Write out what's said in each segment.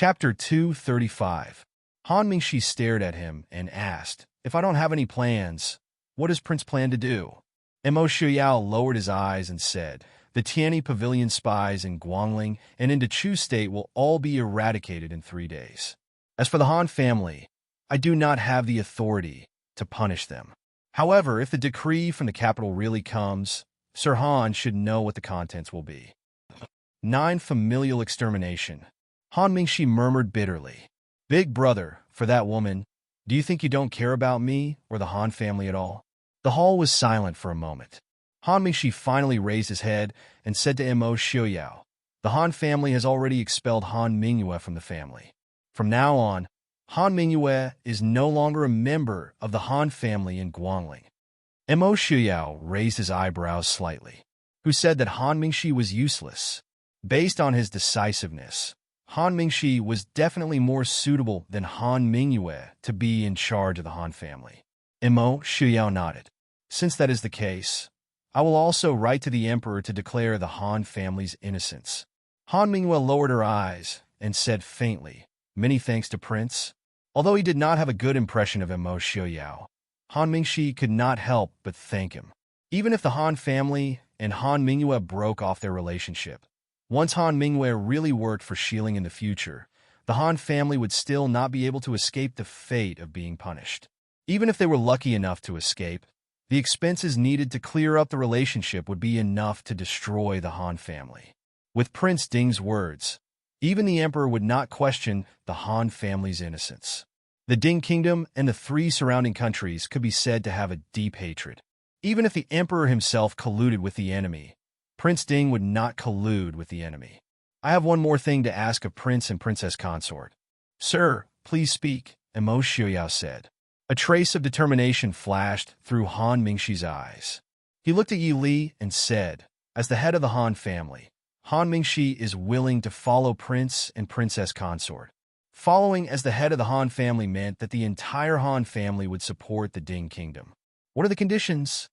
Chapter 235. Han Mingxi stared at him and asked, "If I don't have any plans, what does Prince plan to do?" Mo Shuyao lowered his eyes and said, "The Tianyi Pavilion spies in Guangling and into Chu State will all be eradicated in 3 days. As for the Han family, I do not have the authority to punish them. However, if the decree from the capital really comes, Sir Han should know what the contents will be." 9. Familial extermination. Han Mingxi murmured bitterly, "Big brother, for that woman, do you think you don't care about me or the Han family at all?" The hall was silent for a moment. Han Mingxi finally raised his head and said to Mo Shuyao, "The Han family has already expelled Han Mingyue from the family. From now on, Han Mingyue is no longer a member of the Han family in Guangling." Mo Shuyao raised his eyebrows slightly, who said that Han Mingxi was useless. Based on his decisiveness, Han Mingxi was definitely more suitable than Han Mingyue to be in charge of the Han family. Mo Shuyao nodded. "Since that is the case, I will also write to the emperor to declare the Han family's innocence." Han Mingyue lowered her eyes and said faintly, "Many thanks to Prince." Although he did not have a good impression of Mo Shuyao, Han Mingxi could not help but thank him. Even if the Han family and Han Mingyue broke off their relationship, once Han Mingyue really worked for Xiling in the future, the Han family would still not be able to escape the fate of being punished. Even if they were lucky enough to escape, the expenses needed to clear up the relationship would be enough to destroy the Han family. With Prince Ding's words, even the emperor would not question the Han family's innocence. The Ding kingdom and the 3 surrounding countries could be said to have a deep hatred. Even if the emperor himself colluded with the enemy, Prince Ding would not collude with the enemy. "I have one more thing to ask of Prince and Princess Consort." "Sir, please speak," Mo Shuyao said. A trace of determination flashed through Han Mingxi's eyes. He looked at Yi Li and said, "As the head of the Han family, Han Mingxi is willing to follow Prince and Princess Consort." Following as the head of the Han family meant that the entire Han family would support the Ding kingdom. "What are the conditions?"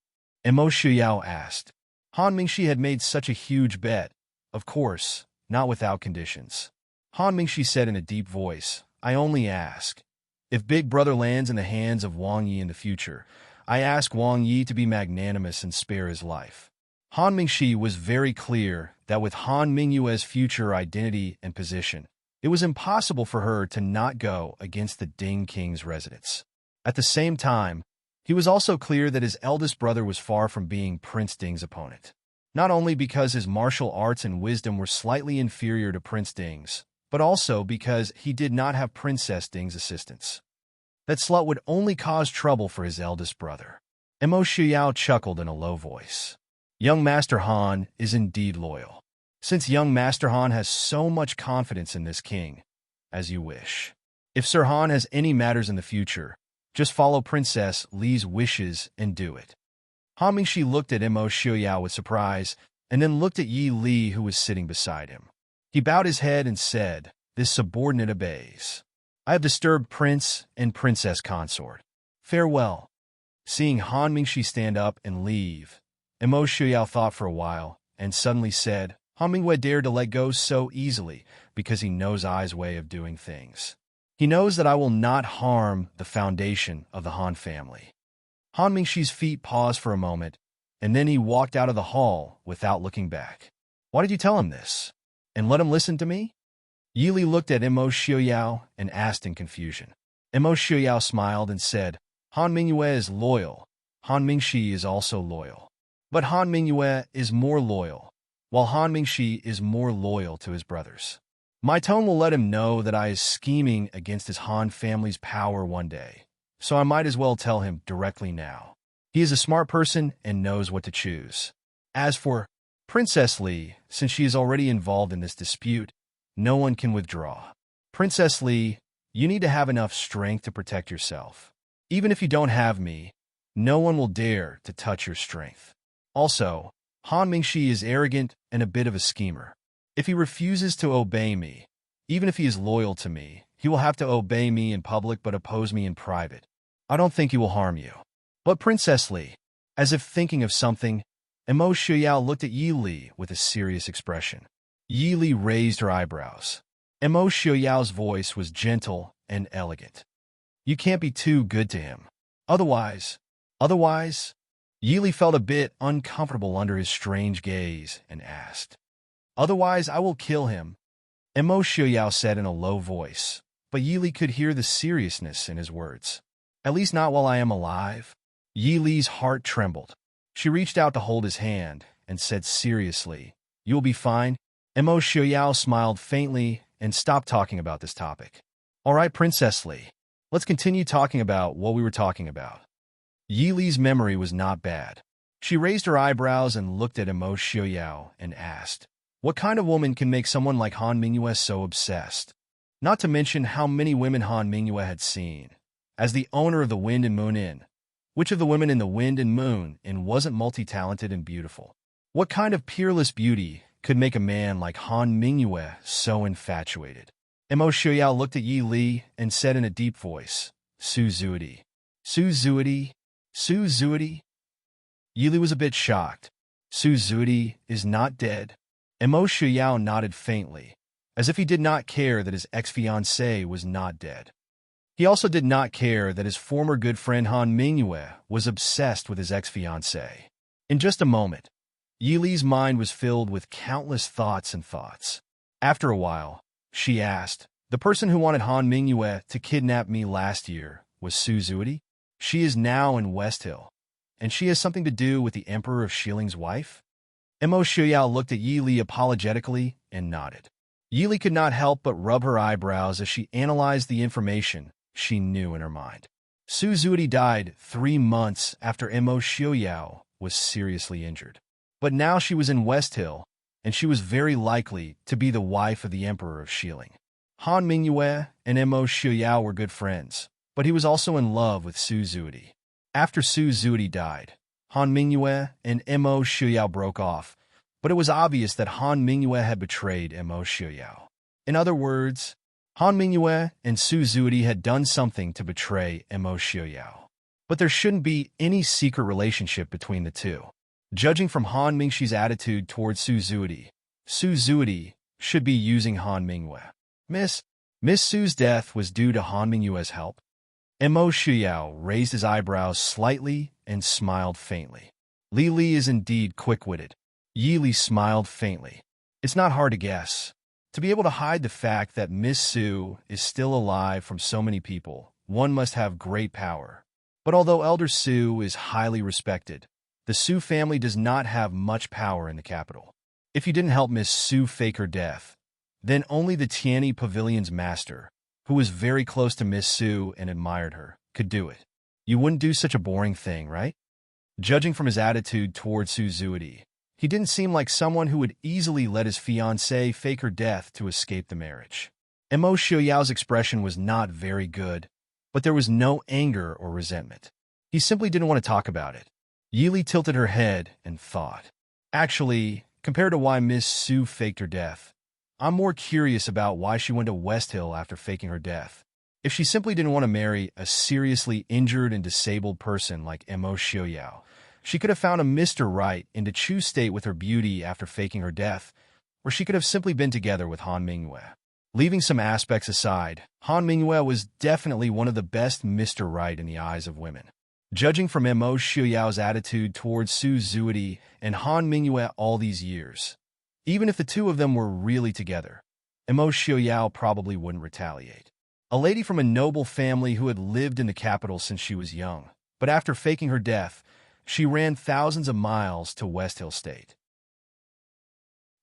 Mo Shuyao asked. Han Mingxi had made such a huge bet. "Of course, not without conditions." Han Mingxi said in a deep voice, "I only ask. If Big Brother lands in the hands of Wang Yi in the future, I ask Wang Yi to be magnanimous and spare his life." Han Mingxi was very clear that with Han Mingyue's future identity and position, it was impossible for her to not go against the Ding King's residence. At the same time, he was also clear that his eldest brother was far from being Prince Ding's opponent. Not only because his martial arts and wisdom were slightly inferior to Prince Ding's, but also because he did not have Princess Ding's assistance. That slut would only cause trouble for his eldest brother. Mo Shuyao chuckled in a low voice. Young Master Han is indeed loyal. Since young Master Han has so much confidence in this king, as you wish. If Sir Han has any matters in the future, just follow Princess Li's wishes and do it. Han Mingxi looked at Mo Shuyao with surprise, and then looked at Yi Li, who was sitting beside him. He bowed his head and said, "This subordinate obeys. I have disturbed Prince and Princess Consort. Farewell." Seeing Han Mingxi stand up and leave, Mo Shuyao thought for a while, and suddenly said, "Han Mingyue dared to let go so easily because he knows I's way of doing things. He knows that I will not harm the foundation of the Han family." Han Mingxi's feet paused for a moment, and then he walked out of the hall without looking back. "Why did you tell him this? And let him listen to me?" Yi Li looked at Mo Shuyao and asked in confusion. Mo Shuyao smiled and said, "Han Mingyue is loyal. Han Mingxi is also loyal. But Han Mingyue is more loyal, while Han Mingxi is more loyal to his brothers. My tone will let him know that I is scheming against his Han family's power one day, so I might as well tell him directly now. He is a smart person and knows what to choose. As for Princess Li, since she is already involved in this dispute, no one can withdraw. Princess Li, you need to have enough strength to protect yourself. Even if you don't have me, no one will dare to touch your strength. Also, Han Mingxi is arrogant and a bit of a schemer. If he refuses to obey me, even if he is loyal to me, he will have to obey me in public but oppose me in private. I don't think he will harm you. But Princess Li," as if thinking of something, Mo Shuyao looked at Yi Li with a serious expression. Yi Li raised her eyebrows. Mo Xiaoyao's voice was gentle and elegant. You can't be too good to him. Otherwise, Yili felt a bit uncomfortable under his strange gaze and asked, Otherwise, I will kill him, Mo Xiaoyao said in a low voice, but Yili could hear the seriousness in his words. At least not while I am alive. Yili's heart trembled. She reached out to hold his hand and said seriously, You will be fine. Mo Xiaoyao smiled faintly and stopped talking about this topic. All right, Princess Li. Let's continue talking about what we were talking about. Yili's memory was not bad. She raised her eyebrows and looked at Mo Xiaoyao and asked, What kind of woman can make someone like Han Mingyue so obsessed? Not to mention how many women Han Mingyue had seen. As the owner of the Wind and Moon Inn, which of the women in the Wind and Moon Inn wasn't multi-talented and beautiful? What kind of peerless beauty could make a man like Han Mingyue so infatuated? Mo Xiaoyao looked at Yi Li and said in a deep voice, Su Zuidi. Su Zuidi? Su Zuidi? Yi Li was a bit shocked. Su Zuidi is not dead. Mo Xiaoyao nodded faintly, as if he did not care that his ex-fiancée was not dead. He also did not care that his former good friend Han Mingyue was obsessed with his ex-fiancée. In just a moment, Yi Li's mind was filled with countless thoughts. After a while, she asked, The person who wanted Han Mingyue to kidnap me last year was Su Zuidi? She is now in West Hill, and she has something to do with the Emperor of Shiling's wife? Mo Xiaoyao looked at Yi Li apologetically and nodded. Yi Li could not help but rub her eyebrows as she analyzed the information she knew in her mind. Su Zuidi died 3 months after Mo Xiaoyao was seriously injured. But now she was in West Hill, and she was very likely to be the wife of the Emperor of Shiling. Han Mingyue and Mo Xiaoyao were good friends, but he was also in love with Su Zuidi. After Su Zuidi died, Han Mingyue and Mo Xiaoyao broke off, but it was obvious that Han Mingyue had betrayed Mo Xiaoyao. In other words, Han Mingyue and Su Zuidi had done something to betray Mo Xiaoyao. But there shouldn't be any secret relationship between the two. Judging from Han Mingxi's attitude towards Su Zuidi should be using Han Mingyue. Miss Su's death was due to Han Mingyue's help. Mo Xiaoyao raised his eyebrows slightly and smiled faintly. Li Li is indeed quick-witted. Yi Li smiled faintly. It's not hard to guess. To be able to hide the fact that Miss Su is still alive from so many people, one must have great power. But although Elder Su is highly respected, the Su family does not have much power in the capital. If you didn't help Miss Su fake her death, then only the Tianyi Pavilion's master, who was very close to Miss Su and admired her, could do it. You wouldn't do such a boring thing, right? Judging from his attitude towards Su Zuidi, he didn't seem like someone who would easily let his fiancée fake her death to escape the marriage. Mo Xiaoyao's expression was not very good, but there was no anger or resentment. He simply didn't want to talk about it. Yi Li tilted her head and thought, Actually, compared to why Miss Su faked her death, I'm more curious about why she went to West Hill after faking her death. If she simply didn't want to marry a seriously injured and disabled person like Mo Xiaoyao, she could have found a Mr. Right in the Chu state with her beauty after faking her death, or she could have simply been together with Han Mingyue. Leaving some aspects aside, Han Mingyue was definitely one of the best Mr. Right in the eyes of women. Judging from Mo Xiaoyao's attitude towards Su Zuidi and Han Mingyue all these years, even if the two of them were really together, Mo Xiaoyao probably wouldn't retaliate. A lady from a noble family who had lived in the capital since she was young, but after faking her death, she ran thousands of miles to West Hill State.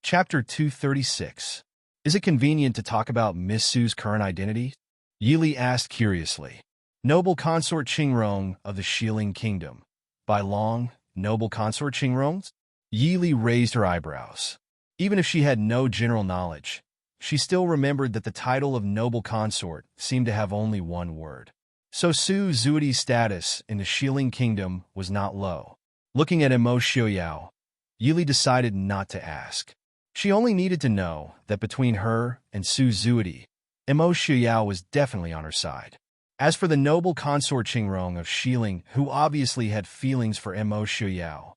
Chapter 236. Is it convenient to talk about Miss Su's current identity? Yi Li asked curiously. Noble Consort Qingrong of the Shiling Kingdom. By long, Noble Consort Qingrong? Yi Li raised her eyebrows. Even if she had no general knowledge, she still remembered that the title of Noble Consort seemed to have only one word. So Su Zuidi's status in the Shiling Kingdom was not low. Looking at Mo Xiaoyao, Yi Li decided not to ask. She only needed to know that between her and Su Zuidi, Mo Xiaoyao was definitely on her side. As for the noble consort Qingrong of Shiling, who obviously had feelings for Mo Xiaoyao,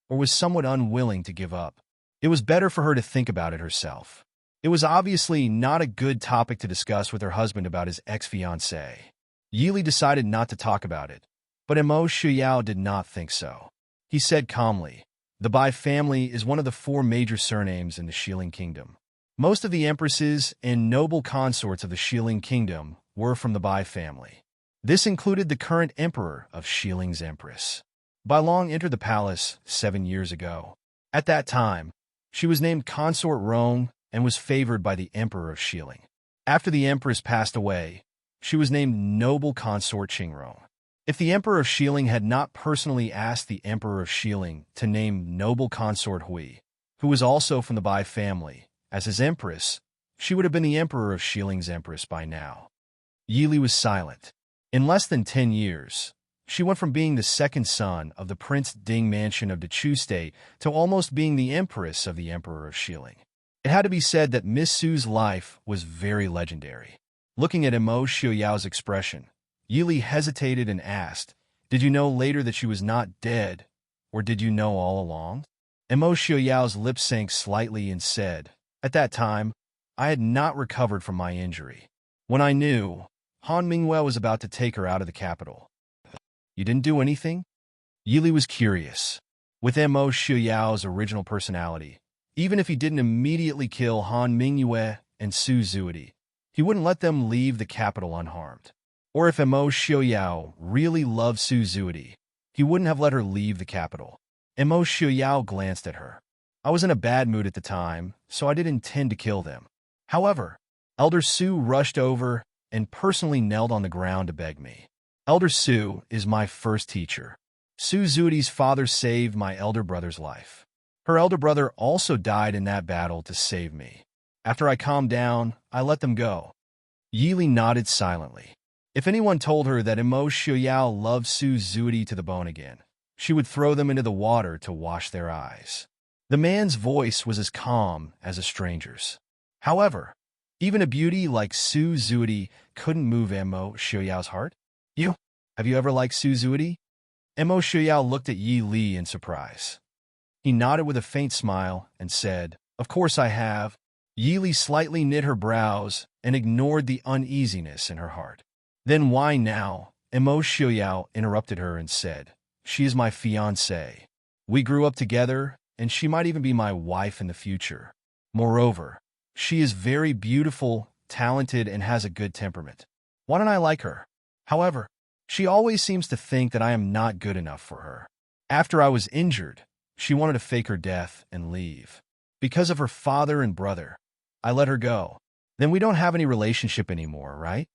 or was somewhat unwilling to give up, it was better for her to think about it herself. It was obviously not a good topic to discuss with her husband about his ex-fiancée. Yili decided not to talk about it, but Emo Shuyao did not think so. He said calmly, "The Bai family is one of the 4 major surnames in the Xiling Kingdom. Most of the empresses and noble consorts of the Xiling Kingdom were from the Bai family. This included the current emperor of Xiling's empress. Bai Long entered the palace 7 years ago. At that time, she was named Consort Rong and was favored by the emperor of Xiling. After the empress passed away, she was named Noble Consort Qingrong. If the emperor of Xiling had not personally asked the emperor of Xiling to name Noble Consort Hui, who was also from the Bai family, as his empress, she would have been the emperor of Xiling's empress by now." Yili was silent. In less than 10 years, she went from being the second son of the Prince Ding Mansion of the Chu State to almost being the empress of the emperor of Xiling. It had to be said that Miss Su's life was very legendary. Looking at Emo Xiuyao's expression, Yili hesitated and asked, "Did you know later that she was not dead, or did you know all along?" Emo Xiuyao's lips sank slightly and said, "At that time, I had not recovered from my injury. When I knew, Han Mingyue was about to take her out of the capital." "You didn't do anything?" Yili was curious. With Emo Xiuyao's original personality, even if he didn't immediately kill Han Mingyue and Su Zuidi, he wouldn't let them leave the capital unharmed. Or if Emo Xiuyao really loved Su Zuidi, he wouldn't have let her leave the capital. Emo Xiuyao glanced at her. "I was in a bad mood at the time, so I didn't intend to kill them. However, Elder Su rushed over and personally knelt on the ground to beg me. Elder Su is my first teacher. Su Zuidi's father saved my elder brother's life. Her elder brother also died in that battle to save me. After I calmed down, I let them go." Yili nodded silently. If anyone told her that Emo Xiuyao loved Su Zuidi to the bone again, she would throw them into the water to wash their eyes. The man's voice was as calm as a stranger's. However, even a beauty like Su Zuidi couldn't move Emo Xiuyao's heart. Have you ever liked Su Zuidi?" Emo Xiuyao looked at Yi Li in surprise. He nodded with a faint smile and said, "Of course I have." Yi Li slightly knit her brows and ignored the uneasiness in her heart. "Then why now?" Emo Xiuyao interrupted her and said, "She is my fiancée. We grew up together, and she might even be my wife in the future. Moreover, she is very beautiful, talented, and has a good temperament. Why don't I like her? However, she always seems to think that I am not good enough for her. After I was injured, she wanted to fake her death and leave. Because of her father and brother, I let her go. Then we don't have any relationship anymore, right?"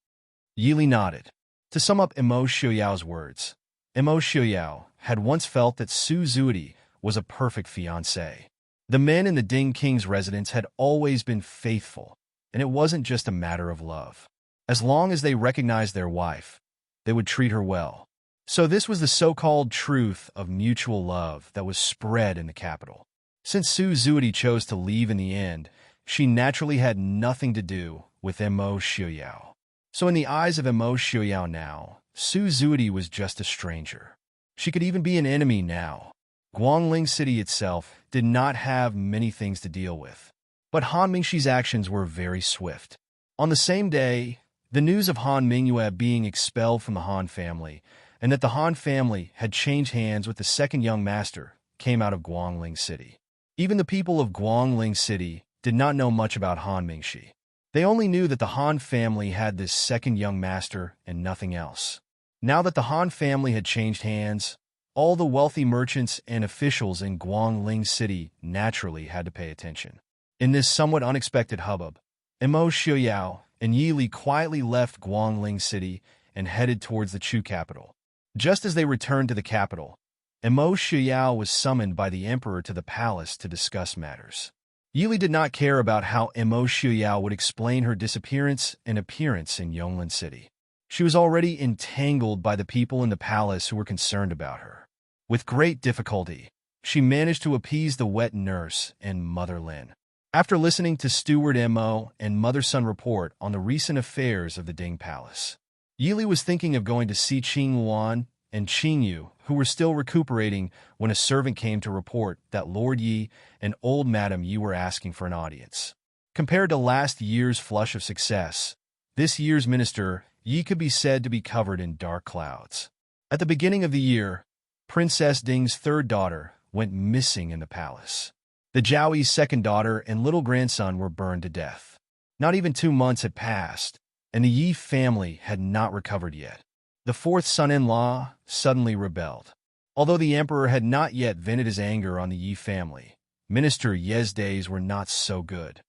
Yili nodded. To sum up Emo Xiuyao's words, Emo Xiuyao had once felt that Su Zuidi was a perfect fiancé. The men in the Ding King's residence had always been faithful, and it wasn't just a matter of love. As long as they recognized their wife, they would treat her well. So this was the so-called truth of mutual love that was spread in the capital. Since Su Zuidi chose to leave in the end, she naturally had nothing to do with Emo Xiuyao. So in the eyes of Emo Xiuyao now, Su Zuidi was just a stranger. She could even be an enemy now. Guangling City itself did not have many things to deal with. But Han Mingxi's actions were very swift. On the same day, the news of Han Mingyue being expelled from the Han family and that the Han family had changed hands with the second young master came out of Guangling City. Even the people of Guangling City did not know much about Han Mingxi. They only knew that the Han family had this second young master and nothing else. Now that the Han family had changed hands, all the wealthy merchants and officials in Guangling City naturally had to pay attention. In this somewhat unexpected hubbub, Emo Xiuyao and Yi Li quietly left Guangling City and headed towards the Chu capital. Just as they returned to the capital, Emo Xiuyao was summoned by the emperor to the palace to discuss matters. Yi Li did not care about how Emo Xiuyao would explain her disappearance and appearance in Yonglin City. She was already entangled by the people in the palace who were concerned about her. With great difficulty, she managed to appease the wet nurse and Mother Lin. After listening to Steward Emo and Mother Sun report on the recent affairs of the Ding Palace, Yi Li was thinking of going to see Qing Wan and Qing Yu, who were still recuperating when a servant came to report that Lord Yi and old Madam Yi were asking for an audience. Compared to last year's flush of success, this year's minister Yi could be said to be covered in dark clouds. At the beginning of the year, Princess Ding's third daughter went missing in the palace. The Zhaoyi's second daughter and little grandson were burned to death. Not even 2 months had passed, and the Yi family had not recovered yet. The fourth son-in-law suddenly rebelled. Although the emperor had not yet vented his anger on the Yi family, Minister Ye's days were not so good.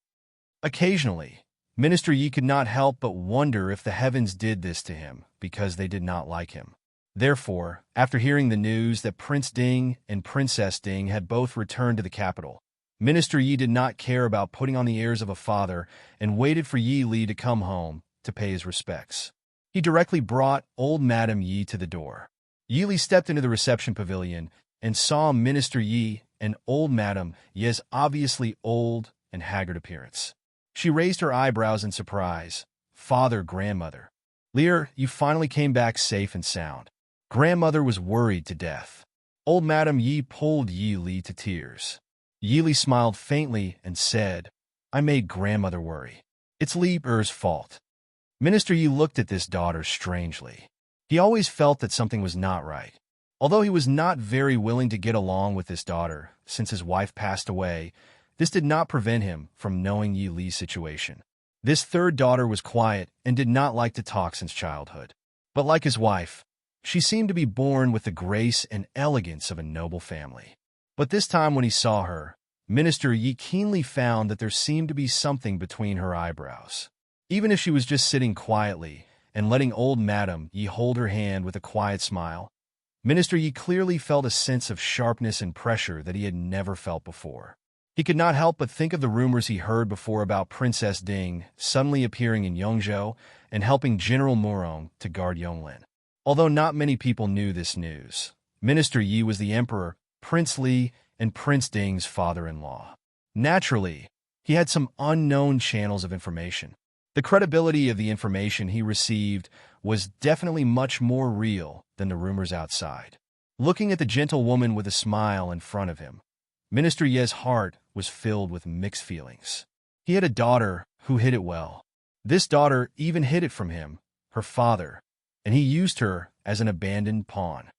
Occasionally, Minister Yi could not help but wonder if the heavens did this to him because they did not like him. Therefore, after hearing the news that Prince Ding and Princess Ding had both returned to the capital, Minister Yi did not care about putting on the airs of a father and waited for Yi Li to come home to pay his respects. He directly brought old Madame Yi to the door. Yi Li stepped into the reception pavilion and saw Minister Yi and old Madame Yi's obviously old and haggard appearance. She raised her eyebrows in surprise. "Father, grandmother. Lear, you finally came back safe and sound." Grandmother was worried to death. Old Madame Yi pulled Yi Li to tears. Yi Li smiled faintly and said, "I made grandmother worry. It's Li Er's fault." Minister Yi looked at this daughter strangely. He always felt that something was not right. Although he was not very willing to get along with this daughter since his wife passed away, this did not prevent him from knowing Yi Li's situation. This third daughter was quiet and did not like to talk since childhood. But like his wife, she seemed to be born with the grace and elegance of a noble family. But this time when he saw her, Minister Yi keenly found that there seemed to be something between her eyebrows. Even if she was just sitting quietly and letting old Madame Yi hold her hand with a quiet smile, Minister Yi clearly felt a sense of sharpness and pressure that he had never felt before. He could not help but think of the rumors he heard before about Princess Ding suddenly appearing in Yongzhou and helping General Murong to guard Yonglin. Although not many people knew this news, Minister Yi was the Emperor, Prince Li, and Prince Ding's father-in-law. Naturally, he had some unknown channels of information. The credibility of the information he received was definitely much more real than the rumors outside. Looking at the gentle woman with a smile in front of him, Minister Ye's heart was filled with mixed feelings. He had a daughter who hid it well. This daughter even hid it from him, her father, and he used her as an abandoned pawn.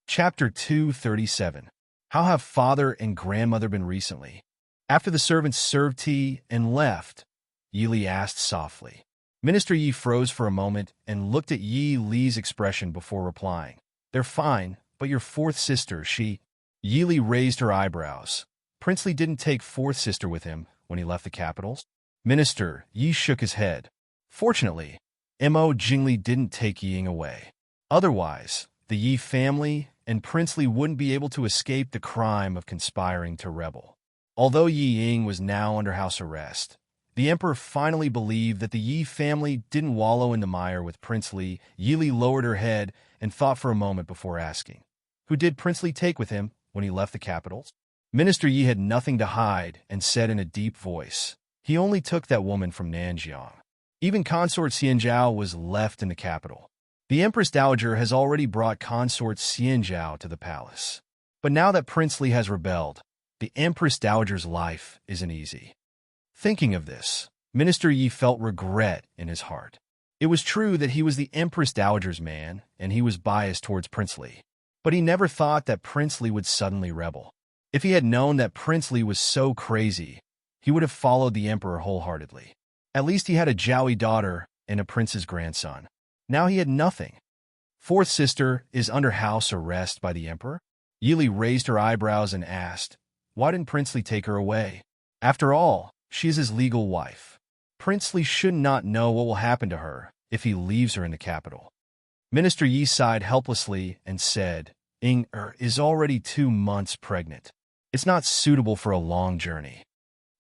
Chapter 237. How have father and grandmother been recently? After the servants served tea and left, Yi Li asked softly. Minister Yi froze for a moment and looked at Yi Li's expression before replying. "They're fine, but your fourth sister, she..." Yi Li raised her eyebrows. Prince Li didn't take fourth sister with him when he left the capital. Minister Yi shook his head. Fortunately, Mo Jingli didn't take Ying away. Otherwise, the Yi family and Prince Li wouldn't be able to escape the crime of conspiring to rebel. Although Yi Ying was now under house arrest, the emperor finally believed that the Yi family didn't wallow in the mire with Prince Li. Yi Li lowered her head and thought for a moment before asking, "Who did Prince Li take with him when he left the capital?" Minister Yi had nothing to hide and said in a deep voice, "He only took that woman from Nanjiang. Even consort Xianzhao was left in the capital. The Empress Dowager has already brought consort Xianzhao to the palace. But now that Prince Li has rebelled, the Empress Dowager's life isn't easy." Thinking of this, Minister Yi felt regret in his heart. It was true that he was the Empress Dowager's man, and he was biased towards Prince Li. But he never thought that Prince Li would suddenly rebel. If he had known that Prince Li was so crazy, he would have followed the emperor wholeheartedly. At least he had a Zhaoyi daughter and a prince's grandson. Now he had nothing. Fourth sister is under house arrest by the emperor? Yi Li raised her eyebrows and asked, "Why didn't Prince Li take her away? After all, she is his legal wife. Prince Li should not know what will happen to her if he leaves her in the capital." Minister Yi sighed helplessly and said, "Ying is already 2 months pregnant. It's not suitable for a long journey."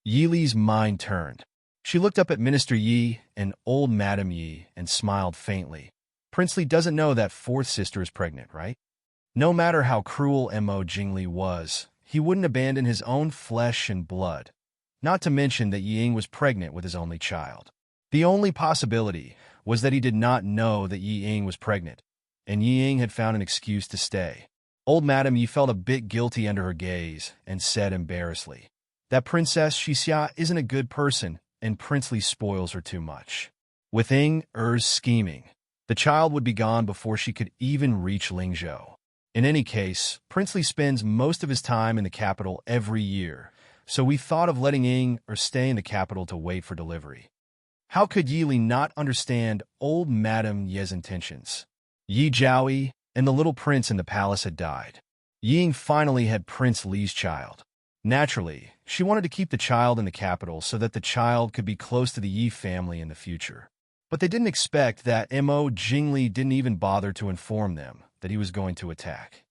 Yi Li's mind turned. She looked up at Minister Yi and old Madame Yi and smiled faintly. Prince Li doesn't know that fourth sister is pregnant, right? No matter how cruel Mo Jingli was, he wouldn't abandon his own flesh and blood. Not to mention that Ying was pregnant with his only child. The only possibility was that he did not know that Ying was pregnant, and Ying had found an excuse to stay. Old Madame Yi felt a bit guilty under her gaze and said embarrassedly, that Princess Xixia isn't a good person and Prince Li spoils her too much. With Immerse scheming, the child would be gone before she could even reach Lingzhou. In any case, Prince Li spends most of his time in the capital every year, so we thought of letting Immerse stay in the capital to wait for delivery. How could Yi Li not understand old Madame Ye's intentions? Yi Zhaoyi and the little prince in the palace had died. Ying finally had Prince Li's child. Naturally, she wanted to keep the child in the capital so that the child could be close to the Yi family in the future. But they didn't expect that Mo Jingli didn't even bother to inform them that he was going to attack.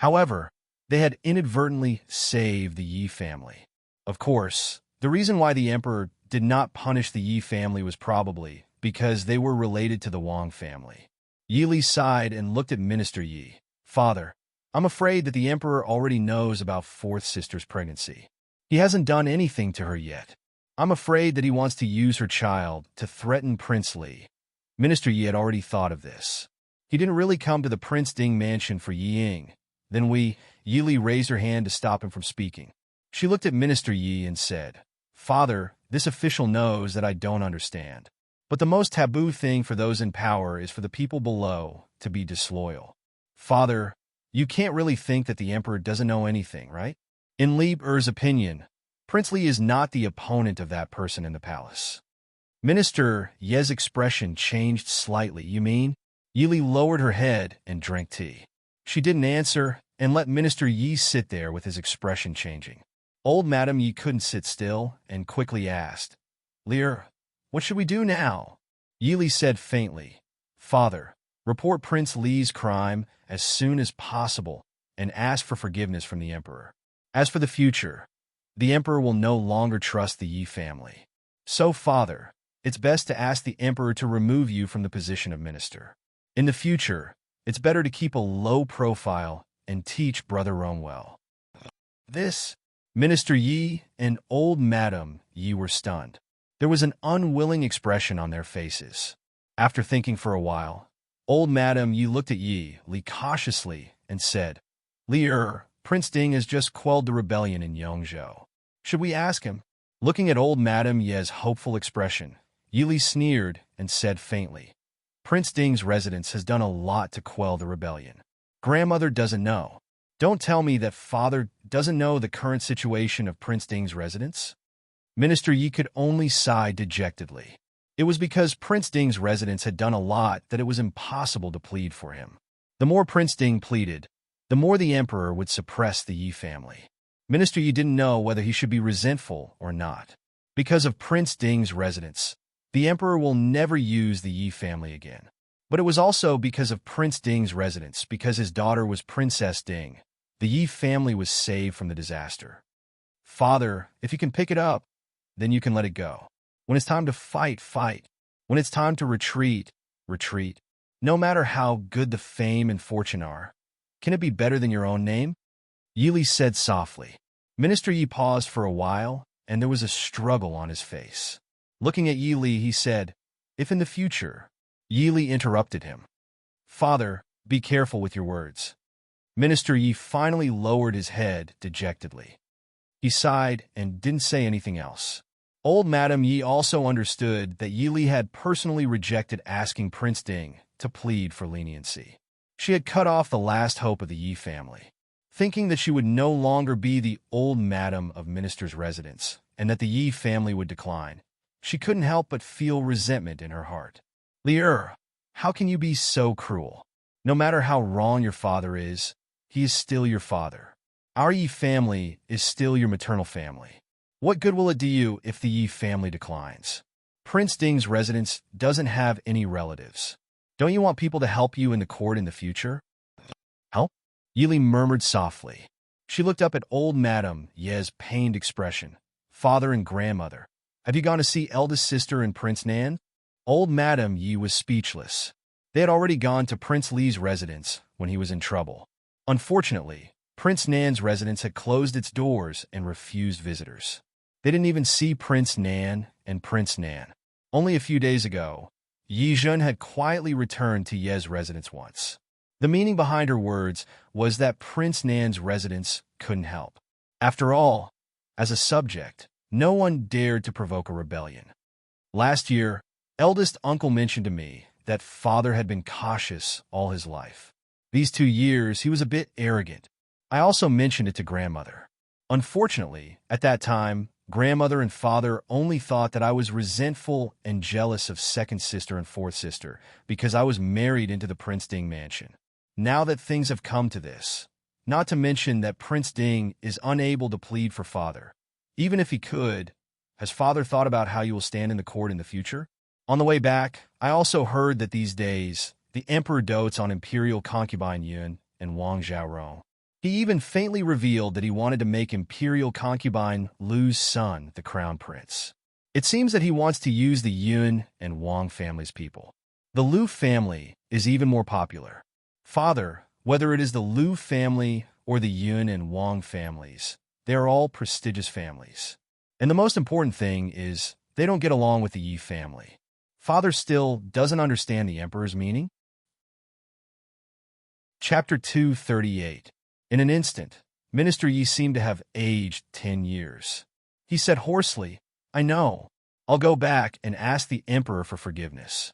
However, they had inadvertently saved the Yi family. Of course, the reason why the emperor did not punish the Yi family was probably because they were related to the Wang family. Yi Li sighed and looked at Minister Yi. Father, I'm afraid that the emperor already knows about fourth sister's pregnancy. He hasn't done anything to her yet. I'm afraid that he wants to use her child to threaten Prince Li. Minister Yi had already thought of this. He didn't really come to the Prince Ding mansion for Yi Ying. Then Yi Li raised her hand to stop him from speaking. She looked at Minister Yi and said, Father, this official knows that I don't understand. But the most taboo thing for those in power is for the people below to be disloyal. Father, you can't really think that the emperor doesn't know anything, right? In Li Er's opinion, Prince Li is not the opponent of that person in the palace. Minister Ye's expression changed slightly. You mean? Yi Li lowered her head and drank tea. She didn't answer and let Minister Yi sit there with his expression changing. Old Madame Yi couldn't sit still and quickly asked, Lear, what should we do now? Yi Li said faintly, Father, report Prince Li's crime as soon as possible and ask for forgiveness from the emperor. As for the future, the emperor will no longer trust the Yi family. So, Father, it's best to ask the emperor to remove you from the position of minister. In the future, it's better to keep a low profile and teach Brother Rome well. This, Minister Yi and old Madame Yi were stunned. There was an unwilling expression on their faces. After thinking for a while, old Madame Yi looked at Yi Li cautiously and said, Li Prince Ding has just quelled the rebellion in Yongzhou. Should we ask him? Looking at old Madame Ye's hopeful expression, Yi Li sneered and said faintly, Prince Ding's residence has done a lot to quell the rebellion. Grandmother doesn't know. Don't tell me that father doesn't know the current situation of Prince Ding's residence? Minister Yi could only sigh dejectedly. It was because Prince Ding's residence had done a lot that it was impossible to plead for him. The more Prince Ding pleaded, the more the emperor would suppress the Yi family. Minister Yi didn't know whether he should be resentful or not. Because of Prince Ding's residence, the emperor will never use the Yi family again. But it was also because of Prince Ding's residence, because his daughter was Princess Ding. The Yi family was saved from the disaster. Father, if you can pick it up, then you can let it go. When it's time to fight, fight. When it's time to retreat, retreat. No matter how good the fame and fortune are, can it be better than your own name? Yi Li said softly. Minister Yi paused for a while, and there was a struggle on his face. Looking at Yi Li, he said, If in the future... Yi Li interrupted him. Father, be careful with your words. Minister Yi finally lowered his head dejectedly. He sighed and didn't say anything else. Old Madame Yi also understood that Yi Li had personally rejected asking Prince Ding to plead for leniency. She had cut off the last hope of the Yi family. Thinking that she would no longer be the old madam of minister's residence and that the Yi family would decline, she couldn't help but feel resentment in her heart. Li how can you be so cruel? No matter how wrong your father is, he is still your father. Our Yi family is still your maternal family. What good will it do you if the Yi family declines? Prince Ding's residence doesn't have any relatives. Don't you want people to help you in the court in the future? Help? Yi Li murmured softly. She looked up at old Madame Ye's pained expression. Father and grandmother, have you gone to see eldest sister and Prince Nan? Old Madame Yi was speechless. They had already gone to Prince Li's residence when he was in trouble. Unfortunately, Prince Nan's residence had closed its doors and refused visitors. They didn't even see Prince Nan and Prince Nan. Only a few days ago, Yi Zhen had quietly returned to Ye's residence once. The meaning behind her words was that Prince Nan's residence couldn't help. After all, As a subject, no one dared to provoke a rebellion. Last year, eldest uncle mentioned to me that father had been cautious all his life. These 2 years, he was a bit arrogant. I also mentioned it to grandmother. Unfortunately, at that time, grandmother and father only thought that I was resentful and jealous of second sister and fourth sister because I was married into the Prince Ding mansion. Now that things have come to this, not to mention that Prince Ding is unable to plead for father. Even if he could, has father thought about how you will stand in the court in the future? On the way back, I also heard that these days, the emperor dotes on imperial concubine Yun and Wang Xiaorong. He even faintly revealed that he wanted to make imperial concubine Lu's son the crown prince. It seems that he wants to use the Yun and Wang family's people. The Lu family is even more popular. Father, whether it is the Lu family or the Yun and Wang families, they are all prestigious families. And the most important thing is they don't get along with the Yi family. Father still doesn't understand the emperor's meaning. Chapter 238. In an instant, Minister Yi seemed to have aged 10 years. He said hoarsely, "I know. I'll go back and ask the emperor for forgiveness."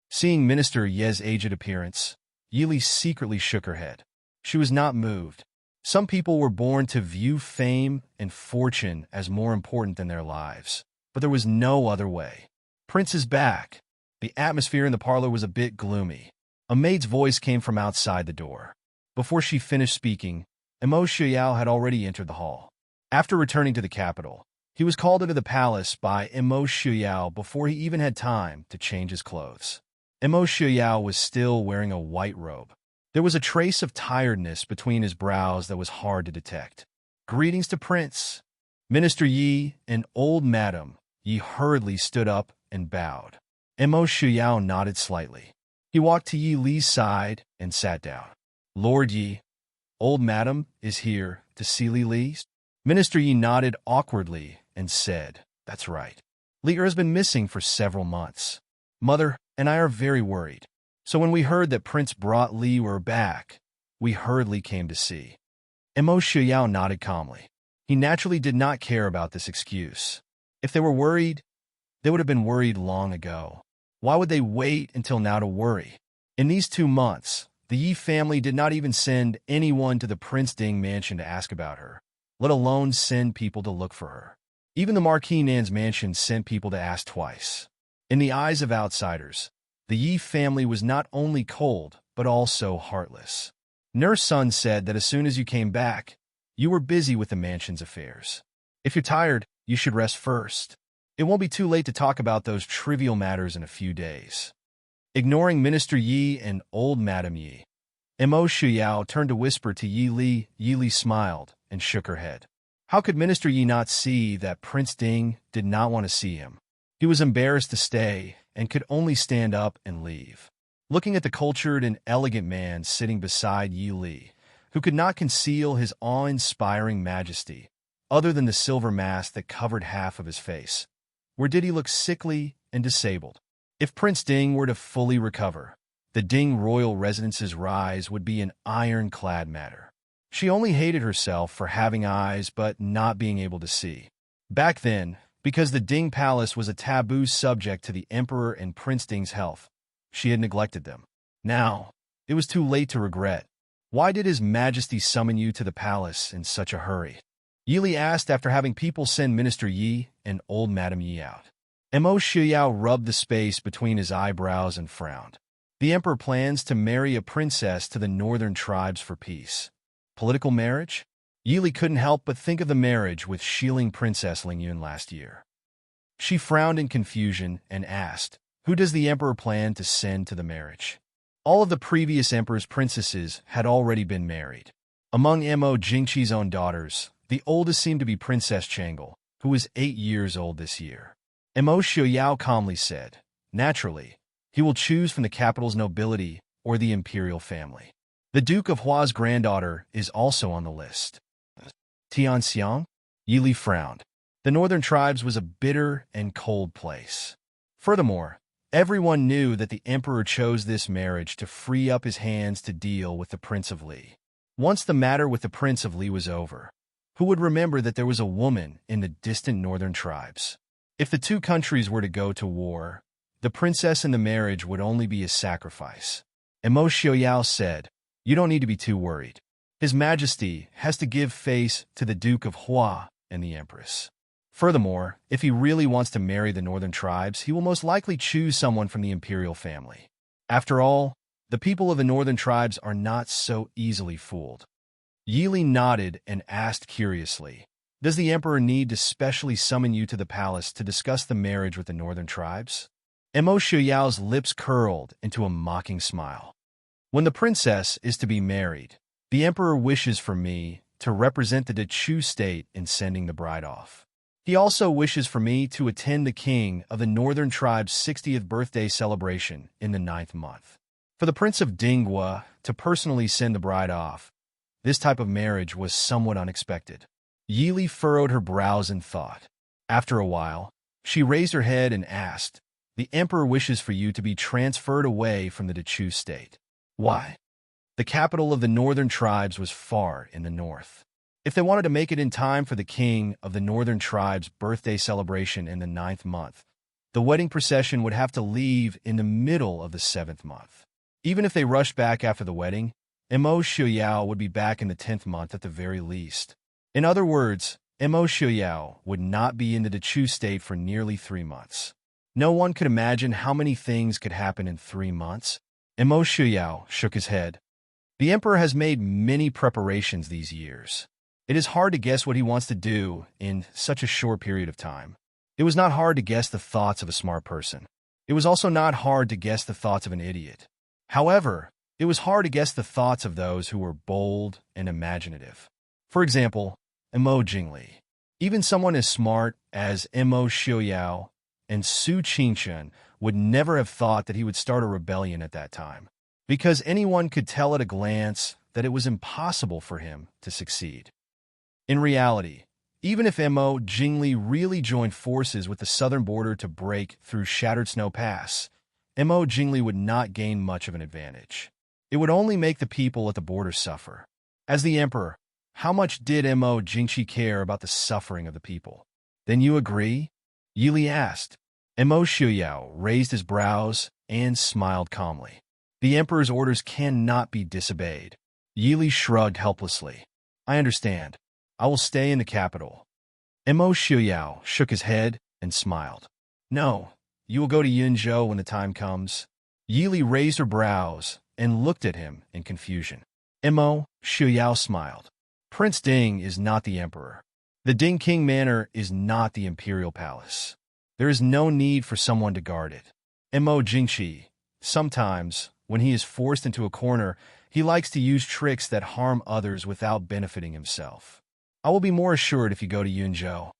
Seeing Minister Ye's aged appearance, Yili secretly shook her head. She was not moved. Some people were born to view fame and fortune as more important than their lives, but there was no other way. "Prince is back." The atmosphere in the parlor was a bit gloomy. A maid's voice came from outside the door. Before she finished speaking, Emo Shuyao had already entered the hall. After returning to the capital, he was called into the palace by Emo Shuyao before he even had time to change his clothes. Emo Shuyao was still wearing a white robe. There was a trace of tiredness between his brows that was hard to detect. "Greetings to Prince." Minister Yi and old Madam Yi hurriedly stood up and bowed. Emo Shuyao nodded slightly. He walked to Yi Li's side and sat down. "Lord Yi, old Madam is here to see Li Li." Minister Yi nodded awkwardly and said, "That's right. Li has been missing for several months. Mother and I are very worried. So when we heard that Prince brought Li back, we hurriedly came to see." Emo Shuyao nodded calmly. He naturally did not care about this excuse. If they were worried, they would have been worried long ago. Why would they wait until now to worry? In these 2 months, the Yi family did not even send anyone to the Prince Ding mansion to ask about her, let alone send people to look for her. Even the Marquis Nan's mansion sent people to ask twice. In the eyes of outsiders, the Yi family was not only cold, but also heartless. Nurse Sun said that as soon as you came back, you were busy with the mansion's affairs. If you're tired, you should rest first. It won't be too late to talk about those trivial matters in a few days. Ignoring Minister Yi and old Madam Yi, Emo Shuyao turned to whisper to Yi Li. Yi Li smiled and shook her head. How could Minister Yi not see that Prince Ding did not want to see him? He was embarrassed to stay and could only stand up and leave. Looking at the cultured and elegant man sitting beside Yi Li, who could not conceal his awe-inspiring majesty, other than the silver mask that covered half of his face, where did he look sickly and disabled? If Prince Ding were to fully recover, the Ding royal residence's rise would be an ironclad matter. She only hated herself for having eyes but not being able to see. Back then, because the Ding palace was a taboo subject to the emperor and Prince Ding's health, she had neglected them. Now, it was too late to regret. Why did His Majesty summon you to the palace in such a hurry? Yi Li asked after having people send Minister Yi and old Madam Yi out. Emo Shuyao rubbed the space between his eyebrows and frowned. The emperor plans to marry a princess to the northern tribes for peace. Political marriage? Yi Li couldn't help but think of the marriage with Shiling Princess Ling Yun last year. She frowned in confusion and asked, who does the emperor plan to send to the marriage? All of the previous emperor's princesses had already been married. Among Mo Jingqi's own daughters, the oldest seemed to be Princess Changle, who was 8 years old this year. Mo Shuyao calmly said, naturally, he will choose from the capital's nobility or the imperial family. The Duke of Hua's granddaughter is also on the list. Tianxiang? Yi Li frowned. The northern tribes was a bitter and cold place. Furthermore, everyone knew that the emperor chose this marriage to free up his hands to deal with the Prince of Li. Once the matter with the Prince of Li was over, Who would remember that there was a woman in the distant northern tribes? If the two countries were to go to war, the princess in the marriage would only be a sacrifice. Emo Xiaoyao said, "You don't need to be too worried. His Majesty has to give face to the Duke of Hua and the Empress. Furthermore, if he really wants to marry the northern tribes, he will most likely choose someone from the imperial family. After all, the people of the northern tribes are not so easily fooled." Yili nodded and asked curiously, "Does the emperor need to specially summon you to the palace to discuss the marriage with the northern tribes?" Emo Xiaoyao's lips curled into a mocking smile. "When the princess is to be married, the emperor wishes for me to represent the Dechu state in sending the bride off. He also wishes for me to attend the king of the northern tribe's 60th birthday celebration in the 9th month. For the Prince of Dingwa to personally send the bride off, this type of marriage was somewhat unexpected." Yili furrowed her brows in thought. After a while, she raised her head and asked, "The emperor wishes for you to be transferred away from the Dechu state. Why?" The capital of the northern tribes was far in the north. If they wanted to make it in time for the king of the northern tribe's birthday celebration in the 9th month, the wedding procession would have to leave in the middle of the 7th month. Even if they rushed back after the wedding, Emo Xiaoyao would be back in the 10th month at the very least. In other words, Emo Xiaoyao would not be in the Dechu state for nearly 3 months. No one could imagine how many things could happen in 3 months. Emo Xiaoyao shook his head. The emperor has made many preparations these years. It is hard to guess what he wants to do in such a short period of time. It was not hard to guess the thoughts of a smart person. It was also not hard to guess the thoughts of an idiot. However, it was hard to guess the thoughts of those who were bold and imaginative. For example, Emo Jingli. Even someone as smart as Emo Xiaoyao and Su Qingchen would never have thought that he would start a rebellion at that time, because anyone could tell at a glance that it was impossible for him to succeed. In reality, even if Emo Jingli really joined forces with the southern border to break through Shattered Snow Pass, Emo Jingli would not gain much of an advantage. It would only make the people at the border suffer. As the emperor, how much did Emo Jingchi care about the suffering of the people? "Then you agree?" Yili asked. Emo Xiaoyao raised his brows and smiled calmly. "The emperor's orders cannot be disobeyed." Yili shrugged helplessly. "I understand. I will stay in the capital." Emo Xiaoyao shook his head and smiled. "No, you will go to Yunzhou when the time comes." Yili raised her brows and looked at him in confusion. Emo Xiaoyao smiled. "Prince Ding is not the emperor. The Ding King Manor is not the imperial palace. There is no need for someone to guard it. Emo Jingqi, sometimes, when he is forced into a corner, he likes to use tricks that harm others without benefiting himself. I will be more assured if you go to Yunzhou."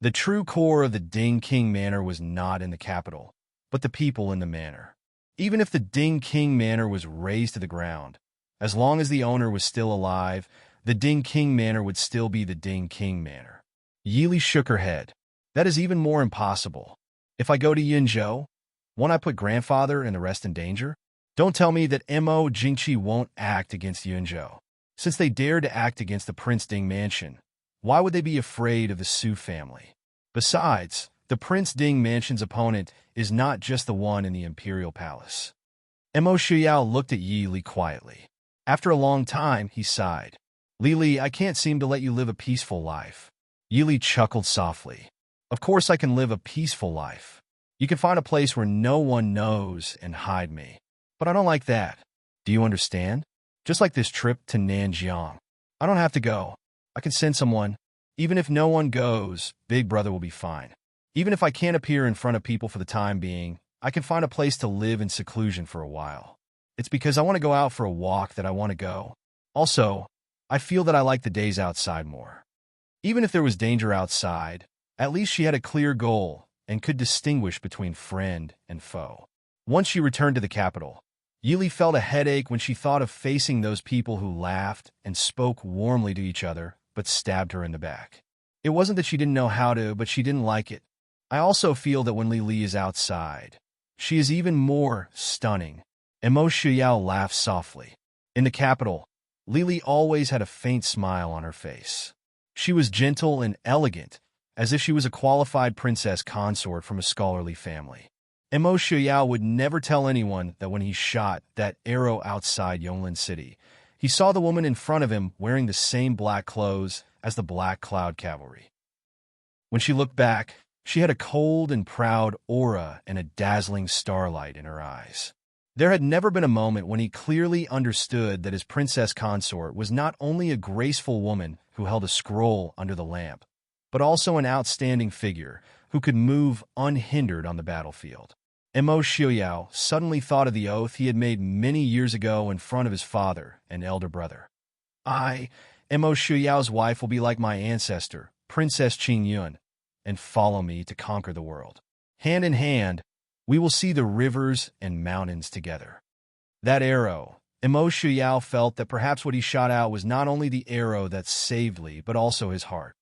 The true core of the Ding King Manor was not in the capital, but the people in the manor. Even if the Ding King Manor was razed to the ground, as long as the owner was still alive, the Ding King Manor would still be the Ding King Manor. Yili shook her head. "That is even more impossible. If I go to Yunzhou, won't I put grandfather and the rest in danger? Don't tell me that Emo Jingqi won't act against Yunzhou. Since they dared to act against the Prince Ding Mansion, why would they be afraid of the Su family? Besides, the Prince Ding Mansion's opponent is not just the one in the Imperial Palace." Emo Xiaoyao looked at Yi Li quietly. After a long time, he sighed. "Li, I can't seem to let you live a peaceful life." Yi Li chuckled softly. "Of course I can live a peaceful life. You can find a place where no one knows and hide me. But I don't like that. Do you understand? Just like this trip to Nanjiang. I don't have to go. I can send someone. Even if no one goes, Big Brother will be fine. Even if I can't appear in front of people for the time being, I can find a place to live in seclusion for a while. It's because I want to go out for a walk that I want to go. Also, I feel that I like the days outside more." Even if there was danger outside, at least she had a clear goal and could distinguish between friend and foe. Once she returned to the capital, Yili felt a headache when she thought of facing those people who laughed and spoke warmly to each other but stabbed her in the back. It wasn't that she didn't know how to, but she didn't like it. I also feel that when Li is outside, she is even more stunning. Emo Xiaoyao laughed softly. In the capital, Li always had a faint smile on her face. She was gentle and elegant, as if she was a qualified princess consort from a scholarly family. Mo Xiao would never tell anyone that when he shot that arrow outside Yonglin City, he saw the woman in front of him wearing the same black clothes as the Black Cloud Cavalry. When she looked back, she had a cold and proud aura and a dazzling starlight in her eyes. There had never been a moment when he clearly understood that his princess consort was not only a graceful woman who held a scroll under the lamp, but also an outstanding figure who could move unhindered on the battlefield. Mo Xiao suddenly thought of the oath he had made many years ago in front of his father and elder brother. I, Mo Xiao's wife, will be like my ancestor, Princess Qing Yun, and follow me to conquer the world. Hand in hand, we will see the rivers and mountains together. That arrow, Mo Xiao felt that perhaps what he shot out was not only the arrow that saved Li, but also his heart.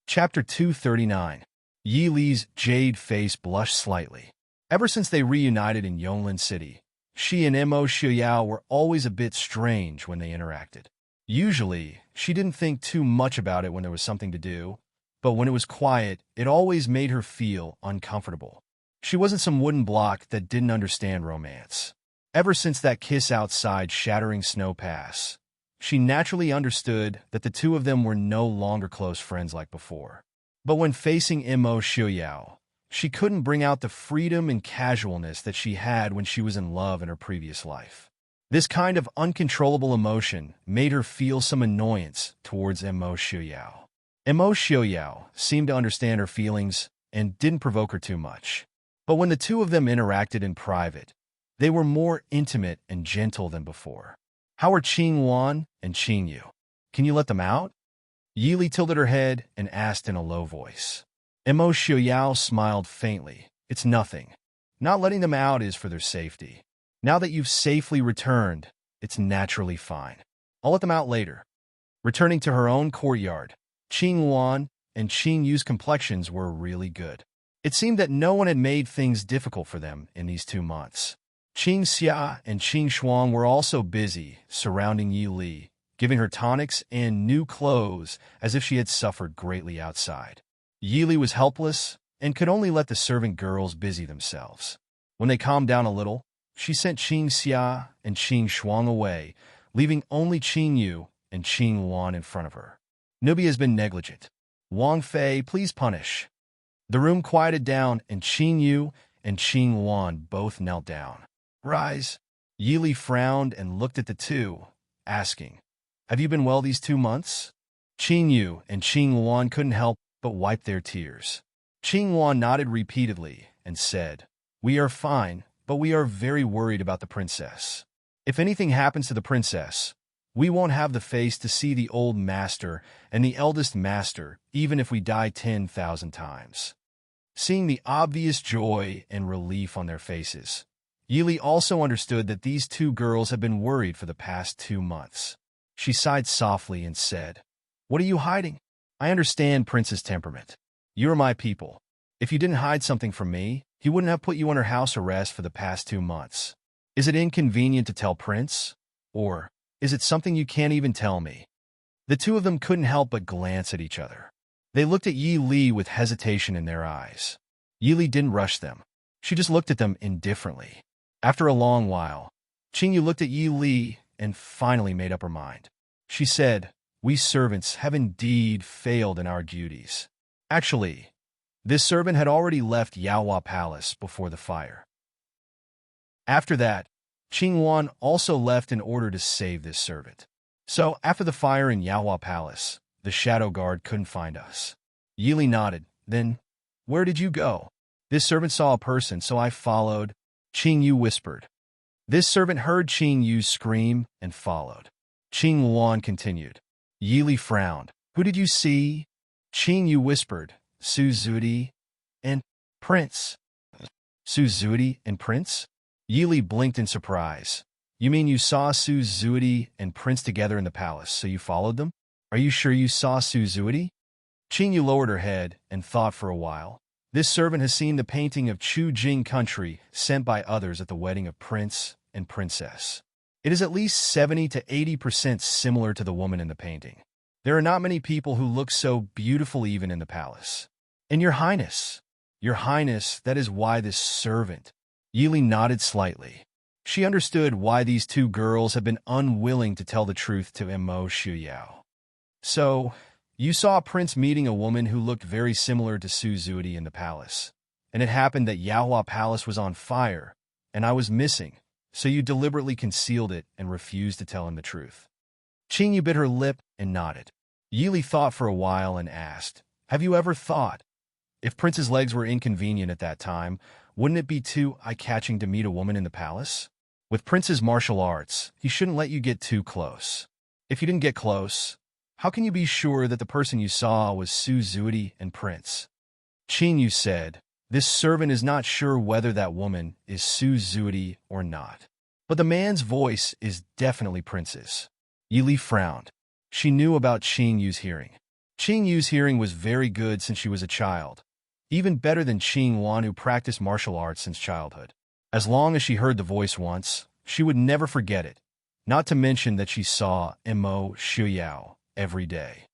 Chapter 239. Yi Li's jade face blushed slightly. Ever since they reunited in Yonglin City, she and Mo Xiao were always a bit strange when they interacted. Usually, she didn't think too much about it when there was something to do, but when it was quiet, it always made her feel uncomfortable. She wasn't some wooden block that didn't understand romance. Ever since that kiss outside Shattering Snow Pass, she naturally understood that the two of them were no longer close friends like before. But when facing Mo Xiao, she couldn't bring out the freedom and casualness that she had when she was in love in her previous life. This kind of uncontrollable emotion made her feel some annoyance towards Mo Xiao. Mo Xiao seemed to understand her feelings and didn't provoke her too much. But when the two of them interacted in private, they were more intimate and gentle than before. How are Qing Wan and Qing Yu? Can you let them out? Yi Li tilted her head and asked in a low voice. Mo Xiao smiled faintly. It's nothing. Not letting them out is for their safety. Now that you've safely returned, it's naturally fine. I'll let them out later. Returning to her own courtyard, Qing Wan and Qing Yu's complexions were really good. It seemed that no one had made things difficult for them in these 2 months. Qing Xia and Qing Shuang were also busy surrounding Yi Li, giving her tonics and new clothes as if she had suffered greatly outside. Yi Li was helpless and could only let the servant girls busy themselves. When they calmed down a little, she sent Qing Xia and Qing Shuang away, leaving only Qing Yu and Qing Wan in front of her. Nubi has been negligent. Wang Fei, please punish. The room quieted down and Qing Yu and Qing Wan both knelt down. Rise. Yi Li frowned and looked at the two, asking, have you been well these 2 months? Qing Yu and Qing Wan couldn't help but wipe their tears. Qing Wan nodded repeatedly and said, we are fine, but we are very worried about the princess. If anything happens to the princess, we won't have the face to see the old master and the eldest master, even if we die 10,000 times. Seeing the obvious joy and relief on their faces, Yi Li also understood that these 2 girls had been worried for the past 2 months. She sighed softly and said, what are you hiding? I understand Prince's temperament. You are my people. If you didn't hide something from me, he wouldn't have put you under house arrest for the past 2 months. Is it inconvenient to tell Prince? Or is it something you can't even tell me? The two of them couldn't help but glance at each other. They looked at Yi Li with hesitation in their eyes. Yi Li didn't rush them. She just looked at them indifferently. After a long while, Qing Yu looked at Yi Li and finally made up her mind. She said, we servants have indeed failed in our duties. Actually, this servant had already left Yaohua Palace before the fire. After that, Qing Wan also left in order to save this servant. So, after the fire in Yaohua Palace, the Shadow Guard couldn't find us. Yi Li nodded. Then, where did you go? This servant saw a person, so I followed. Qing Yu whispered. This servant heard Qing Yu scream and followed. Qing Wan continued. Yi Li frowned. Who did you see? Qing Yu whispered. Su Zudi and Prince. Su Zudi and Prince? Yi Li blinked in surprise. You mean you saw Su Zudi and Prince together in the palace, so you followed them? Are you sure you saw Su Zudi? Qing Yu lowered her head and thought for a while. This servant has seen the painting of Chu Jing country sent by others at the wedding of Prince and Princess. It is at least 70 to 80% similar to the woman in the painting. There are not many people who look so beautiful even in the palace. And your highness, that is why this servant. Yili nodded slightly. She understood why these two girls had been unwilling to tell the truth to Immerse. So, you saw a prince meeting a woman who looked very similar to Suzudi in the palace. And it happened that Yahua Palace was on fire, and I was missing, so you deliberately concealed it and refused to tell him the truth. Qingyu bit her lip and nodded. Yili thought for a while and asked, have you ever thought, if Prince's legs were inconvenient at that time, wouldn't it be too eye-catching to meet a woman in the palace? With Prince's martial arts, he shouldn't let you get too close. If you didn't get close, how can you be sure that the person you saw was Suzudi and Prince? Qingyu said, this servant is not sure whether that woman is Suzudi or not. But the man's voice is definitely Prince's. Yili frowned. She knew about Qingyu's hearing. Qingyu's hearing was very good since she was a child. Even better than Qingwan, who practiced martial arts since childhood. As long as she heard the voice once, she would never forget it, not to mention that she saw Immerse every day.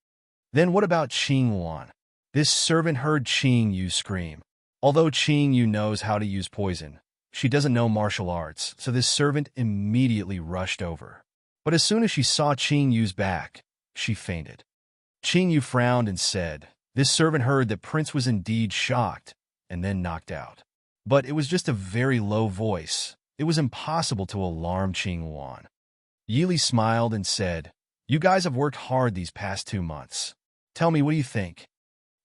Then what about Qingwan? This servant heard Qingyu scream. Although Qingyu knows how to use poison, she doesn't know martial arts, so this servant immediately rushed over. But as soon as she saw Qingyu's back, she fainted. Qingyu frowned and said, this servant heard that Prince was indeed shocked, and then knocked out. But it was just a very low voice. It was impossible to alarm Qingwan. Yili smiled and said, you guys have worked hard these past 2 months. Tell me, what do you think?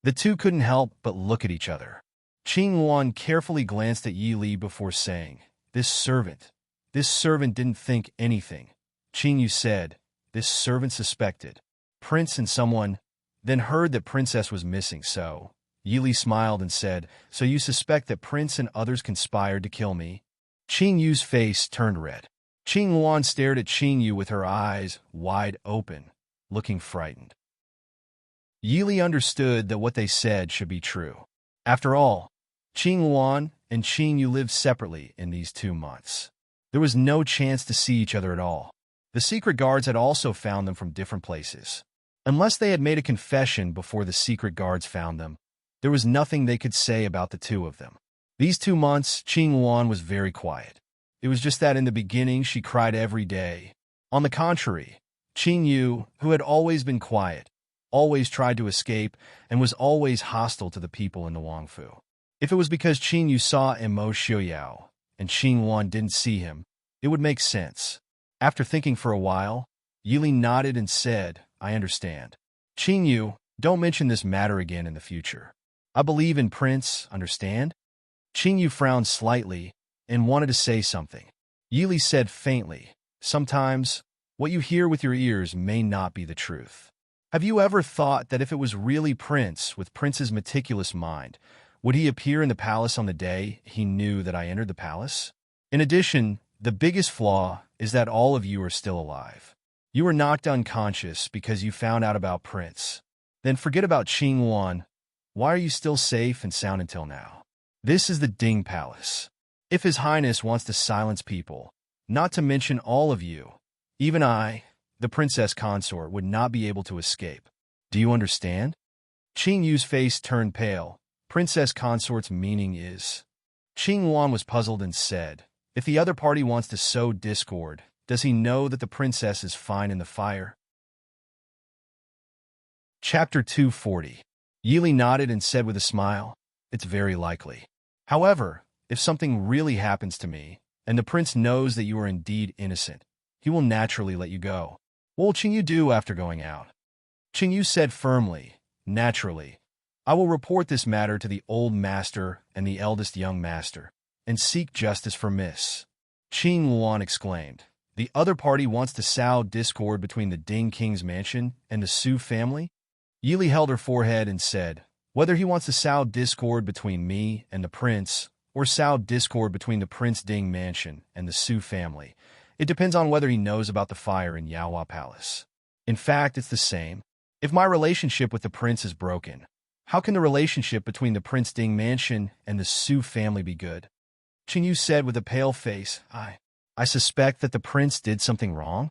The two couldn't help but look at each other. Qingwan carefully glanced at Yili before saying, this servant didn't think anything. Qingyu said, this servant suspected. Prince and someone, then heard that Princess was missing, so. Yili smiled and said, so you suspect that Prince and others conspired to kill me? Qingyu's face turned red. Qingwan stared at Qingyu with her eyes wide open, looking frightened. Yili understood that what they said should be true. After all, Qingwan and Qingyu lived separately in these 2 months. There was no chance to see each other at all. The secret guards had also found them from different places. Unless they had made a confession before the secret guards found them, there was nothing they could say about the two of them. These 2 months, Qingwan was very quiet. It was just that in the beginning she cried every day. On the contrary, Qingyu, who had always been quiet, always tried to escape, and was always hostile to the people in the Wangfu. If it was because Qingyu saw Immerse and Qingwan didn't see him, it would make sense. After thinking for a while, Yili nodded and said, I understand. Qingyu, don't mention this matter again in the future. I believe in Prince, understand? Qingyu frowned slightly and wanted to say something. Yili said faintly, sometimes, what you hear with your ears may not be the truth. Have you ever thought that if it was really Prince, with Prince's meticulous mind, would he appear in the palace on the day he knew that I entered the palace? In addition, the biggest flaw is that all of you are still alive. You were knocked unconscious because you found out about Prince. Then forget about Qingwan. Why are you still safe and sound until now? This is the Ding Palace. If His Highness wants to silence people, not to mention all of you, even I, the princess consort, would not be able to escape. Do you understand? Qingyu's face turned pale. Princess consort's meaning is... Qingwan was puzzled and said, if the other party wants to sow discord, does he know that the princess is fine in the fire? Chapter 240. Yili nodded and said with a smile, it's very likely. However, if something really happens to me, and the prince knows that you are indeed innocent, he will naturally let you go. What will Qingyu do after going out? Qingyu said firmly, naturally. I will report this matter to the old master and the eldest young master, and seek justice for Miss. Qingwan exclaimed, the other party wants to sow discord between the Ding King's mansion and the Su family? Yili held her forehead and said, whether he wants to sow discord between me and the prince, or sow discord between the Prince Ding mansion and the Su family, it depends on whether he knows about the fire in Yahua Palace. In fact, it's the same. If my relationship with the prince is broken, how can the relationship between the Prince Ding mansion and the Su family be good? Qingyu said with a pale face, I suspect that the prince did something wrong.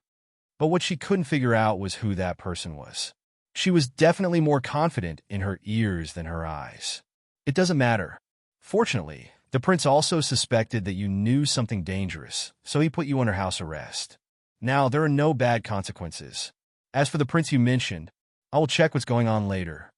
But what she couldn't figure out was who that person was. She was definitely more confident in her ears than her eyes. It doesn't matter. Fortunately, the prince also suspected that you knew something dangerous, so he put you under house arrest. Now, there are no bad consequences. As for the prince you mentioned, I will check what's going on later.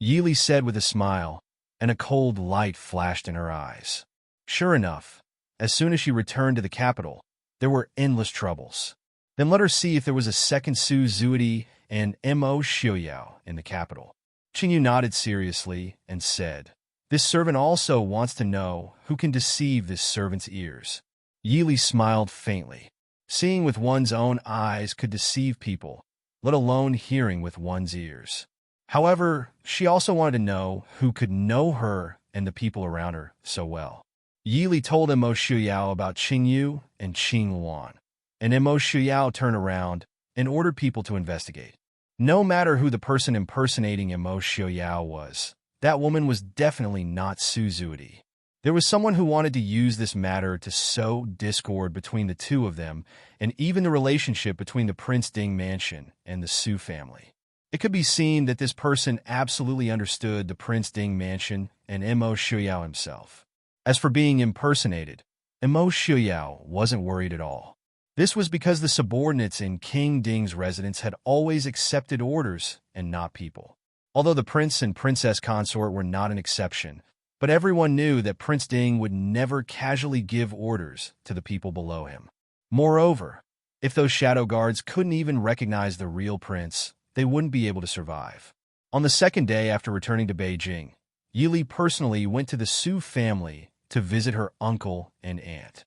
Yi said with a smile, and a cold light flashed in her eyes. Sure enough, as soon as she returned to the capital, there were endless troubles. Then let her see if there was a second Su Zuidi and Mo Xiuyao in the capital. Qingyu nodded seriously and said, This servant also wants to know who can deceive this servant's ears. Yi smiled faintly. Seeing with one's own eyes could deceive people, let alone hearing with one's ears. However, she also wanted to know who could know her and the people around her so well. Yi told Mo Xiuyao about Qingyu and Qing Luan, and Mo Xiuyao turned around and ordered people to investigate. No matter who the person impersonating Mo Xiuyao was, that woman was definitely not Su Zuidi. There was someone who wanted to use this matter to sow discord between the two of them and even the relationship between the Prince Ding mansion and the Su family. It could be seen that this person absolutely understood the Prince Ding mansion and Mo Xiuyao himself. As for being impersonated, Mo Xiuyao wasn't worried at all. This was because the subordinates in King Ding's residence had always accepted orders and not people. Although the prince and princess consort were not an exception, but everyone knew that Prince Ding would never casually give orders to the people below him. Moreover, if those shadow guards couldn't even recognize the real prince, they wouldn't be able to survive. On the second day after returning to Beijing, Yi personally went to the Su family to visit her uncle and aunt.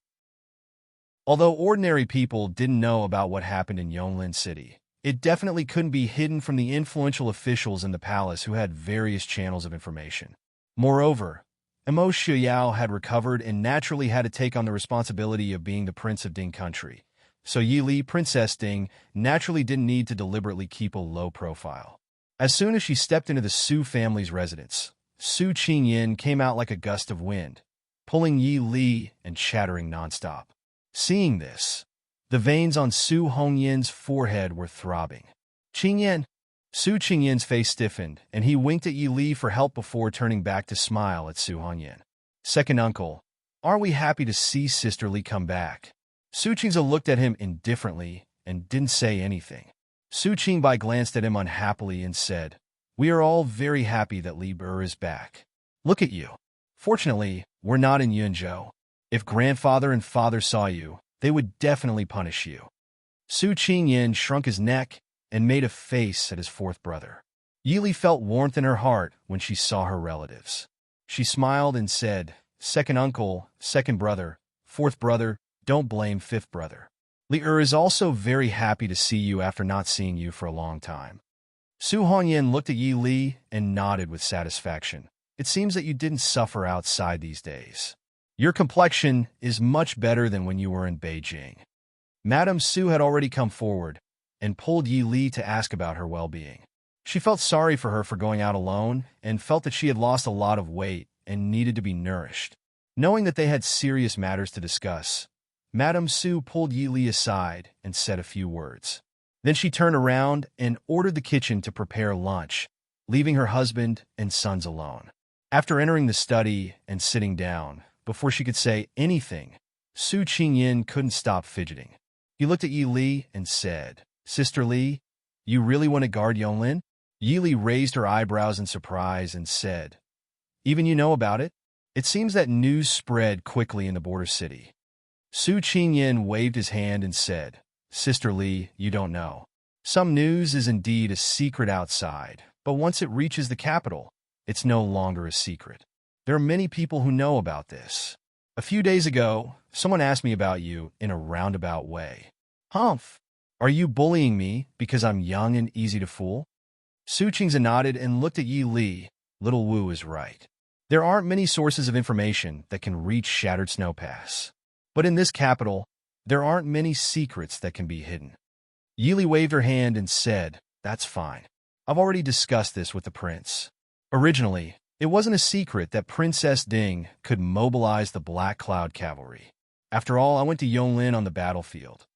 Although ordinary people didn't know about what happened in Yonglin City, it definitely couldn't be hidden from the influential officials in the palace who had various channels of information. Moreover, Mo Xiuyao had recovered and naturally had to take on the responsibility of being the prince of Ding country, so Yi, Princess Ding, naturally didn't need to deliberately keep a low profile. As soon as she stepped into the Su family's residence, Su Qingyin came out like a gust of wind, pulling Yi and chattering nonstop. Seeing this, the veins on Su Hongyin's forehead were throbbing. Qingyin! Su Qingyin's face stiffened, and he winked at Yi for help before turning back to smile at Su Hongyin. Second uncle, aren't we happy to see Sister Li come back? Su Qingzi looked at him indifferently and didn't say anything. Su Qingbai glanced at him unhappily and said, We are all very happy that Li Ber is back. Look at you. Fortunately, we're not in Yunzhou. If grandfather and father saw you, they would definitely punish you. Su Qingyin shrunk his neck and made a face at his fourth brother. Yi felt warmth in her heart when she saw her relatives. She smiled and said, Second uncle, second brother, fourth brother, don't blame fifth brother. Li is also very happy to see you after not seeing you for a long time. Su Hongyin looked at Yi and nodded with satisfaction. It seems that you didn't suffer outside these days. Your complexion is much better than when you were in Beijing. Madame Su had already come forward and pulled Yi to ask about her well-being. She felt sorry for her for going out alone and felt that she had lost a lot of weight and needed to be nourished. Knowing that they had serious matters to discuss, Madame Su pulled Yi aside and said a few words. Then she turned around and ordered the kitchen to prepare lunch, leaving her husband and sons alone. After entering the study and sitting down, before she could say anything, Su Qingyin couldn't stop fidgeting. He looked at Yi and said, Sister Li, you really want to guard Yonglin? Yi raised her eyebrows in surprise and said, Even you know about it? It seems that news spread quickly in the border city. Su Qingyin waved his hand and said, Sister Li, you don't know. Some news is indeed a secret outside, but once it reaches the capital, it's no longer a secret. There are many people who know about this. A few days ago, someone asked me about you in a roundabout way. Humph! Are you bullying me because I'm young and easy to fool? Su Qingzi nodded and looked at Yi. Little Wu is right. There aren't many sources of information that can reach Shattered Snow Pass. But in this capital, there aren't many secrets that can be hidden. Yi waved her hand and said, That's fine. I've already discussed this with the prince. Originally, it wasn't a secret that Princess Ding could mobilize the Black Cloud Cavalry. After all, I went to Yonglin on the battlefield.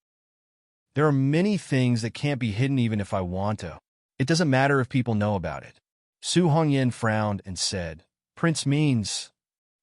There are many things that can't be hidden even if I want to. It doesn't matter if people know about it. Su Hongyan frowned and said, Prince means,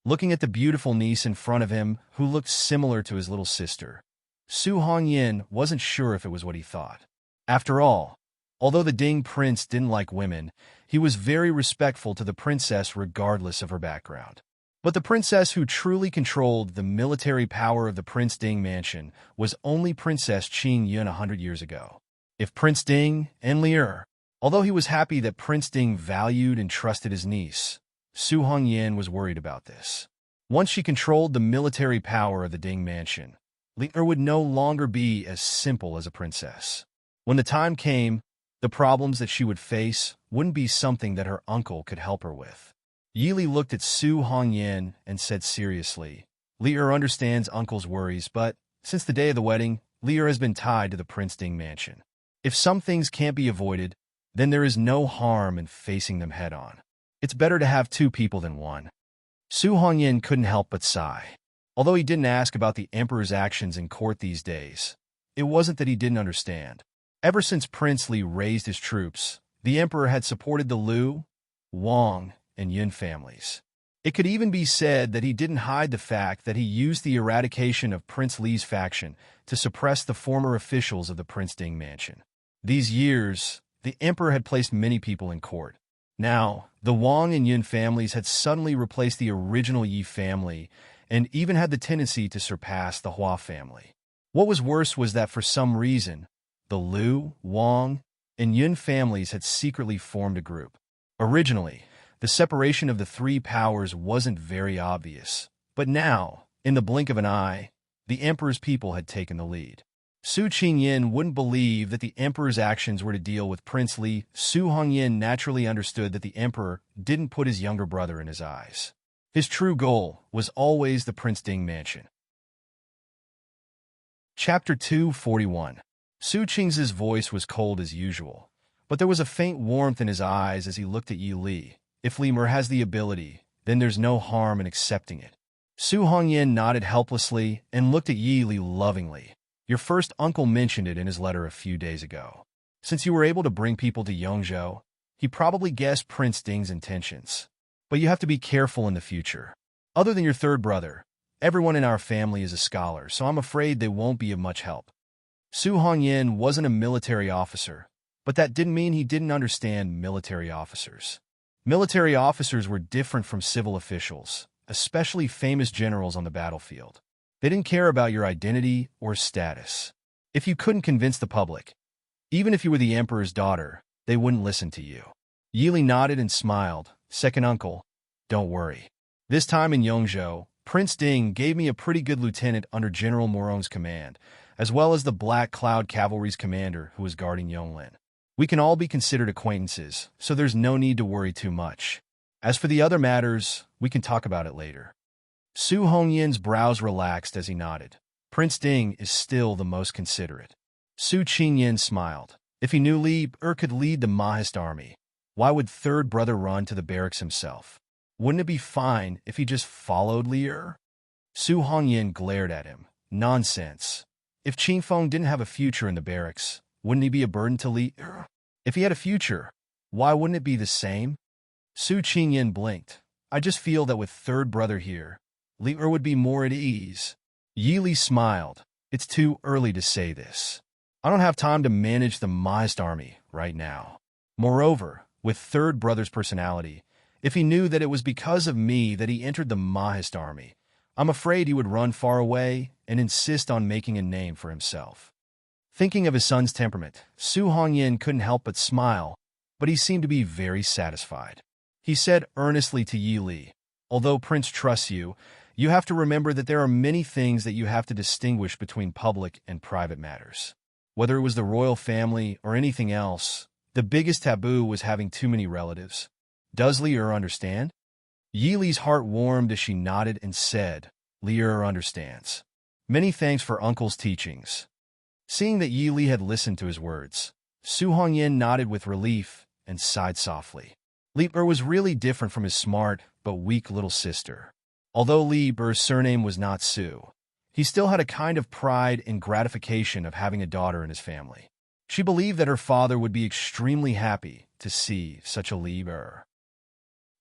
looking at the beautiful niece in front of him who looked similar to his little sister. Su Hongyan wasn't sure if it was what he thought. After all, although the Ding prince didn't like women, he was very respectful to the princess regardless of her background. But the princess who truly controlled the military power of the Prince Ding mansion was only Princess Qing Yun 100 years ago. If Prince Ding and Lier, although he was happy that Prince Ding valued and trusted his niece, Su Hongyan was worried about this. Once she controlled the military power of the Ding mansion, Lier would no longer be as simple as a princess. When the time came, the problems that she would face wouldn't be something that her uncle could help her with. Yili looked at Su Hongyan and said seriously, Lier understands uncle's worries, but since the day of the wedding, Lier has been tied to the Prince Ding mansion. If some things can't be avoided, then there is no harm in facing them head-on. It's better to have two people than one. Su Hongyan couldn't help but sigh. Although he didn't ask about the emperor's actions in court these days, it wasn't that he didn't understand. Ever since Prince Li raised his troops, the emperor had supported the Liu, Wang, and Yun families. It could even be said that he didn't hide the fact that he used the eradication of Prince Li's faction to suppress the former officials of the Prince Ding mansion. These years, the emperor had placed many people in court. Now, the Wang and Yun families had suddenly replaced the original Yi family and even had the tendency to surpass the Hua family. What was worse was that for some reason, the Liu, Wang, and Yun families had secretly formed a group. Originally, the separation of the three powers wasn't very obvious, but now, in the blink of an eye, the emperor's people had taken the lead. Su Qingyin wouldn't believe that the emperor's actions were to deal with Prince Li. Su Hongyan naturally understood that the emperor didn't put his younger brother in his eyes. His true goal was always the Prince Ding mansion. Chapter 241. Su Qing's voice was cold as usual, but there was a faint warmth in his eyes as he looked at Yi Li. If Li Mer has the ability, then there's no harm in accepting it. Su Hongyan nodded helplessly and looked at Yi Li lovingly. Your first uncle mentioned it in his letter a few days ago. Since you were able to bring people to Yongzhou, he probably guessed Prince Ding's intentions. But you have to be careful in the future. Other than your third brother, everyone in our family is a scholar, so I'm afraid they won't be of much help. Su Hongyan wasn't a military officer, but that didn't mean he didn't understand military officers. Military officers were different from civil officials, especially famous generals on the battlefield. They didn't care about your identity or status. If you couldn't convince the public, even if you were the emperor's daughter, they wouldn't listen to you. Yili nodded and smiled. Second uncle, don't worry. This time in Yongzhou, Prince Ding gave me a pretty good lieutenant under General Morong's command, as well as the Black Cloud Cavalry's commander who was guarding Yonglin. We can all be considered acquaintances, so there's no need to worry too much. As for the other matters, we can talk about it later. Su Hongyan's brows relaxed as he nodded. Prince Ding is still the most considerate. Su Qingyin smiled. If he knew Li could lead the Mahist army, why would third brother run to the barracks himself? Wouldn't it be fine if he just followed Li? Su Hongyan glared at him. Nonsense. If Qingfeng didn't have a future in the barracks, wouldn't he be a burden to Li? If he had a future, why wouldn't it be the same? Su Qingyin blinked. I just feel that with third brother here, Li would be more at ease. Yi Li smiled. It's too early to say this. I don't have time to manage the Mahist army right now. Moreover, with third brother's personality, if he knew that it was because of me that he entered the Mahist army, I'm afraid he would run far away and insist on making a name for himself. Thinking of his son's temperament, Su Hongyan couldn't help but smile, but he seemed to be very satisfied. He said earnestly to Yi Li, although Prince trusts you, you have to remember that there are many things that you have to distinguish between public and private matters. Whether it was the royal family or anything else, the biggest taboo was having too many relatives. Does Li understand? Yi Li's heart warmed as she nodded and said, Li understands. Many thanks for uncle's teachings. Seeing that Yi Li had listened to his words, Su Hongyan nodded with relief and sighed softly. Li was really different from his smart but weak little sister. Although Li's surname was not Su, he still had a kind of pride and gratification of having a daughter in his family. She believed that her father would be extremely happy to see such a leader.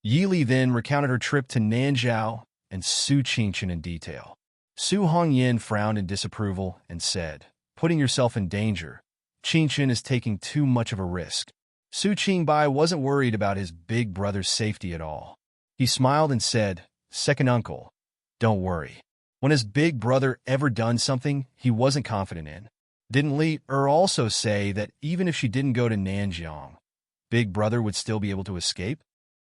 Yi Li then recounted her trip to Nanzhao and Su Qingchen in detail. Su Hongyin frowned in disapproval and said, "Putting yourself in danger. Qingchen is taking too much of a risk." Su Qingbai wasn't worried about his big brother's safety at all. He smiled and said, "Second uncle, don't worry." When his big brother ever done something he wasn't confident in? Didn't Li Er also say that even if she didn't go to Nanjiang, big brother would still be able to escape?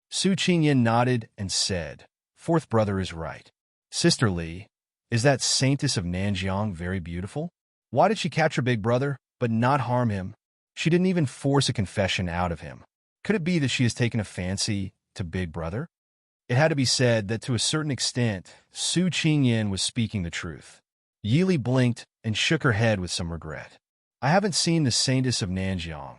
Su Qingyin nodded and said, "Fourth brother is right. Sister Li, is that Saintess of Nanjiang very beautiful? Why did she capture big brother, but not harm him? She didn't even force a confession out of him. Could it be that she has taken a fancy to big brother?" It had to be said that to a certain extent, Su Qingyin was speaking the truth. Yi Li blinked and shook her head with some regret. "I haven't seen the Saintess of Nanjiang,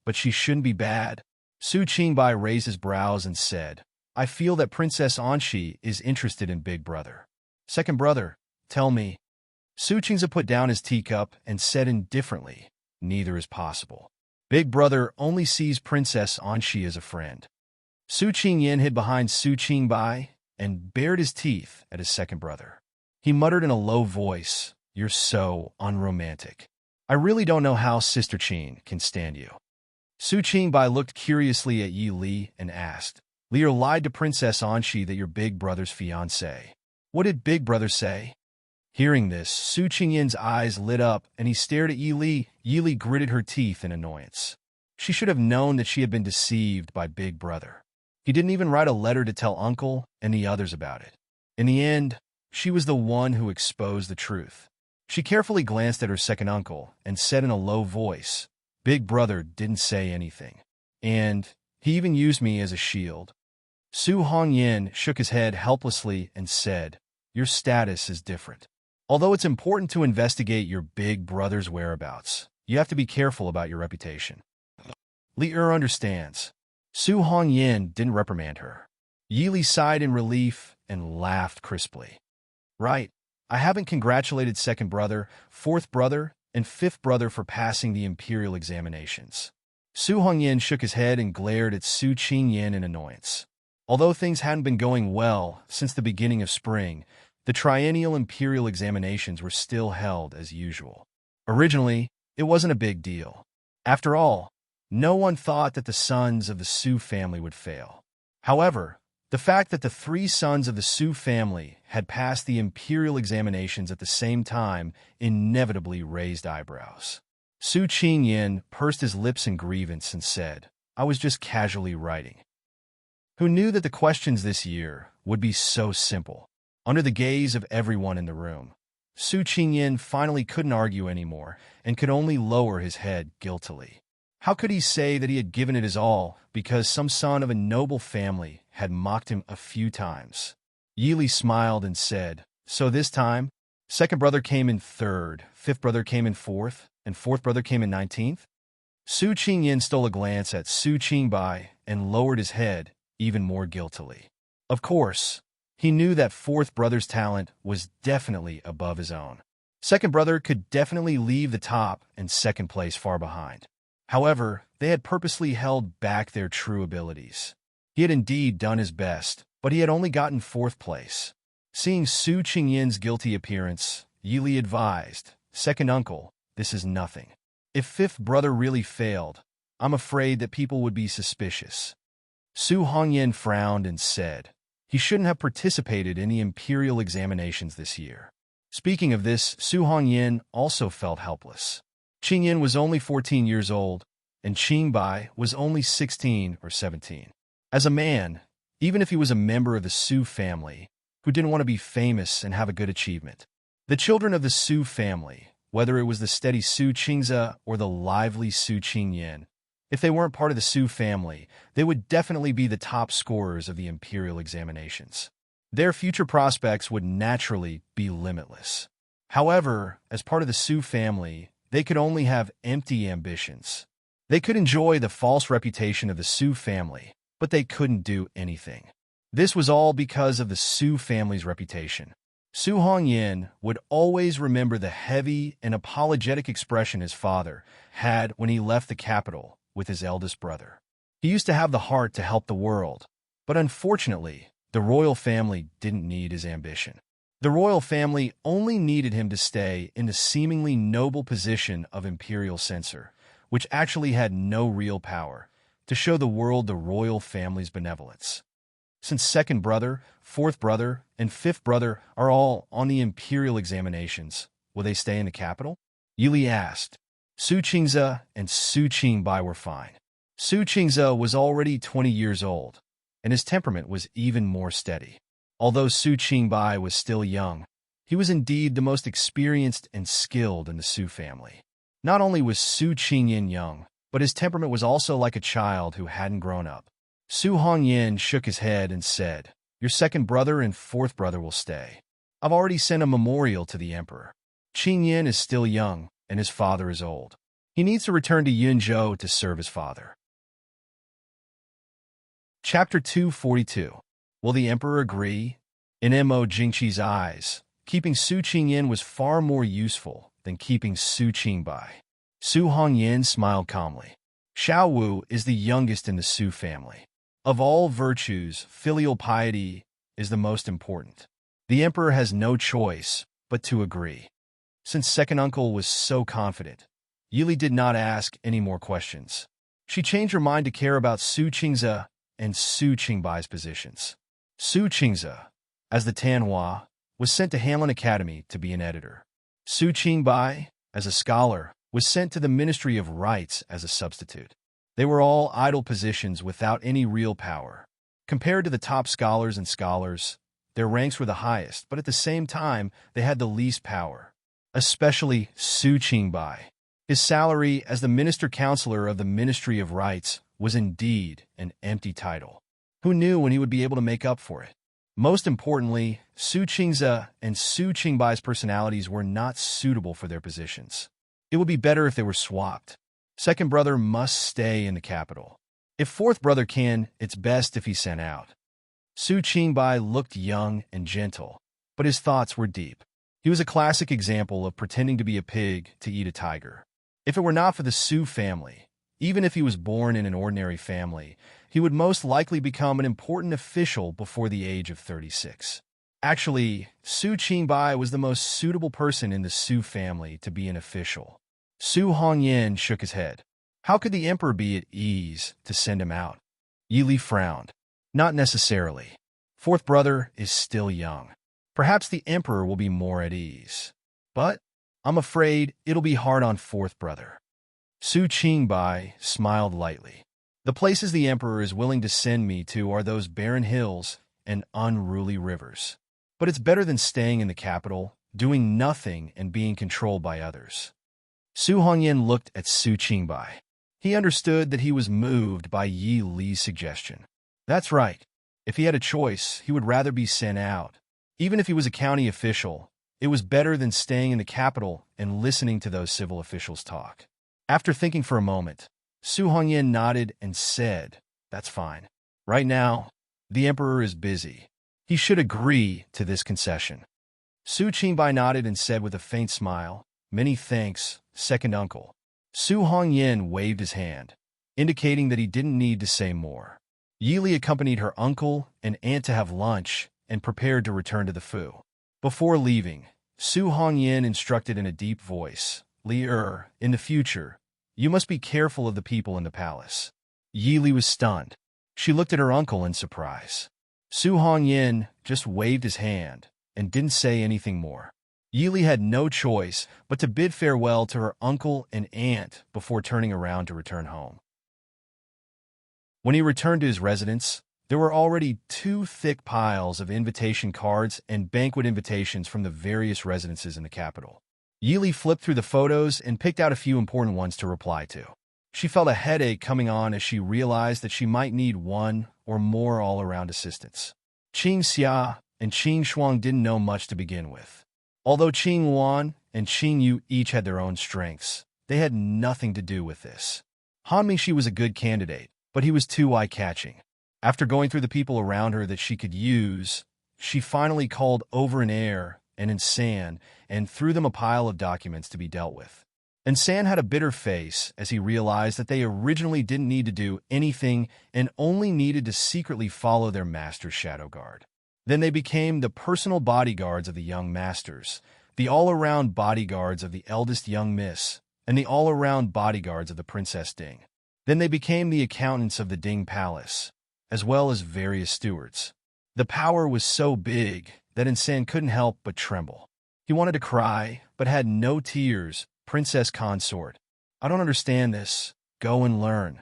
but she shouldn't be bad." Su Qingbai raised his brows and said, "I feel that Princess Anxi is interested in big brother. Second brother, tell me." Su Qingza put down his teacup and said indifferently, "Neither is possible. Big brother only sees Princess Anxi as a friend." Su Qingyin hid behind Su Qingbai and bared his teeth at his second brother. He muttered in a low voice, "You're so unromantic. I really don't know how Sister Qing can stand you." Su Qingbai looked curiously at Yi Li and asked, "Li Er lied to Princess Anxi that you're big brother's fiancé. What did big brother say?" Hearing this, Su Qingyin's eyes lit up and he stared at Yi Li. Yi Li gritted her teeth in annoyance. She should have known that she had been deceived by big brother. He didn't even write a letter to tell uncle and the others about it. In the end, she was the one who exposed the truth. She carefully glanced at her second uncle and said in a low voice, "Big brother didn't say anything. And he even used me as a shield." Su Hongyin shook his head helplessly and said, "Your status is different. Although it's important to investigate your big brother's whereabouts, you have to be careful about your reputation." Li Er understands. Su Hongyin didn't reprimand her. Yi Li sighed in relief and laughed crisply. "Right. I haven't congratulated second brother, fourth brother, and fifth brother for passing the imperial examinations." Su Hongyin shook his head and glared at Su Qingyin in annoyance. Although things hadn't been going well since the beginning of spring, the triennial imperial examinations were still held as usual. Originally, it wasn't a big deal. After all, no one thought that the sons of the Su family would fail. However, the fact that the three sons of the Su family had passed the imperial examinations at the same time inevitably raised eyebrows. Su Qingyin pursed his lips in grievance and said, "I was just casually writing." Who knew that the questions this year would be so simple? Under the gaze of everyone in the room, Su Qingyin finally couldn't argue anymore and could only lower his head guiltily. How could he say that he had given it his all because some son of a noble family had mocked him a few times? Yi Li smiled and said, "So this time, second brother came in third, fifth brother came in fourth, and fourth brother came in 19th? Su Qingyin stole a glance at Su Qingbai and lowered his head even more guiltily. Of course, he knew that fourth brother's talent was definitely above his own. Second brother could definitely leave the top and second place far behind. However, they had purposely held back their true abilities. He had indeed done his best, but he had only gotten fourth place. Seeing Su Qingyin's guilty appearance, Yi Li advised, "Second uncle, this is nothing. If fifth brother really failed, I'm afraid that people would be suspicious." Su Hongyin frowned and said, he shouldn't have participated in the imperial examinations this year. Speaking of this, Su Hongyin also felt helpless. Qingyin was only 14 years old, and Qingbai was only 16 or 17. As a man, even if he was a member of the Su family, who didn't want to be famous and have a good achievement, the children of the Su family, whether it was the steady Su Qingza or the lively Su Qingyin, if they weren't part of the Su family, they would definitely be the top scorers of the imperial examinations. Their future prospects would naturally be limitless. However, as part of the Su family, they could only have empty ambitions. They could enjoy the false reputation of the Su family, but they couldn't do anything. This was all because of the Su family's reputation. Su Hongyan would always remember the heavy and apologetic expression his father had when he left the capital with his eldest brother. He used to have the heart to help the world, but unfortunately, the royal family didn't need his ambition. The royal family only needed him to stay in the seemingly noble position of imperial censor, which actually had no real power, to show the world the royal family's benevolence. Since second brother, fourth brother, and fifth brother are all on the imperial examinations, will they stay in the capital? Yili asked. Su Qingze and Su Qingbai were fine. Su Qingze was already 20 years old, and his temperament was even more steady. Although Su Qingbai was still young, he was indeed the most experienced and skilled in the Su family. Not only was Su Qingyin young, but his temperament was also like a child who hadn't grown up. Su Hongyan shook his head and said, Your second brother and fourth brother will stay. I've already sent a memorial to the emperor. Qingyin is still young, and his father is old. He needs to return to Yunzhou to serve his father. Chapter 242. Will the emperor agree? In Mo Jingqi's eyes, keeping Su Qingyin was far more useful than keeping Su Qingbai. Su Hongyan smiled calmly. Xiao Wu is the youngest in the Su family. Of all virtues, filial piety is the most important. The emperor has no choice but to agree. Since second uncle was so confident, Yili did not ask any more questions. She changed her mind to care about Su Qingze and Su Qingbai's positions. Su Qingze, as the Tanhua, was sent to Hanlin Academy to be an editor. Su Qingbai, as a scholar, was sent to the Ministry of Rites as a substitute. They were all idle positions without any real power. Compared to the top scholars and scholars, their ranks were the highest, but at the same time, they had the least power. Especially Su Qingbai. His salary as the minister-counselor of the Ministry of Rites was indeed an empty title. Who knew when he would be able to make up for it? Most importantly, Su Qingze and Su Qingbai's personalities were not suitable for their positions. It would be better if they were swapped. Second brother must stay in the capital. If fourth brother can, it's best if he's sent out. Su Qingbai looked young and gentle, but his thoughts were deep. He was a classic example of pretending to be a pig to eat a tiger. If it were not for the Su family, even if he was born in an ordinary family, he would most likely become an important official before the age of 36. Actually, Su Qingbai was the most suitable person in the Su family to be an official. Su Hongyan shook his head. How could the emperor be at ease to send him out? Yili frowned. Not necessarily. Fourth brother is still young. Perhaps the emperor will be more at ease. But I'm afraid it'll be hard on fourth brother. Su Qingbai smiled lightly. The places the emperor is willing to send me to are those barren hills and unruly rivers. But it's better than staying in the capital, doing nothing and being controlled by others. Su Hongyan looked at Su Qingbai. He understood that he was moved by Yi Li's suggestion. That's right. If he had a choice, he would rather be sent out. Even if he was a county official, it was better than staying in the capital and listening to those civil officials talk. After thinking for a moment, Su Hongyan nodded and said, That's fine. Right now, the emperor is busy. He should agree to this concession. Su Qingbai nodded and said with a faint smile, Many thanks, second uncle. Su Hongyan waved his hand, indicating that he didn't need to say more. Yili accompanied her uncle and aunt to have lunch and prepared to return to the Fu. Before leaving, Su Hongyan instructed in a deep voice, Li in the future, you must be careful of the people in the palace. Yili was stunned. She looked at her uncle in surprise. Su Hongyan just waved his hand and didn't say anything more. Yili had no choice but to bid farewell to her uncle and aunt before turning around to return home. When he returned to his residence, there were already 2 thick piles of invitation cards and banquet invitations from the various residences in the capital. Yili flipped through the photos and picked out a few important ones to reply to. She felt a headache coming on as she realized that she might need one or more all-around assistants. Qing Xia and Qing Shuang didn't know much to begin with. Although Qing Yuan and Qing Yu each had their own strengths, they had nothing to do with this. Han Mingxi was a good candidate, but he was too eye-catching. After going through the people around her that she could use, she finally called over an air and Insan and threw them a pile of documents to be dealt with. Insan had a bitter face as he realized that they originally didn't need to do anything and only needed to secretly follow their master's shadow guard. Then they became the personal bodyguards of the young masters, the all-around bodyguards of the eldest young miss, and the all-around bodyguards of the Princess Ding. Then they became the accountants of the Ding Palace, as well as various stewards. The power was so big that Insan couldn't help but tremble. He wanted to cry, but had no tears. Princess Consort, I don't understand this. Go and learn.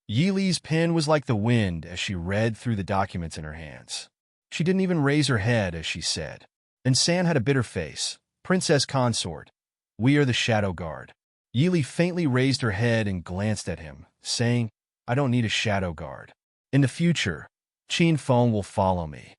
Yi Li's pen was like the wind as she read through the documents in her hands. She didn't even raise her head as she said. Insan had a bitter face. Princess Consort, we are the Shadow Guard. Yi Li faintly raised her head and glanced at him, saying, I don't need a shadow guard. In the future, Qin Feng will follow me.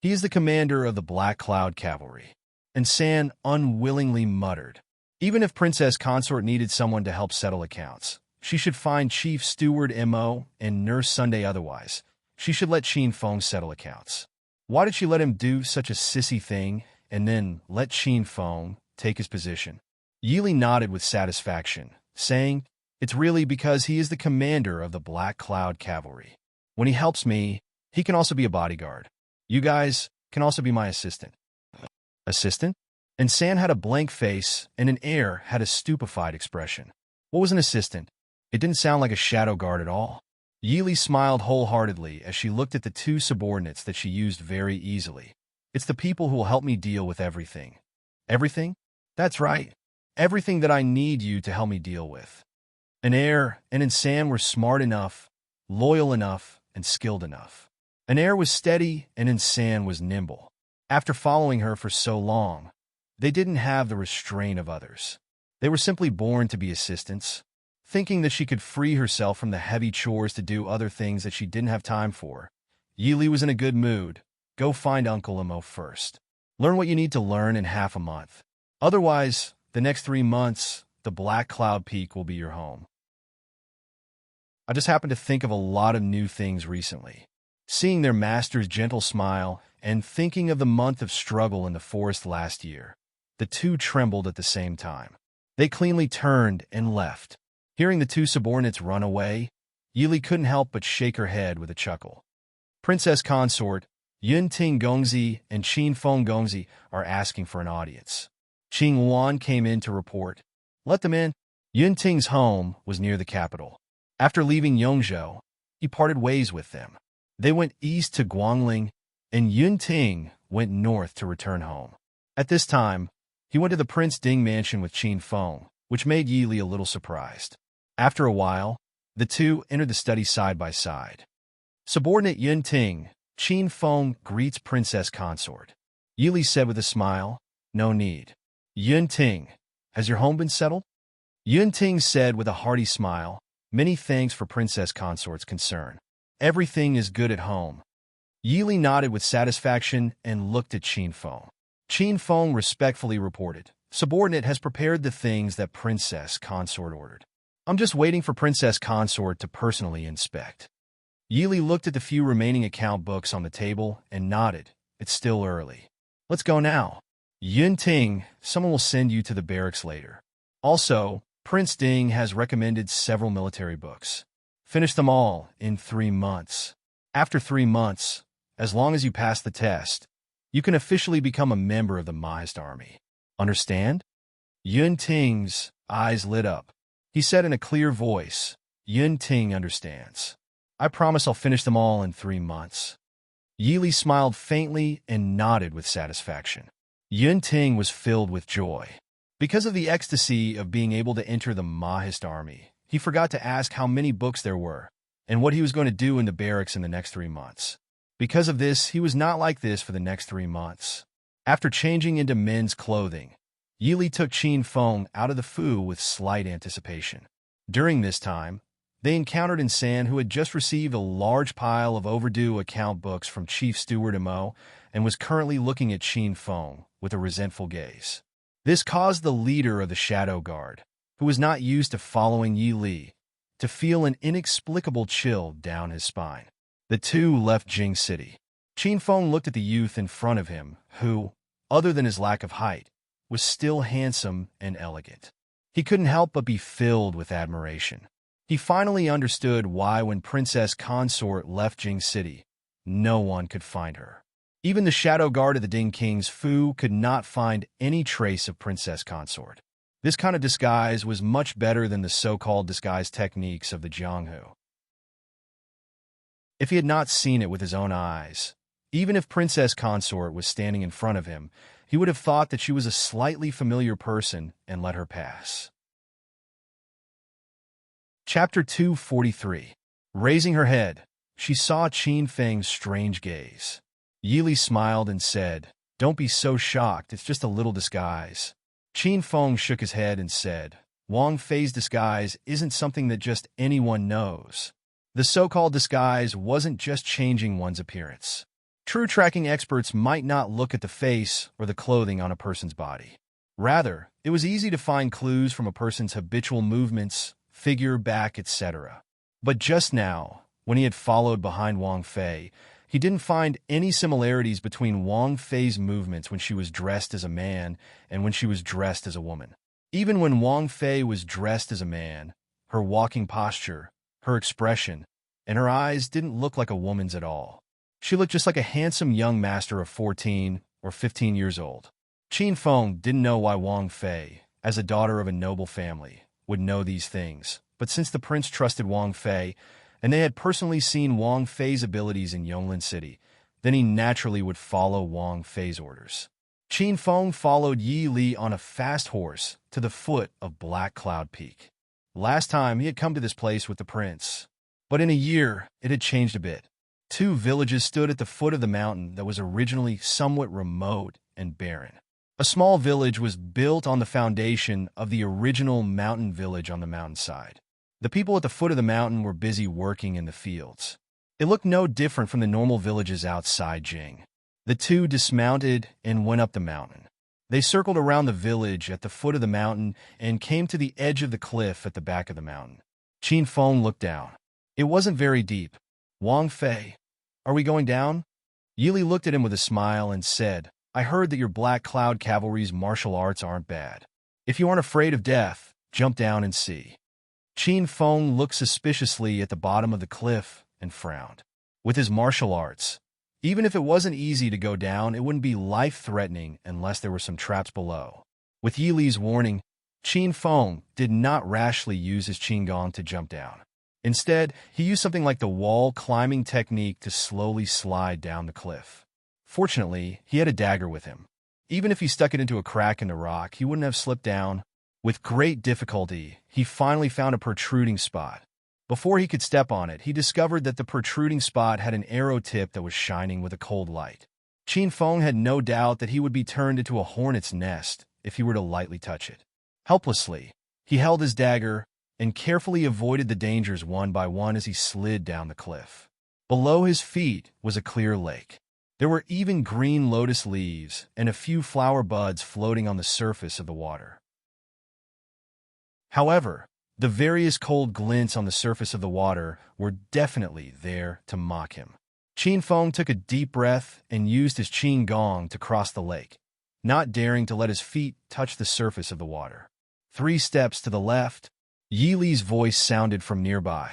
He is the commander of the Black Cloud Cavalry. Insan unwillingly muttered. Even if Princess Consort needed someone to help settle accounts, she should find Chief Steward Mo and Nurse Sunday otherwise. She should let Qin Feng settle accounts. Why did she let him do such a sissy thing and then let Qin Feng take his position? Yi Li nodded with satisfaction, saying, it's really because he is the commander of the Black Cloud Cavalry. When he helps me, he can also be a bodyguard. You guys can also be my assistant. Assistant? Insan had a blank face, and an heir had a stupefied expression. What was an assistant? It didn't sound like a shadow guard at all. Yi Li smiled wholeheartedly as she looked at the two subordinates that she used very easily. It's the people who will help me deal with everything. Everything? That's right. Everything that I need you to help me deal with. An heir and Insan were smart enough, loyal enough, and skilled enough. An heir was steady, and Insan was nimble. After following her for so long, they didn't have the restraint of others. They were simply born to be assistants, thinking that she could free herself from the heavy chores to do other things that she didn't have time for. Yi Li was in a good mood. Go find Uncle Mo first. Learn what you need to learn in half a month. Otherwise, the next 3 months, the Black Cloud Peak will be your home. I just happened to think of a lot of new things recently. Seeing their master's gentle smile and thinking of the month of struggle in the forest last year. The two trembled at the same time. They cleanly turned and left. Hearing the two subordinates run away, Yi Li couldn't help but shake her head with a chuckle. Princess Consort, Yun Ting Gongzi and Qin Feng Gongzi are asking for an audience. Qing Wan came in to report. Let them in. Yun Ting's home was near the capital. After leaving Yongzhou, he parted ways with them. They went east to Guangling, and Yun Ting went north to return home. At this time, he went to the Prince Ding mansion with Qin Feng, which made Yi Li a little surprised. After a while, the two entered the study side by side. Subordinate Yun Ting, Qin Feng greets Princess Consort. Yi Li said with a smile, no need. Yun Ting, has your home been settled? Yun Ting said with a hearty smile, many thanks for Princess Consort's concern. Everything is good at home. Yi Li nodded with satisfaction and looked at Qin Feng. Qin Feng respectfully reported, subordinate has prepared the things that Princess Consort ordered. I'm just waiting for Princess Consort to personally inspect. Yi Li looked at the few remaining account books on the table and nodded. It's still early. Let's go now. Yun Ting, someone will send you to the barracks later. Also, Prince Ding has recommended several military books. Finish them all in 3 months. After 3 months, as long as you pass the test, you can officially become a member of the Mahist army. Understand? Yun Ting's eyes lit up. He said in a clear voice, Yun Ting understands. I promise I'll finish them all in 3 months. Yi Li smiled faintly and nodded with satisfaction. Yun Ting was filled with joy. Because of the ecstasy of being able to enter the Mahist army, he forgot to ask how many books there were and what he was going to do in the barracks in the next 3 months. Because of this, he was not like this for the next 3 months. After changing into men's clothing, Yi Li took Qin Feng out of the Fu with slight anticipation. During this time, they encountered Insan, who had just received a large pile of overdue account books from Chief Steward Mo and was currently looking at Qin Feng with a resentful gaze. This caused the leader of the Shadow Guard, who was not used to following Yi Li, to feel an inexplicable chill down his spine. The two left Jing City. Qin Feng looked at the youth in front of him, who, other than his lack of height, was still handsome and elegant. He couldn't help but be filled with admiration. He finally understood why when Princess Consort left Jing City, no one could find her. Even the shadow guard of the Ding King's Fu could not find any trace of Princess Consort. This kind of disguise was much better than the so-called disguise techniques of the Jianghu. If he had not seen it with his own eyes, even if Princess Consort was standing in front of him, he would have thought that she was a slightly familiar person and let her pass. Chapter 243. Raising her head, she saw Qin Feng's strange gaze. Yili smiled and said, "Don't be so shocked, it's just a little disguise." Qin Feng shook his head and said, "Wang Fei's disguise isn't something that just anyone knows. The so-called disguise wasn't just changing one's appearance. True tracking experts might not look at the face or the clothing on a person's body. Rather, it was easy to find clues from a person's habitual movements, figure, back, etc. But just now, when he had followed behind Wang Fei, he didn't find any similarities between Wang Fei's movements when she was dressed as a man and when she was dressed as a woman. Even when Wang Fei was dressed as a man, her walking posture, her expression, and her eyes didn't look like a woman's at all. She looked just like a handsome young master of 14 or 15 years old. Qin Feng didn't know why Wang Fei, as a daughter of a noble family, would know these things, but since the prince trusted Wang Fei, and they had personally seen Wang Fei's abilities in Yonglin City, then he naturally would follow Wang Fei's orders. Qin Feng followed Yi Li on a fast horse to the foot of Black Cloud Peak. Last time he had come to this place with the prince, but in a year it had changed a bit. Two villages stood at the foot of the mountain that was originally somewhat remote and barren. A small village was built on the foundation of the original mountain village on the mountainside. The people at the foot of the mountain were busy working in the fields. It looked no different from the normal villages outside Jing. The two dismounted and went up the mountain. They circled around the village at the foot of the mountain and came to the edge of the cliff at the back of the mountain. Qin Feng looked down. It wasn't very deep. "Wang Fei, are we going down?" Yili looked at him with a smile and said, "I heard that your Black Cloud Cavalry's martial arts aren't bad. If you aren't afraid of death, jump down and see." Qin Feng looked suspiciously at the bottom of the cliff and frowned. With his martial arts, even if it wasn't easy to go down, it wouldn't be life-threatening unless there were some traps below. With Yili's warning, Qin Feng did not rashly use his Qinggong to jump down. Instead, he used something like the wall climbing technique to slowly slide down the cliff. Fortunately, he had a dagger with him. Even if he stuck it into a crack in the rock, he wouldn't have slipped down. With great difficulty, he finally found a protruding spot. Before he could step on it, he discovered that the protruding spot had an arrow tip that was shining with a cold light. Qin Feng had no doubt that he would be turned into a hornet's nest if he were to lightly touch it. Helplessly, he held his dagger and carefully avoided the dangers one by one as he slid down the cliff. Below his feet was a clear lake. There were even green lotus leaves and a few flower buds floating on the surface of the water. However, the various cold glints on the surface of the water were definitely there to mock him. Qin Feng took a deep breath and used his Qin Gong to cross the lake, not daring to let his feet touch the surface of the water. 3 steps to the left, Yi Li's voice sounded from nearby.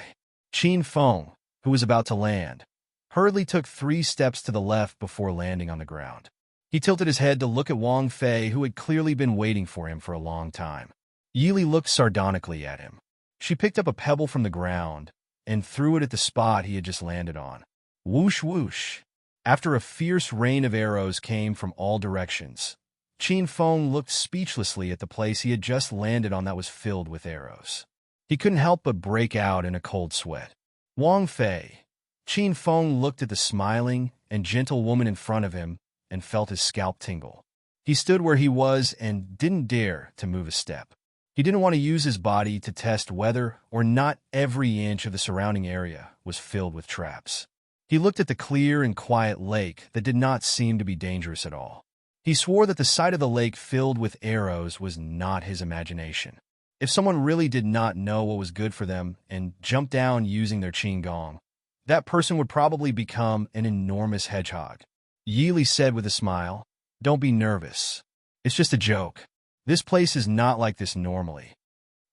Qin Feng, who was about to land, hurriedly took 3 steps to the left before landing on the ground. He tilted his head to look at Wang Fei, who had clearly been waiting for him for a long time. Yi Li looked sardonically at him. She picked up a pebble from the ground and threw it at the spot he had just landed on. Whoosh whoosh. After a fierce rain of arrows came from all directions, Qin Feng looked speechlessly at the place he had just landed on that was filled with arrows. He couldn't help but break out in a cold sweat. "Wang Fei." Qin Feng looked at the smiling and gentle woman in front of him and felt his scalp tingle. He stood where he was and didn't dare to move a step. He didn't want to use his body to test whether or not every inch of the surrounding area was filled with traps. He looked at the clear and quiet lake that did not seem to be dangerous at all. He swore that the sight of the lake filled with arrows was not his imagination. If someone really did not know what was good for them and jumped down using their Qinggong, that person would probably become an enormous hedgehog. Yi Li said with a smile, Don't be nervous. It's just a joke. This place is not like this normally.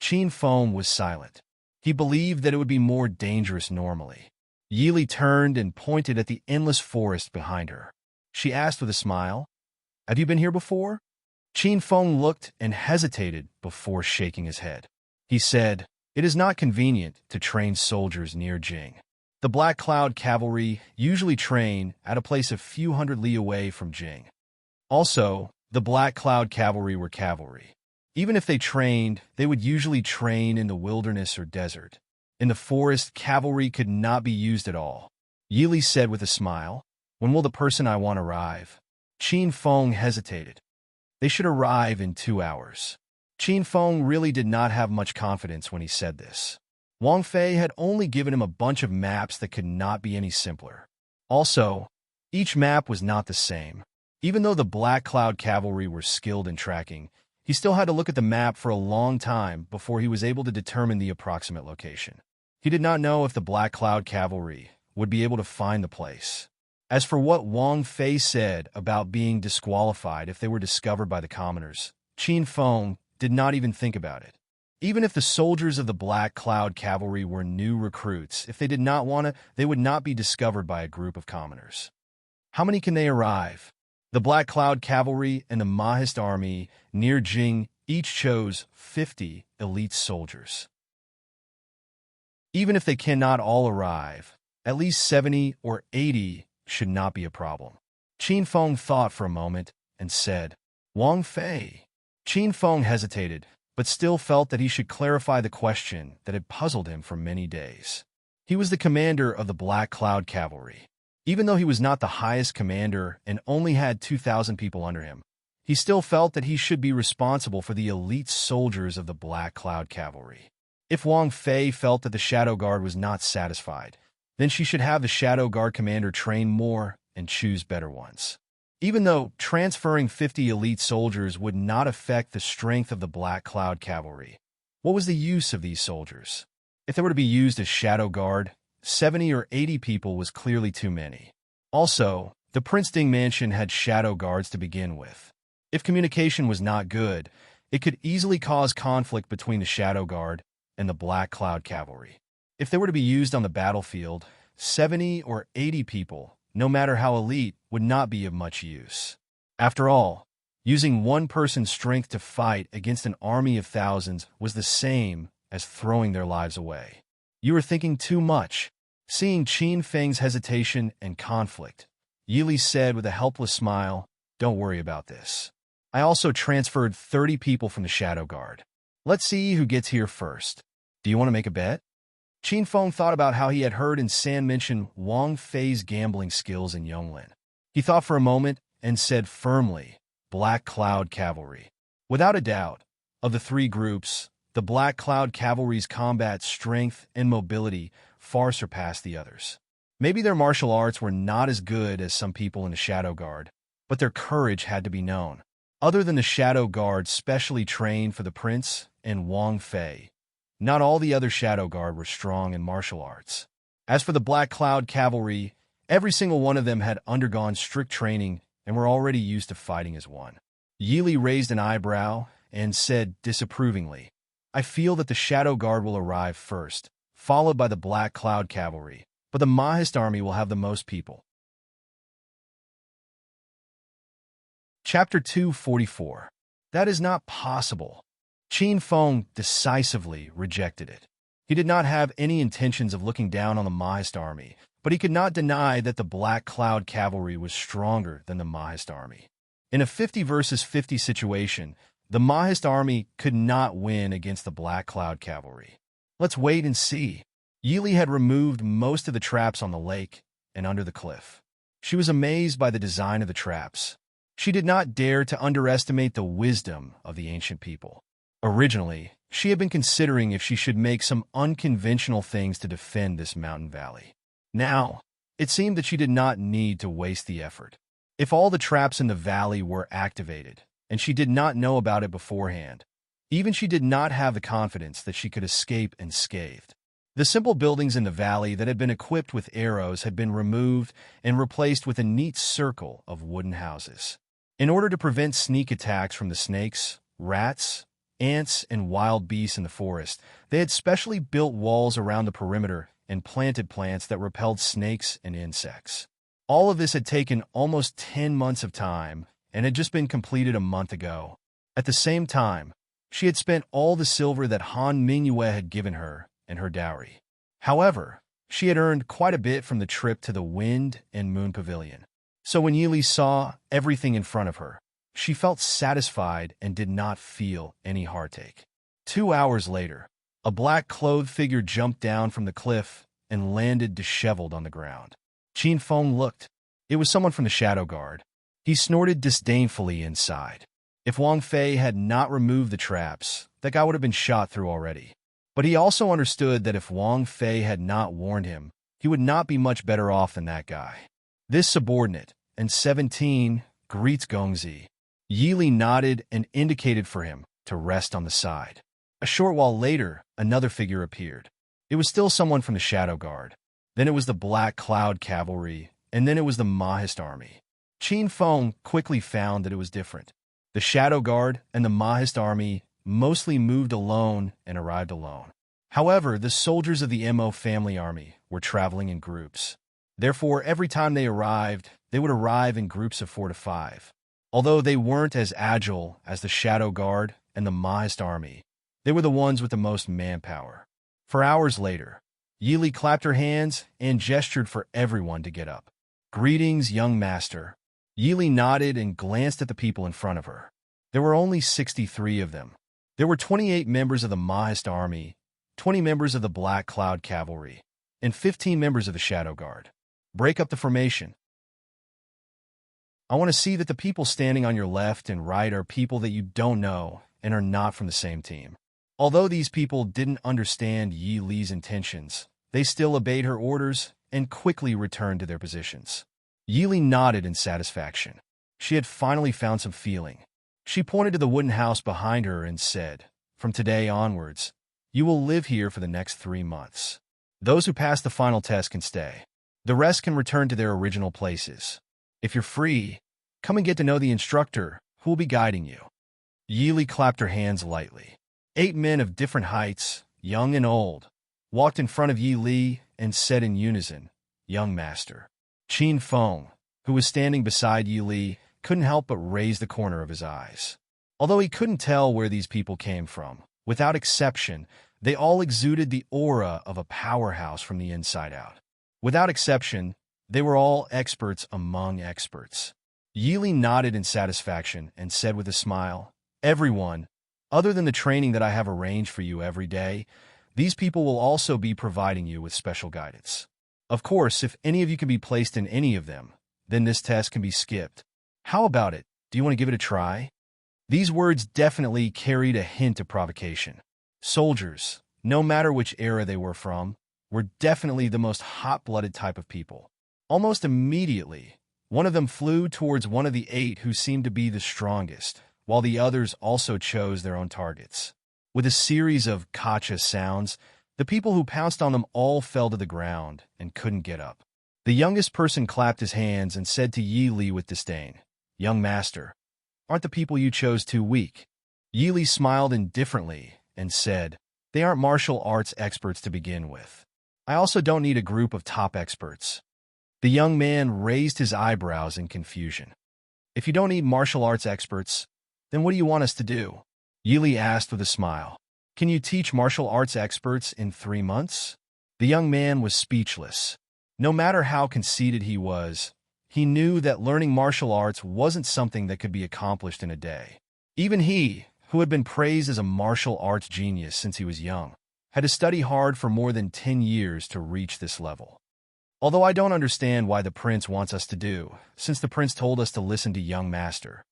Qin Feng was silent. He believed that it would be more dangerous normally. Yili turned and pointed at the endless forest behind her. She asked with a smile, "Have you been here before?" Qin Feng looked and hesitated before shaking his head. He said, "It is not convenient to train soldiers near Jing. The Black Cloud Cavalry usually train at a place a few hundred li away from Jing. Also, the Black Cloud Cavalry were cavalry. Even if they trained, they would usually train in the wilderness or desert. In the forest, cavalry could not be used at all." Yili said with a smile, "When will the person I want arrive?" Qin Feng hesitated. "They should arrive in 2 hours." Qin Feng really did not have much confidence when he said this. Wang Fei had only given him a bunch of maps that could not be any simpler. Also, each map was not the same. Even though the Black Cloud Cavalry were skilled in tracking, he still had to look at the map for a long time before he was able to determine the approximate location. He did not know if the Black Cloud Cavalry would be able to find the place. As for what Wang Fei said about being disqualified if they were discovered by the commoners, Qin Feng did not even think about it. Even if the soldiers of the Black Cloud Cavalry were new recruits, if they did not want to, they would not be discovered by a group of commoners. How many can they arrive? The Black Cloud Cavalry and the Mahist Army near Jing each chose 50 elite soldiers. Even if they cannot all arrive, at least 70 or 80 should not be a problem. Qin Feng thought for a moment and said, "Wang Fei." Qin Feng hesitated, but still felt that he should clarify the question that had puzzled him for many days. He was the commander of the Black Cloud Cavalry. Even though he was not the highest commander and only had 2,000 people under him, he still felt that he should be responsible for the elite soldiers of the Black Cloud Cavalry. If Wang Fei felt that the Shadow Guard was not satisfied, then she should have the Shadow Guard commander train more and choose better ones. Even though transferring 50 elite soldiers would not affect the strength of the Black Cloud Cavalry, what was the use of these soldiers? If they were to be used as Shadow Guard, 70 or 80 people was clearly too many. Also, the Prince Ding Mansion had Shadow Guards to begin with. If communication was not good, it could easily cause conflict between the Shadow Guard and the Black Cloud Cavalry. If they were to be used on the battlefield, 70 or 80 people, no matter how elite, would not be of much use. After all, using one person's strength to fight against an army of thousands was the same as throwing their lives away. "You are thinking too much." Seeing Qin Feng's hesitation and conflict, Yili said with a helpless smile, "Don't worry about this. I also transferred 30 people from the Shadow Guard. Let's see who gets here first. Do you want to make a bet?" Qin Feng thought about how he had heard San mention Wang Fei's gambling skills in Yonglin. He thought for a moment and said firmly, "Black Cloud Cavalry." Without a doubt, of the three groups, the Black Cloud Cavalry's combat strength and mobility far surpassed the others. Maybe their martial arts were not as good as some people in the Shadow Guard, but their courage had to be known. Other than the Shadow Guard specially trained for the Prince and Wang Fei, not all the other Shadow Guard were strong in martial arts. As for the Black Cloud Cavalry, every single one of them had undergone strict training and were already used to fighting as one. Yili raised an eyebrow and said disapprovingly, "I feel that the Shadow Guard will arrive first, followed by the Black Cloud Cavalry, but the Mahist Army will have the most people." Chapter 244. That is not possible. Qin Feng decisively rejected it. He did not have any intentions of looking down on the Mahist Army, but he could not deny that the Black Cloud Cavalry was stronger than the Mahist Army. In a 50 versus 50 situation, the Mahist Army could not win against the Black Cloud Cavalry. Let's wait and see. Yili had removed most of the traps on the lake and under the cliff. She was amazed by the design of the traps. She did not dare to underestimate the wisdom of the ancient people. Originally, she had been considering if she should make some unconventional things to defend this mountain valley. Now, it seemed that she did not need to waste the effort. If all the traps in the valley were activated, and she did not know about it beforehand, even she did not have the confidence that she could escape unscathed. The simple buildings in the valley that had been equipped with arrows had been removed and replaced with a neat circle of wooden houses. In order to prevent sneak attacks from the snakes, rats, ants, and wild beasts in the forest, they had specially built walls around the perimeter and planted plants that repelled snakes and insects. All of this had taken almost 10 months of time and had just been completed a month ago. At the same time, she had spent all the silver that Han Mingyue had given her and her dowry. However, she had earned quite a bit from the trip to the Wind and Moon Pavilion. So when Yili saw everything in front of her, she felt satisfied and did not feel any heartache. 2 hours later, a black-clothed figure jumped down from the cliff and landed disheveled on the ground. Qin Feng looked. It was someone from the Shadow Guard. He snorted disdainfully inside. If Wang Fei had not removed the traps, that guy would have been shot through already. But he also understood that if Wang Fei had not warned him, he would not be much better off than that guy. This subordinate, and 17, greets Gongzi. Yili nodded and indicated for him to rest on the side. A short while later, another figure appeared. It was still someone from the Shadow Guard. Then it was the Black Cloud Cavalry, and then it was the Mahist Army. Qin Feng quickly found that it was different. The Shadow Guard and the Mahist Army mostly moved alone and arrived alone. However, the soldiers of the Mo family army were traveling in groups. Therefore, every time they arrived, they would arrive in groups of 4 to 5. Although they weren't as agile as the Shadow Guard and the Mahist Army, they were the ones with the most manpower. For hours later, Yili clapped her hands and gestured for everyone to get up. "Greetings, young master." Yili nodded and glanced at the people in front of her. There were only 63 of them. There were 28 members of the Mahist Army, 20 members of the Black Cloud Cavalry, and 15 members of the Shadow Guard. Break up the formation. I want to see that the people standing on your left and right are people that you don't know and are not from the same team. Although these people didn't understand Yi Li's intentions, they still obeyed her orders and quickly returned to their positions. Yi Li nodded in satisfaction. She had finally found some feeling. She pointed to the wooden house behind her and said, "From today onwards, you will live here for the next 3 months. Those who pass the final test can stay. The rest can return to their original places. If you're free, come and get to know the instructor who will be guiding you." Yi Li clapped her hands lightly. 8 men of different heights, young and old, walked in front of Yi Li and said in unison, "Young master." Qin Feng, who was standing beside Yi Li, couldn't help but raise the corner of his eyes. Although he couldn't tell where these people came from, without exception, they all exuded the aura of a powerhouse from the inside out. Without exception, they were all experts among experts. Yi Li nodded in satisfaction and said with a smile, "Everyone, other than the training that I have arranged for you every day, these people will also be providing you with special guidance. Of course, if any of you can be placed in any of them, then this test can be skipped. How about it? Do you want to give it a try?" These words definitely carried a hint of provocation. Soldiers, no matter which era they were from, were definitely the most hot-blooded type of people. Almost immediately, one of them flew towards one of the 8 who seemed to be the strongest, while the others also chose their own targets. With a series of kacha sounds, the people who pounced on them all fell to the ground and couldn't get up. The youngest person clapped his hands and said to Yi Li with disdain, "Young master, aren't the people you chose too weak?" Yi Li smiled indifferently and said, "They aren't martial arts experts to begin with. I also don't need a group of top experts." The young man raised his eyebrows in confusion. "If you don't need martial arts experts, then what do you want us to do?" Yi Li asked with a smile. "Can you teach martial arts experts in 3 months?" The young man was speechless. No matter how conceited he was, he knew that learning martial arts wasn't something that could be accomplished in a day. Even he, who had been praised as a martial arts genius since he was young, had to study hard for more than 10 years to reach this level. "Although I don't understand why the prince wants us to do, since the prince told us to listen to young master,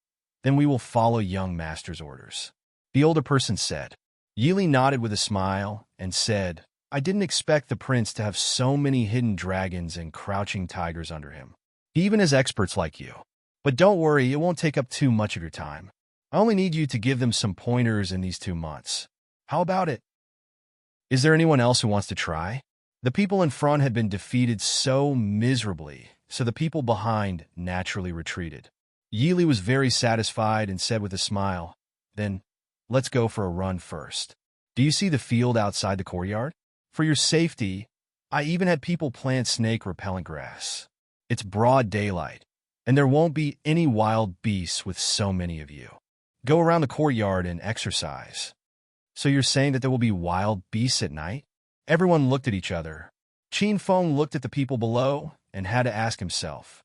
then we will follow young master's orders," the older person said. Yi Li nodded with a smile and said, "I didn't expect the prince to have so many hidden dragons and crouching tigers under him. He even has experts like you. But don't worry, it won't take up too much of your time. I only need you to give them some pointers in these 2 months. How about it? Is there anyone else who wants to try?" The people in front had been defeated so miserably, so the people behind naturally retreated. Yili was very satisfied and said with a smile, "Then, let's go for a run first. Do you see the field outside the courtyard? For your safety, I even had people plant snake-repellent grass. It's broad daylight, and there won't be any wild beasts with so many of you. Go around the courtyard and exercise." "So you're saying that there will be wild beasts at night?" Everyone looked at each other. Qin Feng looked at the people below and had to ask himself,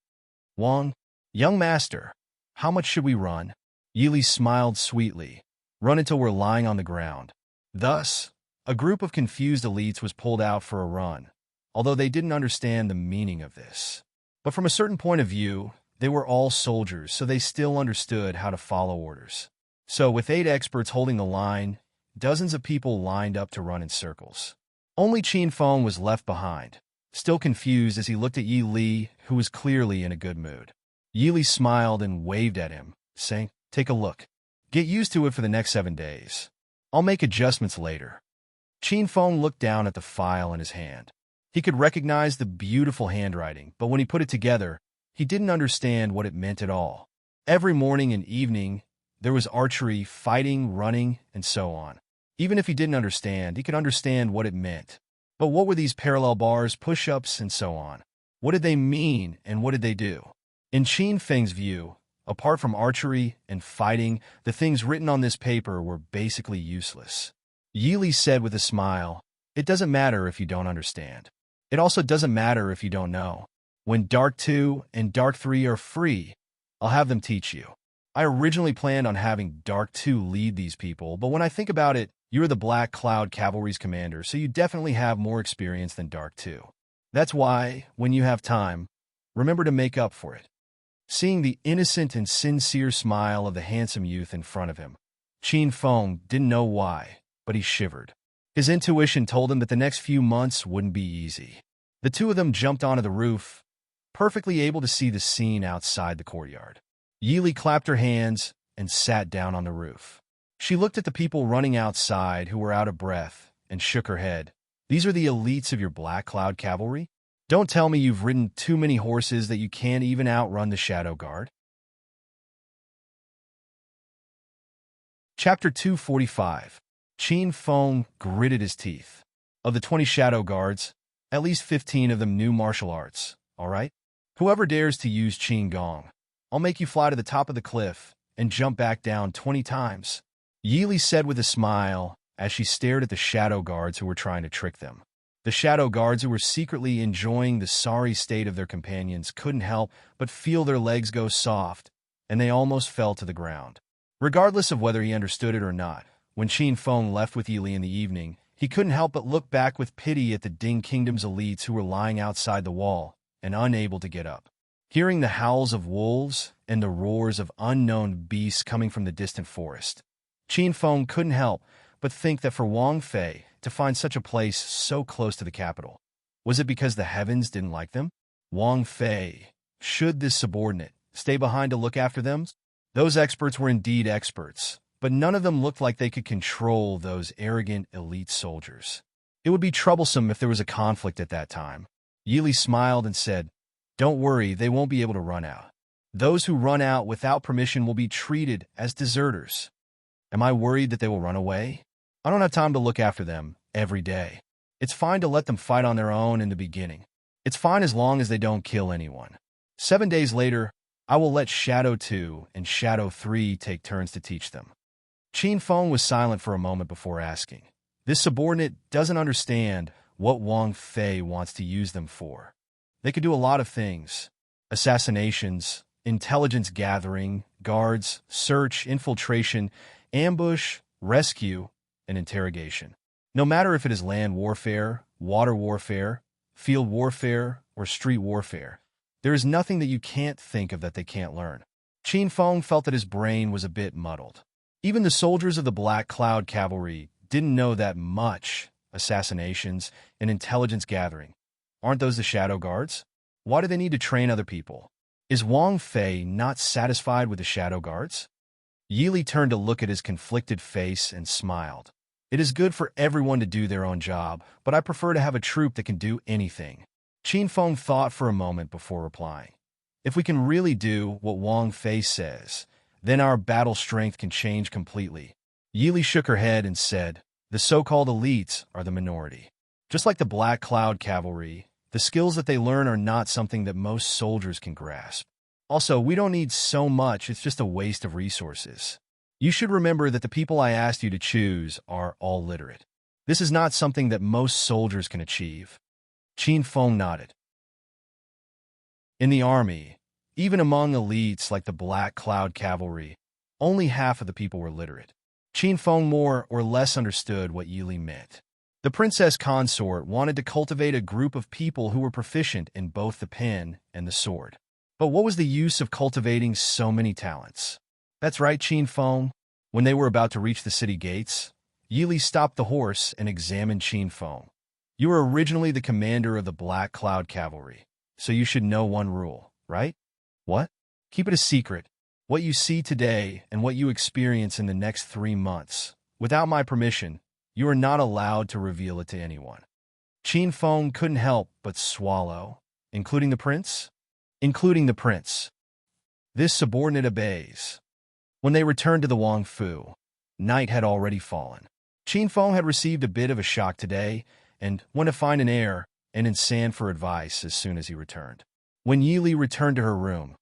"Wang, young master, how much should we run?" Yili smiled sweetly. "Run until we're lying on the ground." Thus, a group of confused elites was pulled out for a run, although they didn't understand the meaning of this. But from a certain point of view, they were all soldiers, so they still understood how to follow orders. So, with 8 experts holding the line, dozens of people lined up to run in circles. Only Qin Feng was left behind, still confused as he looked at Yi Li, who was clearly in a good mood. Yi Li smiled and waved at him, saying, "Take a look. Get used to it for the next 7 days. I'll make adjustments later." Qin Feng looked down at the file in his hand. He could recognize the beautiful handwriting, but when he put it together, he didn't understand what it meant at all. Every morning and evening, there was archery, fighting, running, and so on. Even if he didn't understand, he could understand what it meant. But what were these parallel bars, push-ups, and so on? What did they mean, and what did they do? In Qin Feng's view, apart from archery and fighting, the things written on this paper were basically useless. Yili said with a smile, "It doesn't matter if you don't understand. It also doesn't matter if you don't know. When Dark 2 and Dark 3 are free, I'll have them teach you. I originally planned on having Dark 2 lead these people, but when I think about it, you're the Black Cloud Cavalry's commander, so you definitely have more experience than Dark 2. That's why, when you have time, remember to make up for it." Seeing the innocent and sincere smile of the handsome youth in front of him, Qin Feng didn't know why, but he shivered. His intuition told him that the next few months wouldn't be easy. The two of them jumped onto the roof, perfectly able to see the scene outside the courtyard. Yili clapped her hands and sat down on the roof. She looked at the people running outside who were out of breath and shook her head. "These are the elites of your Black Cloud Cavalry? Don't tell me you've ridden too many horses that you can't even outrun the Shadow Guard." Chapter 245. Qin Feng gritted his teeth. Of the 20 Shadow Guards, at least 15 of them knew martial arts, all right? "Whoever dares to use Qin Gong, I'll make you fly to the top of the cliff and jump back down 20 times. Yili said with a smile as she stared at the Shadow Guards who were trying to trick them. The Shadow Guards, who were secretly enjoying the sorry state of their companions, couldn't help but feel their legs go soft, and they almost fell to the ground. Regardless of whether he understood it or not, when Qin Feng left with Yili in the evening, he couldn't help but look back with pity at the Ding Kingdom's elites who were lying outside the wall and unable to get up. Hearing the howls of wolves and the roars of unknown beasts coming from the distant forest, Qin Feng couldn't help but think that for Wang Fei to find such a place so close to the capital, was it because the heavens didn't like them? Wang Fei, should this subordinate stay behind to look after them? Those experts were indeed experts, but none of them looked like they could control those arrogant elite soldiers. It would be troublesome if there was a conflict at that time. Yili smiled and said, "Don't worry, they won't be able to run out. Those who run out without permission will be treated as deserters. Am I worried that they will run away? I don't have time to look after them every day. It's fine to let them fight on their own in the beginning. It's fine as long as they don't kill anyone. 7 days later, I will let Shadow 2 and Shadow 3 take turns to teach them." Qin Feng was silent for a moment before asking. This subordinate doesn't understand what Wang Fei wants to use them for. They could do a lot of things: assassinations, intelligence gathering, guards, search, infiltration, ambush, rescue, and interrogation. No matter if it is land warfare, water warfare, field warfare, or street warfare, there is nothing that you can't think of that they can't learn. Qin Feng felt that his brain was a bit muddled. Even the soldiers of the Black Cloud Cavalry didn't know that much. Assassinations and intelligence gathering. Aren't those the Shadow Guards? Why do they need to train other people? Is Wang Fei not satisfied with the Shadow Guards? Yili turned to look at his conflicted face and smiled. It is good for everyone to do their own job, but I prefer to have a troop that can do anything. Qin Feng thought for a moment before replying. If we can really do what Wang Fei says, then our battle strength can change completely. Yili shook her head and said, the so-called elites are the minority. Just like the Black Cloud Cavalry, the skills that they learn are not something that most soldiers can grasp. Also, we don't need so much, it's just a waste of resources. You should remember that the people I asked you to choose are all literate. This is not something that most soldiers can achieve. Qin Feng nodded. In the army, even among elites like the Black Cloud Cavalry, only half of the people were literate. Qin Feng more or less understood what Yili meant. The princess consort wanted to cultivate a group of people who were proficient in both the pen and the sword. But what was the use of cultivating so many talents? That's right, Qin Feng. When they were about to reach the city gates, Yili stopped the horse and examined Qin Feng. You were originally the commander of the Black Cloud Cavalry, so you should know one rule, right? What? Keep it a secret. What you see today and what you experience in the next 3 months, without my permission, you are not allowed to reveal it to anyone. Qin Feng couldn't help but swallow. Including the prince? Including the prince. This subordinate obeys. When they returned to the Wang Fu, night had already fallen. Qin Feng had received a bit of a shock today and went to find an heir and in San for advice as soon as he returned. When Yili returned to her room,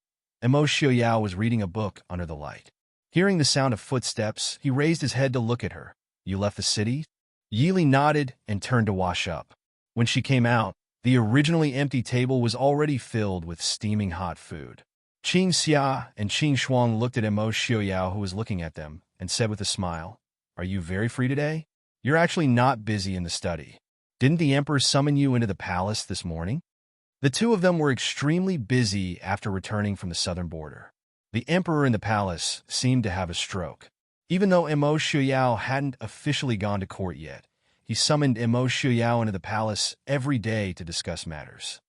Emo Xiaoyao was reading a book under the light. Hearing the sound of footsteps, he raised his head to look at her. You left the city? Yili nodded and turned to wash up. When she came out, the originally empty table was already filled with steaming hot food. Qin Xia and Qin Shuang looked at Emo Xiaoyao, who was looking at them, and said with a smile, are you very free today? You're actually not busy in the study. Didn't the emperor summon you into the palace this morning? The two of them were extremely busy after returning from the southern border. The emperor in the palace seemed to have a stroke. Even though Emo Xiaoyao hadn't officially gone to court yet, he summoned Emo Xiaoyao into the palace every day to discuss matters.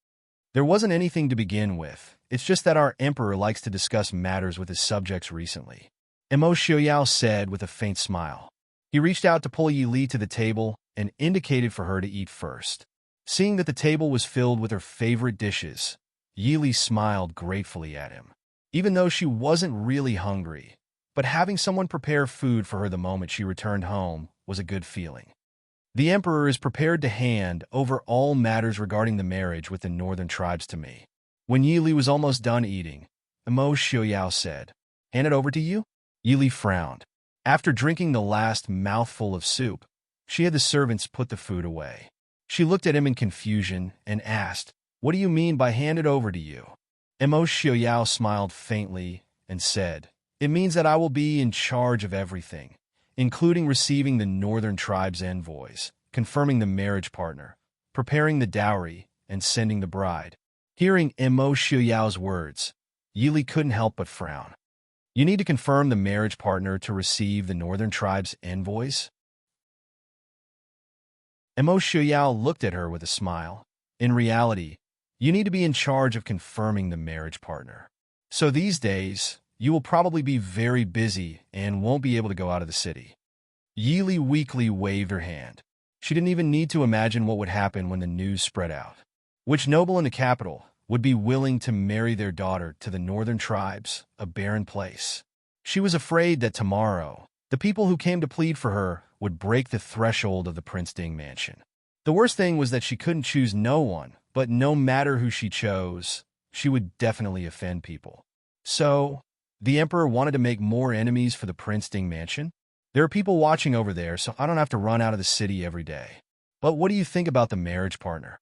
There wasn't anything to begin with, it's just that our emperor likes to discuss matters with his subjects recently. Emo Xiaoyao said with a faint smile. He reached out to pull Yili to the table and indicated for her to eat first. Seeing that the table was filled with her favorite dishes, Yili smiled gratefully at him. Even though she wasn't really hungry, but having someone prepare food for her the moment she returned home was a good feeling. The emperor is prepared to hand over all matters regarding the marriage with the northern tribes to me. When Yili was almost done eating, Emo Xiaoyao said, hand it over to you? Yili frowned. After drinking the last mouthful of soup, she had the servants put the food away. She looked at him in confusion and asked, what do you mean by hand it over to you? Emo Xiaoyao smiled faintly and said, it means that I will be in charge of everything, including receiving the northern tribe's envoys, confirming the marriage partner, preparing the dowry, and sending the bride. Hearing Emo Xiaoyao's words, Yili couldn't help but frown. You need to confirm the marriage partner to receive the northern tribe's envoys? Emo Xiaoyao looked at her with a smile. In reality, you need to be in charge of confirming the marriage partner. So these days, you will probably be very busy and won't be able to go out of the city. Yili weakly waved her hand. She didn't even need to imagine what would happen when the news spread out. Which noble in the capital would be willing to marry their daughter to the northern tribes, a barren place? She was afraid that tomorrow, the people who came to plead for her would break the threshold of the Prince Ding mansion. The worst thing was that she couldn't choose no one, but no matter who she chose, she would definitely offend people. So, the emperor wanted to make more enemies for the Prince Ding mansion? There are people watching over there, so I don't have to run out of the city every day. But what do you think about the marriage partner?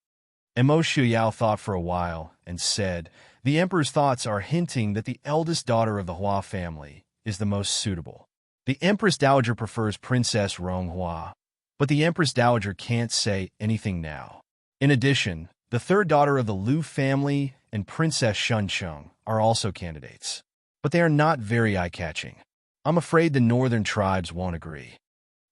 Emo Xiaoyao thought for a while and said, the emperor's thoughts are hinting that the eldest daughter of the Hua family is the most suitable. The Empress Dowager prefers Princess Ronghua, but the Empress Dowager can't say anything now. In addition, the third daughter of the Liu family and Princess Shuncheng are also candidates, but they are not very eye-catching. I'm afraid the northern tribes won't agree.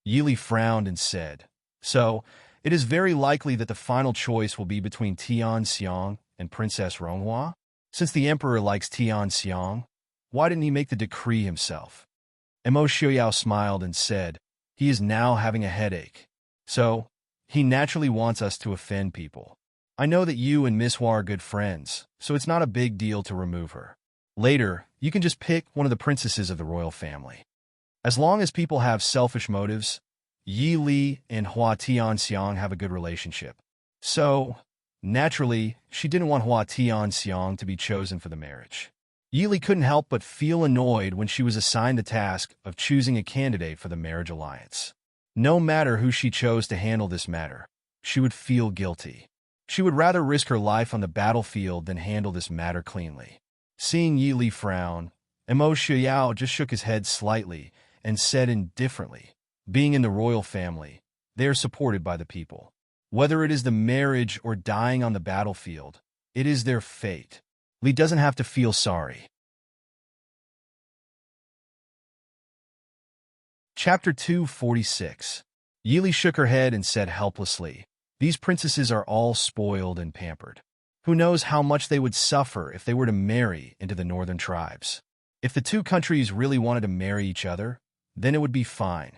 Yili frowned and said, so, it is very likely that the final choice will be between Tian Xiang and Princess Ronghua? Since the emperor likes Tian Xiang, why didn't he make the decree himself? Emo Xiaoyao smiled and said, he is now having a headache. So, he naturally wants us to offend people. I know that you and Miss Hua are good friends, so it's not a big deal to remove her. Later, you can just pick one of the princesses of the royal family. As long as people have selfish motives, Yi Li and Hua Tianxiang have a good relationship. So, naturally, she didn't want Hua Tianxiang to be chosen for the marriage. Yi Li couldn't help but feel annoyed when she was assigned the task of choosing a candidate for the marriage alliance. No matter who she chose to handle this matter, she would feel guilty. She would rather risk her life on the battlefield than handle this matter cleanly. Seeing Yi Li frown, Emo Xiao just shook his head slightly and said indifferently, being in the royal family, they are supported by the people. Whether it is the marriage or dying on the battlefield, it is their fate. Li doesn't have to feel sorry. Chapter 246. Yi Li shook her head and said helplessly, these princesses are all spoiled and pampered. Who knows how much they would suffer if they were to marry into the northern tribes. If the two countries really wanted to marry each other, then it would be fine.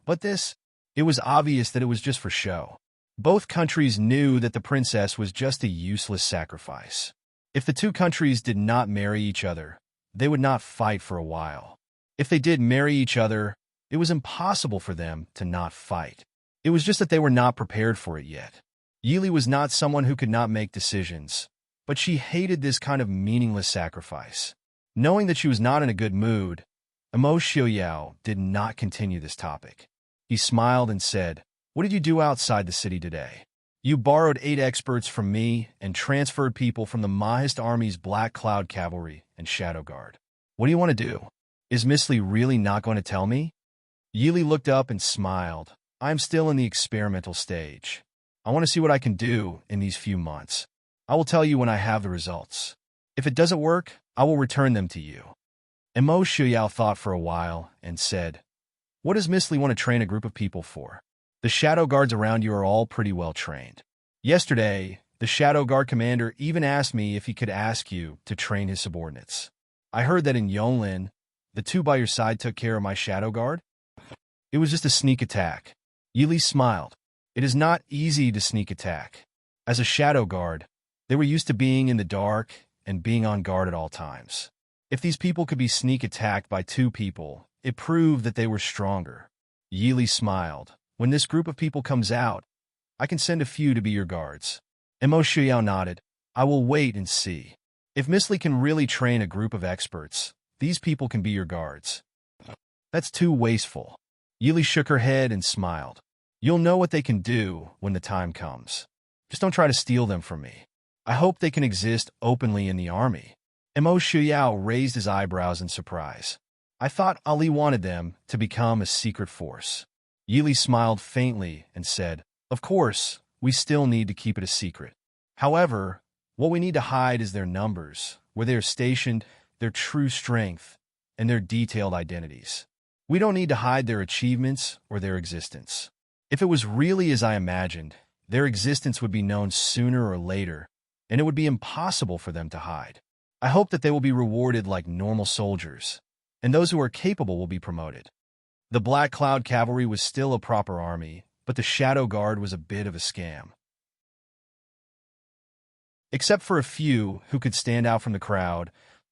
But it was obvious that it was just for show. Both countries knew that the princess was just a useless sacrifice. If the two countries did not marry each other, they would not fight for a while. If they did marry each other, it was impossible for them to not fight. It was just that they were not prepared for it yet. Yi Li was not someone who could not make decisions, but she hated this kind of meaningless sacrifice. Knowing that she was not in a good mood, Emo Xiaoyao did not continue this topic. He smiled and said, what did you do outside the city today? You borrowed 8 experts from me and transferred people from the Mahist Army's Black Cloud Cavalry and Shadow Guard. What do you want to do? Is Miss Li really not going to tell me? Yi Li looked up and smiled. I'm still in the experimental stage. I want to see what I can do in these few months. I will tell you when I have the results. If it doesn't work, I will return them to you. Emo Shuyao thought for a while and said, what does Miss Li want to train a group of people for? The shadow guards around you are all pretty well trained. Yesterday, the shadow guard commander even asked me if he could ask you to train his subordinates. I heard that in Yonglin, the 2 by your side took care of my shadow guard. It was just a sneak attack. Yi Li smiled. It is not easy to sneak attack. As a shadow guard, they were used to being in the dark and being on guard at all times. If these people could be sneak attacked by 2 people, it proved that they were stronger. Yi Li smiled. When this group of people comes out, I can send a few to be your guards. Emo Xiao nodded. I will wait and see. If Miss Li can really train a group of experts, these people can be your guards. That's too wasteful. Yi Li shook her head and smiled. You'll know what they can do when the time comes. Just don't try to steal them from me. I hope they can exist openly in the army. Emo Shuyao raised his eyebrows in surprise. I thought Ali wanted them to become a secret force. Yi Li smiled faintly and said, of course, we still need to keep it a secret. However, what we need to hide is their numbers, where they are stationed, their true strength, and their detailed identities. We don't need to hide their achievements or their existence. If it was really as I imagined, their existence would be known sooner or later, and it would be impossible for them to hide. I hope that they will be rewarded like normal soldiers, and those who are capable will be promoted. The Black Cloud Cavalry was still a proper army, but the Shadow Guard was a bit of a scam. Except for a few who could stand out from the crowd,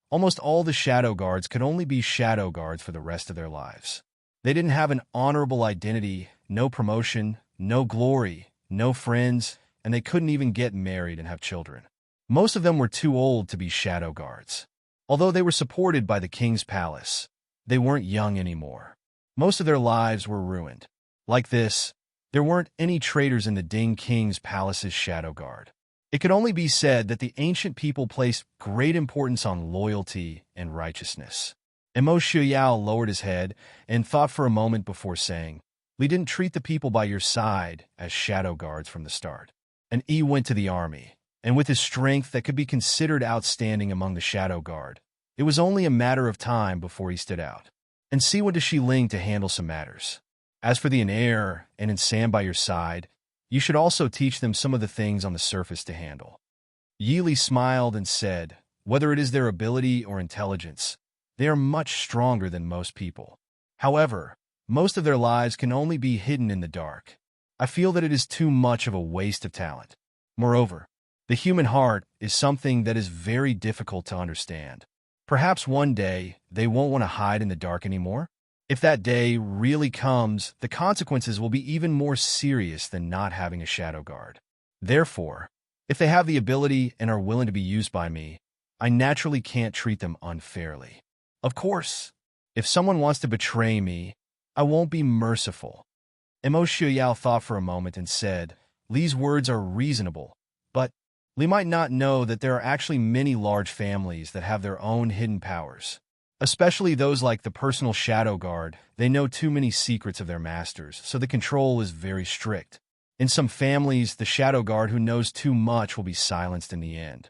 almost all the Shadow Guards could only be Shadow Guards for the rest of their lives. They didn't have an honorable identity, no promotion, no glory, no friends, and they couldn't even get married and have children. Most of them were too old to be Shadow Guards. Although they were supported by the king's palace, they weren't young anymore. Most of their lives were ruined. Like this, there weren't any traitors in the Ding King's palace's Shadow Guard. It could only be said that the ancient people placed great importance on loyalty and righteousness. Emo Shuyao lowered his head and thought for a moment before saying, Li didn't treat the people by your side as Shadow Guards from the start. And Yi went to the army, and with his strength that could be considered outstanding among the Shadow Guard, it was only a matter of time before he stood out. And see went to Xiling to handle some matters. As for the Inair and Sam by your side, you should also teach them some of the things on the surface to handle. Yi Li smiled and said, whether it is their ability or intelligence, they are much stronger than most people. However, most of their lives can only be hidden in the dark. I feel that it is too much of a waste of talent. Moreover, The human heart is something that is very difficult to understand. Perhaps one day they won't want to hide in the dark anymore. If that day really comes, the consequences will be even more serious than not having a shadow guard. Therefore, if they have the ability and are willing to be used by me, I naturally can't treat them unfairly. Of course, if someone wants to betray me, I won't be merciful. Mo Xiaoyao thought for a moment and said, Li's words are reasonable, but Li might not know that there are actually many large families that have their own hidden powers. Especially those like the personal shadow guard, they know too many secrets of their masters, so the control is very strict. In some families, the shadow guard who knows too much will be silenced in the end.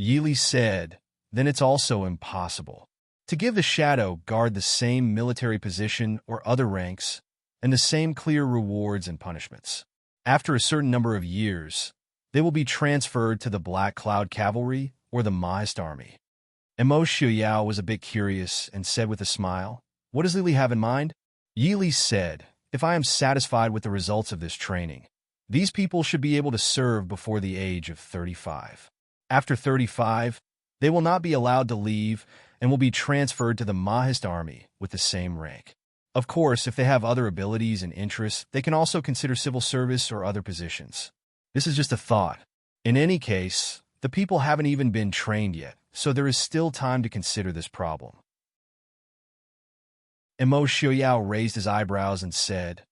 Yili said, then it's also impossible to give the shadow guard the same military position or other ranks, and the same clear rewards and punishments. After a certain number of years, they will be transferred to the Black Cloud Cavalry or the Maist Army. Mo Xiaoyao was a bit curious and said with a smile, what does Lili have in mind? Yili said, if I am satisfied with the results of this training, these people should be able to serve before the age of 35. After 35, they will not be allowed to leave and will be transferred to the Maist Army with the same rank. Of course, if they have other abilities and interests, they can also consider civil service or other positions. This is just a thought. In any case, the people haven't even been trained yet, so there is still time to consider this problem. Mo Xiaoyao raised his eyebrows and said,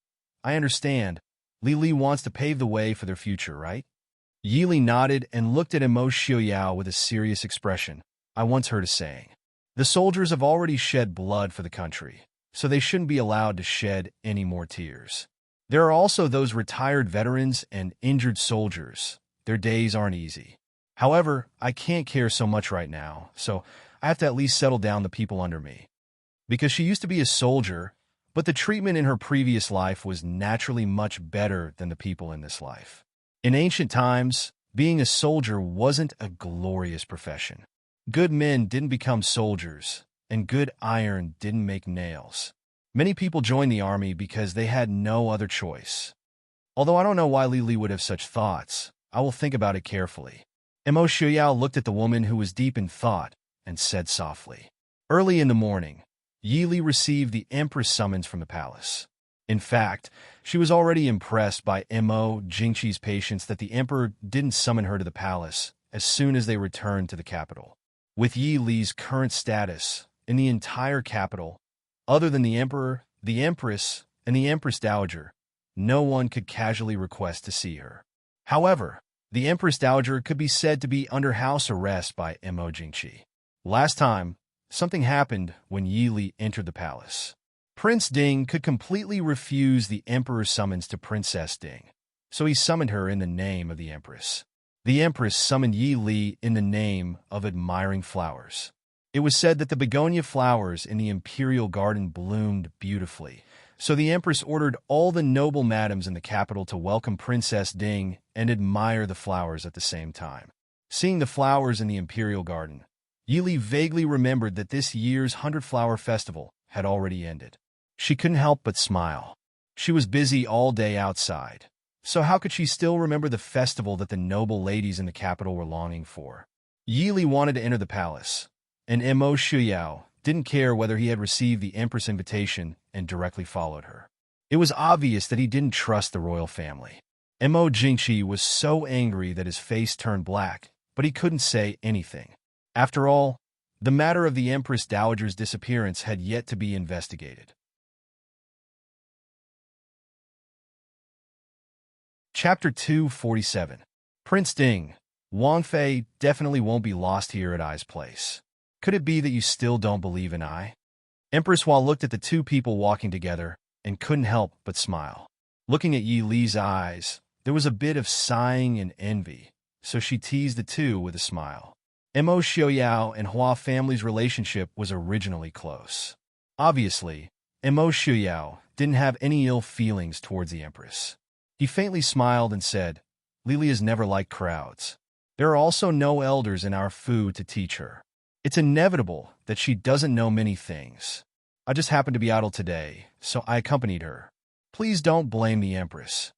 I understand. Li wants to pave the way for their future, right? Yili nodded and looked at Mo Xiaoyao with a serious expression. I once heard a saying, the soldiers have already shed blood for the country, so they shouldn't be allowed to shed any more tears. There are also those retired veterans and injured soldiers. Their days aren't easy. However, I can't care so much right now, so I have to at least settle down the people under me. Because she used to be a soldier, but the treatment in her previous life was naturally much better than the people in this life. In ancient times, being a soldier wasn't a glorious profession. Good men didn't become soldiers, and good iron didn't make nails. Many people joined the army because they had no other choice. Although I don't know why Li would have such thoughts, I will think about it carefully. Mo Xiaoyao looked at the woman who was deep in thought and said softly. Early in the morning, Yili received the Empress summons from the palace. In fact, she was already impressed by Mo Jingqi's patience that the emperor didn't summon her to the palace as soon as they returned to the capital. With Yi Li's current status in the entire capital, other than the emperor, the empress, and the empress dowager, no one could casually request to see her. However, the empress dowager could be said to be under house arrest by Mo Jingqi. Last time, something happened when Yi Li entered the palace. Prince Ding could completely refuse the emperor's summons to Princess Ding, so he summoned her in the name of the empress. The empress summoned Yi Li in the name of admiring flowers. It was said that the begonia flowers in the imperial garden bloomed beautifully, so the empress ordered all the noble madams in the capital to welcome Princess Ding and admire the flowers at the same time. Seeing the flowers in the imperial garden, Yi Li vaguely remembered that this year's 100-flower festival had already ended. She couldn't help but smile. She was busy all day outside, so how could she still remember the festival that the noble ladies in the capital were longing for? Yi Li wanted to enter the palace, and Mo Xiaoyao didn't care whether he had received the empress invitation and directly followed her. It was obvious that he didn't trust the royal family. Mo Jingqi was so angry that his face turned black, but he couldn't say anything. After all, the matter of the empress dowager's disappearance had yet to be investigated. Chapter 247. Prince Ding, Wang Fei definitely won't be lost here at Ai's place. Could it be that you still don't believe in Ai? Empress Hua looked at the two people walking together and couldn't help but smile. Looking at Yi Li's eyes, there was a bit of sighing and envy, so she teased the two with a smile. Mo Xiaoyao and Hua family's relationship was originally close. Obviously, Mo Xiaoyao didn't have any ill feelings towards the empress. He faintly smiled and said, Lili has never liked crowds. There are also no elders in our food to teach her. It's inevitable that she doesn't know many things. I just happened to be idle today, so I accompanied her. Please don't blame the empress.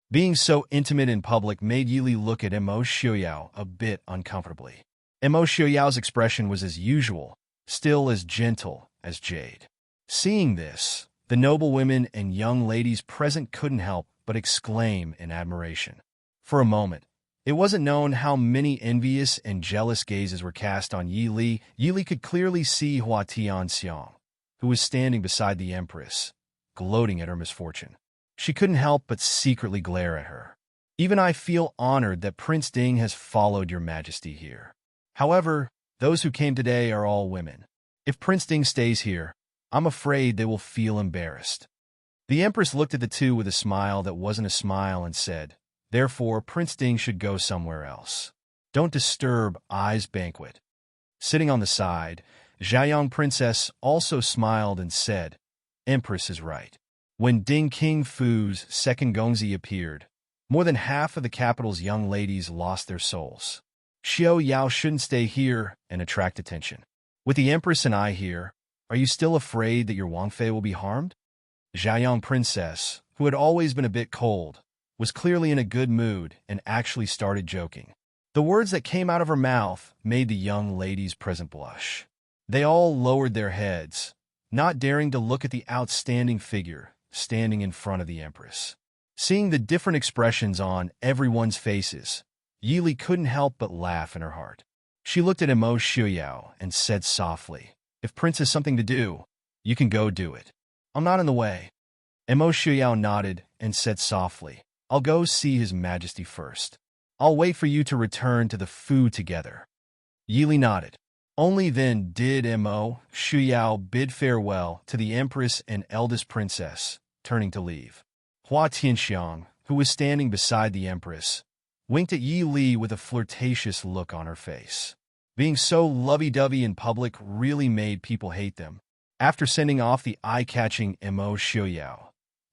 Being so intimate in public made Yili look at Mo Xiaoyao a bit uncomfortably. Mo Xiaoyao's expression was as usual, still as gentle as jade. Seeing this, the noble women and young ladies present couldn't help but exclaim in admiration. For a moment, it wasn't known how many envious and jealous gazes were cast on Yi Li. Yi Li could clearly see Hua Tianxiang, who was standing beside the Empress, gloating at her misfortune. She couldn't help but secretly glare at her. Even I feel honored that Prince Ding has followed your majesty here. However, those who came today are all women. If Prince Ding stays here, I'm afraid they will feel embarrassed. The Empress looked at the two with a smile that wasn't a smile and said, therefore, Prince Ding should go somewhere else. Don't disturb I's banquet. Sitting on the side, Xiaoyang Princess also smiled and said, Empress is right. When Ding King Fu's second Gongzi appeared, more than half of the capital's young ladies lost their souls. Xiao Yao shouldn't stay here and attract attention. With the Empress and I here, are you still afraid that your Wangfei will be harmed? Xiaoyang Princess, who had always been a bit cold, was clearly in a good mood and actually started joking. The words that came out of her mouth made the young ladies present blush. They all lowered their heads, not daring to look at the outstanding figure standing in front of the Empress. Seeing the different expressions on everyone's faces, Yi Li couldn't help but laugh in her heart. She looked at Mo Xiaoyao and said softly, if Prince has something to do, you can go do it. I'm not in the way. Mo Xiaoyao nodded and said softly, I'll go see His Majesty first. I'll wait for you to return to the food together. Yi Li nodded. Only then did Mo Xiaoyao bid farewell to the Empress and eldest princess, turning to leave. Hua Tianxiang, who was standing beside the Empress, winked at Yi Li with a flirtatious look on her face. Being so lovey-dovey in public really made people hate them. After sending off the eye-catching Mo Xiaoyao,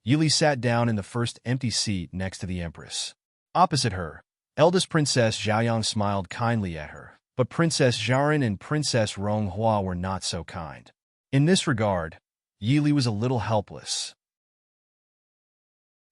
Yi Li sat down in the first empty seat next to the Empress. Opposite her, eldest Princess Xiaoyang smiled kindly at her, but Princess Zharin and Princess Ronghua were not so kind. In this regard, Yi Li was a little helpless.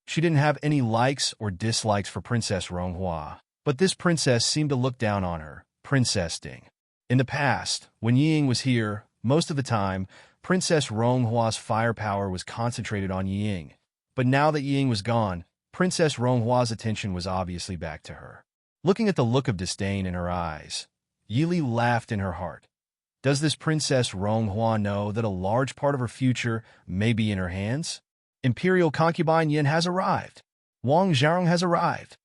She didn't have any likes or dislikes for Princess Ronghua, but this princess seemed to look down on her, Princess Ding. In the past, when Ying was here, most of the time, Princess Ronghua's firepower was concentrated on Ying. But now that Ying was gone, Princess Ronghua's attention was obviously back to her. Looking at the look of disdain in her eyes, Yi Li laughed in her heart. Does this Princess Ronghua know that a large part of her future may be in her hands? Imperial concubine Yin has arrived. Wang Zhaorong has arrived.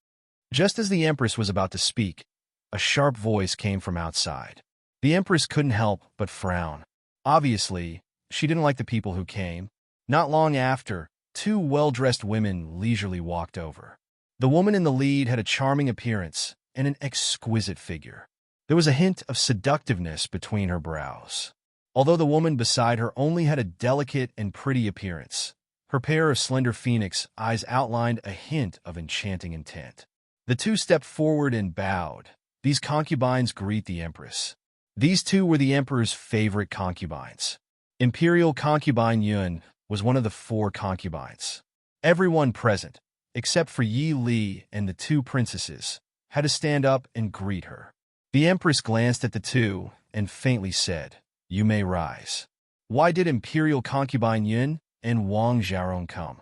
Just as the Empress was about to speak, a sharp voice came from outside. The Empress couldn't help but frown. Obviously, she didn't like the people who came. Not long after, two well-dressed women leisurely walked over. The woman in the lead had a charming appearance and an exquisite figure. There was a hint of seductiveness between her brows. Although the woman beside her only had a delicate and pretty appearance, her pair of slender phoenix eyes outlined a hint of enchanting intent. The two stepped forward and bowed. These concubines greet the Empress. These two were the Emperor's favorite concubines. Imperial concubine Yun was one of the 4 concubines. Everyone present, except for Yi Li and the 2 princesses, had to stand up and greet her. The Empress glanced at the two and faintly said, "You may rise." Why did Imperial concubine Yun and Wang Zhaorong come?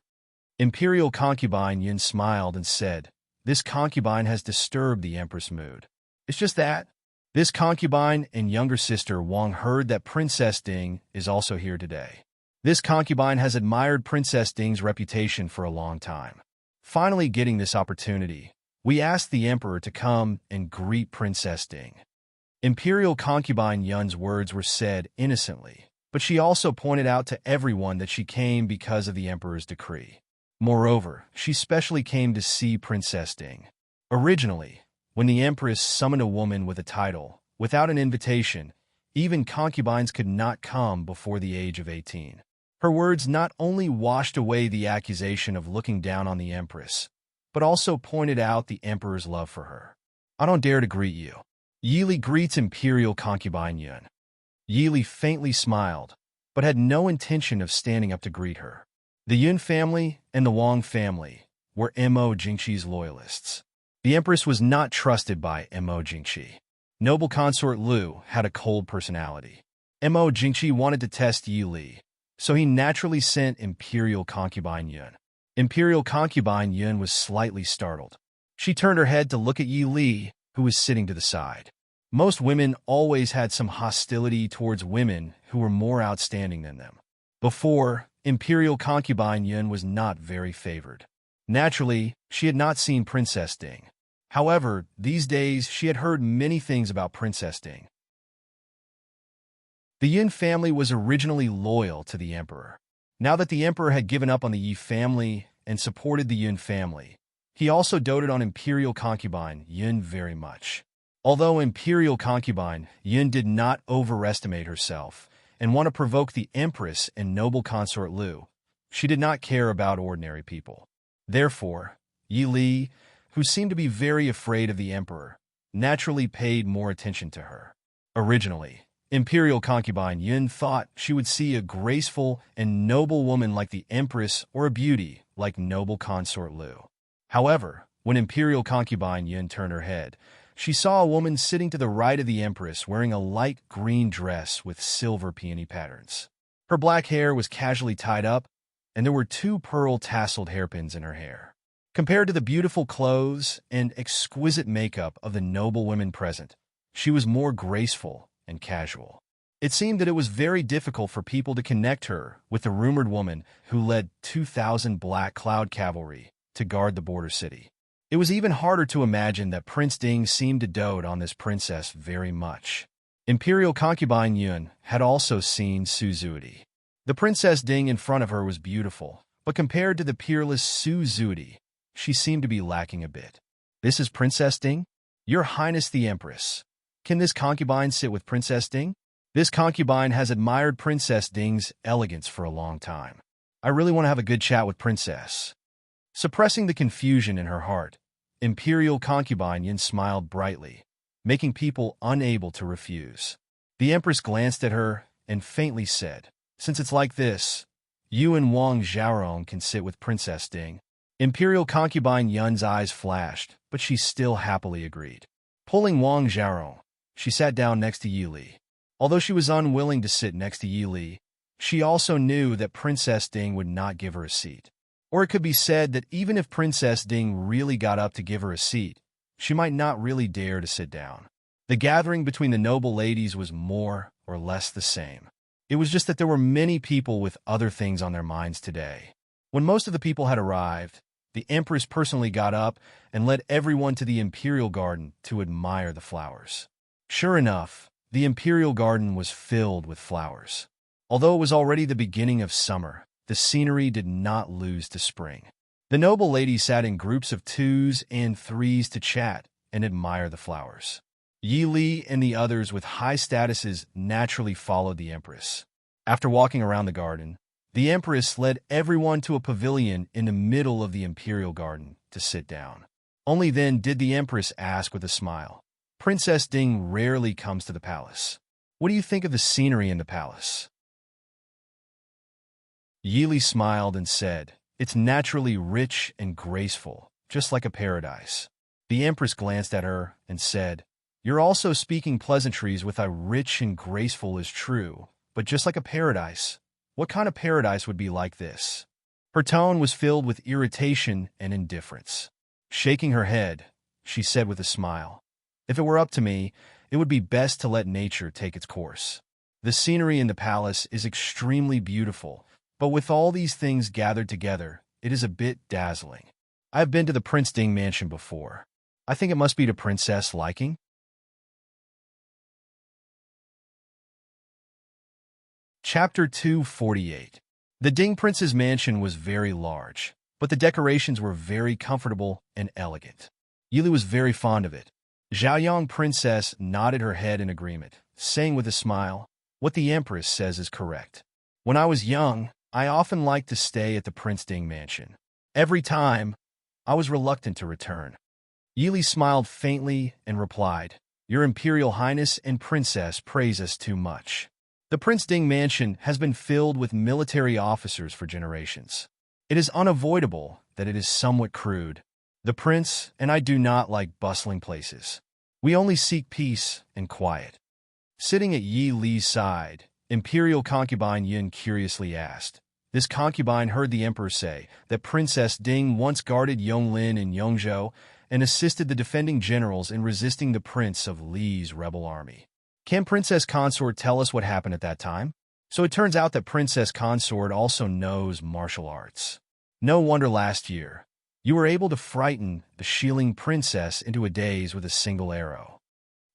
Imperial concubine Yun smiled and said, "This concubine has disturbed the Empress' mood. It's just that." This concubine and younger sister Wang heard that Princess Ding is also here today. This concubine has admired Princess Ding's reputation for a long time. Finally getting this opportunity, we asked the Emperor to come and greet Princess Ding. Imperial concubine Yun's words were said innocently, but she also pointed out to everyone that she came because of the Emperor's decree. Moreover, she specially came to see Princess Ding. Originally, when the Empress summoned a woman with a title, without an invitation, even concubines could not come before the age of 18. Her words not only washed away the accusation of looking down on the Empress, but also pointed out the Emperor's love for her. "I don't dare to greet you." Yi Li greets Imperial concubine Yun. Yi Li faintly smiled, but had no intention of standing up to greet her. The Yun family and the Wang family were Mo Jingqi's loyalists. The empress was not trusted by Mo Jingqi. Noble consort Lu had a cold personality. Mo Jingqi wanted to test Yi Li, so he naturally sent imperial concubine Yun. Imperial concubine Yun was slightly startled. She turned her head to look at Yi Li, who was sitting to the side. Most women always had some hostility towards women who were more outstanding than them. Before, imperial concubine Yun was not very favored. Naturally, she had not seen Princess Ding. However, these days she had heard many things about Princess Ding. The Yun family was originally loyal to the emperor. Now that the emperor had given up on the Yi family and supported the Yun family, he also doted on imperial concubine Yun very much. Although imperial concubine Yun did not overestimate herself and want to provoke the empress and noble consort Lu, she did not care about ordinary people. Therefore, Yi Li, who seemed to be very afraid of the emperor, naturally paid more attention to her. Originally, imperial concubine Yun thought she would see a graceful and noble woman like the empress or a beauty like noble consort Lu. However, when imperial concubine Yun turned her head, she saw a woman sitting to the right of the empress wearing a light green dress with silver peony patterns. Her black hair was casually tied up, and there were 2 pearl-tasseled hairpins in her hair. Compared to the beautiful clothes and exquisite makeup of the noble women present, she was more graceful and casual. It seemed that it was very difficult for people to connect her with the rumored woman who led 2,000 black cloud cavalry to guard the border city. It was even harder to imagine that Prince Ding seemed to dote on this princess very much. Imperial concubine Yun had also seen Su Zuidi. The Princess Ding in front of her was beautiful, but compared to the peerless Su Zuidi, she seemed to be lacking a bit. "This is Princess Ding? Your Highness the Empress. Can this concubine sit with Princess Ding? This concubine has admired Princess Ding's elegance for a long time. I really want to have a good chat with Princess." Suppressing the confusion in her heart, imperial concubine Yin smiled brightly, making people unable to refuse. The empress glanced at her and faintly said, "Since it's like this, you and Wang Xiaorong can sit with Princess Ding." Imperial concubine Yun's eyes flashed, but she still happily agreed. Pulling Wang Xiaorong, she sat down next to Yi Li. Although she was unwilling to sit next to Yi Li, she also knew that Princess Ding would not give her a seat. Or it could be said that even if Princess Ding really got up to give her a seat, she might not really dare to sit down. The gathering between the noble ladies was more or less the same. It was just that there were many people with other things on their minds today. When most of the people had arrived, the Empress personally got up and led everyone to the Imperial Garden to admire the flowers. Sure enough, the Imperial Garden was filled with flowers. Although it was already the beginning of summer, the scenery did not lose to spring. The noble ladies sat in groups of 2s and 3s to chat and admire the flowers. Yi Li and the others with high statuses naturally followed the Empress. After walking around the garden, the Empress led everyone to a pavilion in the middle of the Imperial Garden to sit down. Only then did the Empress ask with a smile, "Princess Ding rarely comes to the palace. What do you think of the scenery in the palace?" Yi Li smiled and said, "It's naturally rich and graceful, just like a paradise." The Empress glanced at her and said, "You're also speaking pleasantries with how rich and graceful is true, but just like a paradise. What kind of paradise would be like this?" Her tone was filled with irritation and indifference. Shaking her head, she said with a smile, "If it were up to me, it would be best to let nature take its course. The scenery in the palace is extremely beautiful, but with all these things gathered together, it is a bit dazzling. I've been to the Prince Ding mansion before. I think it must be to Princess liking." Chapter 248. The Ding Prince's mansion was very large, but the decorations were very comfortable and elegant. Yi Li was very fond of it. Xiaoyang Princess nodded her head in agreement, saying with a smile, "What the Empress says is correct. When I was young, I often liked to stay at the Prince Ding mansion. Every time, I was reluctant to return." Yi Li smiled faintly and replied, "Your Imperial Highness and Princess praise us too much. The Prince Ding mansion has been filled with military officers for generations. It is unavoidable that it is somewhat crude. The prince and I do not like bustling places. We only seek peace and quiet. Sitting at Yi Li's side, imperial concubine Yun curiously asked. This concubine heard the emperor say that Princess Ding once guarded Yonglin and Yongzhou and assisted the defending generals in resisting the prince of Li's rebel army. Can Princess Consort tell us what happened at that time? So it turns out that Princess Consort also knows martial arts. No wonder last year, you were able to frighten the Shiling princess into a daze with a single arrow.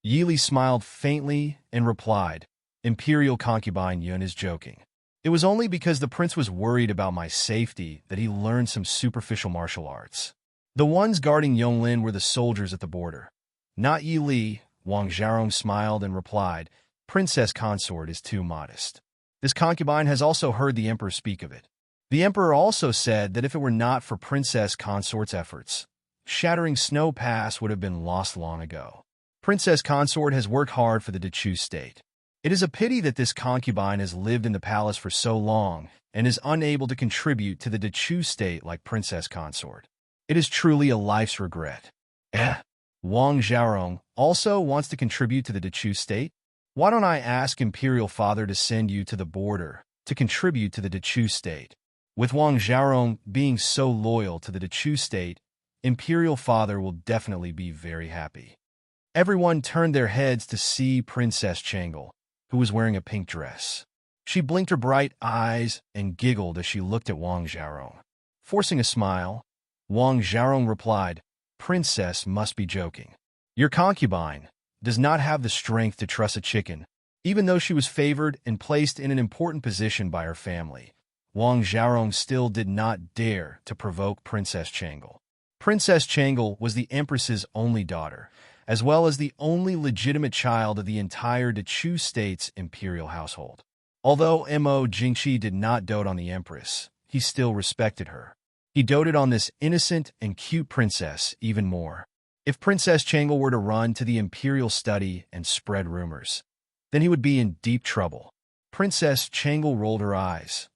Yi Li smiled faintly and replied, Imperial concubine Yun is joking. It was only because the prince was worried about my safety that he learned some superficial martial arts. The ones guarding Yonglin were the soldiers at the border. Not Yi Li, Wang Xiaorong smiled and replied, Princess Consort is too modest. This concubine has also heard the emperor speak of it. The emperor also said that if it were not for Princess Consort's efforts, Shattering Snow Pass would have been lost long ago. Princess Consort has worked hard for the Dechu state. It is a pity that this concubine has lived in the palace for so long and is unable to contribute to the Dechu state like Princess Consort. It is truly a life's regret. Wang Xiaorong also wants to contribute to the Dechu state? Why don't I ask Imperial Father to send you to the border to contribute to the Dechu state? With Wang Xiaorong being so loyal to the Dechu state, Imperial Father will definitely be very happy. Everyone turned their heads to see Princess Changle, who was wearing a pink dress. She blinked her bright eyes and giggled as she looked at Wang Xiaorong. Forcing a smile, Wang Xiaorong replied, Princess must be joking. Your concubine does not have the strength to truss a chicken, even though she was favored and placed in an important position by her family. Wang Xiaorong still did not dare to provoke Princess Changle. Princess Changle was the Empress's only daughter, as well as the only legitimate child of the entire Dechu state's imperial household. Although Mo Jingqi did not dote on the Empress, he still respected her. He doted on this innocent and cute princess even more. If Princess Changle were to run to the imperial study and spread rumors, then he would be in deep trouble. Princess Changle rolled her eyes.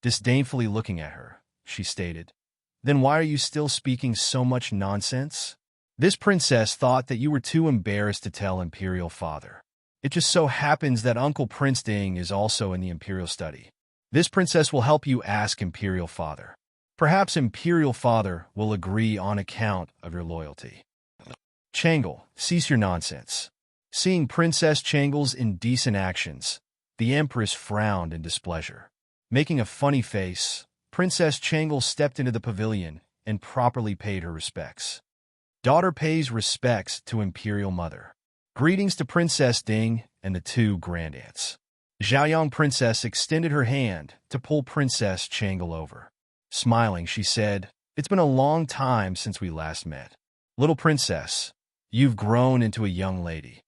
Disdainfully looking at her, she stated, Then why are you still speaking so much nonsense? This princess thought that you were too embarrassed to tell Imperial Father. It just so happens that Uncle Prince Ding is also in the Imperial study. This princess will help you ask Imperial Father. Perhaps Imperial Father will agree on account of your loyalty. Changle, cease your nonsense. Seeing Princess Changle's indecent actions, the Empress frowned in displeasure. Making a funny face, Princess Changle stepped into the pavilion and properly paid her respects. Daughter pays respects to Imperial Mother. Greetings to Princess Ding and the two grandaunts. Xiaoyang Princess extended her hand to pull Princess Changle over. Smiling, she said, It's been a long time since we last met. Little princess, you've grown into a young lady.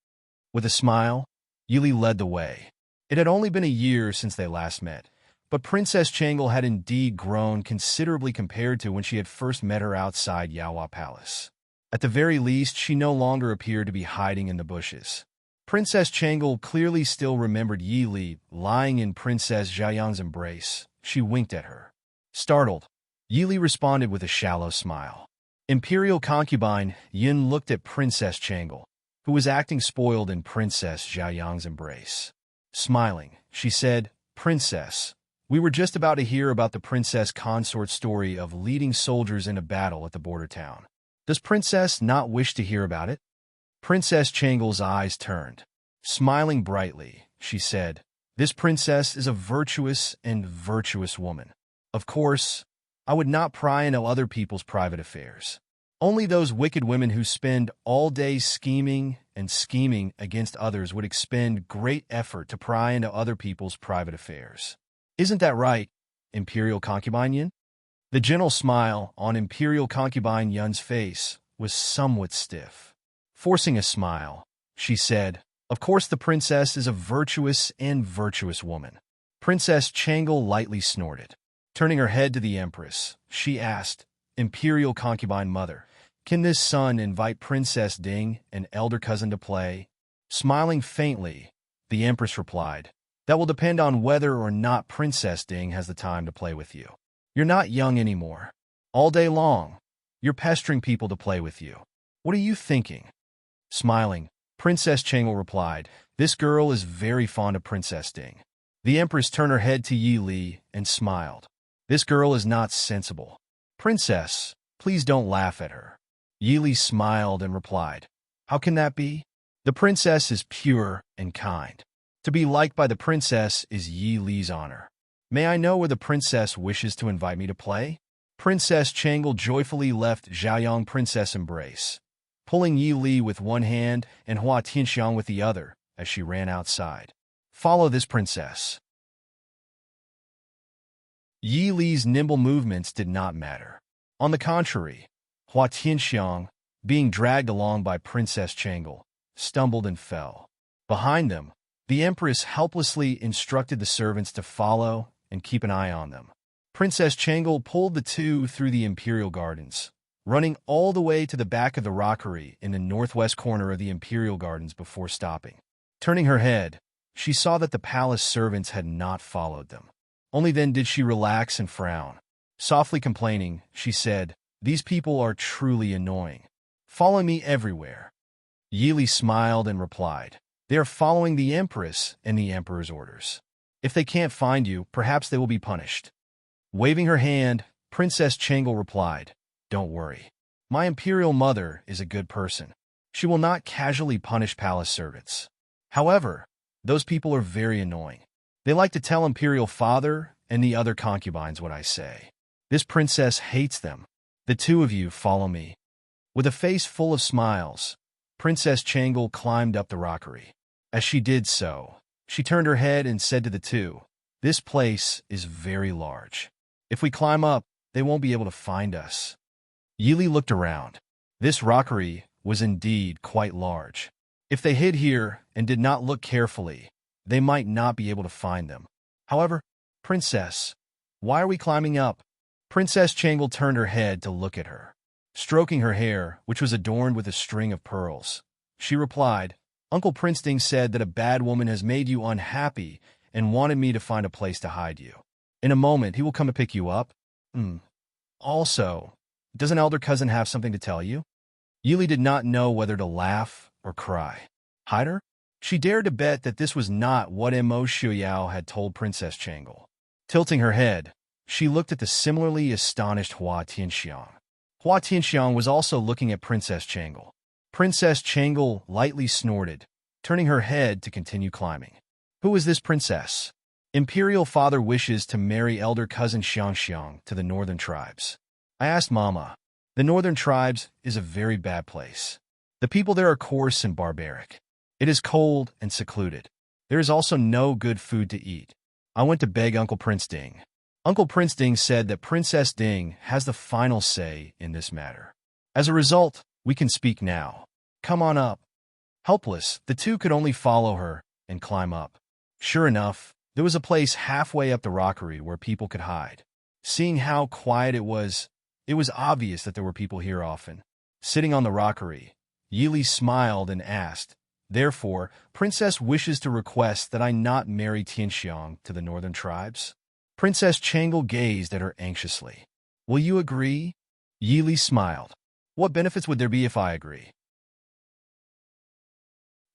With a smile, Yili led the way. It had only been a year since they last met, but Princess Changle had indeed grown considerably compared to when she had first met her outside Yaohua Palace. At the very least, she no longer appeared to be hiding in the bushes. Princess Changle clearly still remembered Yi Li lying in Princess Xiaoyang's embrace. She winked at her. Startled, Yi Li responded with a shallow smile. Imperial concubine Yin looked at Princess Changle, who was acting spoiled in Princess Xiaoyang's embrace. Smiling, she said, Princess, we were just about to hear about the Princess Consort's story of leading soldiers in a battle at the border town. Does Princess not wish to hear about it? Princess Changle's eyes turned. Smiling brightly, she said, This princess is a virtuous and virtuous woman. Of course, I would not pry into other people's private affairs. Only those wicked women who spend all day scheming and scheming against others would expend great effort to pry into other people's private affairs. Isn't that right, Imperial Concubine Yin? The gentle smile on Imperial Concubine Yun's face was somewhat stiff. Forcing a smile, she said, Of course the princess is a virtuous and virtuous woman. Princess Changle lightly snorted. Turning her head to the Empress, she asked, Imperial Concubine Mother, can this son invite Princess Ding, an elder cousin, to play? Smiling faintly, the Empress replied, That will depend on whether or not Princess Ding has the time to play with you. You're not young anymore. All day long, you're pestering people to play with you. What are you thinking? Smiling, Princess Changel replied, "This girl is very fond of Princess Ding." The Empress turned her head to Yi Li and smiled. "This girl is not sensible. Princess, please don't laugh at her." Yi Li smiled and replied, "How can that be? The princess is pure and kind. To be liked by the princess is Yi Li's honor. May I know where the princess wishes to invite me to play?" Princess Changel joyfully left Zhaoyang Princess Embrace, pulling Yi Li with one hand and Hua Tianxiang with the other as she ran outside. "Follow this princess." Yi Li's nimble movements did not matter. On the contrary, Hua Tianxiang, being dragged along by Princess Changel, stumbled and fell. Behind them, the Empress helplessly instructed the servants to follow and keep an eye on them. Princess Changel pulled the two through the Imperial Gardens, running all the way to the back of the rockery in the northwest corner of the Imperial Gardens before stopping. Turning her head, she saw that the palace servants had not followed them. Only then did she relax and frown. Softly complaining, she said, "These people are truly annoying. Follow me everywhere." Yi Li smiled and replied, "They are following the Empress and the Emperor's orders. If they can't find you, perhaps they will be punished." Waving her hand, Princess Changel replied, "Don't worry. My Imperial Mother is a good person. She will not casually punish palace servants. However, those people are very annoying. They like to tell Imperial Father and the other concubines what I say. This princess hates them. The two of you follow me." With a face full of smiles, Princess Changel climbed up the rockery. As she did so, she turned her head and said to the two, "This place is very large. If we climb up, they won't be able to find us." Yi Li looked around. This rockery was indeed quite large. If they hid here and did not look carefully, they might not be able to find them. However, "Princess, why are we climbing up?" Princess Changel turned her head to look at her. Stroking her hair, which was adorned with a string of pearls, she replied, "Uncle Prince Ding said that a bad woman has made you unhappy and wanted me to find a place to hide you. In a moment, he will come to pick you up. Also, does an elder cousin have something to tell you?" Yi Li did not know whether to laugh or cry. Hide her? She dared to bet that this was not what Mo Shuyao had told Princess Changel. Tilting her head, she looked at the similarly astonished Hua Tianxiang. Hua Tianxiang was also looking at Princess Changel. Princess Changel lightly snorted, turning her head to continue climbing. "Who is this princess?" "Imperial father wishes to marry elder cousin Xiangxiang to the northern tribes." I asked Mama. "The northern tribes is a very bad place. The people there are coarse and barbaric. It is cold and secluded. There is also no good food to eat. I went to beg Uncle Prince Ding. Uncle Prince Ding said that Princess Ding has the final say in this matter. As a result, we can speak now. Come on up." Helpless, the two could only follow her and climb up. Sure enough, there was a place halfway up the rockery where people could hide. Seeing how quiet it was obvious that there were people here often. Sitting on the rockery, Yi Li smiled and asked, "Therefore, Princess wishes to request that I not marry Tianxiang to the northern tribes?" Princess Changel gazed at her anxiously. "Will you agree?" Yi Li smiled. "What benefits would there be if I agree?"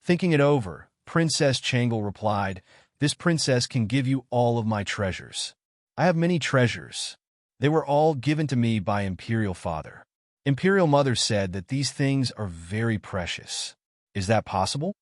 Thinking it over, Princess Changel replied, "This princess can give you all of my treasures. I have many treasures. They were all given to me by Imperial Father. Imperial Mother said that these things are very precious. Is that possible?"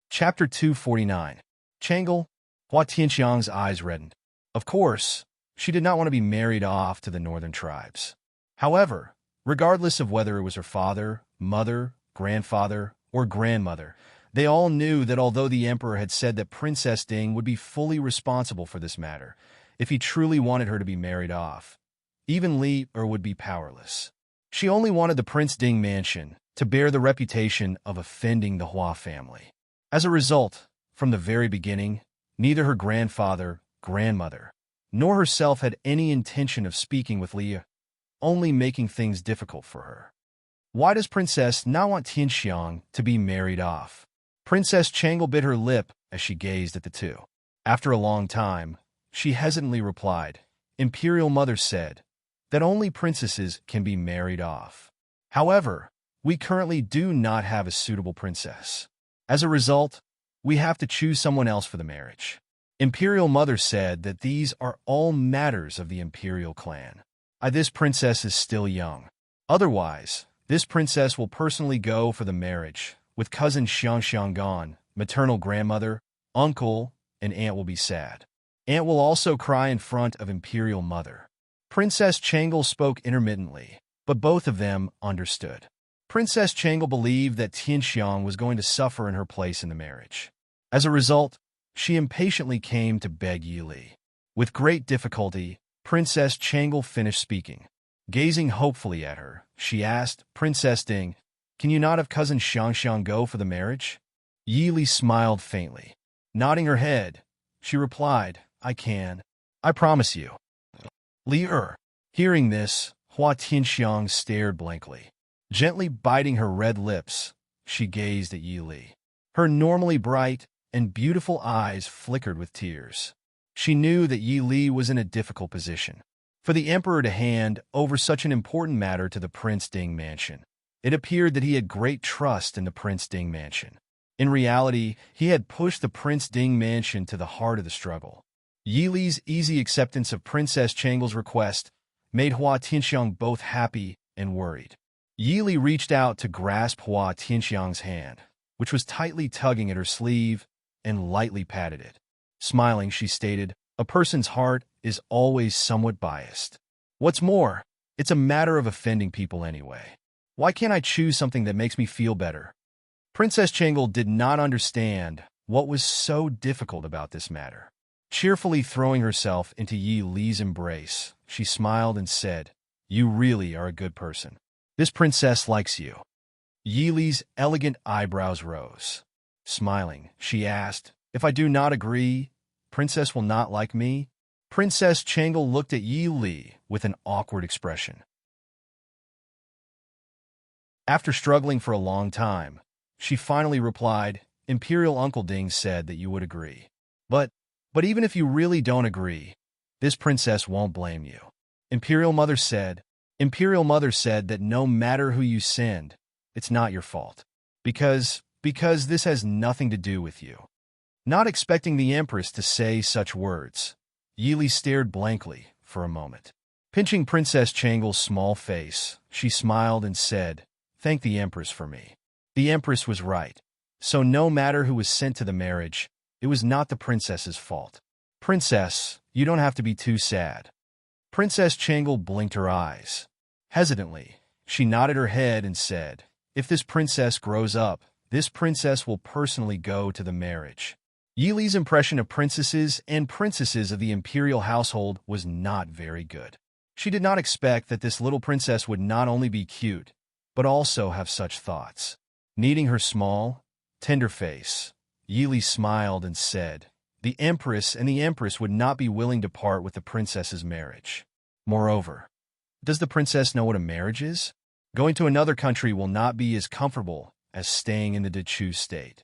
Chapter 249. Changel. Hua Tianxiang's eyes reddened. Of course, she did not want to be married off to the northern tribes. However, regardless of whether it was her father, mother, grandfather, or grandmother, they all knew that although the emperor had said that Princess Ding would be fully responsible for this matter, if he truly wanted her to be married off, even Li would be powerless. She only wanted the Prince Ding mansion to bear the reputation of offending the Hua family. As a result, from the very beginning, neither her grandfather, grandmother, nor herself had any intention of speaking with Li, only making things difficult for her. Why does Princess not want Tianxiang to be married off? Princess Changel bit her lip as she gazed at the two. After a long time, she hesitantly replied, Imperial Mother said that only princesses can be married off. However, we currently do not have a suitable princess. As a result, we have to choose someone else for the marriage. Imperial Mother said that these are all matters of the Imperial clan. This princess is still young. Otherwise, this princess will personally go for the marriage, with cousin Xiang gone, maternal grandmother, uncle, and aunt will be sad. Aunt will also cry in front of Imperial Mother. Princess Changle spoke intermittently, but both of them understood. Princess Changle believed that Tianxiang was going to suffer in her place in the marriage. As a result, she impatiently came to beg Yi Li. With great difficulty, Princess Changle finished speaking. Gazing hopefully at her, she asked, Princess Ding, can you not have cousin Xiang go for the marriage? Yi Li smiled faintly. Nodding her head, she replied, I can. I promise you. Li Er. Hearing this, Hua Tianxiang stared blankly. Gently biting her red lips, she gazed at Yi Li. Her normally bright and beautiful eyes flickered with tears. She knew that Yi Li was in a difficult position. For the emperor to hand over such an important matter to the Prince Ding mansion, it appeared that he had great trust in the Prince Ding mansion. In reality, he had pushed the Prince Ding mansion to the heart of the struggle. Yi Li's easy acceptance of Princess Changle's request made Hua Tianxiang both happy and worried. Yi Li reached out to grasp Hua Tianxiang's hand, which was tightly tugging at her sleeve, and lightly patted it. Smiling, she stated, a person's heart is always somewhat biased. What's more, it's a matter of offending people anyway. Why can't I choose something that makes me feel better? Princess Changle did not understand what was so difficult about this matter. Cheerfully throwing herself into Yi Li's embrace, she smiled and said, You really are a good person. This princess likes you. Yi Li's elegant eyebrows rose. Smiling, she asked, If I do not agree, Princess will not like me? Princess Changle looked at Yi Li with an awkward expression. After struggling for a long time, she finally replied, Imperial Uncle Ding said that you would agree. But even if you really don't agree, this princess won't blame you. Imperial Mother said that no matter who you send, it's not your fault. Because this has nothing to do with you. Not expecting the Empress to say such words, Yi Li stared blankly for a moment. Pinching Princess Changle's small face, she smiled and said, Thank the Empress for me. The Empress was right. So no matter who was sent to the marriage, it was not the princess's fault. Princess, you don't have to be too sad. Princess Changle blinked her eyes. Hesitantly, she nodded her head and said, If this princess grows up, this princess will personally go to the marriage. Yi Li's impression of princesses and princesses of the imperial household was not very good. She did not expect that this little princess would not only be cute, but also have such thoughts. Kneading her small, tender face, Yi Li smiled and said, The Empress and the Empress would not be willing to part with the princess's marriage. Moreover, does the princess know what a marriage is? Going to another country will not be as comfortable as staying in the Dechu state.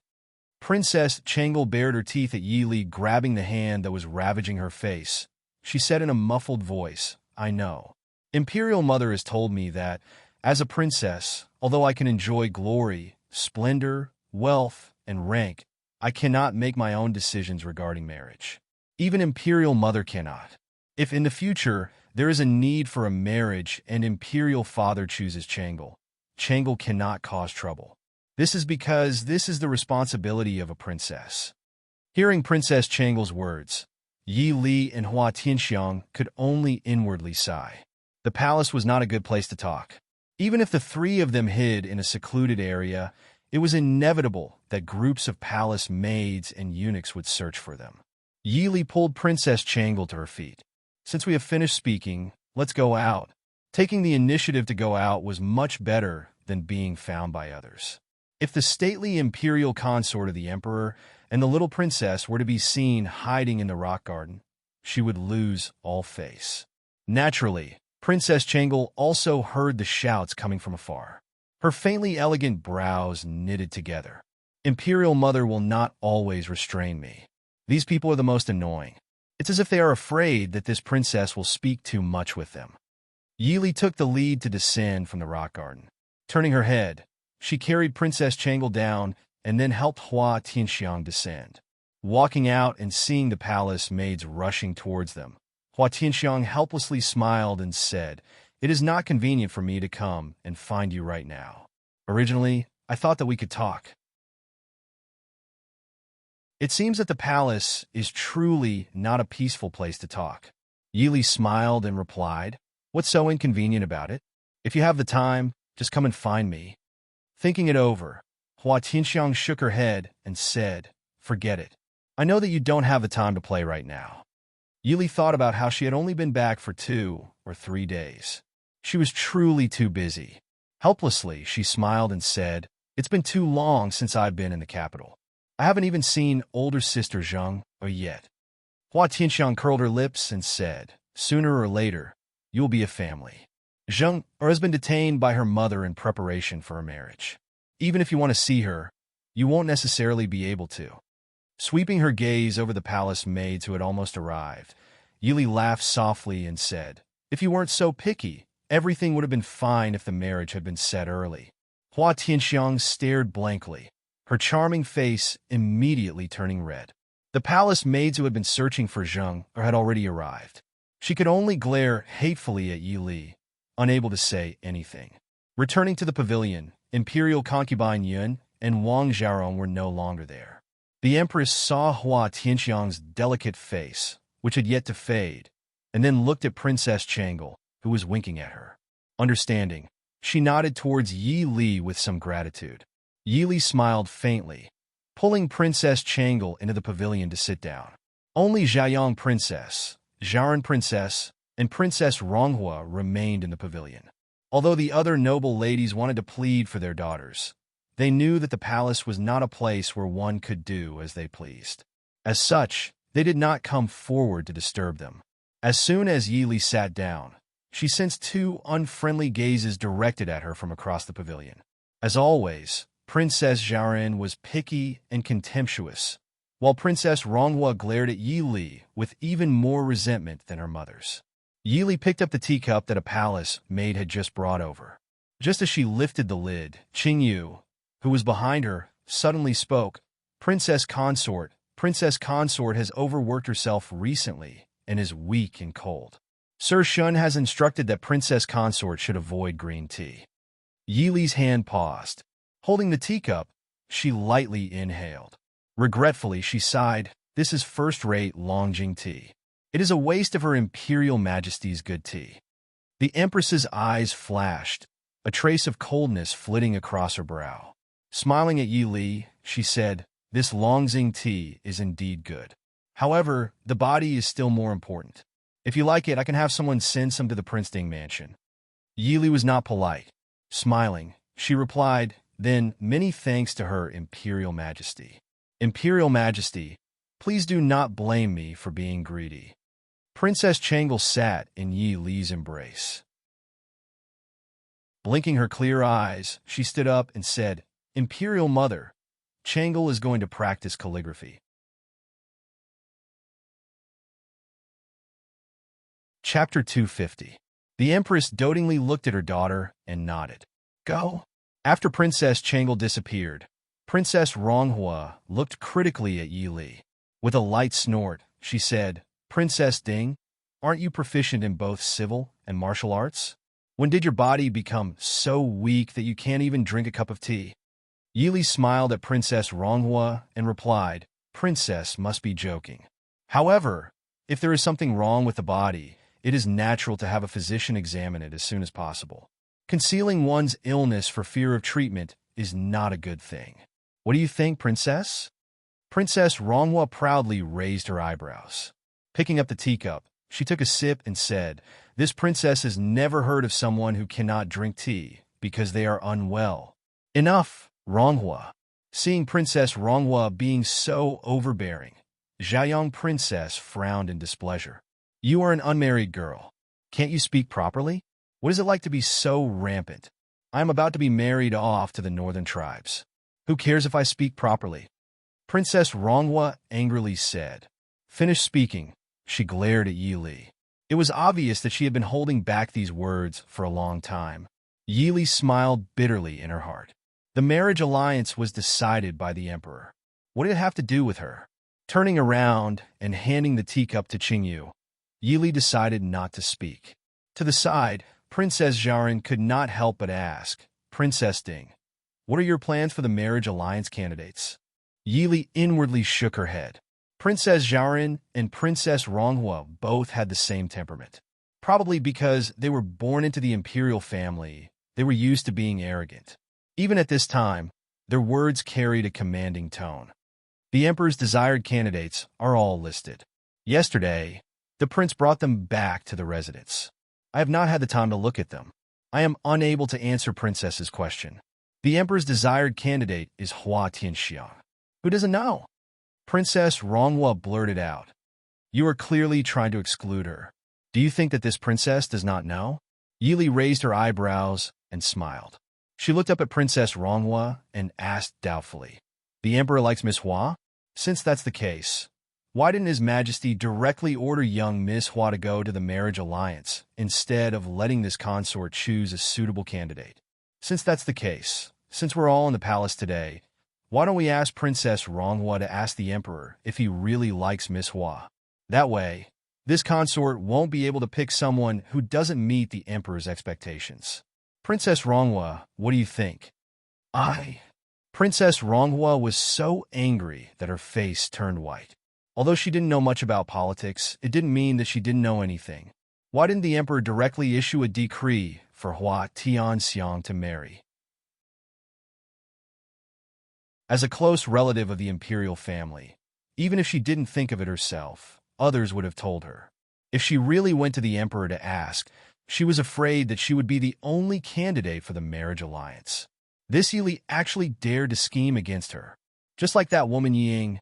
Princess Changle bared her teeth at Yi Li, grabbing the hand that was ravaging her face. She said in a muffled voice, I know. Imperial Mother has told me that, as a princess, although I can enjoy glory, splendor, wealth, and rank, I cannot make my own decisions regarding marriage. Even Imperial Mother cannot. If in the future there is a need for a marriage and Imperial Father chooses Changle, Changle cannot cause trouble. This is because this is the responsibility of a princess. Hearing Princess Changle's words, Yi Li and Hua Tianxiang could only inwardly sigh. The palace was not a good place to talk. Even if the three of them hid in a secluded area, it was inevitable that groups of palace maids and eunuchs would search for them. Yi Li pulled Princess Changle to her feet. Since we have finished speaking, let's go out. Taking the initiative to go out was much better than being found by others. If the stately imperial consort of the emperor and the little princess were to be seen hiding in the rock garden, she would lose all face. Naturally, Princess Changle also heard the shouts coming from afar. Her faintly elegant brows knitted together. Imperial Mother will not always restrain me. These people are the most annoying. It's as if they are afraid that this princess will speak too much with them. Yili took the lead to descend from the rock garden. Turning her head, she carried Princess Changle down and then helped Hua Tianxiang descend. Walking out and seeing the palace maids rushing towards them, Hua Tianxiang helplessly smiled and said, "It is not convenient for me to come and find you right now. Originally, I thought that we could talk." It seems that the palace is truly not a peaceful place to talk. Yili smiled and replied, "What's so inconvenient about it? If you have the time, just come and find me." Thinking it over, Hua Tianxiang shook her head and said, "Forget it. I know that you don't have the time to play right now." Yili thought about how she had only been back for 2 or 3 days. She was truly too busy. Helplessly, she smiled and said, "It's been too long since I've been in the capital. I haven't even seen older sister Zheng yet." Hua Tianxiang curled her lips and said, "Sooner or later, you'll be a family. Zheng has been detained by her mother in preparation for her marriage. Even if you want to see her, you won't necessarily be able to." Sweeping her gaze over the palace maids who had almost arrived, Yili laughed softly and said, "If you weren't so picky, everything would have been fine if the marriage had been set early." Hua Tianxiang stared blankly, her charming face immediately turning red. The palace maids who had been searching for Zheng had already arrived. She could only glare hatefully at Yili, unable to say anything. Returning to the pavilion, Imperial concubine Yun and Wang Xiaorong were no longer there. The Empress saw Hua Tianxiang's delicate face, which had yet to fade, and then looked at Princess Changle, who was winking at her. Understanding, she nodded towards Yi Li with some gratitude. Yi Li smiled faintly, pulling Princess Changle into the pavilion to sit down. Only Xiaoyang Princess, Xiaoran Princess, and Princess Ronghua remained in the pavilion. Although the other noble ladies wanted to plead for their daughters, they knew that the palace was not a place where one could do as they pleased. As such, they did not come forward to disturb them. As soon as Yi Li sat down, she sensed 2 unfriendly gazes directed at her from across the pavilion. As always, Princess Xiaoran was picky and contemptuous, while Princess Ronghua glared at Yi Li with even more resentment than her mother's. Yi Li picked up the teacup that a palace maid had just brought over. Just as she lifted the lid, Qing Yu, who was behind her, suddenly spoke, Princess Consort has overworked herself recently and is weak and cold. Sir Shun has instructed that Princess Consort should avoid green tea." Yi Li's hand paused. Holding the teacup, she lightly inhaled. Regretfully, she sighed, "This is first-rate Longjing tea. It is a waste of Her Imperial Majesty's good tea." The Empress's eyes flashed, a trace of coldness flitting across her brow. Smiling at Yi Li, she said, "This Longjing tea is indeed good. However, the body is still more important. If you like it, I can have someone send some to the Princeton mansion." Yi Li was not polite. Smiling, she replied, "Then, many thanks to Her Imperial Majesty. Imperial Majesty, please do not blame me for being greedy." Princess Changle sat in Yi Li's embrace. Blinking her clear eyes, she stood up and said, "Imperial Mother, Changle is going to practice calligraphy." Chapter 250. The Empress dotingly looked at her daughter and nodded. "Go." After Princess Changle disappeared, Princess Ronghua looked critically at Yi Li. With a light snort, she said, "Princess Ding, aren't you proficient in both civil and martial arts? When did your body become so weak that you can't even drink a cup of tea?" Yi Li smiled at Princess Ronghua and replied, "Princess must be joking. However, if there is something wrong with the body, it is natural to have a physician examine it as soon as possible. Concealing one's illness for fear of treatment is not a good thing. What do you think, Princess?" Princess Ronghua proudly raised her eyebrows. Picking up the teacup, she took a sip and said, "This princess has never heard of someone who cannot drink tea because they are unwell. Enough, Ronghua." Seeing Princess Ronghua being so overbearing, Xiaoyang Princess frowned in displeasure. "You are an unmarried girl. Can't you speak properly? What is it like to be so rampant? I am about to be married off to the northern tribes. Who cares if I speak properly?" Princess Ronghua angrily said. Finished speaking, she glared at Yi Li. It was obvious that she had been holding back these words for a long time. Yi Li smiled bitterly in her heart. The marriage alliance was decided by the emperor. What did it have to do with her? Turning around and handing the teacup to Qingyu, Yi Li decided not to speak. To the side, Princess Zhaoran could not help but ask, Princess Ding, what are your plans for the marriage alliance candidates? Yi Li inwardly shook her head. Princess Zhaoran and Princess Ronghua both had the same temperament. Probably because they were born into the imperial family, they were used to being arrogant. Even at this time, their words carried a commanding tone. The emperor's desired candidates are all listed. Yesterday, the prince brought them back to the residence. I have not had the time to look at them. I am unable to answer Princess's question. The emperor's desired candidate is Hua Tianxiang. Who doesn't know? Princess Ronghua blurted out. You are clearly trying to exclude her. Do you think that this princess does not know? Yi Li raised her eyebrows and smiled. She looked up at Princess Ronghua and asked doubtfully, the emperor likes Miss Hua? Since that's the case, why didn't His Majesty directly order young Miss Hua to go to the marriage alliance instead of letting this consort choose a suitable candidate? Since that's the case, since we're all in the palace today, why don't we ask Princess Ronghua to ask the emperor if he really likes Miss Hua? That way, this consort won't be able to pick someone who doesn't meet the emperor's expectations. Princess Ronghua, what do you think? Princess Ronghua was so angry that her face turned white. Although she didn't know much about politics, it didn't mean that she didn't know anything. Why didn't the emperor directly issue a decree for Hua Tianxiang to marry? As a close relative of the imperial family, even if she didn't think of it herself, others would have told her. If she really went to the emperor to ask, she was afraid that she would be the only candidate for the marriage alliance. This Yi Li actually dared to scheme against her. Just like that woman Ying,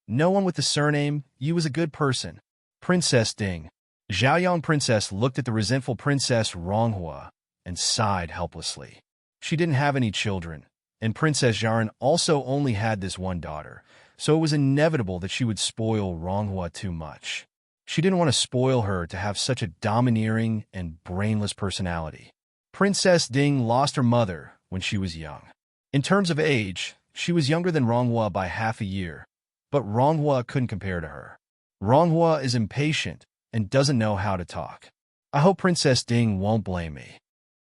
no one with the surname Yi was a good person. Princess Ding. Zhaoyang Princess looked at the resentful Princess Ronghua and sighed helplessly. She didn't have any children, and Princess Zhaoran also only had this one daughter, so it was inevitable that she would spoil Ronghua too much. She didn't want to spoil her to have such a domineering and brainless personality. Princess Ding lost her mother when she was young. In terms of age, she was younger than Ronghua by half a year, but Ronghua couldn't compare to her. Ronghua is impatient and doesn't know how to talk. I hope Princess Ding won't blame me.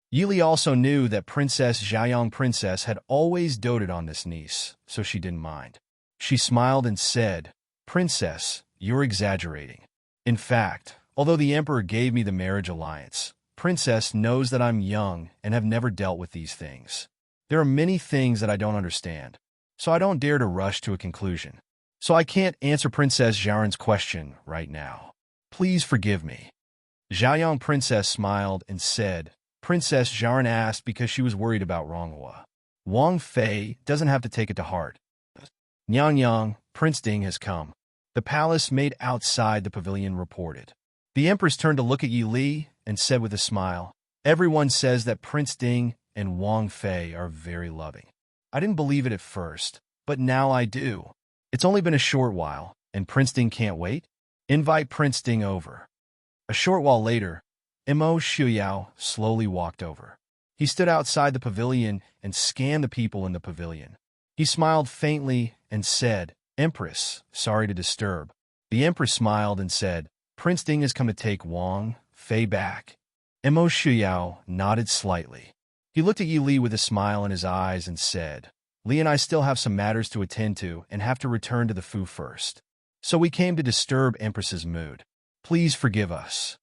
Yi Li also knew that Princess Zhaoyang Princess had always doted on this niece, so she didn't mind. She smiled and said, Princess, you're exaggerating. In fact, although the emperor gave me the marriage alliance, Princess knows that I'm young and have never dealt with these things. There are many things that I don't understand, so I don't dare to rush to a conclusion. So I can't answer Princess Zhaoran's question right now. Please forgive me. Zhaoyang Princess smiled and said, Princess Zhaoran asked because she was worried about Ronghua. Wang Fei doesn't have to take it to heart. Nyang Yang, Prince Ding has come. The palace maid outside the pavilion reported. The empress turned to look at Yi Li and said with a smile, Everyone says that Prince Ding and Wang Fei are very loving. I didn't believe it at first, but now I do. It's only been a short while, and Prince Ding can't wait? Invite Prince Ding over. A short while later, Mo Shuyao slowly walked over. He stood outside the pavilion and scanned the people in the pavilion. He smiled faintly and said, Empress, sorry to disturb. The empress smiled and said, Prince Ding has come to take Wang Fei back. Mo Shuyao nodded slightly. He looked at Yi Li with a smile in his eyes and said, Li and I still have some matters to attend to and have to return to the Fu first. So we came to disturb Empress's mood. Please forgive us.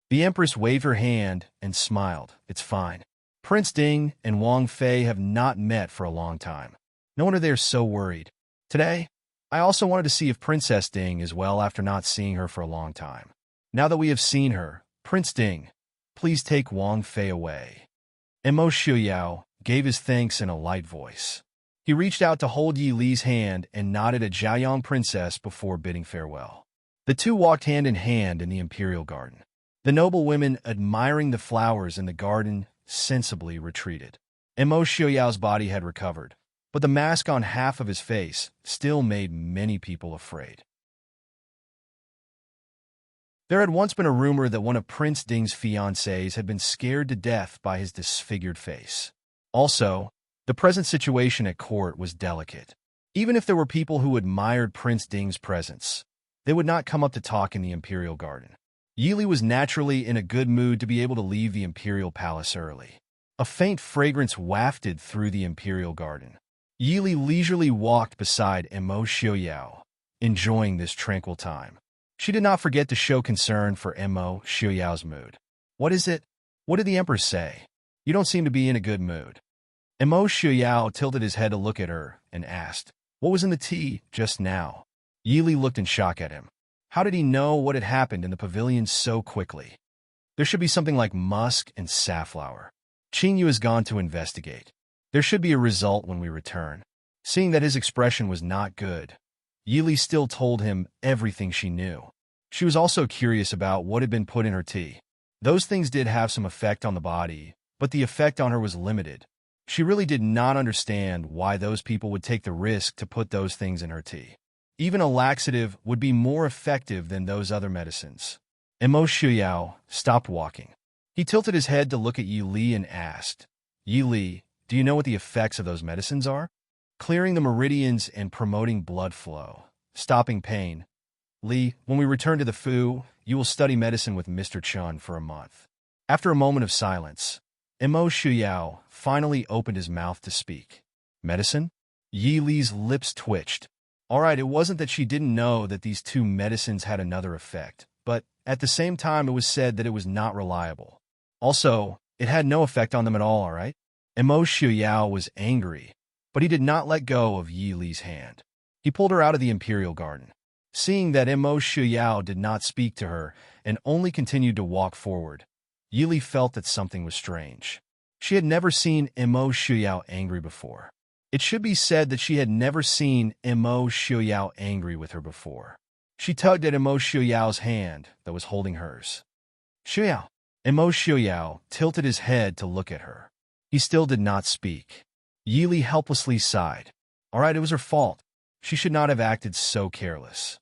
The empress waved her hand and smiled. It's fine. Prince Ding and Wang Fei have not met for a long time. No wonder they are so worried. Today, I also wanted to see if Princess Ding is well after not seeing her for a long time. Now that we have seen her, Prince Ding, please take Wang Fei away. Mo Shuyao gave his thanks in a light voice. He reached out to hold Yi Li's hand and nodded at Zhaoyang Princess before bidding farewell. The two walked hand in hand in the imperial garden. The noble women, admiring the flowers in the garden, sensibly retreated. Mo Shuyao's body had recovered, but the mask on half of his face still made many people afraid. There had once been a rumor that one of Prince Ding's fiancées had been scared to death by his disfigured face. Also, the present situation at court was delicate. Even if there were people who admired Prince Ding's presence, they would not come up to talk in the Imperial Garden. Yili was naturally in a good mood to be able to leave the Imperial Palace early. A faint fragrance wafted through the Imperial Garden. Yili leisurely walked beside Emo Xiuyao, enjoying this tranquil time. She did not forget to show concern for Emo Xiuyao's mood. "What is it? What did the Emperor say? You don't seem to be in a good mood." Emo Xiuyao tilted his head to look at her and asked, "What was in the tea just now?" Yili looked in shock at him. How did he know what had happened in the pavilion so quickly? There should be something like musk and safflower. Qingyu has gone to investigate. There should be a result when we return. Seeing that his expression was not good, Yili still told him everything she knew. She was also curious about what had been put in her tea. Those things did have some effect on the body, but the effect on her was limited. She really did not understand why those people would take the risk to put those things in her tea. Even a laxative would be more effective than those other medicines. Emo Xiuyao stopped walking. He tilted his head to look at Yi Li and asked, "Yi Li, do you know what the effects of those medicines are?" "Clearing the meridians and promoting blood flow, stopping pain. Li, when we return to the Fu, you will study medicine with Mr. Chun for a month." After a moment of silence, Emo Xiuyao finally opened his mouth to speak. "Medicine?" Yi Li's lips twitched. All right, it wasn't that she didn't know that these two medicines had another effect, but at the same time it was said that it was not reliable. Also, it had no effect on them at all right? Emo Xiuyao was angry, but he did not let go of Yi Li's hand. He pulled her out of the Imperial Garden. Seeing that Emo Xiuyao did not speak to her and only continued to walk forward, Yi Li felt that something was strange. She had never seen Emo Xiuyao angry before. It should be said that she had never seen Emo Xiuyao angry with her before. She tugged at Emo Xiuyao's hand that was holding hers. "Xiuyao." Emo Xiuyao tilted his head to look at her. He still did not speak. Yi Li helplessly sighed. All right, it was her fault. She should not have acted so careless.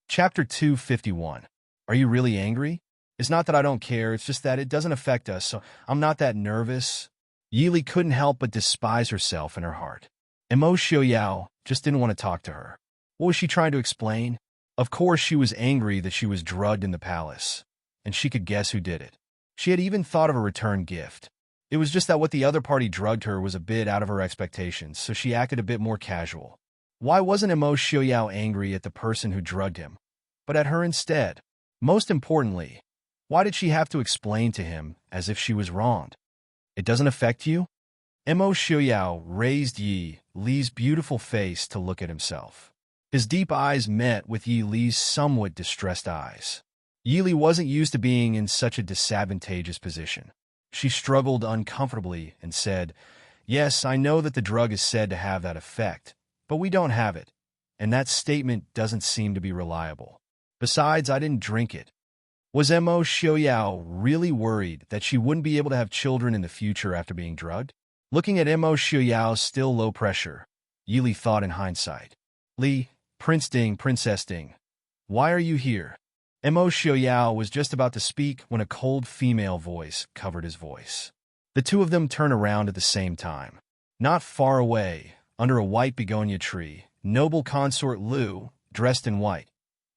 Chapter 251. Are you really angry? It's not that I don't care, it's just that it doesn't affect us, so I'm not that nervous. Yi Li couldn't help but despise herself in her heart. Emo Xiuyao just didn't want to talk to her. What was she trying to explain? Of course she was angry that she was drugged in the palace, and she could guess who did it. She had even thought of a return gift. It was just that what the other party drugged her was a bit out of her expectations, so she acted a bit more casual. Why wasn't Emo Xiuyao angry at the person who drugged him, but at her instead? Most importantly, why did she have to explain to him as if she was wronged? It doesn't affect you? Emo Xiuyao raised Yi Li's beautiful face to look at himself. His deep eyes met with Yi Li's somewhat distressed eyes. Yi Li wasn't used to being in such a disadvantageous position. She struggled uncomfortably and said, "Yes, I know that the drug is said to have that effect, but we don't have it, and that statement doesn't seem to be reliable. Besides, I didn't drink it." Was Emo Xiuyao really worried that she wouldn't be able to have children in the future after being drugged? Looking at Emo Xiuyao's still low pressure, Yi Li thought in hindsight. "Li, Prince Ding, Princess Ding, why are you here?" Emo Xiuyao was just about to speak when a cold female voice covered his voice. The two of them turned around at the same time. Not far away, under a white begonia tree, noble consort Lu, dressed in white,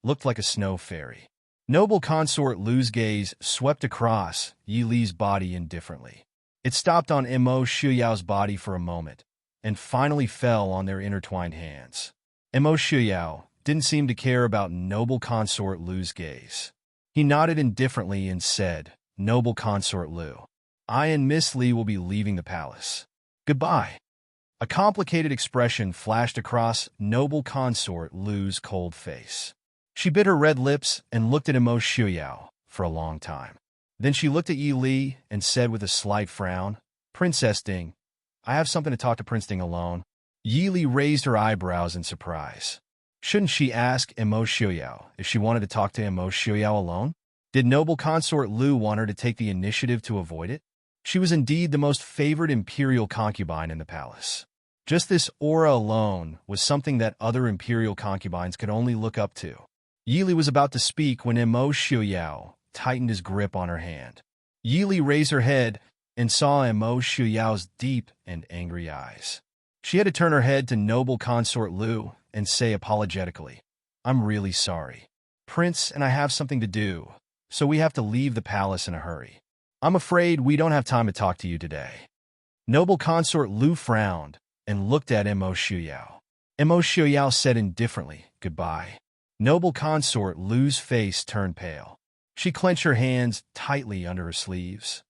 looked like a snow fairy. Noble consort Lu's gaze swept across Yi Li's body indifferently. It stopped on Emo Xiuyao's body for a moment, and finally fell on their intertwined hands. Emo Xiuyao didn't seem to care about noble consort Lu's gaze. He nodded indifferently and said, "Noble consort Lu, I and Miss Li will be leaving the palace. Goodbye." A complicated expression flashed across noble consort Lu's cold face. She bit her red lips and looked at Emo Xiuyao for a long time. Then she looked at Yi Li and said with a slight frown, "Princess Ding, I have something to talk to Prince Ding alone." Yi Li raised her eyebrows in surprise. Shouldn't she ask Emo Xiuyao if she wanted to talk to Emo Xiuyao alone? Did noble consort Lu want her to take the initiative to avoid it? She was indeed the most favored imperial concubine in the palace. Just this aura alone was something that other imperial concubines could only look up to. Yili was about to speak when Imo Xiuyao tightened his grip on her hand. Yili raised her head and saw Imo Xiuyao's deep and angry eyes. She had to turn her head to noble consort Lu and say apologetically, "I'm really sorry, Prince, and I have something to do, so we have to leave the palace in a hurry. I'm afraid we don't have time to talk to you today." Noble consort Lu frowned and looked at Imo Xiuyao. Imo Xiuyao said indifferently, "Goodbye." Noble consort Lu's face turned pale. She clenched her hands tightly under her sleeves.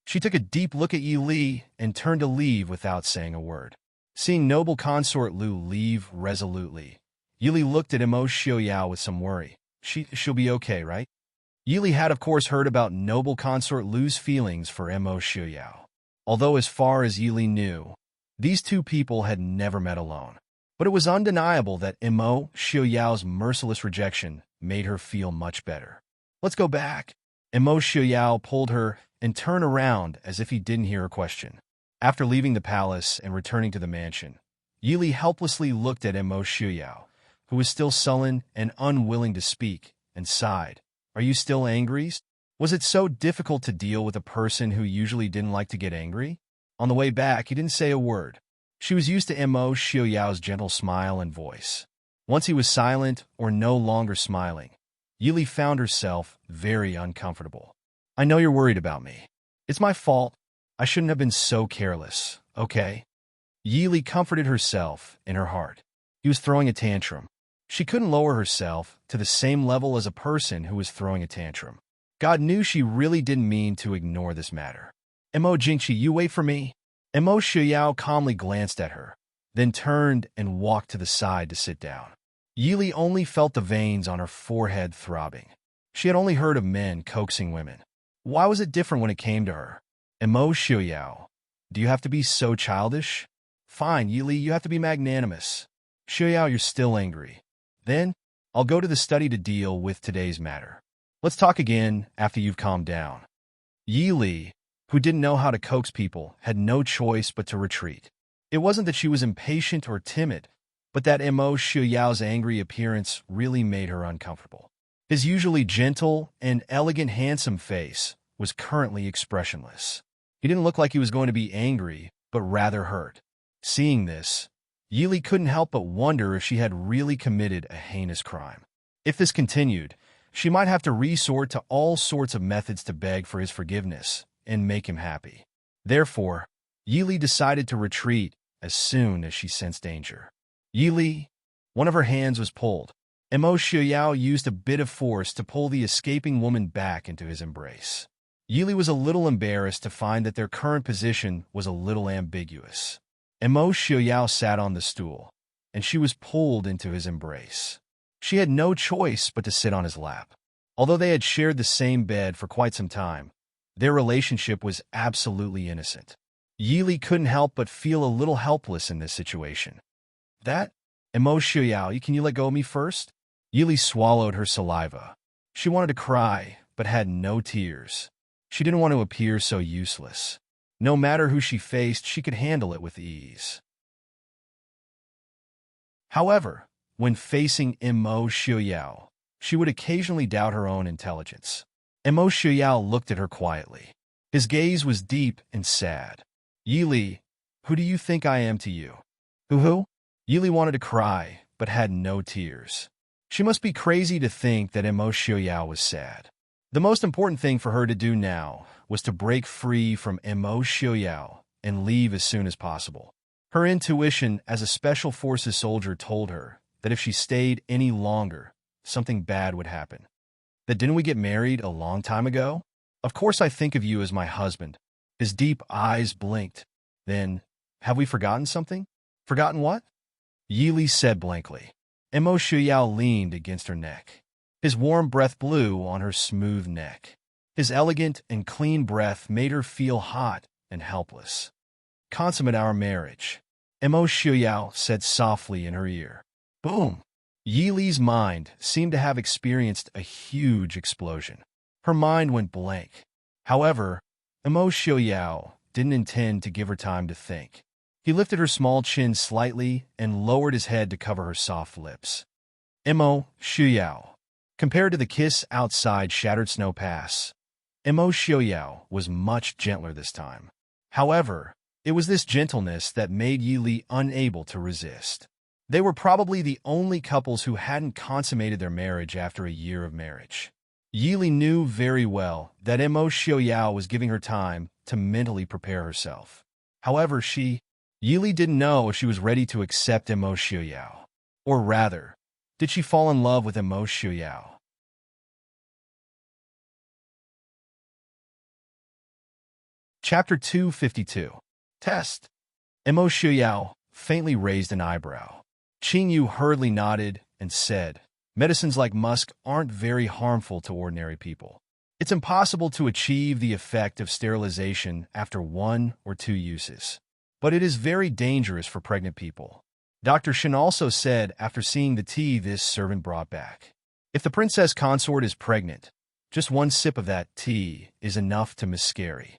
She took a deep look at Yi Li and turned to leave without saying a word. Seeing noble consort Lu leave resolutely, Yi Li looked at Imo Xiuyao with some worry. She'll be okay, right? Yi Li had of course heard about noble consort Lu's feelings for Imo Xiuyao. Although as far as Yi Li knew, these two people had never met alone. But it was undeniable that Imo Xiuyao's merciless rejection made her feel much better. "Let's go back." Imo Xiuyao pulled her and turned around as if he didn't hear her question. After leaving the palace and returning to the mansion, Yi Li helplessly looked at Imo Xiuyao, who was still sullen and unwilling to speak, and sighed. "Are you still angry? Was it so difficult to deal with a person who usually didn't like to get angry?" On the way back, he didn't say a word. She was used to Imo Xiuyao's gentle smile and voice. Once he was silent or no longer smiling, Yi Li found herself very uncomfortable. "I know you're worried about me. It's my fault. I shouldn't have been so careless, okay?" Yi Li comforted herself in her heart. He was throwing a tantrum. She couldn't lower herself to the same level as a person who was throwing a tantrum. God knew she really didn't mean to ignore this matter. "Imo Jingqi, you wait for me." Imo Xiuyao calmly glanced at her, then turned and walked to the side to sit down. Yi Li only felt the veins on her forehead throbbing. She had only heard of men coaxing women. Why was it different when it came to her? "Imo Xiuyao, do you have to be so childish?" "Fine, Yi Li, you have to be magnanimous." "Xiuyao, you're still angry. Then, I'll go to the study to deal with today's matter. Let's talk again after you've calmed down." Yi Li, who didn't know how to coax people, had no choice but to retreat. It wasn't that she was impatient or timid, but that Imo Xiuyao's angry appearance really made her uncomfortable. His usually gentle and elegant handsome face was currently expressionless. He didn't look like he was going to be angry, but rather hurt. Seeing this, Yi Li couldn't help but wonder if she had really committed a heinous crime. If this continued, she might have to resort to all sorts of methods to beg for his forgiveness and make him happy. Therefore, Yi Li decided to retreat as soon as she sensed danger. Yi Li, one of her hands was pulled. Imo Xiuyao used a bit of force to pull the escaping woman back into his embrace. Yi Li was a little embarrassed to find that their current position was a little ambiguous. Imo Xiuyao sat on the stool, and she was pulled into his embrace. She had no choice but to sit on his lap. Although they had shared the same bed for quite some time, their relationship was absolutely innocent. Yi Li couldn't help but feel a little helpless in this situation. Imo Xiuyao, can you let go of me first?" Yi Li swallowed her saliva. She wanted to cry, but had no tears. She didn't want to appear so useless. No matter who she faced, she could handle it with ease. However, when facing Imo Xiuyao, she would occasionally doubt her own intelligence. Imo Xiuyao looked at her quietly. His gaze was deep and sad. "Yi Li, who do you think I am to you?" Who? Yi Li wanted to cry, but had no tears. She must be crazy to think that Imo Xiuyao was sad. The most important thing for her to do now was to break free from Imo Xiuyao and leave as soon as possible. Her intuition as a special forces soldier told her that if she stayed any longer, something bad would happen. "That didn't we get married a long time ago? Of course I think of you as my husband." His deep eyes blinked. "Then, have we forgotten something?" "Forgotten what?" Yi Li said blankly. Imo Xiuyao leaned against her neck. His warm breath blew on her smooth neck. His elegant and clean breath made her feel hot and helpless. "Consummate our marriage," Imo Xiuyao said softly in her ear. Boom! Yi Li's mind seemed to have experienced a huge explosion. Her mind went blank. However, Imo Xiaoyao didn't intend to give her time to think. He lifted her small chin slightly and lowered his head to cover her soft lips. Imo Xiaoyao. Compared to the kiss outside Shattered Snow Pass, Imo Xiaoyao was much gentler this time. However, it was this gentleness that made Yili unable to resist. They were probably the only couples who hadn't consummated their marriage after a year of marriage. Yili knew very well that Imo Xiaoyao was giving her time to mentally prepare herself. However, Yili didn't know if she was ready to accept Imo Xiaoyao. Or rather, did she fall in love with Imo Xiaoyao? Chapter 252. Test. Imo Xiaoyao faintly raised an eyebrow. Qing Yu hurriedly nodded and said, "Medicines like musk aren't very harmful to ordinary people. It's impossible to achieve the effect of sterilization after 1 or 2 uses. But it is very dangerous for pregnant people." Dr. Shen also said after seeing the tea this servant brought back. If the princess consort is pregnant, just 1 sip of that tea is enough to miscarry.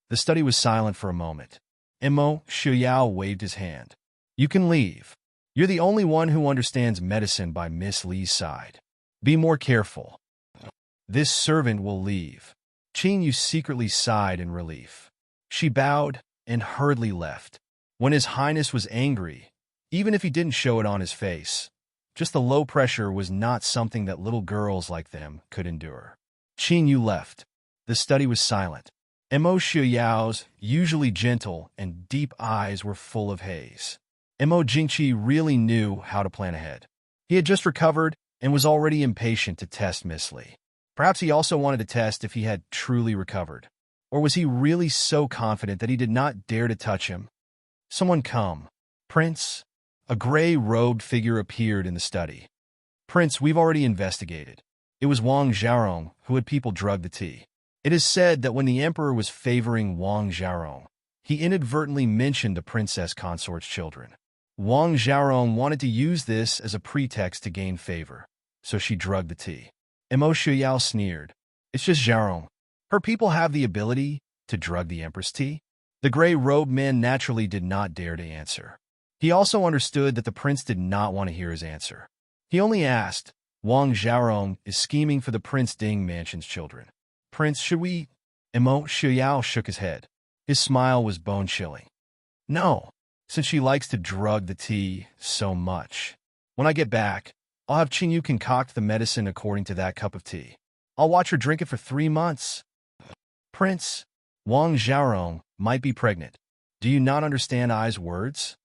The study was silent for a moment. Imo Xiaoyao waved his hand. "You can leave. You're the only one who understands medicine by Miss Li's side. Be more careful." "This servant will leave." Qing Yu secretly sighed in relief. She bowed and hurriedly left. When His Highness was angry, even if he didn't show it on his face, just the low pressure was not something that little girls like them could endure. Qing Yu left. The study was silent. Imo Xiaoyao's usually gentle and deep eyes were full of haze. Imo Jingqi really knew how to plan ahead. He had just recovered and was already impatient to test Miss Li. Perhaps he also wanted to test if he had truly recovered. Or was he really so confident that he did not dare to touch him? "Someone come." "Prince?" A gray-robed figure appeared in the study. "Prince, we've already investigated." It was Wang Xiaorong who had people drug the tea. It is said that when the emperor was favoring Wang Xiaorong, he inadvertently mentioned the princess consort's children. Wang Xiaorong wanted to use this as a pretext to gain favor, so she drugged the tea. Imo Xiaoyao sneered. "It's just Xiaorong. Her people have the ability to drug the empress tea?" The gray-robed man naturally did not dare to answer. He also understood that the prince did not want to hear his answer. He only asked, "Wang Xiaorong is scheming for the Prince Ding Mansion's children. Prince, should we—" Imo Xiaoyao shook his head. His smile was bone-chilling. "No, since she likes to drug the tea so much. When I get back, I'll have Qingyu concoct the medicine according to that cup of tea. I'll watch her drink it for 3 months. Prince, Wang Xiaorong might be pregnant. Do you not understand Ai's words?"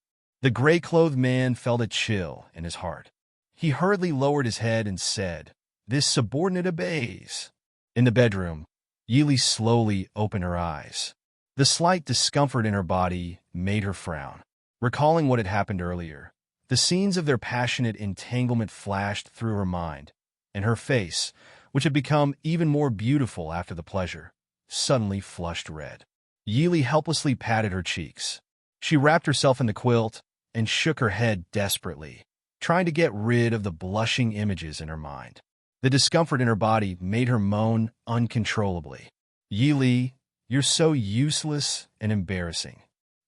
The gray-clothed man felt a chill in his heart. He hurriedly lowered his head and said, "This subordinate obeys." In the bedroom, Yili slowly opened her eyes. The slight discomfort in her body made her frown. Recalling what had happened earlier, the scenes of their passionate entanglement flashed through her mind, and her face, which had become even more beautiful after the pleasure, suddenly flushed red. Yili helplessly patted her cheeks. She wrapped herself in the quilt and shook her head desperately, trying to get rid of the blushing images in her mind. The discomfort in her body made her moan uncontrollably. "Yili, you're so useless and embarrassing."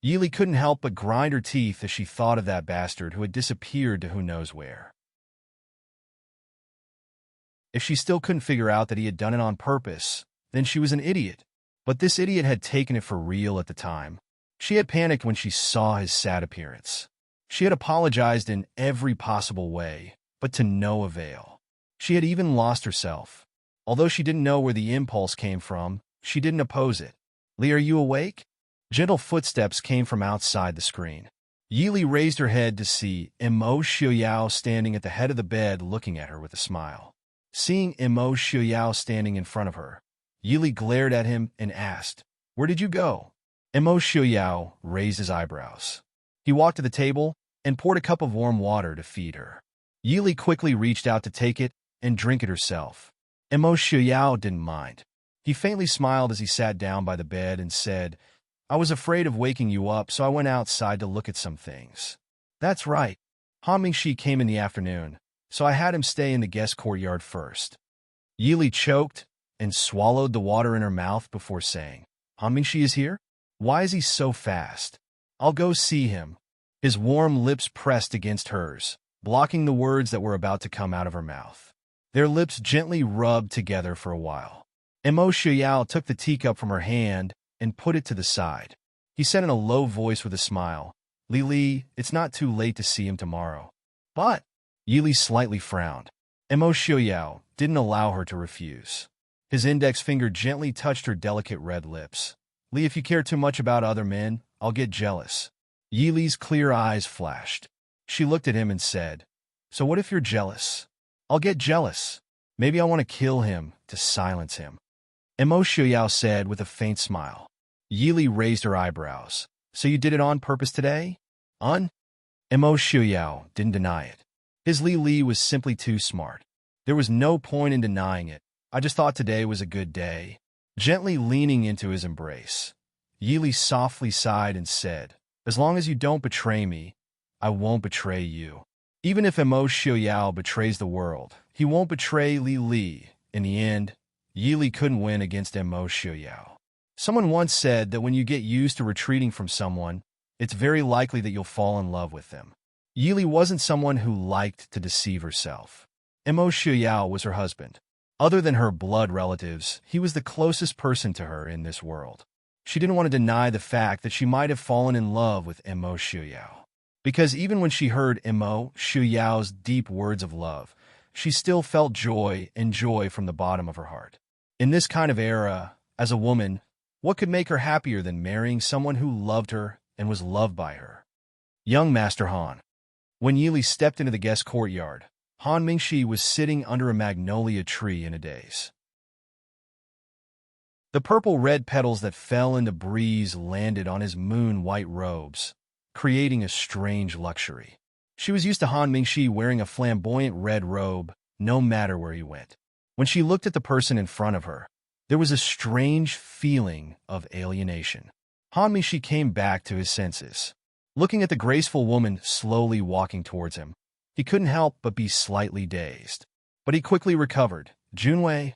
Yili couldn't help but grind her teeth as she thought of that bastard who had disappeared to who knows where. If she still couldn't figure out that he had done it on purpose, then she was an idiot. But this idiot had taken it for real at the time. She had panicked when she saw his sad appearance. She had apologized in every possible way, but to no avail. She had even lost herself. Although she didn't know where the impulse came from, she didn't oppose it. "Li, are you awake?" Gentle footsteps came from outside the screen. Yili raised her head to see Imo Xiaoyao standing at the head of the bed looking at her with a smile. Seeing Imo Xiaoyao standing in front of her, Yili glared at him and asked, "Where did you go?" Imo Xiaoyao raised his eyebrows. He walked to the table and poured a cup of warm water to feed her. Yili quickly reached out to take it and drink it herself. Imo Xiaoyao didn't mind. He faintly smiled as he sat down by the bed and said, "I was afraid of waking you up, so I went outside to look at some things." "That's right. Han Mingxi came in the afternoon, so I had him stay in the guest courtyard first." Yili choked and swallowed the water in her mouth before saying, Han Mingxi is here? Why is he so fast? I'll go see him. His warm lips pressed against hers, blocking the words that were about to come out of her mouth. Their lips gently rubbed together for a while. Mo Shuyao took the teacup from her hand and put it to the side. He said in a low voice with a smile, Li Li, it's not too late to see him tomorrow. But Yi Li slightly frowned. Mo Shuyao didn't allow her to refuse. His index finger gently touched her delicate red lips. Li, if you care too much about other men, I'll get jealous. Yi Li's clear eyes flashed. She looked at him and said, So what if you're jealous? I'll get jealous. Maybe I want to kill him to silence him. Mo Shuyao said with a faint smile. Yi Li raised her eyebrows. So you did it on purpose today? Mo Shuyao didn't deny it. His Li Li was simply too smart. There was no point in denying it. I just thought today was a good day. Gently leaning into his embrace, Yi Li softly sighed and said, As long as you don't betray me, I won't betray you. Even if Mo Shuyao betrays the world, he won't betray Li Li. In the end, Yi Li couldn't win against Mo Shuyao. Someone once said that when you get used to retreating from someone, it's very likely that you'll fall in love with them. Yi Li wasn't someone who liked to deceive herself. Mo Shuyao was her husband. Other than her blood relatives, he was the closest person to her in this world. She didn't want to deny the fact that she might have fallen in love with Mo Shuyao. Because even when she heard Mo Shuyao's deep words of love, she still felt joy from the bottom of her heart. In this kind of era, as a woman, what could make her happier than marrying someone who loved her and was loved by her? Young Master Han. When Yi Li stepped into the guest courtyard, Han Mingxi was sitting under a magnolia tree in a daze. The purple-red petals that fell in the breeze landed on his moon-white robes, creating a strange luxury. She was used to Han Mingxi wearing a flamboyant red robe, no matter where he went. When she looked at the person in front of her, there was a strange feeling of alienation. Han Mingxi came back to his senses. Looking at the graceful woman slowly walking towards him, he couldn't help but be slightly dazed. But he quickly recovered. Junwei,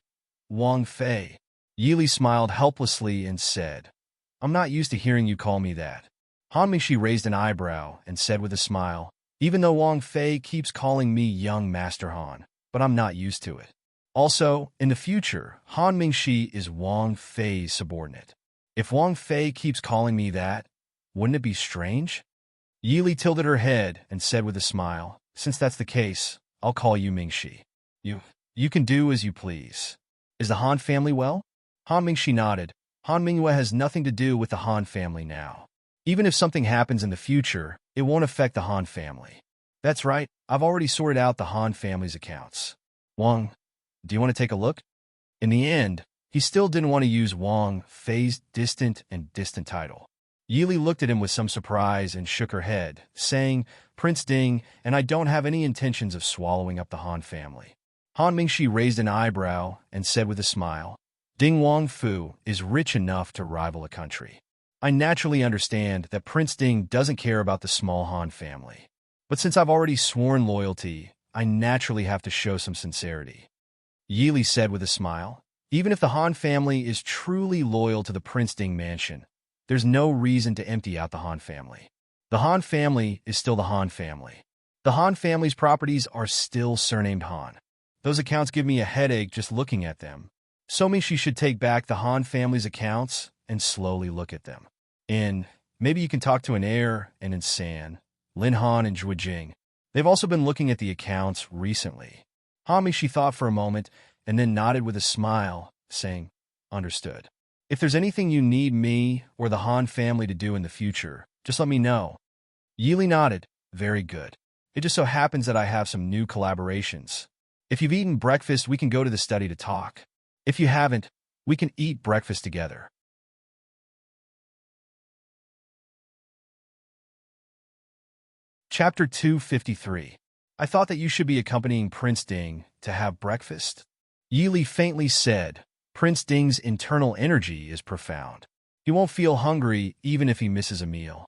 Wang Fei. Yi Li smiled helplessly and said, I'm not used to hearing you call me that. Han Mingxi raised an eyebrow and said with a smile, Even though Wang Fei keeps calling me young Master Han, but I'm not used to it. Also, in the future, Han Mingxi is Wang Fei's subordinate. If Wang Fei keeps calling me that, wouldn't it be strange? Yi Li tilted her head and said with a smile, Since that's the case, I'll call you Mingxi. You can do as you please. Is the Han family well? Han Mingxi nodded. Han Mingyue has nothing to do with the Han family now. Even if something happens in the future, it won't affect the Han family. That's right, I've already sorted out the Han family's accounts. Wang, do you want to take a look? In the end, he still didn't want to use Wang Fei's distant title. Yi Li looked at him with some surprise and shook her head, saying, Prince Ding, and I don't have any intentions of swallowing up the Han family. Han Mingxi raised an eyebrow and said with a smile, Ding Wang Fu is rich enough to rival a country. I naturally understand that Prince Ding doesn't care about the small Han family. But since I've already sworn loyalty, I naturally have to show some sincerity. Yi Li said with a smile, Even if the Han family is truly loyal to the Prince Ding mansion, there's no reason to empty out the Han family. The Han family is still the Han family. The Han family's properties are still surnamed Han. Those accounts give me a headache just looking at them. So Mingxi should take back the Han family's accounts and slowly look at them. Maybe you can talk to an heir and in San, Lin Han and Zhuo Jing. They've also been looking at the accounts recently. Han Mingxi thought for a moment and then nodded with a smile, saying, Understood. If there's anything you need me or the Han family to do in the future, just let me know. Yi Li nodded. Very good. It just so happens that I have some new collaborations. If you've eaten breakfast, we can go to the study to talk. If you haven't, we can eat breakfast together. Chapter 253. I thought that you should be accompanying Prince Ding to have breakfast. Yi Li faintly said, Prince Ding's internal energy is profound. He won't feel hungry even if he misses a meal.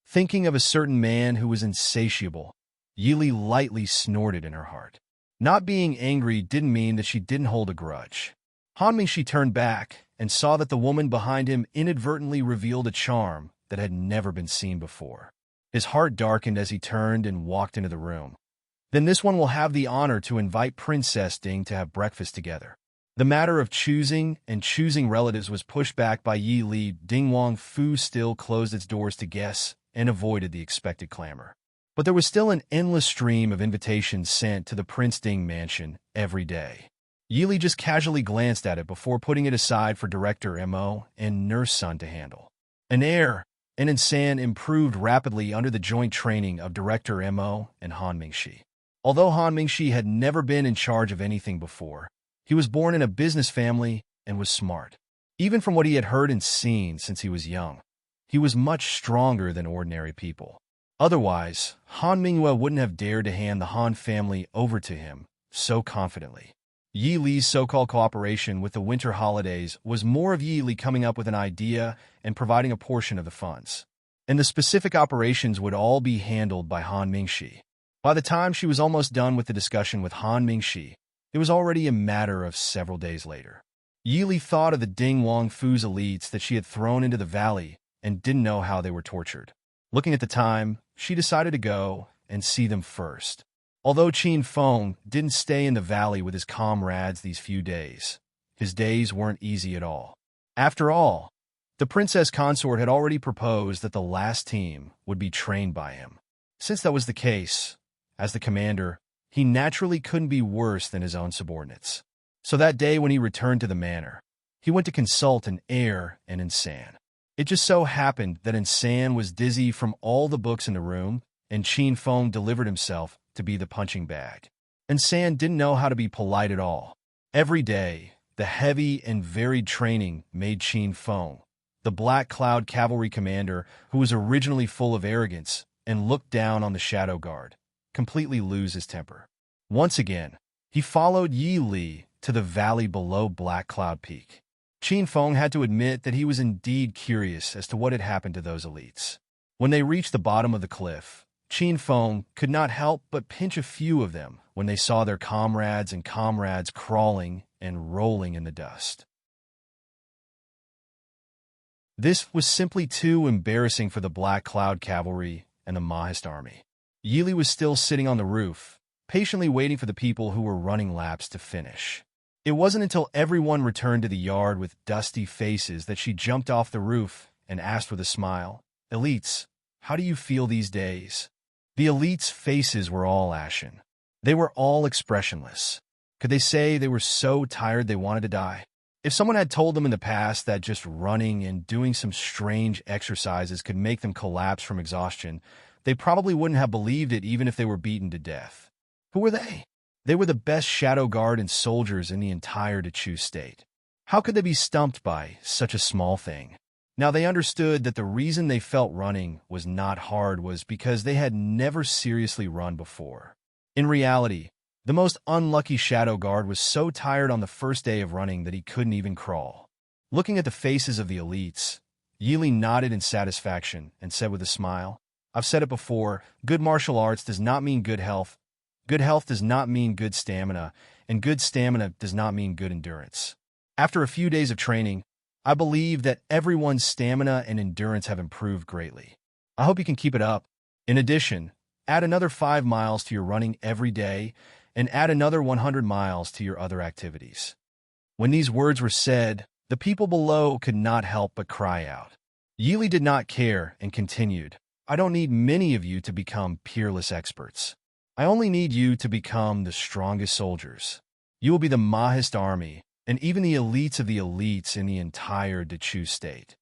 Thinking of a certain man who was insatiable, Yi Li lightly snorted in her heart. Not being angry didn't mean that she didn't hold a grudge. Han Mingxi turned back and saw that the woman behind him inadvertently revealed a charm that had never been seen before. His heart darkened as he turned and walked into the room. Then this one will have the honor to invite Princess Ding to have breakfast together. The matter of choosing relatives was pushed back by Yi Li. Ding Wang Fu still closed its doors to guests and avoided the expected clamor. But there was still an endless stream of invitations sent to the Prince Ding mansion every day. Yi Li just casually glanced at it before putting it aside for Director Mo and Nurse Sun to handle. An heir and Insan improved rapidly under the joint training of Director Mo and Han Mingxi. Although Han Mingxi had never been in charge of anything before, he was born in a business family and was smart. Even from what he had heard and seen since he was young, he was much stronger than ordinary people. Otherwise, Han Mingyue wouldn't have dared to hand the Han family over to him so confidently. Yi Li's so-called cooperation with the winter holidays was more of Yi Li coming up with an idea and providing a portion of the funds. And the specific operations would all be handled by Han Mingxi. By the time she was almost done with the discussion with Han Mingxi, it was already a matter of several days later. Yi Li thought of the Ding Wang Fu's elites that she had thrown into the valley and didn't know how they were tortured. Looking at the time, she decided to go and see them first. Although Qin Feng didn't stay in the valley with his comrades these few days, his days weren't easy at all. After all, the princess consort had already proposed that the last team would be trained by him. Since that was the case, as the commander, he naturally couldn't be worse than his own subordinates. So that day when he returned to the manor, he went to consult an heir and Insan. It just so happened that Insan was dizzy from all the books in the room, and Qin Feng delivered himself to be the punching bag. Insan didn't know how to be polite at all. Every day, the heavy and varied training made Qin Feng, the Black Cloud Cavalry commander who was originally full of arrogance and looked down on the Shadow Guard, completely lose his temper. Once again, he followed Yi Li to the valley below Black Cloud Peak. Qin Feng had to admit that he was indeed curious as to what had happened to those elites. When they reached the bottom of the cliff, Qin Feng could not help but pinch a few of them when they saw their comrades crawling and rolling in the dust. This was simply too embarrassing for the Black Cloud Cavalry and the Mahist army. Yi Li was still sitting on the roof, patiently waiting for the people who were running laps to finish. It wasn't until everyone returned to the yard with dusty faces that she jumped off the roof and asked with a smile, "Elites, how do you feel these days?" The elites' faces were all ashen. They were all expressionless. Could they say they were so tired they wanted to die? If someone had told them in the past that just running and doing some strange exercises could make them collapse from exhaustion, they probably wouldn't have believed it even if they were beaten to death. Who were they? They were the best Shadow Guard and soldiers in the entire Dechu state. How could they be stumped by such a small thing? Now they understood that the reason they felt running was not hard was because they had never seriously run before. In reality, the most unlucky Shadow Guard was so tired on the first day of running that he couldn't even crawl. Looking at the faces of the elites, Yi Li nodded in satisfaction and said with a smile, "I've said it before, good martial arts does not mean good health. Good health does not mean good stamina, and good stamina does not mean good endurance. After a few days of training, I believe that everyone's stamina and endurance have improved greatly. I hope you can keep it up. In addition, add another 5 miles to your running every day, and add another 100 miles to your other activities." When these words were said, the people below could not help but cry out. Yi Li did not care and continued, "I don't need many of you to become peerless experts. I only need you to become the strongest soldiers. You will be the Mahist army, and even the elites of the elites in the entire Dechu state."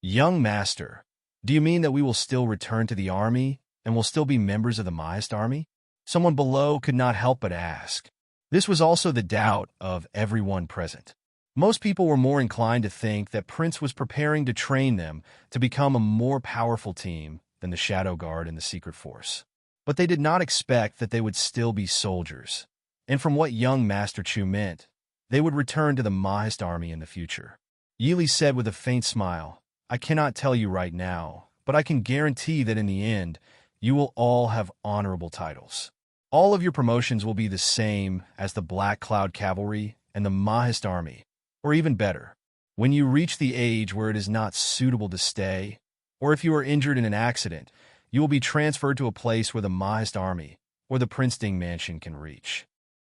"Young master, do you mean that we will still return to the army and will still be members of the Mahist army?" Someone below could not help but ask. This was also the doubt of everyone present. Most people were more inclined to think that Prince was preparing to train them to become a more powerful team than the Shadow Guard and the Secret Force. But they did not expect that they would still be soldiers. And from what young Master Chu meant, they would return to the Mahist army in the future. Yi Li said with a faint smile, "I cannot tell you right now, but I can guarantee that in the end, you will all have honorable titles. All of your promotions will be the same as the Black Cloud Cavalry and the Mahist army. Or even better, when you reach the age where it is not suitable to stay, or if you are injured in an accident, you will be transferred to a place where the Mahist army or the Prince Ding mansion can reach.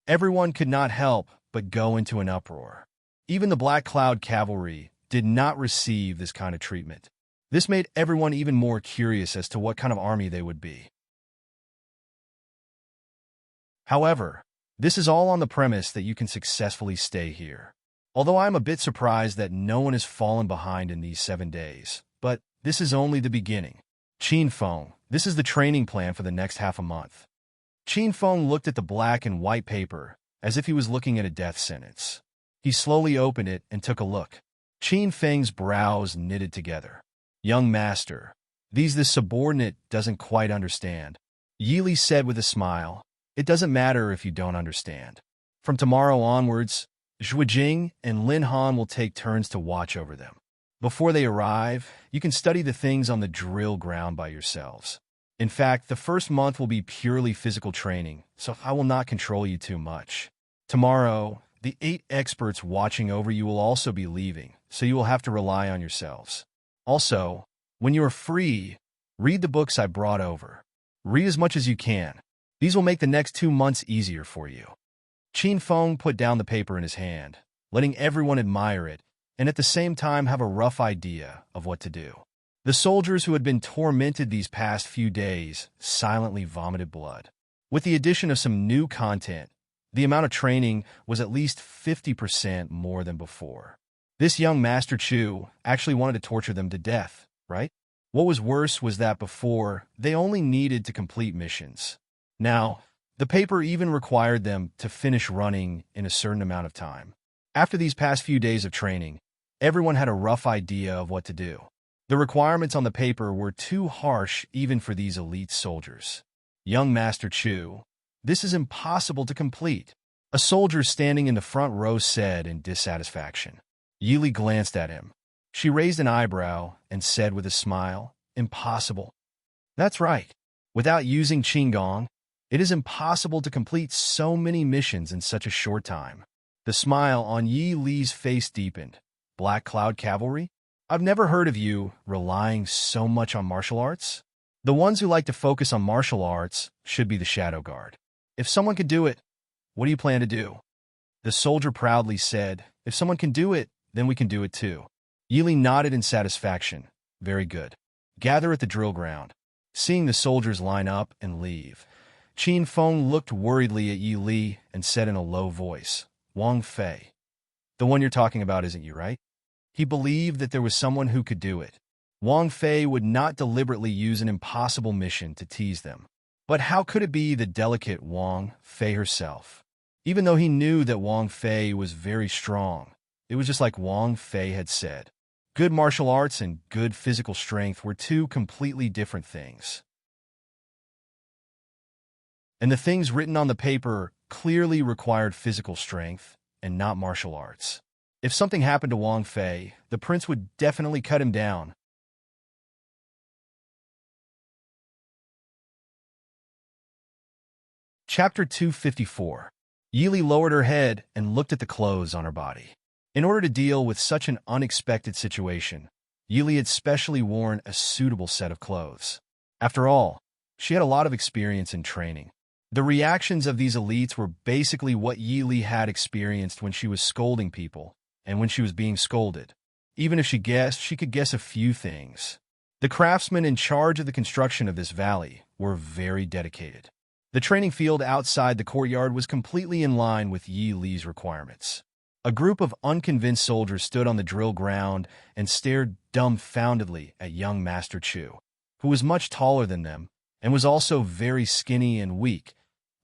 Everyone could not help but go into an uproar. Even the Black Cloud cavalry did not receive this kind of treatment. This made everyone even more curious as to what kind of army they would be. However, this is all on the premise that you can successfully stay here. Although I am a bit surprised that no one has fallen behind in these 7 days, but this is only the beginning. Qin Feng, this is the training plan for the next half a month. Qin Feng looked at the black and white paper as if he was looking at a death sentence. He slowly opened it and took a look. Qin Feng's brows knitted together. Young master, this subordinate doesn't quite understand. Yi Li said with a smile, it doesn't matter if you don't understand. From tomorrow onwards, Zhuo Jing and Lin Han will take turns to watch over them. Before they arrive, you can study the things on the drill ground by yourselves. In fact, the first month will be purely physical training, so I will not control you too much. Tomorrow, the 8 experts watching over you will also be leaving, so you will have to rely on yourselves. Also, when you are free, read the books I brought over. Read as much as you can. These will make the next 2 months easier for you. Qin Feng put down the paper in his hand, letting everyone admire it, and at the same time have a rough idea of what to do. The soldiers who had been tormented these past few days silently vomited blood. With the addition of some new content, the amount of training was at least 50% more than before. This young Master Chu actually wanted to torture them to death, right? What was worse was that before, they only needed to complete missions. Now, the paper even required them to finish running in a certain amount of time. After these past few days of training, everyone had a rough idea of what to do. The requirements on the paper were too harsh even for these elite soldiers. Young Master Chu, this is impossible to complete. A soldier standing in the front row said in dissatisfaction. Yi Li glanced at him. She raised an eyebrow and said with a smile, impossible. That's right. Without using Qinggong, it is impossible to complete so many missions in such a short time. The smile on Yi Li's face deepened. Black Cloud Cavalry? I've never heard of you relying so much on martial arts. The ones who like to focus on martial arts should be the Shadow Guard. If someone could do it, what do you plan to do? The soldier proudly said, if someone can do it, then we can do it too. Yi Li nodded in satisfaction. Very good. Gather at the drill ground. Seeing the soldiers line up and leave, Qin Feng looked worriedly at Yi Li and said in a low voice, Wang Fei. The one you're talking about isn't you, right? He believed that there was someone who could do it. Wang Fei would not deliberately use an impossible mission to tease them. But how could it be the delicate Wang Fei herself? Even though he knew that Wang Fei was very strong, it was just like Wang Fei had said. Good martial arts and good physical strength were two completely different things. And the things written on the paper clearly required physical strength and not martial arts. If something happened to Wang Fei, the prince would definitely cut him down. Chapter 254. Yi Li lowered her head and looked at the clothes on her body. In order to deal with such an unexpected situation, Yi Li had specially worn a suitable set of clothes. After all, she had a lot of experience in training. The reactions of these elites were basically what Yi Li had experienced when she was scolding people and when she was being scolded. Even if she guessed, she could guess a few things. The craftsmen in charge of the construction of this valley were very dedicated. The training field outside the courtyard was completely in line with Yi Li's requirements. A group of unconvinced soldiers stood on the drill ground and stared dumbfoundedly at young Master Chu, who was much taller than them and was also very skinny and weak,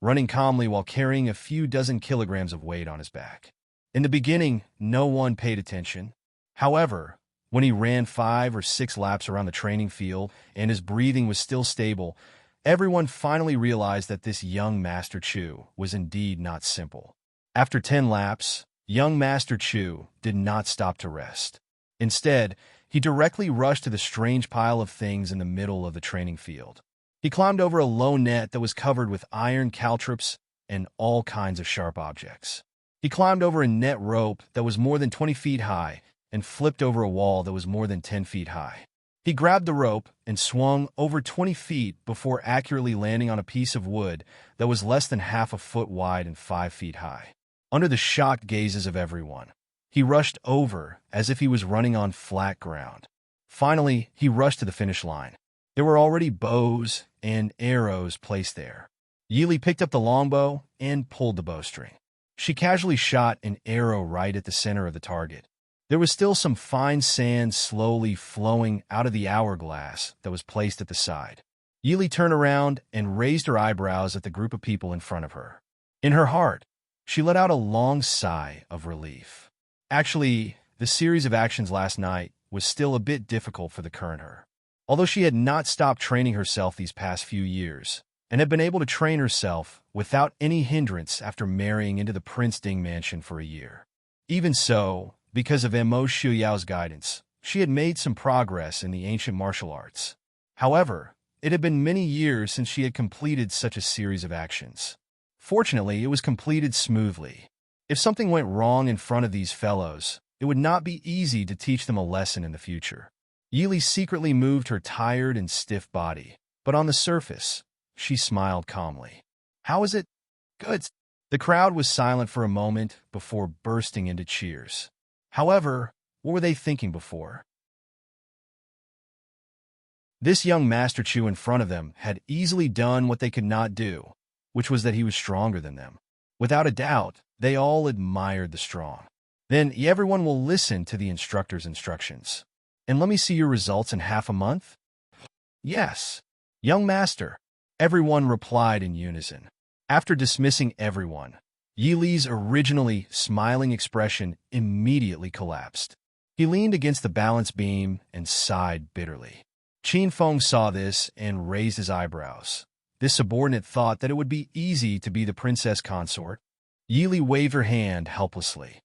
running calmly while carrying a few dozen kilograms of weight on his back. In the beginning, no one paid attention. However, when he ran 5 or 6 laps around the training field and his breathing was still stable, everyone finally realized that this young Master Chu was indeed not simple. After 10 laps, young Master Chu did not stop to rest. Instead, he directly rushed to the strange pile of things in the middle of the training field. He climbed over a low net that was covered with iron caltrops and all kinds of sharp objects. He climbed over a net rope that was more than 20 feet high and flipped over a wall that was more than 10 feet high. He grabbed the rope and swung over 20 feet before accurately landing on a piece of wood that was less than half a foot wide and 5 feet high. Under the shocked gazes of everyone, he rushed over as if he was running on flat ground. Finally, he rushed to the finish line. There were already bows and arrows placed there. Yili picked up the longbow and pulled the bowstring. She casually shot an arrow right at the center of the target. There was still some fine sand slowly flowing out of the hourglass that was placed at the side. Yili turned around and raised her eyebrows at the group of people in front of her. In her heart, she let out a long sigh of relief. Actually, the series of actions last night was still a bit difficult for the current her. Although she had not stopped training herself these past few years, and had been able to train herself without any hindrance after marrying into the Prince Ding mansion for a year. Even so, because of Mo Xiuyao's guidance, she had made some progress in the ancient martial arts. However, it had been many years since she had completed such a series of actions. Fortunately, it was completed smoothly. If something went wrong in front of these fellows, it would not be easy to teach them a lesson in the future. Yili secretly moved her tired and stiff body, but on the surface, she smiled calmly. "How is it?" "Good." The crowd was silent for a moment before bursting into cheers. However, what were they thinking before? This young Master Chu in front of them had easily done what they could not do, which was that he was stronger than them. Without a doubt, they all admired the strong. "Then everyone will listen to the instructor's instructions. And let me see your results in half a month?" "Yes, young master," everyone replied in unison. After dismissing everyone, Yili's originally smiling expression immediately collapsed. He leaned against the balance beam and sighed bitterly. Qin Feng saw this and raised his eyebrows. This subordinate thought that it would be easy to be the princess consort. Yili waved her hand helplessly.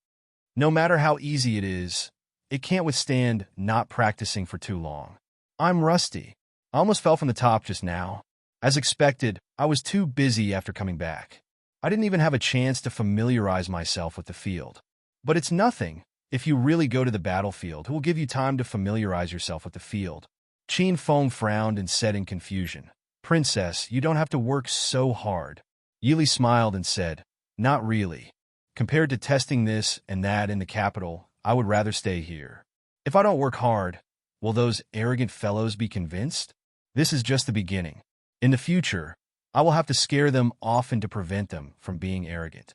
"No matter how easy it is, it can't withstand not practicing for too long. I'm rusty. I almost fell from the top just now. As expected, I was too busy after coming back. I didn't even have a chance to familiarize myself with the field. But it's nothing. If you really go to the battlefield, it will give you time to familiarize yourself with the field." Qin Feng frowned and said in confusion, "Princess, you don't have to work so hard." Yili smiled and said, "Not really. Compared to testing this and that in the capital, I would rather stay here. If I don't work hard, will those arrogant fellows be convinced? This is just the beginning. In the future, I will have to scare them often to prevent them from being arrogant."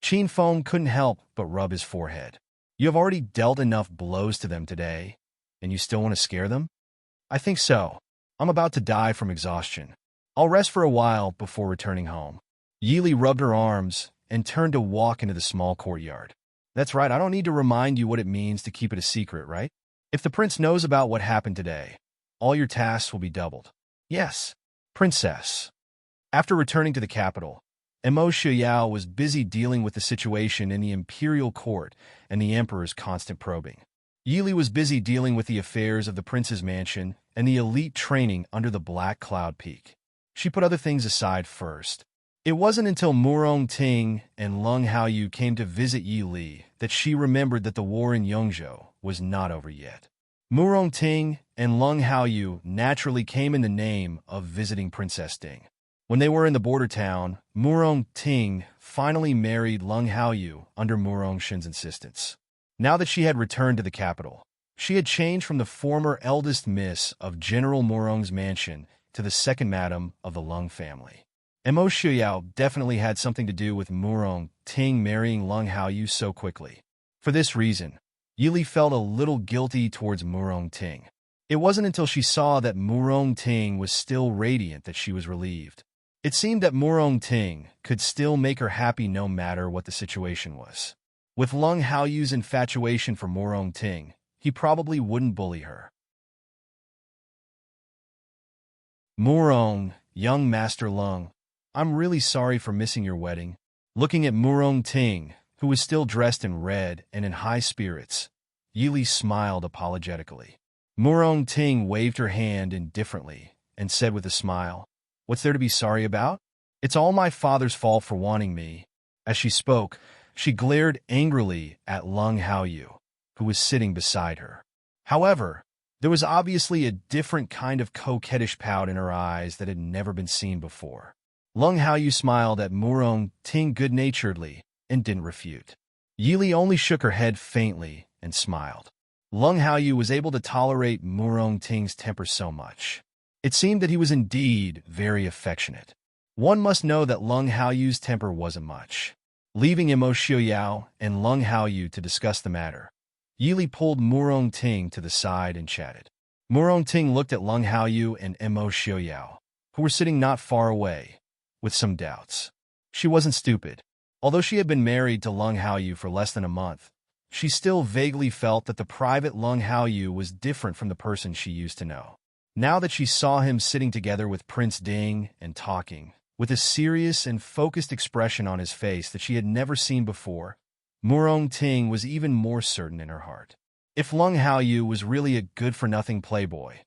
Qin Feng couldn't help but rub his forehead. "You have already dealt enough blows to them today, and you still want to scare them?" "I think so. I'm about to die from exhaustion. I'll rest for a while before returning home." Yili rubbed her arms and turned to walk into the small courtyard. "That's right, I don't need to remind you what it means to keep it a secret, right? If the prince knows about what happened today, all your tasks will be doubled." "Yes, princess." After returning to the capital, Mo Xiuyao was busy dealing with the situation in the imperial court and the emperor's constant probing. Yili was busy dealing with the affairs of the prince's mansion and the elite training under the Black Cloud Peak. She put other things aside first. It wasn't until Murong Ting and Lung Haoyu came to visit Yili that she remembered that the war in Yongzhou was not over yet. Murong Ting and Lung Haoyu naturally came in the name of visiting Princess Ding. When they were in the border town, Murong Ting finally married Lung Haoyu under Murong Shin's insistence. Now that she had returned to the capital, she had changed from the former eldest miss of General Murong's mansion to the second madam of the Lung family. Mo Xiuyao definitely had something to do with Murong Ting marrying Lung Haoyu so quickly. For this reason, Yili felt a little guilty towards Murong Ting. It wasn't until she saw that Murong Ting was still radiant that she was relieved. It seemed that Murong Ting could still make her happy no matter what the situation was. With Lung Haoyu's infatuation for Murong Ting, he probably wouldn't bully her. "Murong, young Master Lung, I'm really sorry for missing your wedding." Looking at Murong Ting, who was still dressed in red and in high spirits, Yili smiled apologetically. Murong Ting waved her hand indifferently and said with a smile, "What's there to be sorry about? It's all my father's fault for wanting me." As she spoke, She glared angrily at Lung Haoyu, who was sitting beside her. However, there was obviously a different kind of coquettish pout in her eyes that had never been seen before. Lung Haoyu smiled at Murong Ting good-naturedly and didn't refute. Yili only shook her head faintly and smiled. Lung Haoyu was able to tolerate Murong Ting's temper so much. It seemed that he was indeed very affectionate. One must know that Lung Haoyu's temper wasn't much. Leaving Imo Xiaoyao and Lung Haoyu to discuss the matter, Yili pulled Murong Ting to the side and chatted. Murong Ting looked at Lung Haoyu and Imo Xiaoyao, who were sitting not far away, with some doubts. She wasn't stupid. Although she had been married to Lung Haoyu for less than a month, she still vaguely felt that the private Lung Haoyu was different from the person she used to know. Now that she saw him sitting together with Prince Ding and talking, with a serious and focused expression on his face that she had never seen before, Murong Ting was even more certain in her heart. If Lung Haoyu was really a good-for-nothing playboy,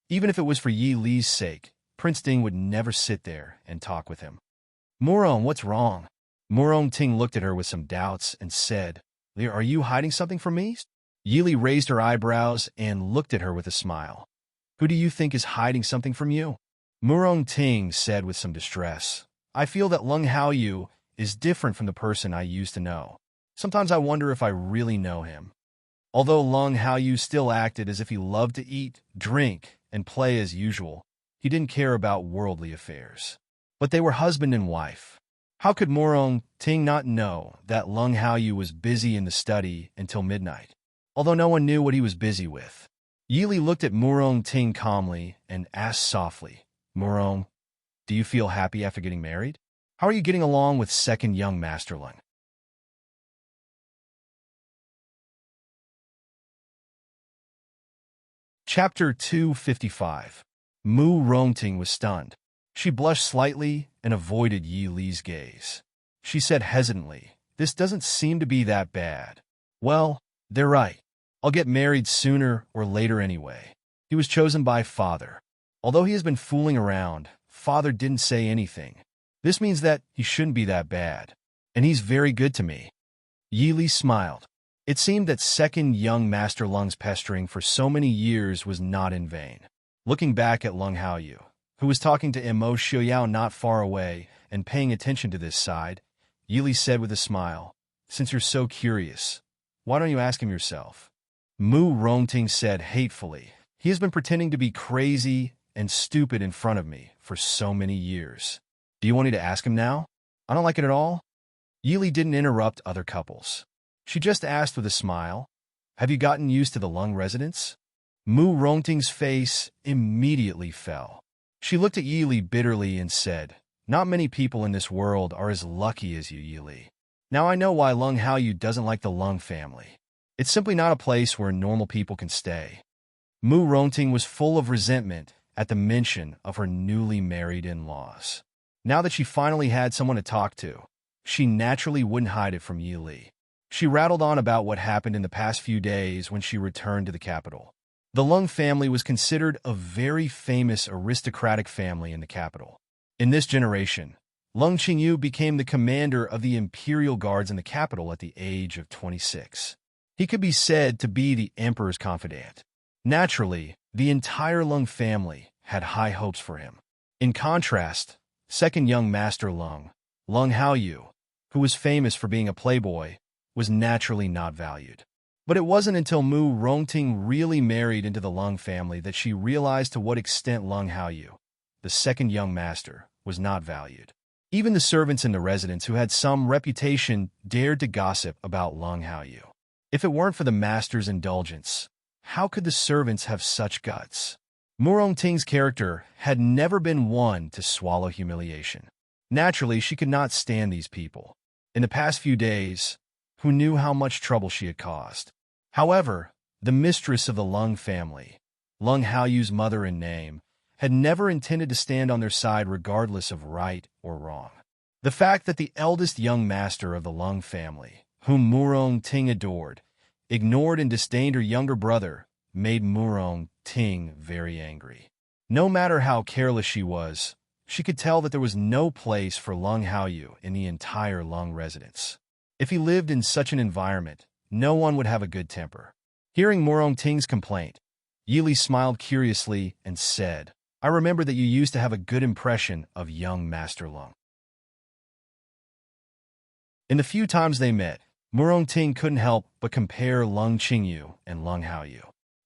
even if it was for Yi Li's sake, Prince Ding would never sit there and talk with him. Murong, what's wrong? Murong Ting looked at her with some doubts and said, "Are you hiding something from me?" Yi Li raised her eyebrows and looked at her with a smile. "Who do you think is hiding something from you?" Murong Ting said with some distress, "I feel that Lung Haoyu is different from the person I used to know. Sometimes I wonder if I really know him." Although Lung Haoyu still acted as if he loved to eat, drink, and play as usual, he didn't care about worldly affairs. But they were husband and wife. How could Murong Ting not know that Lung Haoyu was busy in the study until midnight, although no one knew what he was busy with? Yili looked at Murong Ting calmly and asked softly, "Murong, do you feel happy after getting married? How are you getting along with second young Master Lung?" Chapter 255. Mu Rongting was stunned. She blushed slightly and avoided Yi Li's gaze. She said hesitantly, "This doesn't seem to be that bad." "Well, they're right. I'll get married sooner or later anyway." He was chosen by Father. Although he has been fooling around, Father didn't say anything. This means that he shouldn't be that bad. And he's very good to me. Yi Li smiled. It seemed that second young Master Lung's pestering for so many years was not in vain. Looking back at Lung Haoyu, who was talking to Imo Xiaoyao not far away and paying attention to this side, Yi Li said with a smile, "Since you're so curious, why don't you ask him yourself?" Mu Rongting said hatefully, "He has been pretending to be crazy and stupid in front of me for so many years. Do you want me to ask him now? I don't like it at all." Yi Li didn't interrupt other couples. She just asked with a smile, "Have you gotten used to the Lung residence?" Mu Rongting's face immediately fell. She looked at Yi Li bitterly and said, "Not many people in this world are as lucky as you, Yi Li. Now I know why Lung Haoyu doesn't like the Lung family. It's simply not a place where normal people can stay." Mu Rongting was full of resentment at the mention of her newly married in-laws. Now that she finally had someone to talk to, she naturally wouldn't hide it from Yi Li. She rattled on about what happened in the past few days when she returned to the capital. The Lung family was considered a very famous aristocratic family in the capital. In this generation, Lung Qingyu became the commander of the Imperial Guards in the capital at the age of 26. He could be said to be the emperor's confidant. Naturally, the entire Lung family had high hopes for him. In contrast, second young Master Lung, Lung Haoyu, who was famous for being a playboy, was naturally not valued. But it wasn't until Mu Rongting really married into the Lung family that she realized to what extent Lung Haoyu, the second young master, was not valued. Even the servants in the residence who had some reputation dared to gossip about Lung Haoyu. If it weren't for the master's indulgence, how could the servants have such guts? Mu Rongting's character had never been one to swallow humiliation. Naturally, she could not stand these people. In the past few days, who knew how much trouble she had caused? However, the mistress of the Lung family, Lung Haoyu's mother in name, had never intended to stand on their side regardless of right or wrong. The fact that the eldest young master of the Lung family, whom Murong Ting adored, ignored and disdained her younger brother, made Murong Ting very angry. No matter how careless she was, she could tell that there was no place for Lung Haoyu in the entire Lung residence. If he lived in such an environment, no one would have a good temper. Hearing Murong Ting's complaint, Yili smiled curiously and said, I remember that you used to have a good impression of young Master Lung. In the few times they met, Murong Ting couldn't help but compare Lung Qingyu and Lung Haoyu.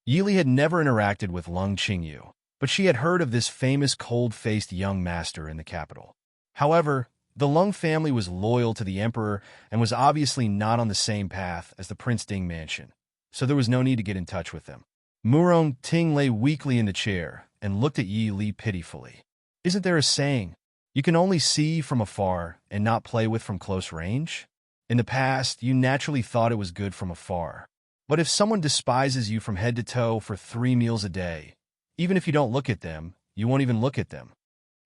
Yili had never interacted with Lung Qingyu, but she had heard of this famous cold-faced young master in the capital. However, the Lung family was loyal to the emperor and was obviously not on the same path as the Prince Ding mansion, so there was no need to get in touch with them. Murong Ting lay weakly in the chair and looked at Yi Li pitifully. Isn't there a saying, you can only see from afar and not play with from close range? In the past, you naturally thought it was good from afar. But if someone despises you from head to toe for 3 meals a day, even if you don't look at them, you won't even look at them.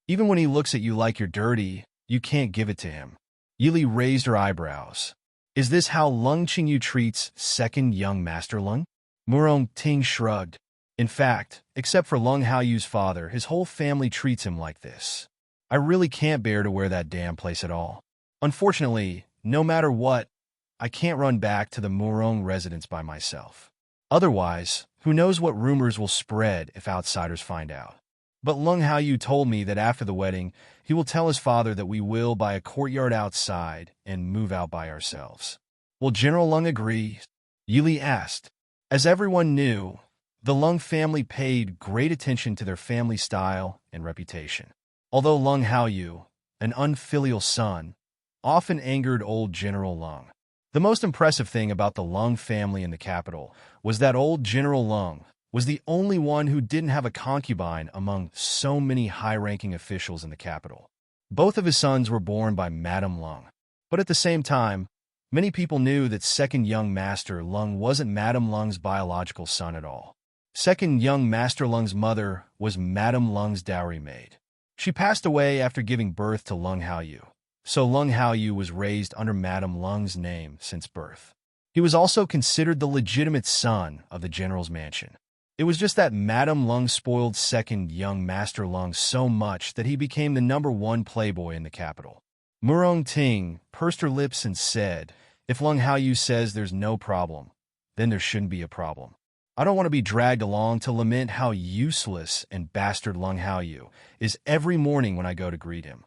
Even when he looks at you like you're dirty, you can't give it to him. Yili raised her eyebrows. Is this how Lung Qingyu treats second young Master Lung? Murong Ting shrugged. In fact, except for Lung Haoyu's father, his whole family treats him like this. I really can't bear to wear that damn place at all. Unfortunately, no matter what, I can't run back to the Murong residence by myself. Otherwise, who knows what rumors will spread if outsiders find out. But Lung Haoyu told me that after the wedding, he will tell his father that we will buy a courtyard outside and move out by ourselves. Will General Lung agree? Yili asked. As everyone knew, the Lung family paid great attention to their family style and reputation. Although Lung Haoyu, an unfilial son, often angered old General Lung. The most impressive thing about the Lung family in the capital was that old General Lung was the only one who didn't have a concubine among so many high-ranking officials in the capital. Both of his sons were born by Madame Lung. But at the same time, many people knew that second young Master Lung wasn't Madame Lung's biological son at all. Second young Master Lung's mother was Madame Lung's dowry maid. She passed away after giving birth to Lung Haoyu, so Lung Haoyu was raised under Madame Lung's name since birth. He was also considered the legitimate son of the general's mansion. It was just that Madame Lung spoiled second young Master Lung so much that he became the #1 playboy in the capital. Murong Ting pursed her lips and said, if Lung Haoyu says there's no problem, then there shouldn't be a problem. I don't want to be dragged along to lament how useless and bastard Lung Haoyu is every morning when I go to greet him.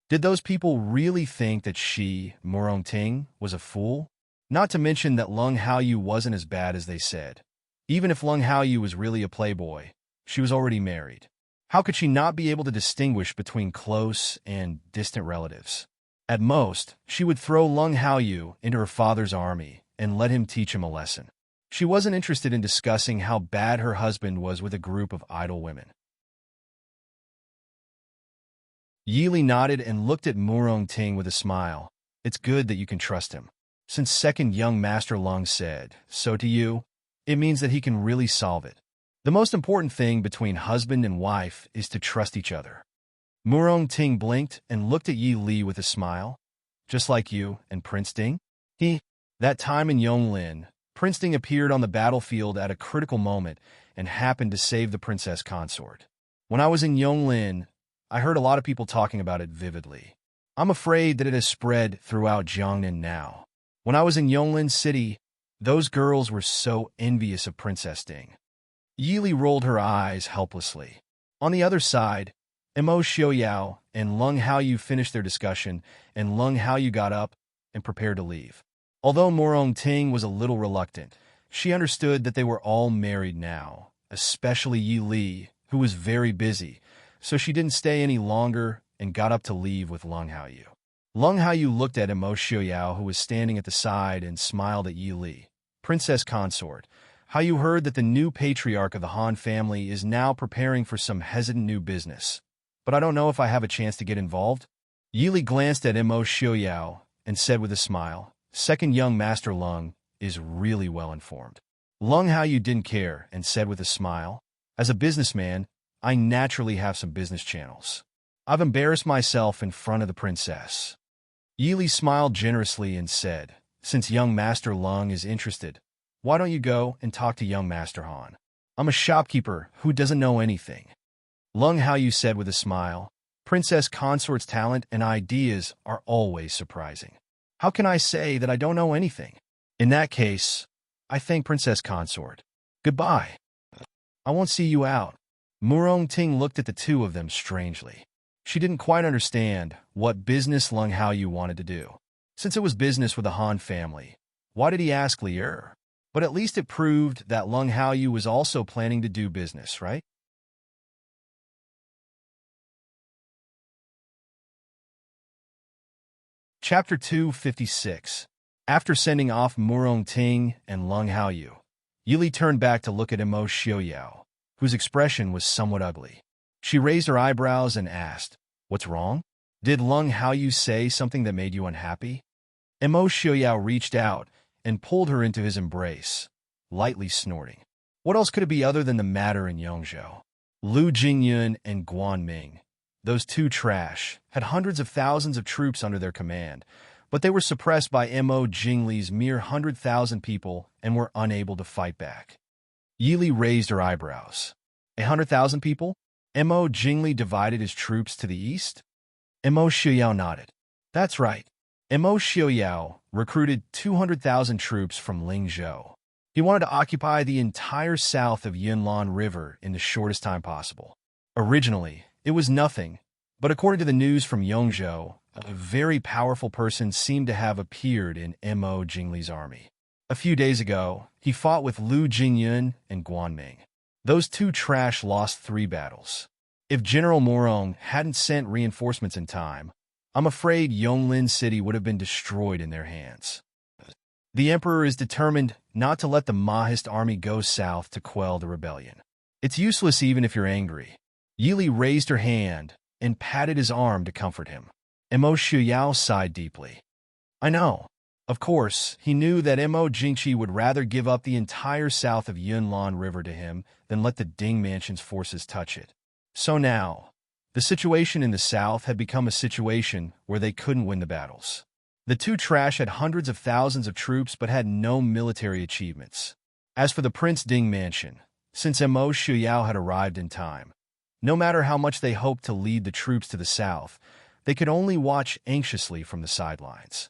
Did those people really think that she, Murong Ting, was a fool? Not to mention that Lung Haoyu wasn't as bad as they said. Even if Lung Haoyu was really a playboy, she was already married. How could she not be able to distinguish between close and distant relatives? At most, she would throw Lung Haoyu into her father's army and let him teach him a lesson. She wasn't interested in discussing how bad her husband was with a group of idle women. Yili nodded and looked at Murong Ting with a smile. It's good that you can trust him. Since second young Master Lung said so to you, it means that he can really solve it. The most important thing between husband and wife is to trust each other. Murong Ting blinked and looked at Yi Li with a smile. Just like you and Prince Ding? That time in Yonglin, Prince Ding appeared on the battlefield at a critical moment and happened to save the princess consort. When I was in Yonglin, I heard a lot of people talking about it vividly. I'm afraid that it has spread throughout Jiangnan now. When I was in Yonglin City, those girls were so envious of Princess Ding. Yili rolled her eyes helplessly. On the other side, Mo Xiaoyao and Lung Haoyu finished their discussion, and Lung Haoyu got up and prepared to leave. Although Murong Ting was a little reluctant, she understood that they were all married now, especially Yi Li, who was very busy, so she didn't stay any longer and got up to leave with Lung Haoyu. Lung Haoyu looked at Mo Xiaoyao, who was standing at the side, and smiled at Yi Li. Princess Consort, Haoyu heard that the new patriarch of the Han family is now preparing for some hesitant new business, but I don't know if I have a chance to get involved. Yi Li glanced at Mo Xiaoyao and said with a smile, second young Master Lung is really well informed. Lung Haoyu didn't care and said with a smile, as a businessman, I naturally have some business channels. I've embarrassed myself in front of the princess. Yi Li smiled generously and said, since young Master Lung is interested, why don't you go and talk to young Master Han? I'm a shopkeeper who doesn't know anything. Lung Haoyu said with a smile, Princess Consort's talent and ideas are always surprising. How can I say that I don't know anything? In that case, I thank Princess Consort. Goodbye. I won't see you out. Murong Ting looked at the two of them strangely. She didn't quite understand what business Lung Haoyu wanted to do. Since it was business with the Han family, why did he ask Li Er? But at least it proved that Lung Haoyu was also planning to do business, right? Chapter 256. After sending off Murong Ting and Lung Haoyu, Yili turned back to look at Imo Xiaoyao, whose expression was somewhat ugly. She raised her eyebrows and asked, "What's wrong? Did Lung Haoyu say something that made you unhappy?" Imo Xiaoyao reached out and pulled her into his embrace, lightly snorting. What else could it be other than the matter in Yongzhou? Lu Jingyun and Guan Ming, those two trash, had hundreds of thousands of troops under their command, but they were suppressed by Mo Jingli's mere 100,000 people and were unable to fight back. Yili raised her eyebrows. 100,000 people? Mo Jingli divided his troops to the east? Mo Xiaoyao nodded. That's right. Mo Xiaoyao recruited 200,000 troops from Lingzhou. He wanted to occupy the entire south of Yunlan River in the shortest time possible. Originally, it was nothing, but according to the news from Yongzhou, a very powerful person seemed to have appeared in Mo Jingli's army. A few days ago, he fought with Lu Jingyun and Guan Ming. Those two trash lost 3 battles. If General Morong hadn't sent reinforcements in time, I'm afraid Yonglin City would have been destroyed in their hands. The Emperor is determined not to let the Mahist army go south to quell the rebellion. It's useless even if you're angry. Yili raised her hand and patted his arm to comfort him. Mo Xiaoyao sighed deeply. I know. Of course, he knew that Mo Jingqi would rather give up the entire south of Yunlan River to him than let the Ding Mansion's forces touch it. So now, the situation in the south had become a situation where they couldn't win the battles. The two trash had hundreds of thousands of troops but had no military achievements. As for the Prince Ding Mansion, since Mo Xiaoyao had arrived in time, no matter how much they hoped to lead the troops to the south, they could only watch anxiously from the sidelines.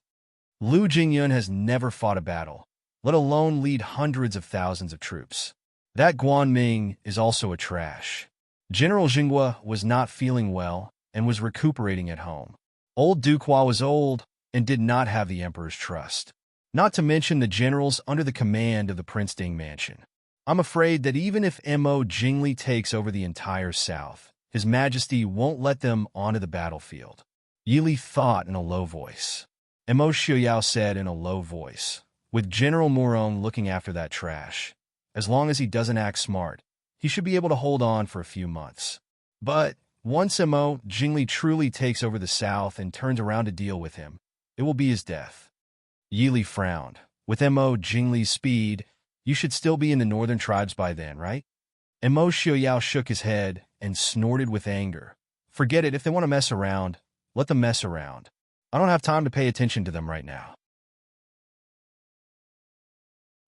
Lu Jingyun has never fought a battle, let alone lead hundreds of thousands of troops. That Guan Ming is also a trash. General Jinghua was not feeling well and was recuperating at home. Old Dukhua was old and did not have the Emperor's trust. Not to mention the generals under the command of the Prince Ding Mansion. I'm afraid that even if Mo Jingli takes over the entire south, His Majesty won't let them onto the battlefield. Yili thought in a low voice. Mo Xiaoyao said in a low voice, with General Morong looking after that trash. As long as he doesn't act smart, he should be able to hold on for a few months. But once Mo Jingli truly takes over the south and turns around to deal with him, it will be his death. Yili frowned. With Mo Jingli's speed, you should still be in the northern tribes by then, right? Mo Xiaoyao shook his head and snorted with anger. Forget it. If they want to mess around, let them mess around. I don't have time to pay attention to them right now.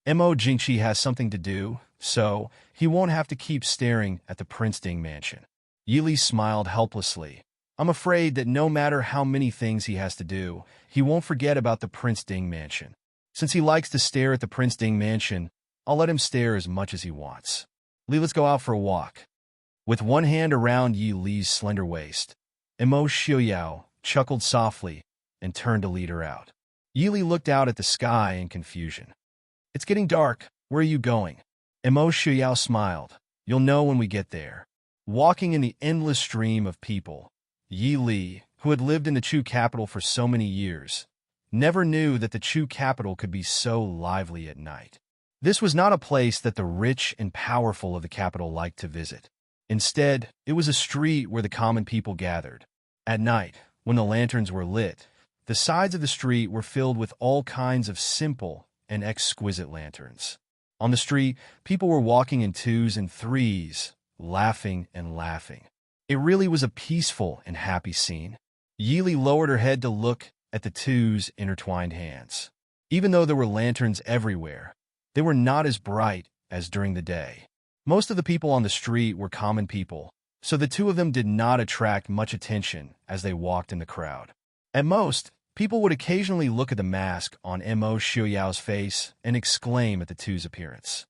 Mo Jingqi has something to do, so he won't have to keep staring at the Prince Ding Mansion. Yili smiled helplessly. I'm afraid that no matter how many things he has to do, he won't forget about the Prince Ding Mansion. Since he likes to stare at the Prince Ding Mansion, I'll let him stare as much as he wants. Li, let's go out for a walk. With one hand around Yi Li's slender waist, Mo Xiaoyao chuckled softly and turned to lead her out. Yi Li looked out at the sky in confusion. It's getting dark. Where are you going? Mo Xiaoyao smiled. You'll know when we get there. Walking in the endless stream of people, Yi Li, who had lived in the Chu capital for so many years, never knew that the Chu capital could be so lively at night. This was not a place that the rich and powerful of the capital liked to visit. Instead, it was a street where the common people gathered. At night, when the lanterns were lit, the sides of the street were filled with all kinds of simple and exquisite lanterns. On the street, people were walking in twos and threes, laughing and laughing. It really was a peaceful and happy scene. Yili lowered her head to look at the two's intertwined hands. Even though there were lanterns everywhere, they were not as bright as during the day. Most of the people on the street were common people, so the two of them did not attract much attention as they walked in the crowd. At most, People would occasionally look at the mask on Mo Xiaoyao's face and exclaim at the two's appearance.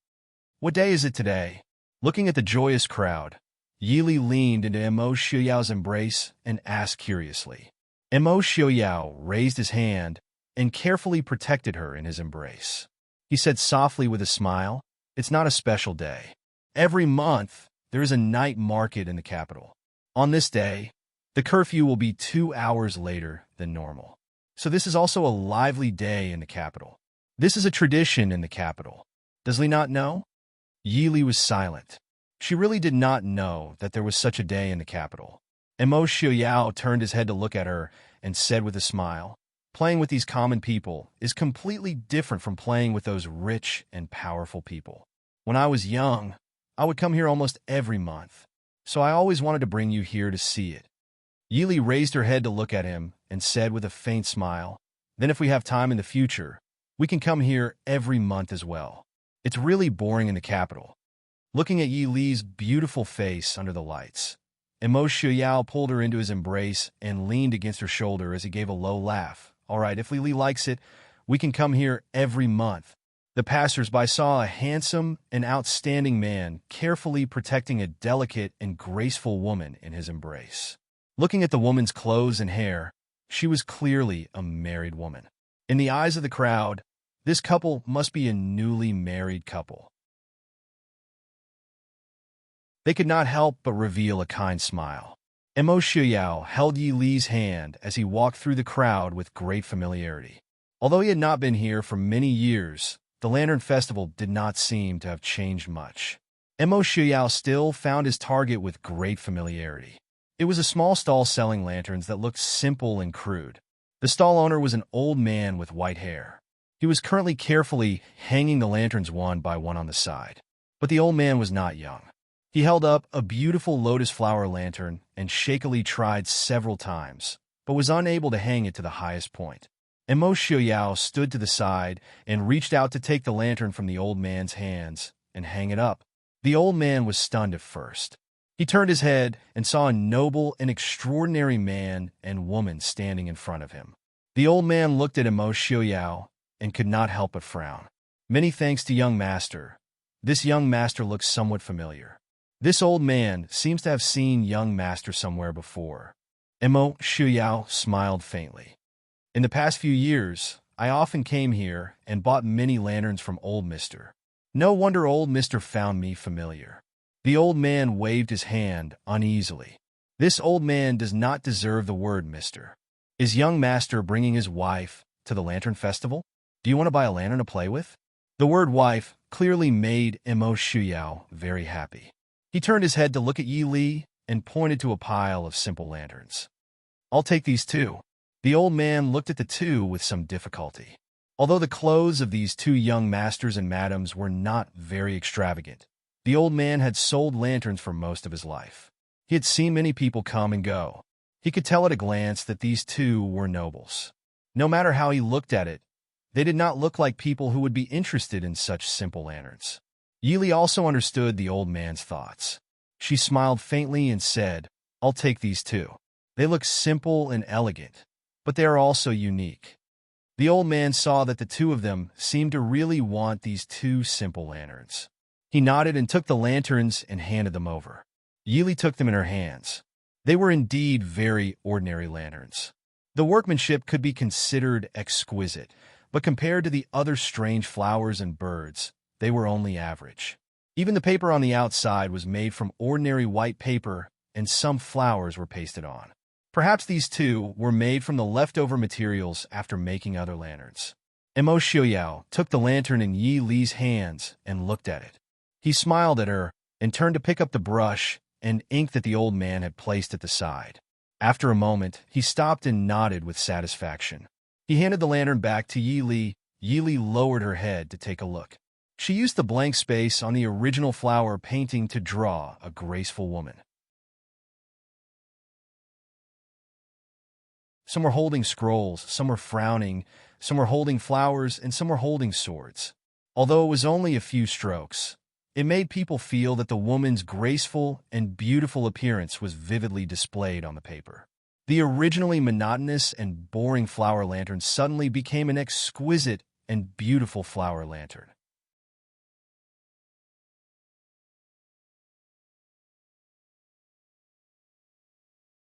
What day is it today? Looking at the joyous crowd, Yili leaned into Mo Xiaoyao's embrace and asked curiously. Mo Xiaoyao raised his hand and carefully protected her in his embrace. He said softly with a smile, "It's not a special day. Every month, there is a night market in the capital. On this day, the curfew will be 2 hours later than normal. So this is also a lively day in the capital. This is a tradition in the capital. Does Li not know?" Yili was silent. She really did not know that there was such a day in the capital. Mo Xiaoyao turned his head to look at her and said with a smile, "Playing with these common people is completely different from playing with those rich and powerful people. When I was young, I would come here almost every month, so I always wanted to bring you here to see it." Yili raised her head to look at him and said with a faint smile, "Then if we have time in the future, we can come here every month as well. It's really boring in the capital." Looking at Yi Li's beautiful face under the lights, Mo Xiaoyao pulled her into his embrace and leaned against her shoulder as he gave a low laugh. "All right, if Li likes it, we can come here every month." The passers-by saw a handsome and outstanding man carefully protecting a delicate and graceful woman in his embrace. Looking at the woman's clothes and hair, she was clearly a married woman. In the eyes of the crowd, this couple must be a newly married couple. They could not help but reveal a kind smile. Mo Xiaoyao held Yi Li's hand as he walked through the crowd with great familiarity. Although he had not been here for many years, the Lantern Festival did not seem to have changed much. Mo Xiaoyao still found his target with great familiarity. It was a small stall selling lanterns that looked simple and crude. The stall owner was an old man with white hair. He was currently carefully hanging the lanterns one by one on the side. But the old man was not young. He held up a beautiful lotus flower lantern and shakily tried several times, but was unable to hang it to the highest point. Mo Xiaoyao stood to the side and reached out to take the lantern from the old man's hands and hang it up. The old man was stunned at first. He turned his head and saw a noble and extraordinary man and woman standing in front of him. The old man looked at Mo Xiaoyao and could not help but frown. "Many thanks to young master. This young master looks somewhat familiar." This old man seems to have seen young master somewhere before. Mo Xiaoyao smiled faintly. "In the past few years, I often came here and bought many lanterns from old mister. No wonder old mister found me familiar." The old man waved his hand uneasily. "This old man does not deserve the word mister. Is young master bringing his wife to the Lantern Festival? Do you want to buy a lantern to play with?" The word wife clearly made Mo Xiaoyao very happy. He turned his head to look at Yi Li and pointed to a pile of simple lanterns. "I'll take these too." The old man looked at the two with some difficulty. Although the clothes of these two young masters and madams were not very extravagant, the old man had sold lanterns for most of his life. He had seen many people come and go. He could tell at a glance that these two were nobles. No matter how he looked at it, they did not look like people who would be interested in such simple lanterns. Yili also understood the old man's thoughts. She smiled faintly and said, "I'll take these too. They look simple and elegant, but they are also unique." The old man saw that the two of them seemed to really want these two simple lanterns. He nodded and took the lanterns and handed them over. Yili took them in her hands. They were indeed very ordinary lanterns. The workmanship could be considered exquisite, but compared to the other strange flowers and birds, they were only average. Even the paper on the outside was made from ordinary white paper, and some flowers were pasted on. Perhaps these two were made from the leftover materials after making other lanterns. Mo Xiaoyao took the lantern in Yi Li's hands and looked at it. He smiled at her and turned to pick up the brush and ink that the old man had placed at the side. After a moment, he stopped and nodded with satisfaction. He handed the lantern back to Yi Li. Yi Li lowered her head to take a look. She used the blank space on the original flower painting to draw a graceful woman. Some were holding scrolls, some were frowning, some were holding flowers, and some were holding swords. Although it was only a few strokes, it made people feel that the woman's graceful and beautiful appearance was vividly displayed on the paper. The originally monotonous and boring flower lantern suddenly became an exquisite and beautiful flower lantern.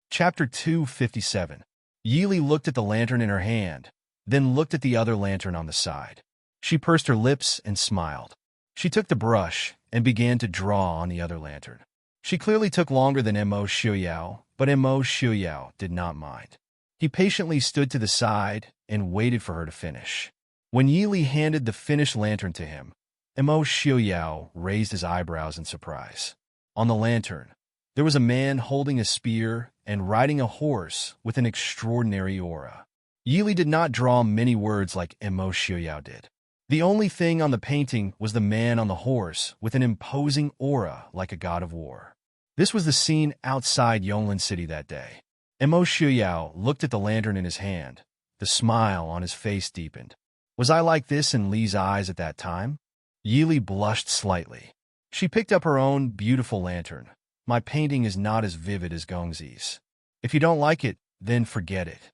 Chapter 257. Yili looked at the lantern in her hand, then looked at the other lantern on the side. She pursed her lips and smiled. She took the brush and began to draw on the other lantern. She clearly took longer than Mo Xiuyao, but Mo Xiuyao did not mind. He patiently stood to the side and waited for her to finish. When Yili handed the finished lantern to him, Mo Xiuyao raised his eyebrows in surprise. On the lantern, there was a man holding a spear and riding a horse with an extraordinary aura. Yili did not draw many words like Mo Xiuyao did. The only thing on the painting was the man on the horse with an imposing aura like a god of war. This was the scene outside Yonglin City that day. Mo Xiuyao looked at the lantern in his hand. The smile on his face deepened. Was I like this in Li's eyes at that time? Yili blushed slightly. She picked up her own beautiful lantern. My painting is not as vivid as Gongzi's. If you don't like it, then forget it.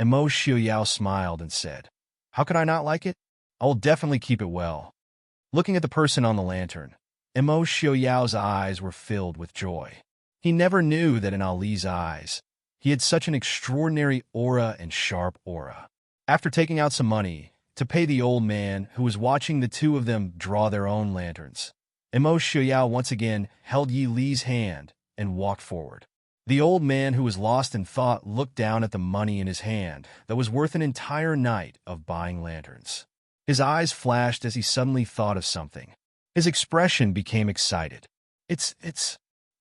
Mo Xiuyao smiled and said, How could I not like it? I will definitely keep it well. Looking at the person on the lantern, Mo Xiuyao's eyes were filled with joy. He never knew that in Ali's eyes, he had such an extraordinary aura and sharp aura. After taking out some money to pay the old man who was watching the two of them draw their own lanterns, Mo Xiuyao once again held Yi Li's hand and walked forward. The old man who was lost in thought looked down at the money in his hand that was worth an entire night of buying lanterns. His eyes flashed as he suddenly thought of something. His expression became excited. It's...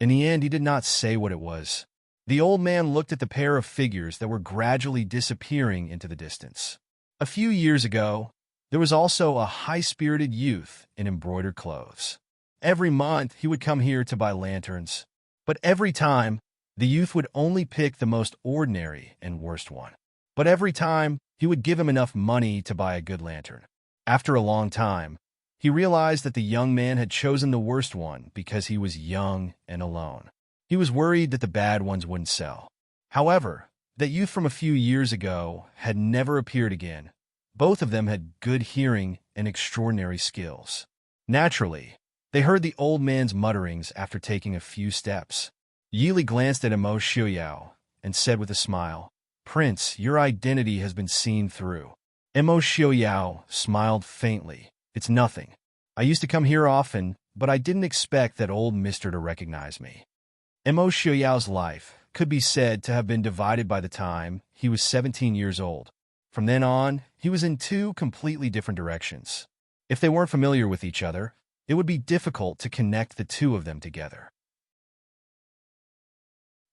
In the end, he did not say what it was. The old man looked at the pair of figures that were gradually disappearing into the distance. A few years ago, there was also a high-spirited youth in embroidered clothes. Every month, he would come here to buy lanterns. But every time, the youth would only pick the most ordinary and worst one. But every time, he would give him enough money to buy a good lantern. After a long time, he realized that the young man had chosen the worst one because he was young and alone. He was worried that the bad ones wouldn't sell. However, that youth from a few years ago had never appeared again. Both of them had good hearing and extraordinary skills. Naturally, they heard the old man's mutterings after taking a few steps. Yili glanced at Mo Xiuyao and said with a smile, Prince, your identity has been seen through. Mo Xiuyao smiled faintly. It's nothing. I used to come here often, but I didn't expect that old mister to recognize me. Mo Xiuyao's life could be said to have been divided by the time he was 17 years old. From then on, he was in two completely different directions. If they weren't familiar with each other, it would be difficult to connect the two of them together.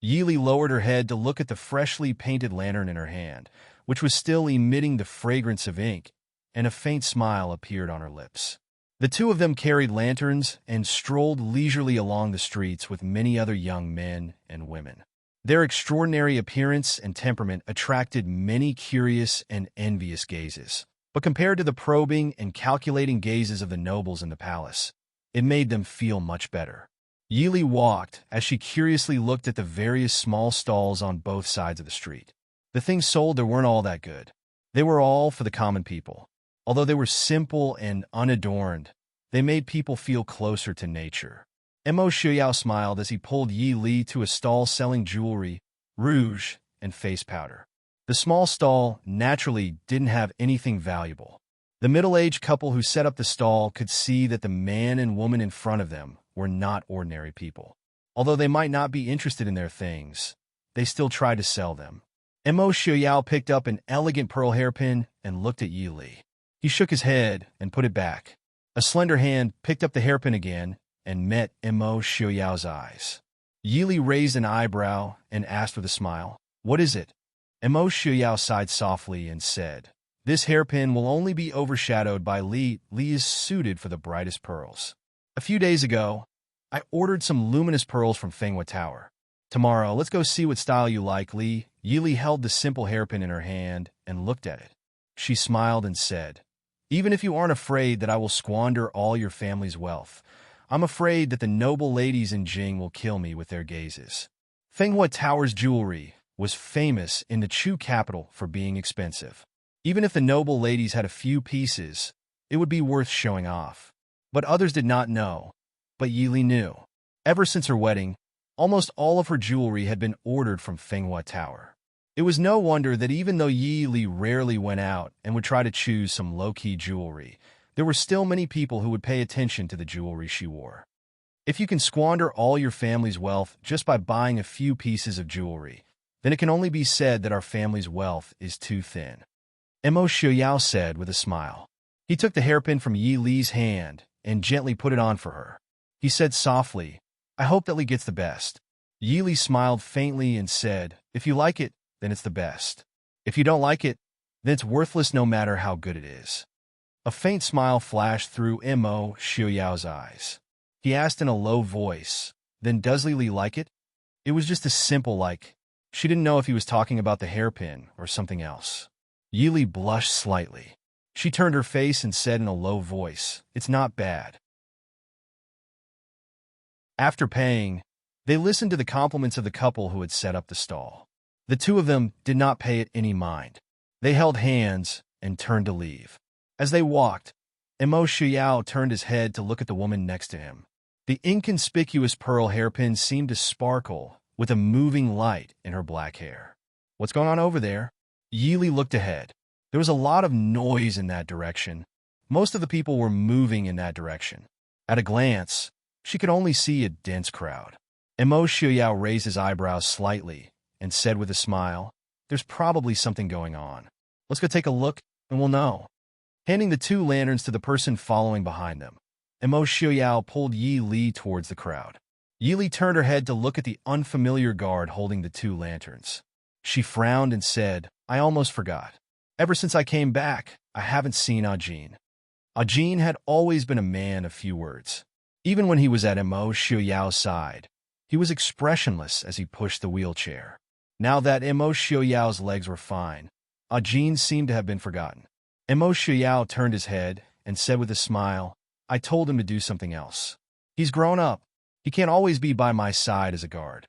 Yili lowered her head to look at the freshly painted lantern in her hand, which was still emitting the fragrance of ink, and a faint smile appeared on her lips. The two of them carried lanterns and strolled leisurely along the streets with many other young men and women. Their extraordinary appearance and temperament attracted many curious and envious gazes, but compared to the probing and calculating gazes of the nobles in the palace, it made them feel much better. Yili walked as she curiously looked at the various small stalls on both sides of the street. The things sold there weren't all that good. They were all for the common people. Although they were simple and unadorned, they made people feel closer to nature. Mo Xiuyao smiled as he pulled Yi Li to a stall selling jewelry, rouge, and face powder. The small stall naturally didn't have anything valuable. The middle-aged couple who set up the stall could see that the man and woman in front of them were not ordinary people. Although they might not be interested in their things, they still tried to sell them. Mo Xiuyao picked up an elegant pearl hairpin and looked at Yi Li. He shook his head and put it back. A slender hand picked up the hairpin again and met Mo Xiuyao's eyes. Yi Li raised an eyebrow and asked with a smile, What is it? Mo Xiuyao sighed softly and said, This hairpin will only be overshadowed by Li. Li is suited for the brightest pearls. A few days ago, I ordered some luminous pearls from Fenghua Tower. Tomorrow, let's go see what style you like, Li. Yi Li held the simple hairpin in her hand and looked at it. She smiled and said, Even if you aren't afraid that I will squander all your family's wealth, I'm afraid that the noble ladies in Jing will kill me with their gazes. Fenghua Tower's jewelry was famous in the Chu capital for being expensive. Even if the noble ladies had a few pieces, it would be worth showing off. But others did not know. But Yili knew. Ever since her wedding, almost all of her jewelry had been ordered from Fenghua Tower. It was no wonder that even though Yili rarely went out and would try to choose some low-key jewelry, there were still many people who would pay attention to the jewelry she wore. If you can squander all your family's wealth just by buying a few pieces of jewelry, then it can only be said that our family's wealth is too thin. Mo Xiaoyao said with a smile. He took the hairpin from Yi Li's hand and gently put it on for her. He said softly, I hope that Li gets the best. Yi Li smiled faintly and said, if you like it, then it's the best. If you don't like it, then it's worthless no matter how good it is. A faint smile flashed through Mo Xiaoyao's eyes. He asked in a low voice, then does Li like it? It was just a simple like. She didn't know if he was talking about the hairpin or something else. Yi Li blushed slightly. She turned her face and said in a low voice, it's not bad. After paying, they listened to the compliments of the couple who had set up the stall. The two of them did not pay it any mind. They held hands and turned to leave. As they walked, Mo Xiaoyao turned his head to look at the woman next to him. The inconspicuous pearl hairpin seemed to sparkle with a moving light in her black hair. What's going on over there? Yi Li looked ahead. There was a lot of noise in that direction. Most of the people were moving in that direction. At a glance, she could only see a dense crowd. Mo Xiaoyao raised his eyebrows slightly and said with a smile, there's probably something going on. Let's go take a look and we'll know. Handing the two lanterns to the person following behind them, Mo Xiaoyao pulled Yi Li towards the crowd. Yi Li turned her head to look at the unfamiliar guard holding the two lanterns. She frowned and said, I almost forgot. Ever since I came back, I haven't seen Ajin. Ajin had always been a man of few words. Even when he was at Mo Xiaoyao's side, he was expressionless as he pushed the wheelchair. Now that Mo Xiaoyao's legs were fine, Ajin seemed to have been forgotten. Mo Xiaoyao turned his head and said with a smile, I told him to do something else. He's grown up. He can't always be by my side as a guard.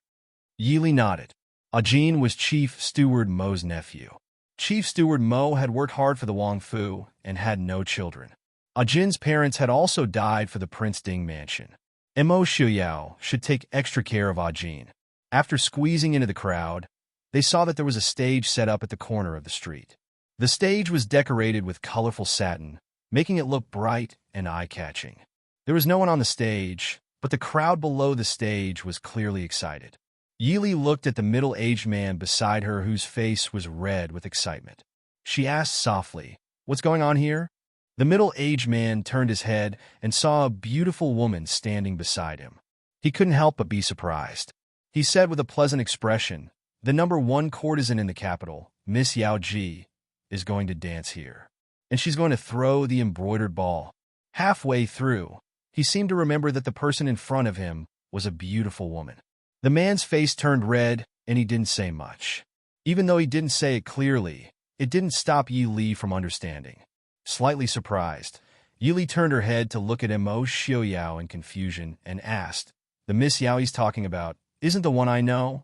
Yi Li nodded. Ajin was Chief Steward Mo's nephew. Chief Steward Mo had worked hard for the Wang Fu and had no children. Ajin's parents had also died for the Prince Ding mansion. Mo Xiaoyao should take extra care of Ajin. After squeezing into the crowd, they saw that there was a stage set up at the corner of the street. The stage was decorated with colorful satin, making it look bright and eye-catching. There was no one on the stage, but the crowd below the stage was clearly excited. Yi Li looked at the middle-aged man beside her whose face was red with excitement. She asked softly, what's going on here? The middle-aged man turned his head and saw a beautiful woman standing beside him. He couldn't help but be surprised. He said with a pleasant expression, the #1 courtesan in the capital, Miss Yao Ji, is going to dance here. And she's going to throw the embroidered ball. Halfway through, he seemed to remember that the person in front of him was a beautiful woman. The man's face turned red, and he didn't say much. Even though he didn't say it clearly, it didn't stop Yi Li from understanding. Slightly surprised, Yi Li turned her head to look at Mo Xiaoyao in confusion and asked, the Miss Yao he's talking about isn't the one I know?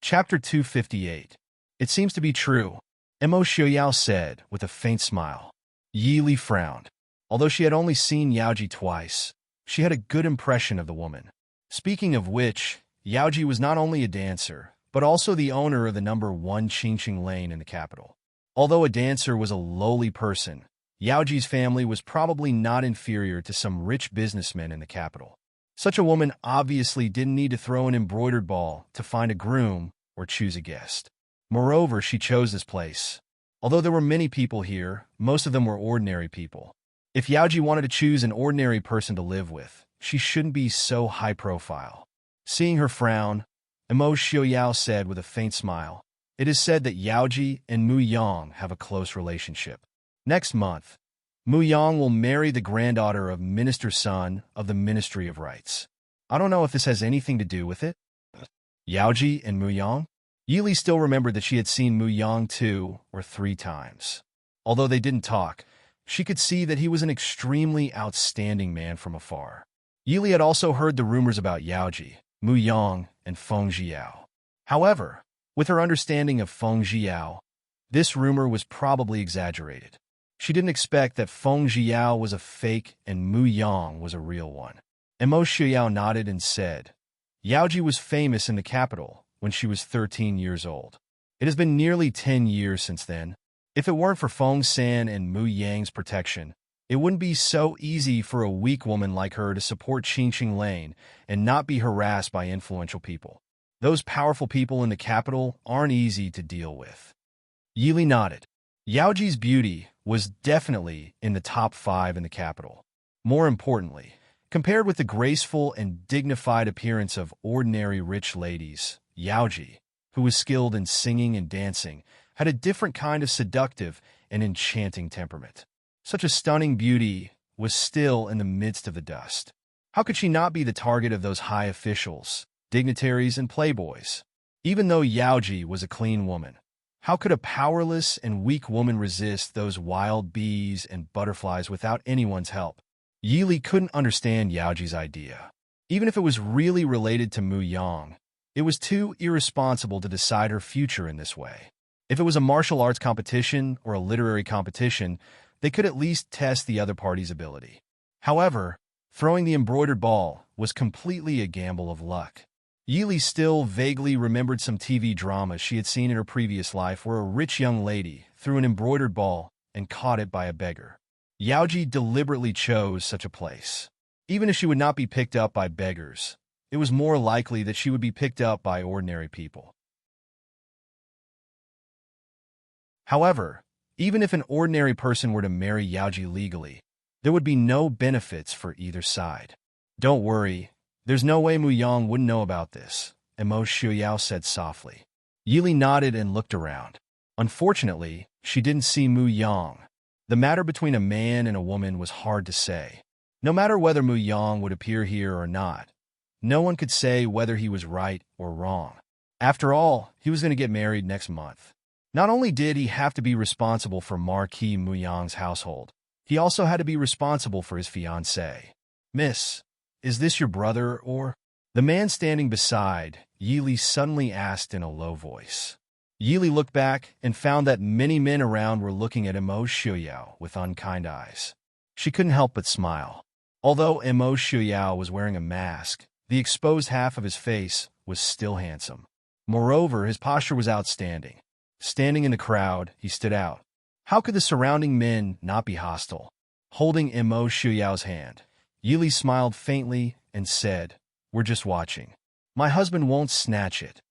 Chapter 258. It seems to be true, Mo Xiaoyao said with a faint smile. Yi Li frowned. Although she had only seen Yaoji twice, she had a good impression of the woman. Speaking of which, Yaoji was not only a dancer, but also the owner of the #1 Qingqing Lane in the capital. Although a dancer was a lowly person, Yaoji's family was probably not inferior to some rich businessmen in the capital. Such a woman obviously didn't need to throw an embroidered ball to find a groom or choose a guest. Moreover, she chose this place. Although there were many people here, most of them were ordinary people. If Yaoji wanted to choose an ordinary person to live with, she shouldn't be so high profile. Seeing her frown, Mo Xiaoyao said with a faint smile, it is said that Yaoji and Mu Yang have a close relationship. Next month, Mu Yang will marry the granddaughter of Minister Sun of the Ministry of Rights. I don't know if this has anything to do with it. Yaoji and Mu Yang? Yi Li still remembered that she had seen Mu Yang 2 or 3 times. Although they didn't talk, she could see that he was an extremely outstanding man from afar. Yili had also heard the rumors about Yaoji, Mu Yang, and Feng Jiao. However, with her understanding of Feng Jiao, this rumor was probably exaggerated. She didn't expect that Feng Jiao was a fake and Mu Yang was a real one. Mo Xiao nodded and said, Yaoji was famous in the capital when she was 13 years old. It has been nearly 10 years since then. If it weren't for Feng San and Mu Yang's protection, it wouldn't be so easy for a weak woman like her to support Qingqing Lane and not be harassed by influential people. Those powerful people in the capital aren't easy to deal with. Yili nodded. Yaoji's beauty was definitely in the top 5 in the capital. More importantly, compared with the graceful and dignified appearance of ordinary rich ladies, Yaoji, who was skilled in singing and dancing, had a different kind of seductive and enchanting temperament. Such a stunning beauty was still in the midst of the dust. How could she not be the target of those high officials, dignitaries, and playboys? Even though Yaoji was a clean woman, how could a powerless and weak woman resist those wild bees and butterflies without anyone's help? Yili couldn't understand Yaoji's idea. Even if it was really related to Mu Yang, it was too irresponsible to decide her future in this way. If it was a martial arts competition or a literary competition, they could at least test the other party's ability. However, throwing the embroidered ball was completely a gamble of luck. Yili still vaguely remembered some TV dramas she had seen in her previous life where a rich young lady threw an embroidered ball and caught it by a beggar. Yaoji deliberately chose such a place. Even if she would not be picked up by beggars, it was more likely that she would be picked up by ordinary people. However, even if an ordinary person were to marry Yaoji legally, there would be no benefits for either side. Don't worry, there's no way Mu Yang wouldn't know about this, Mo Xiao said softly. Yili nodded and looked around. Unfortunately, she didn't see Mu Yang. The matter between a man and a woman was hard to say. No matter whether Mu Yang would appear here or not, no one could say whether he was right or wrong. After all, he was going to get married next month. Not only did he have to be responsible for Marquis Mu Yang's household, he also had to be responsible for his fiancée. Miss, is this your brother or? The man standing beside Yili suddenly asked in a low voice. Yili looked back and found that many men around were looking at Mo Xiao with unkind eyes. She couldn't help but smile. Although Mo Xiao was wearing a mask, the exposed half of his face was still handsome. Moreover, his posture was outstanding. Standing in the crowd, he stood out. How could the surrounding men not be hostile? Holding Mo Xiao's hand, Yili smiled faintly and said, "We're just watching. My husband won't snatch it."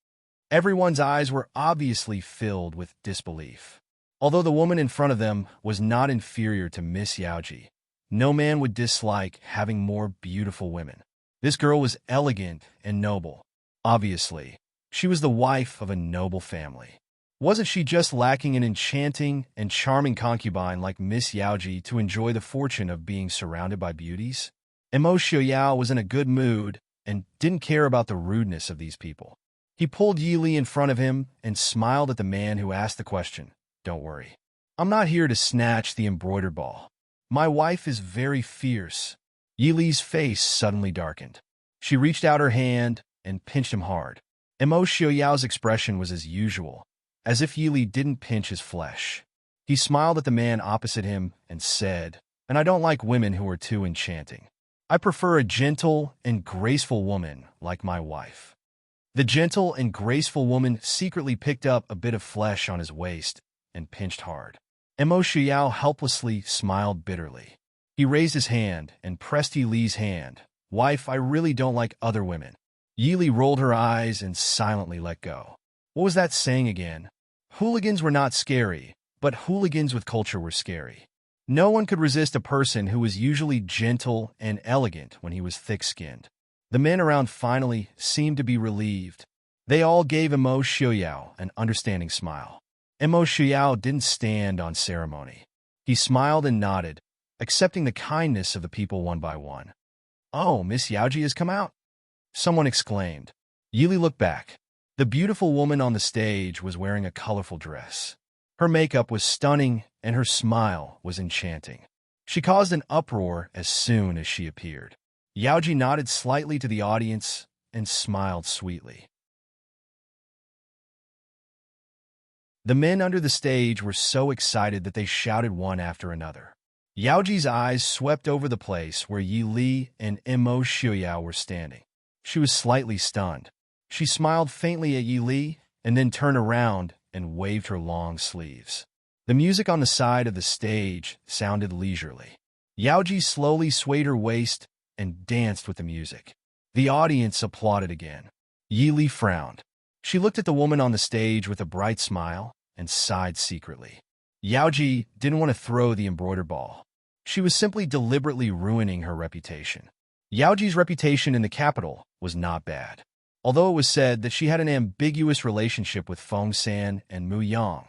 Everyone's eyes were obviously filled with disbelief. Although the woman in front of them was not inferior to Miss Yaoji, no man would dislike having more beautiful women. This girl was elegant and noble. Obviously, she was the wife of a noble family. Wasn't she just lacking an enchanting and charming concubine like Miss Yaoji to enjoy the fortune of being surrounded by beauties? Mo Xiao was in a good mood and didn't care about the rudeness of these people. He pulled Yili in front of him and smiled at the man who asked the question. "Don't worry. I'm not here to snatch the embroidered ball. My wife is very fierce." Yili's face suddenly darkened. She reached out her hand and pinched him hard. Mo Xiao's expression was as usual, as if Yili didn't pinch his flesh. He smiled at the man opposite him and said, "And I don't like women who are too enchanting. I prefer a gentle and graceful woman like my wife." The gentle and graceful woman secretly picked up a bit of flesh on his waist and pinched hard. Mo Xiao helplessly smiled bitterly. He raised his hand and pressed Yili's hand. "Wife, I really don't like other women." Yili rolled her eyes and silently let go. What was that saying again? Hooligans were not scary, but hooligans with culture were scary. No one could resist a person who was usually gentle and elegant when he was thick-skinned. The men around finally seemed to be relieved. They all gave Mo Xiao an understanding smile. Mo Xiao didn't stand on ceremony. He smiled and nodded, accepting the kindness of the people one by one. "Oh, Miss Yaoji has come out," someone exclaimed. Yili looked back. The beautiful woman on the stage was wearing a colorful dress. Her makeup was stunning, and her smile was enchanting. She caused an uproar as soon as she appeared. Yaoji nodded slightly to the audience and smiled sweetly. The men under the stage were so excited that they shouted one after another. Yaoji's eyes swept over the place where Yi Li and Mo Xiuyao were standing. She was slightly stunned. She smiled faintly at Yi Li and then turned around and waved her long sleeves. The music on the side of the stage sounded leisurely. Yaoji slowly swayed her waist and danced with the music. The audience applauded again. Yi Li frowned. She looked at the woman on the stage with a bright smile and sighed secretly. Yaoji didn't want to throw the embroidered ball. She was simply deliberately ruining her reputation. Yaoji's reputation in the capital was not bad. Although it was said that she had an ambiguous relationship with Feng San and Mu Yang,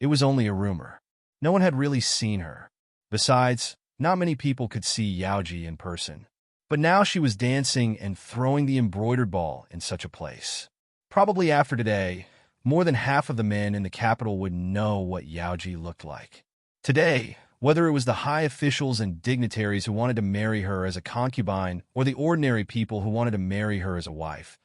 it was only a rumor. No one had really seen her. Besides, not many people could see Yaoji in person. But now she was dancing and throwing the embroidered ball in such a place. Probably after today, more than half of the men in the capital would know what Yaoji looked like. Today, whether it was the high officials and dignitaries who wanted to marry her as a concubine or the ordinary people who wanted to marry her as a wife,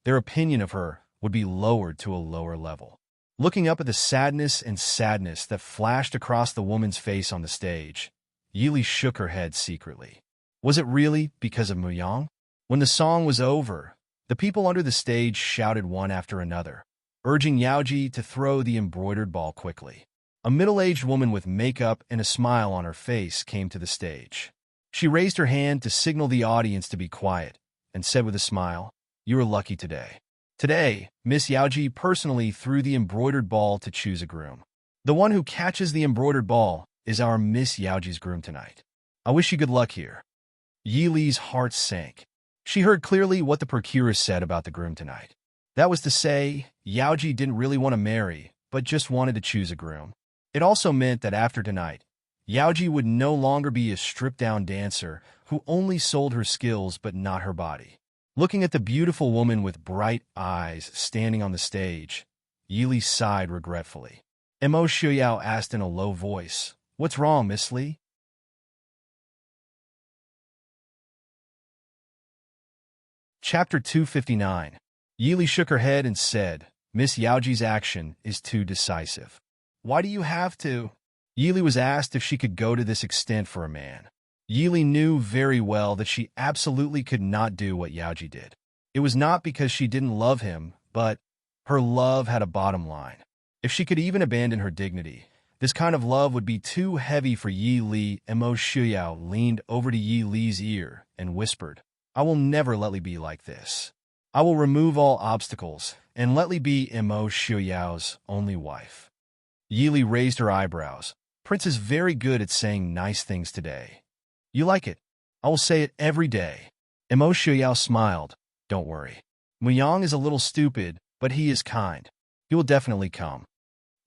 their opinion of her would be lowered to a lower level. Looking up at the sadness that flashed across the woman's face on the stage, Yi Li shook her head secretly. Was it really because of Mu Yang? When the song was over, the people under the stage shouted one after another, urging Yaoji to throw the embroidered ball quickly. A middle-aged woman with makeup and a smile on her face came to the stage. She raised her hand to signal the audience to be quiet and said with a smile, "You are lucky today. Today, Miss Yaoji personally threw the embroidered ball to choose a groom. The one who catches the embroidered ball is our Miss Yaoji's groom tonight. I wish you good luck here." Yi Li's heart sank. She heard clearly what the procuress said about the groom tonight. That was to say, Yaoji didn't really want to marry, but just wanted to choose a groom. It also meant that after tonight, Yaoji would no longer be a stripped-down dancer who only sold her skills but not her body. Looking at the beautiful woman with bright eyes standing on the stage, Yi Li sighed regretfully. Mo Xiuyao asked in a low voice, "What's wrong, Miss Li?" Chapter 259. Yi Li shook her head and said, "Miss Yaoji's action is too decisive." "Why do you have to?" Yi Li was asked if she could go to this extent for a man. Yi Li knew very well that she absolutely could not do what Yaoji did. It was not because she didn't love him, but her love had a bottom line. If she could even abandon her dignity, this kind of love would be too heavy for Yi Li. Mo Xiuyao leaned over to Yi Li's ear and whispered, "I will never let Li be like this. I will remove all obstacles and let Li be Mo Xiuyao's only wife." Yi Li raised her eyebrows. "Prince is very good at saying nice things today. You like it? I will say it every day." Mo Xiuyao smiled. "Don't worry. Mu Yang is a little stupid, but he is kind. He will definitely come."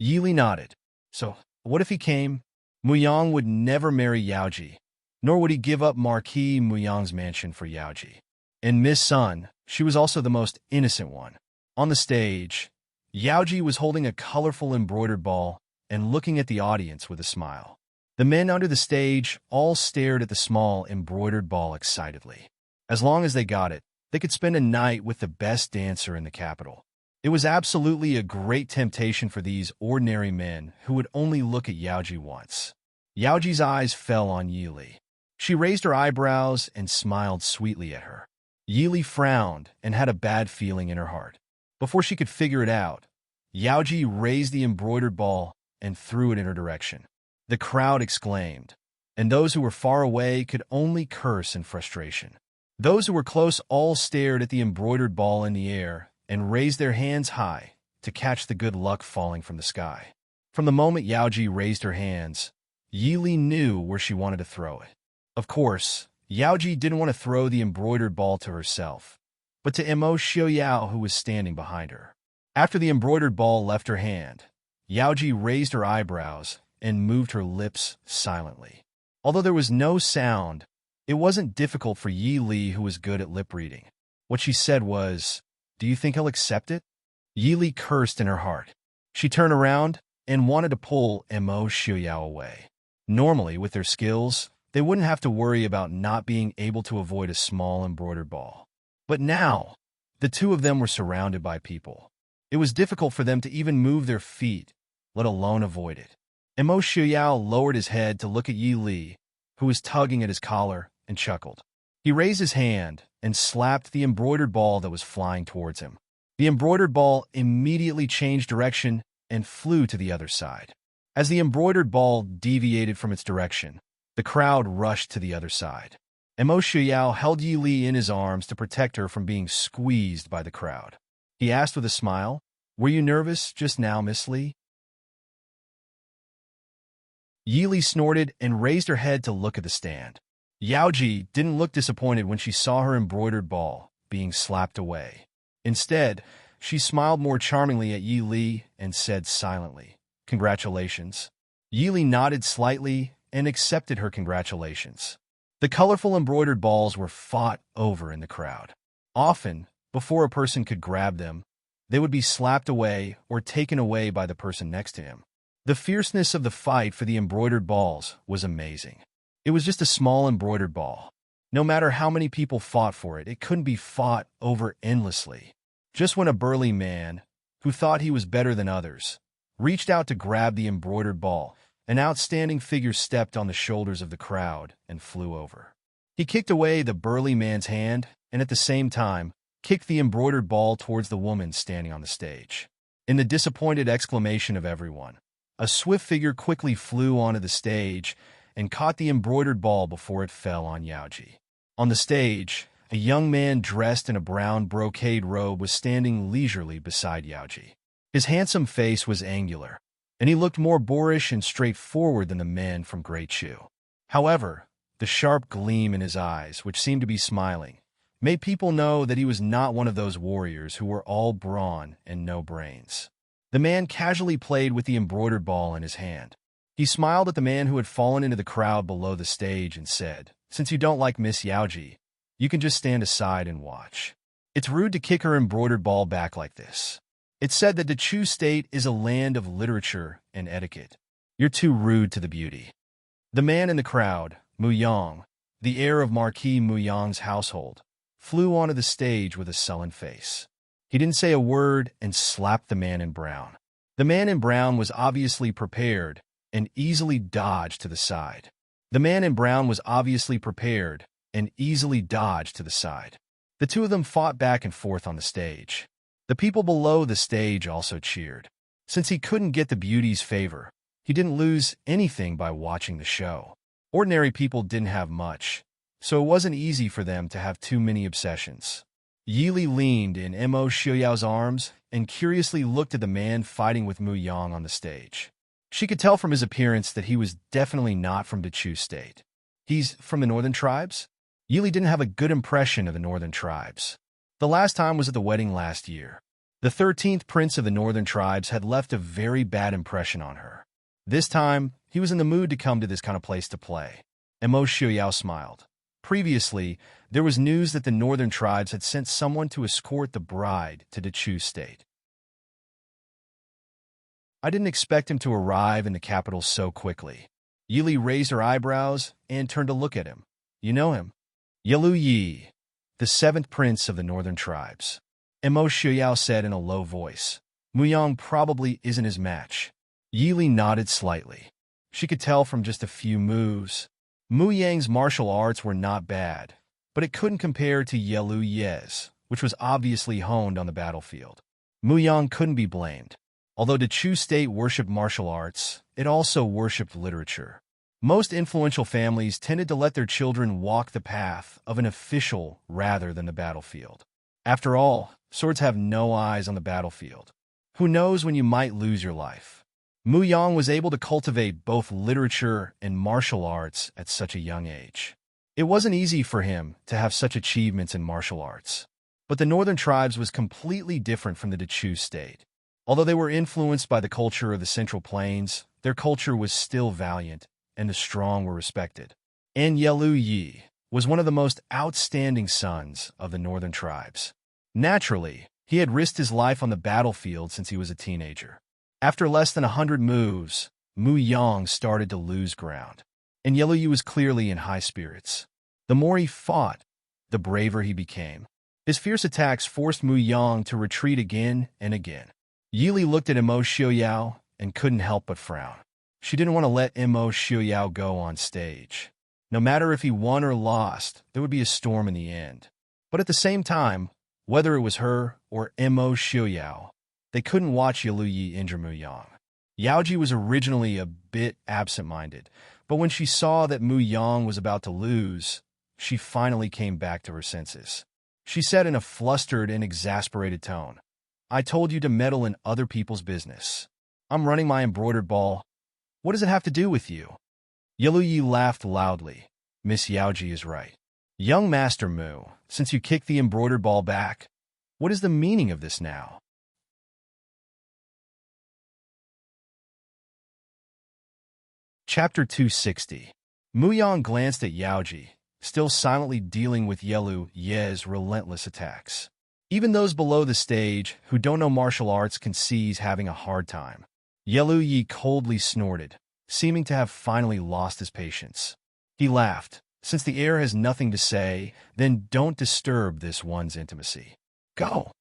Yi Li nodded. "So, what if he came?" Mu Yang would never marry Yaoji, nor would he give up Marquis Mu Yang's mansion for Yaoji. And Miss Sun, she was also the most innocent one. On the stage, Yaoji was holding a colorful embroidered ball and looking at the audience with a smile. The men under the stage all stared at the small embroidered ball excitedly. As long as they got it, they could spend a night with the best dancer in the capital. It was absolutely a great temptation for these ordinary men who would only look at Yaoji once. Yaoji's eyes fell on Yi Li. She raised her eyebrows and smiled sweetly at her. Yi Li frowned and had a bad feeling in her heart. Before she could figure it out, Yaoji raised the embroidered ball and threw it in her direction. The crowd exclaimed, and those who were far away could only curse in frustration. Those who were close all stared at the embroidered ball in the air and raised their hands high to catch the good luck falling from the sky. From the moment Yaoji raised her hands, Yi Li knew where she wanted to throw it. Of course, Yaoji didn't want to throw the embroidered ball to herself, but to Mo Xiuyao, who was standing behind her. After the embroidered ball left her hand, Yaoji raised her eyebrows and moved her lips silently. Although there was no sound, it wasn't difficult for Yi Li, who was good at lip reading. What she said was, "Do you think he'll accept it?" Yi Li cursed in her heart. She turned around and wanted to pull Mo Xiuyao away. Normally, with their skills, They wouldn't have to worry about not being able to avoid a small embroidered ball. But now, the two of them were surrounded by people. It was difficult for them to even move their feet, let alone avoid it. Mo Shuyao lowered his head to look at Yi Li, who was tugging at his collar, and chuckled. He raised his hand and slapped the embroidered ball that was flying towards him. The embroidered ball immediately changed direction and flew to the other side. As the embroidered ball deviated from its direction, the crowd rushed to the other side. Mo Shuyao held Yi Li in his arms to protect her from being squeezed by the crowd. He asked with a smile, "Were you nervous just now, Miss Li?" Yi Li snorted and raised her head to look at the stand. Yaoji didn't look disappointed when she saw her embroidered ball being slapped away. Instead, she smiled more charmingly at Yi Li and said silently, "Congratulations." Yi Li nodded slightly and accepted her congratulations. The colorful embroidered balls were fought over in the crowd. Often, before a person could grab them, they would be slapped away or taken away by the person next to him. The fierceness of the fight for the embroidered balls was amazing. It was just a small embroidered ball. No matter how many people fought for it, it couldn't be fought over endlessly. Just when a burly man, who thought he was better than others, reached out to grab the embroidered ball, an outstanding figure stepped on the shoulders of the crowd and flew over. He kicked away the burly man's hand and at the same time kicked the embroidered ball towards the woman standing on the stage. In the disappointed exclamation of everyone, a swift figure quickly flew onto the stage and caught the embroidered ball before it fell on Yaoji. On the stage, a young man dressed in a brown brocade robe was standing leisurely beside Yaoji. His handsome face was angular, and he looked more boorish and straightforward than the men from Great Chu. However, the sharp gleam in his eyes, which seemed to be smiling, made people know that he was not one of those warriors who were all brawn and no brains. The man casually played with the embroidered ball in his hand. He smiled at the man who had fallen into the crowd below the stage and said, "Since you don't like Miss Yaoji, you can just stand aside and watch. It's rude to kick her embroidered ball back like this. It's said that the Chu state is a land of literature and etiquette. You're too rude to the beauty." The man in the crowd, Mu Yang, the heir of Marquis Mu Yang's household, flew onto the stage with a sullen face. He didn't say a word and slapped the man in brown. The man in brown was obviously prepared and easily dodged to the side. The man in brown was obviously prepared and easily dodged to the side. The two of them fought back and forth on the stage. The people below the stage also cheered. Since he couldn't get the beauty's favor, he didn't lose anything by watching the show. Ordinary people didn't have much, so it wasn't easy for them to have too many obsessions. Yi Li leaned in Mo Xiaoyao's arms and curiously looked at the man fighting with Mu Yang on the stage. She could tell from his appearance that he was definitely not from the Chu state. "He's from the northern tribes?" Yi Li didn't have a good impression of the northern tribes. The last time was at the wedding last year. The 13th prince of the northern tribes had left a very bad impression on her. This time, he was in the mood to come to this kind of place to play. Mo Xiaoyao smiled. Previously, there was news that the northern tribes had sent someone to escort the bride to the Chu state. "I didn't expect him to arrive in the capital so quickly." Yi Li raised her eyebrows and turned to look at him. "You know him?" "Yalu Yi, the 7th prince of the northern tribes." Mo Xiaoyao said in a low voice. "Mu Yang probably isn't his match." Yi Li nodded slightly. She could tell from just a few moves. Mu Yang's martial arts were not bad, but it couldn't compare to Yalu Ye's, which was obviously honed on the battlefield. Mu Yang couldn't be blamed. Although the Chu state worshipped martial arts, it also worshipped literature. Most influential families tended to let their children walk the path of an official rather than the battlefield. After all, swords have no eyes on the battlefield. Who knows when you might lose your life? Mu Yang was able to cultivate both literature and martial arts at such a young age. It wasn't easy for him to have such achievements in martial arts. But the northern tribes was completely different from the Chu state. Although they were influenced by the culture of the Central Plains, their culture was still valiant, and the strong were respected. And Yalu Yi was one of the most outstanding sons of the northern tribes. Naturally, he had risked his life on the battlefield since he was a teenager. After less than 100 moves, Mu Yang started to lose ground. and Yellow Yu was clearly in high spirits. The more he fought, the braver he became. His fierce attacks forced Mu Yang to retreat again and again. Yili looked at Imo Xiaoyao and couldn't help but frown. She didn't want to let Imo Xiaoyao go on stage. No matter if he won or lost, there would be a storm in the end. But at the same time, whether it was her or Imo Xiaoyao, they couldn't watch Yellow Yi injure Mu Yang. Yaoji was originally a bit absent-minded, but when she saw that Mu Yang was about to lose, she finally came back to her senses. She said in a flustered and exasperated tone, "I told you to meddle in other people's business. I'm running my embroidered ball. What does it have to do with you?" Yellow Yi laughed loudly. "Miss Yaoji is right. Young Master Mu, since you kicked the embroidered ball back, what is the meaning of this now?" Chapter 260. Mu Yang glanced at Yaoji, still silently dealing with Yellow Ye's relentless attacks. Even those below the stage who don't know martial arts can see he's having a hard time. Yellow Yi coldly snorted, seeming to have finally lost his patience. He laughed. "Since the heir has nothing to say, then don't disturb this one's intimacy. Go!"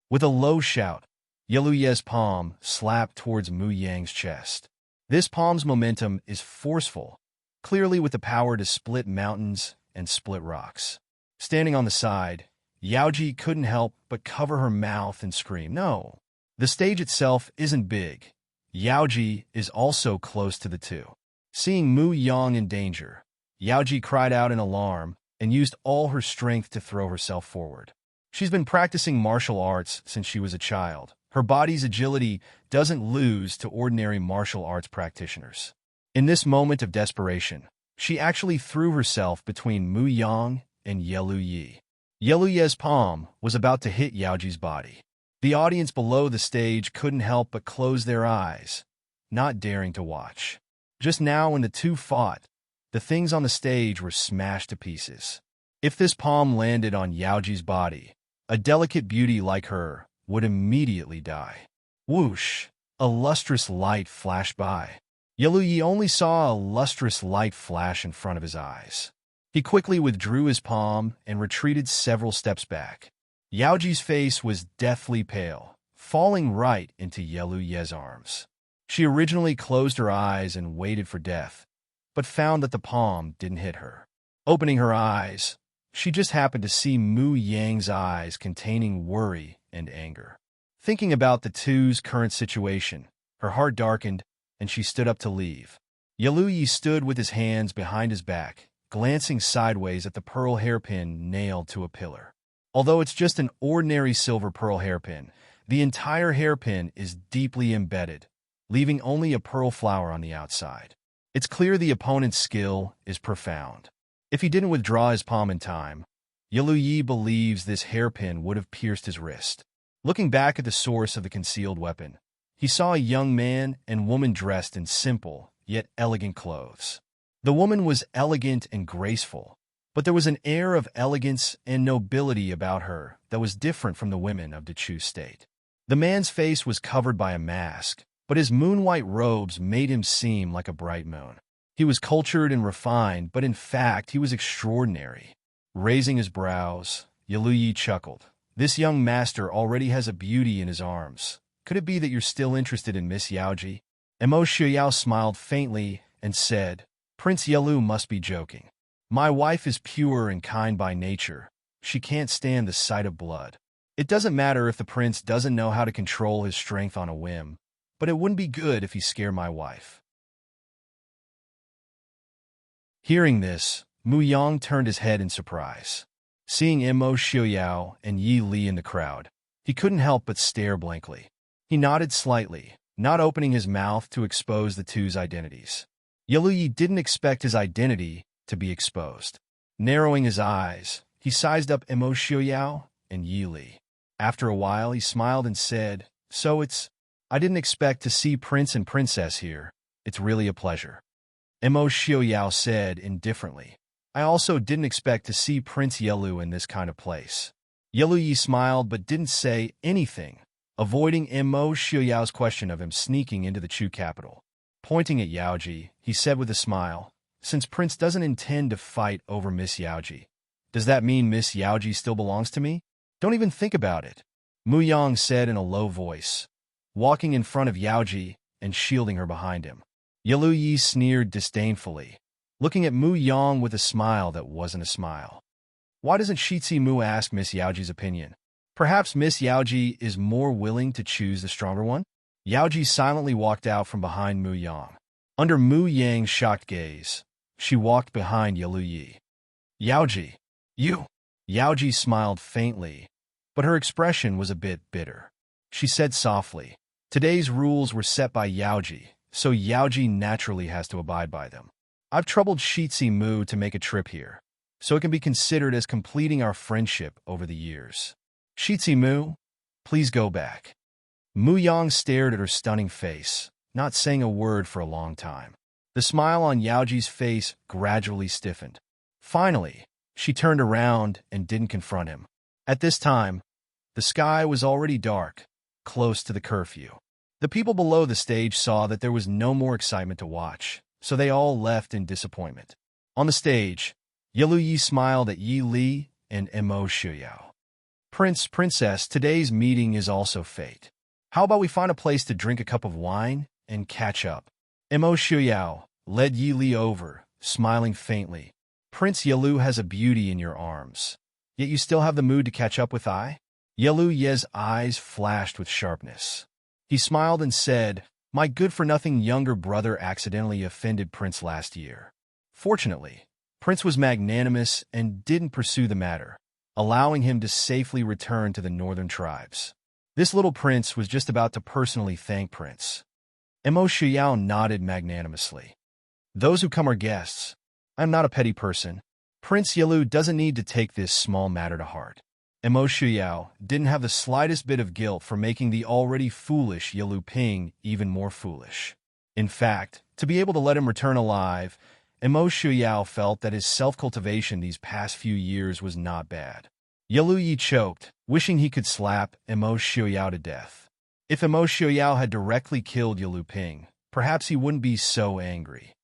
With a low shout, Yellow Ye's palm slapped towards Mu Yang's chest. This palm's momentum is forceful, clearly with the power to split mountains and split rocks. Standing on the side, Yaoji couldn't help but cover her mouth and scream, "No!" The stage itself isn't big. Yaoji is also close to the two. Seeing Mu Yang in danger, Yaoji cried out in alarm and used all her strength to throw herself forward. She's been practicing martial arts since she was a child. Her body's agility doesn't lose to ordinary martial arts practitioners. In this moment of desperation, she actually threw herself between Mu Yang and Yellow Yi. Yellow Ye's palm was about to hit Yaoji's body. The audience below the stage couldn't help but close their eyes, not daring to watch. Just now when the two fought, the things on the stage were smashed to pieces. If this palm landed on Yaoji's body, a delicate beauty like her would immediately die. Whoosh! A lustrous light flashed by. Yellow Yi only saw a lustrous light flash in front of his eyes. He quickly withdrew his palm and retreated several steps back. Yaoji's face was deathly pale, falling right into Yellow Ye's arms. She originally closed her eyes and waited for death, but found that the palm didn't hit her. Opening her eyes, she just happened to see Mu Yang's eyes containing worry and anger. Thinking about the two's current situation, her heart darkened, and she stood up to leave. Yellow Yi stood with his hands behind his back, glancing sideways at the pearl hairpin nailed to a pillar. Although it's just an ordinary silver pearl hairpin, the entire hairpin is deeply embedded, leaving only a pearl flower on the outside. It's clear the opponent's skill is profound. If he didn't withdraw his palm in time, Yellow Yi believes this hairpin would have pierced his wrist. Looking back at the source of the concealed weapon, he saw a young man and woman dressed in simple, yet elegant clothes. The woman was elegant and graceful, but there was an air of elegance and nobility about her that was different from the women of the Chu state. The man's face was covered by a mask, but his moon-white robes made him seem like a bright moon. He was cultured and refined, but in fact he was extraordinary. Raising his brows, Yellow Yi chuckled. "This young master already has a beauty in his arms. Could it be that you're still interested in Miss Yaoji?" Imo Xiaoyao smiled faintly and said, "Prince Yellow must be joking. My wife is pure and kind by nature. She can't stand the sight of blood. It doesn't matter if the prince doesn't know how to control his strength on a whim, but it wouldn't be good if he scared my wife." Hearing this, Mu Yang turned his head in surprise. Seeing Imo Xiaoyao and Yi Li in the crowd, he couldn't help but stare blankly. He nodded slightly, not opening his mouth to expose the two's identities. Yellow Yi didn't expect his identity to be exposed. Narrowing his eyes, he sized up Imo Xiaoyao and Yi Li. After a while, he smiled and said, "So I didn't expect to see Prince and Princess here. It's really a pleasure." Imo Xiaoyao said indifferently, "I also didn't expect to see Prince Yellow in this kind of place." Yellow Yi smiled but didn't say anything, avoiding Imo Xiaoyao's question of him sneaking into the Chu capital. Pointing at Yaoji, he said with a smile, since Prince doesn't intend to fight over Miss Yaoji, does that mean Miss Yaoji still belongs to me? Don't even think about it, Mu Yang said in a low voice, walking in front of Yaoji and shielding her behind him. Yalu Yi sneered disdainfully, looking at Mu Yang with a smile that wasn't a smile. Why doesn't Shitsi Mu ask Miss Yaoji's opinion? Perhaps Miss Yaoji is more willing to choose the stronger one? Yaoji silently walked out from behind Mu Yang. Under Mu Yang's shocked gaze, she walked behind Yalu Yi. Yaoji, you! Yaoji smiled faintly, but her expression was a bit bitter. She said softly, today's rules were set by Yaoji, so Yaoji naturally has to abide by them. I've troubled Shitsi Mu to make a trip here, so it can be considered as completing our friendship over the years. Shitsi Mu, please go back. Mu Yang stared at her stunning face, not saying a word for a long time. The smile on Yaoji's face gradually stiffened. Finally, she turned around and didn't confront him. At this time, the sky was already dark, close to the curfew. The people below the stage saw that there was no more excitement to watch, so they all left in disappointment. On the stage, Yalu Yi smiled at Yi Li and Mo Shuyao. Princess, today's meeting is also fate. How about we find a place to drink a cup of wine and catch up? Mo Shuyao led Yi Li over, smiling faintly. Prince Yalu has a beauty in your arms, yet you still have the mood to catch up with I? Yalu Ye's eyes flashed with sharpness. He smiled and said, my good-for-nothing younger brother accidentally offended Prince last year. Fortunately, Prince was magnanimous and didn't pursue the matter, allowing him to safely return to the northern tribes. This little prince was just about to personally thank Prince. Mo Shuyao nodded magnanimously. Those who come are guests. I'm not a petty person. Prince Yalu doesn't need to take this small matter to heart. Mo Shuyao didn't have the slightest bit of guilt for making the already foolish Yalu Ping even more foolish. In fact, to be able to let him return alive, Mo Shuyao felt that his self-cultivation these past few years was not bad. Yalu Yi choked, wishing he could slap Mo Shuyao to death. If Mo Shuyao had directly killed Yalu Ping, perhaps he wouldn't be so angry.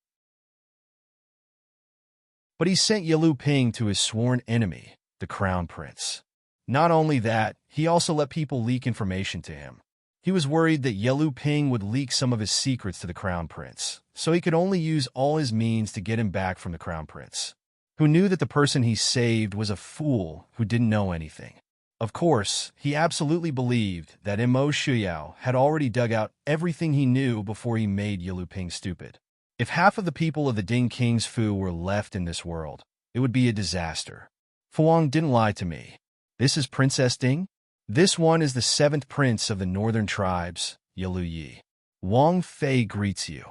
But he sent Yalu Ping to his sworn enemy, the Crown Prince. Not only that, he also let people leak information to him. He was worried that Yalu Ping would leak some of his secrets to the Crown Prince, so he could only use all his means to get him back from the Crown Prince, who knew that the person he saved was a fool who didn't know anything. Of course, he absolutely believed that Mo Shuyao had already dug out everything he knew before he made Yalu Ping stupid. If half of the people of the Ding King's Fu were left in this world, it would be a disaster. Fuang didn't lie to me. This is Princess Ding? This one is the 7th prince of the northern tribes, Yalu Yi. Wang Fei greets you.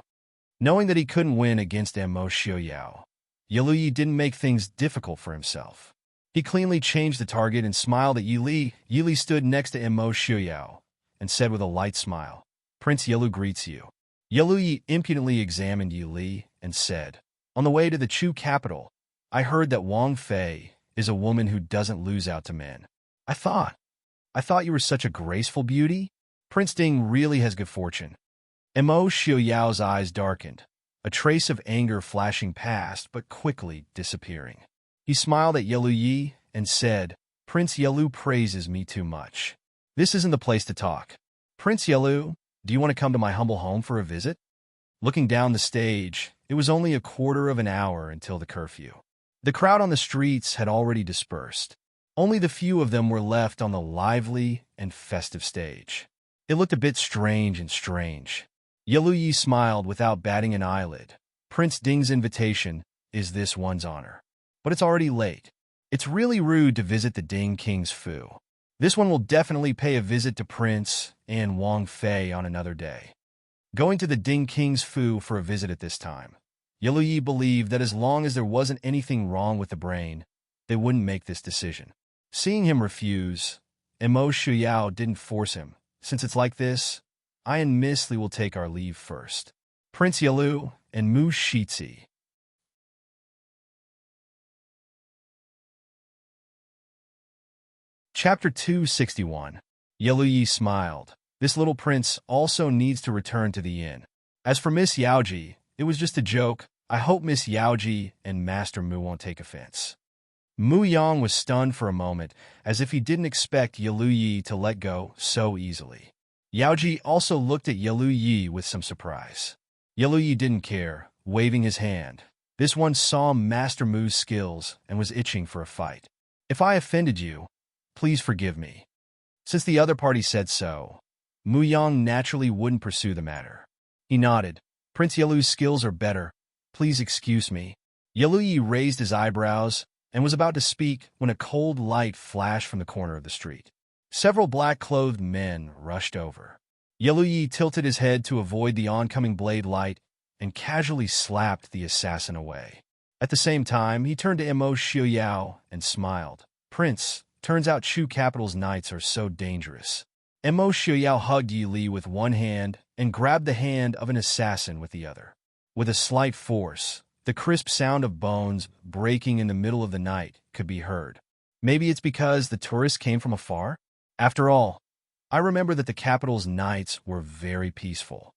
Knowing that he couldn't win against Mo Shuyao, Yalu Yi didn't make things difficult for himself. He cleanly changed the target and smiled at Yi Li. Yi Li stood next to Mo Shuyao and said with a light smile, Prince Yalu greets you. Yalu Yi impudently examined Yi Li and said, on the way to the Chu capital, I heard that Wang Fei is a woman who doesn't lose out to men. I thought you were such a graceful beauty. Prince Ding really has good fortune. Mo Xuyao's eyes darkened, a trace of anger flashing past but quickly disappearing. He smiled at Yalu Yi and said, Prince Yalu praises me too much. This isn't the place to talk. Prince Yalu, do you want to come to my humble home for a visit? Looking down the stage, it was only a quarter of an hour until the curfew. The crowd on the streets had already dispersed. Only the few of them were left on the lively and festive stage. It looked a bit strange. Yalu Yi smiled without batting an eyelid. Prince Ding's invitation is this one's honor. But it's already late. It's really rude to visit the Ding King's Fu. This one will definitely pay a visit to Prince and Wang Fei on another day. Going to the Ding King's Fu for a visit at this time, Yalu Yi believed that as long as there wasn't anything wrong with the brain, they wouldn't make this decision. Seeing him refuse, Mo Shuyao didn't force him. Since it's like this, I and Miss Li will take our leave first. Prince Yalu and Mu Shitsi. Chapter 261. Yalu Yi smiled. This little prince also needs to return to the inn. As for Miss Yaoji, it was just a joke, I hope Miss Yaoji and Master Mu won't take offense. Mu Yang was stunned for a moment, as if he didn't expect Yalu Yi to let go so easily. Yaoji also looked at Yalu Yi with some surprise. Yalu Yi didn't care, waving his hand. This one saw Master Mu's skills and was itching for a fight. If I offended you, please forgive me. Since the other party said so, Mu Yang naturally wouldn't pursue the matter. He nodded. Prince Yalu's skills are better. Please excuse me. Yalu Yi raised his eyebrows and was about to speak when a cold light flashed from the corner of the street. Several black-clothed men rushed over. Yalu Yi tilted his head to avoid the oncoming blade light and casually slapped the assassin away. At the same time, he turned to Immerse Xiuyao and smiled. Prince, turns out Chu Capital's knights are so dangerous. Immerse Xiuyao hugged Yi Li with one hand and grabbed the hand of an assassin with the other. With a slight force, the crisp sound of bones breaking in the middle of the night could be heard. Maybe it's because the tourists came from afar? After all, I remember that the capital's nights were very peaceful.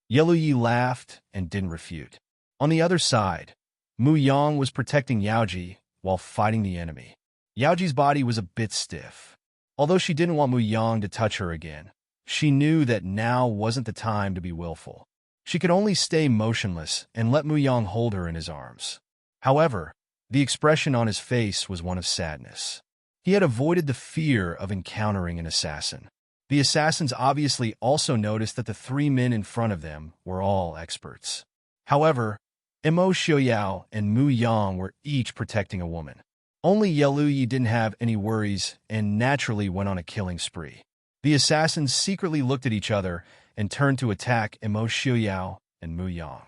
Yalu Yi laughed and didn't refute. On the other side, Mu Yang was protecting Yaoji while fighting the enemy. Yaoji's body was a bit stiff. Although she didn't want Mu Yang to touch her again, she knew that now wasn't the time to be willful. She could only stay motionless and let Mu Yang hold her in his arms. However, the expression on his face was one of sadness. He had avoided the fear of encountering an assassin. The assassins obviously also noticed that the three men in front of them were all experts. However, Immerse Xiuyao and Mu Yang were each protecting a woman. Only Yalu Yi didn't have any worries and naturally went on a killing spree. The assassins secretly looked at each other and turned to attack Immerse Xiuyao and Mu Yang.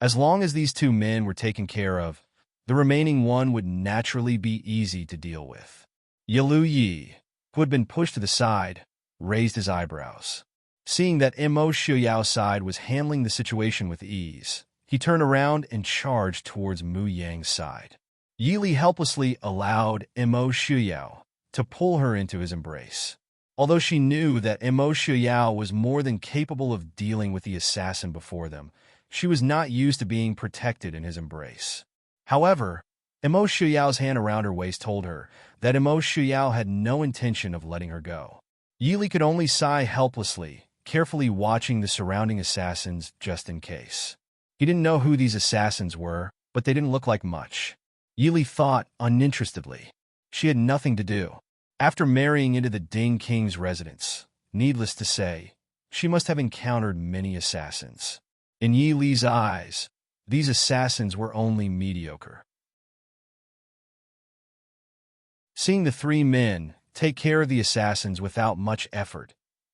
As long as these two men were taken care of, the remaining one would naturally be easy to deal with. Yalu Yi, who had been pushed to the side, raised his eyebrows. Seeing that Immerse Xiuyao's side was handling the situation with ease, he turned around and charged towards Mu Yang's side. Yi Li helplessly allowed Immerse Xiuyao to pull her into his embrace. Although she knew that Immerse Xiuyao was more than capable of dealing with the assassin before them, she was not used to being protected in his embrace. However, Immerse Xiuyao's hand around her waist told her that Immerse Xiuyao had no intention of letting her go. Yi Li could only sigh helplessly, carefully watching the surrounding assassins just in case. He didn't know who these assassins were, but they didn't look like much. Yi Li thought uninterestedly. She had nothing to do. After marrying into the Ding King's residence, needless to say, she must have encountered many assassins. In Yi Li's eyes, these assassins were only mediocre. Seeing the three men take care of the assassins without much effort,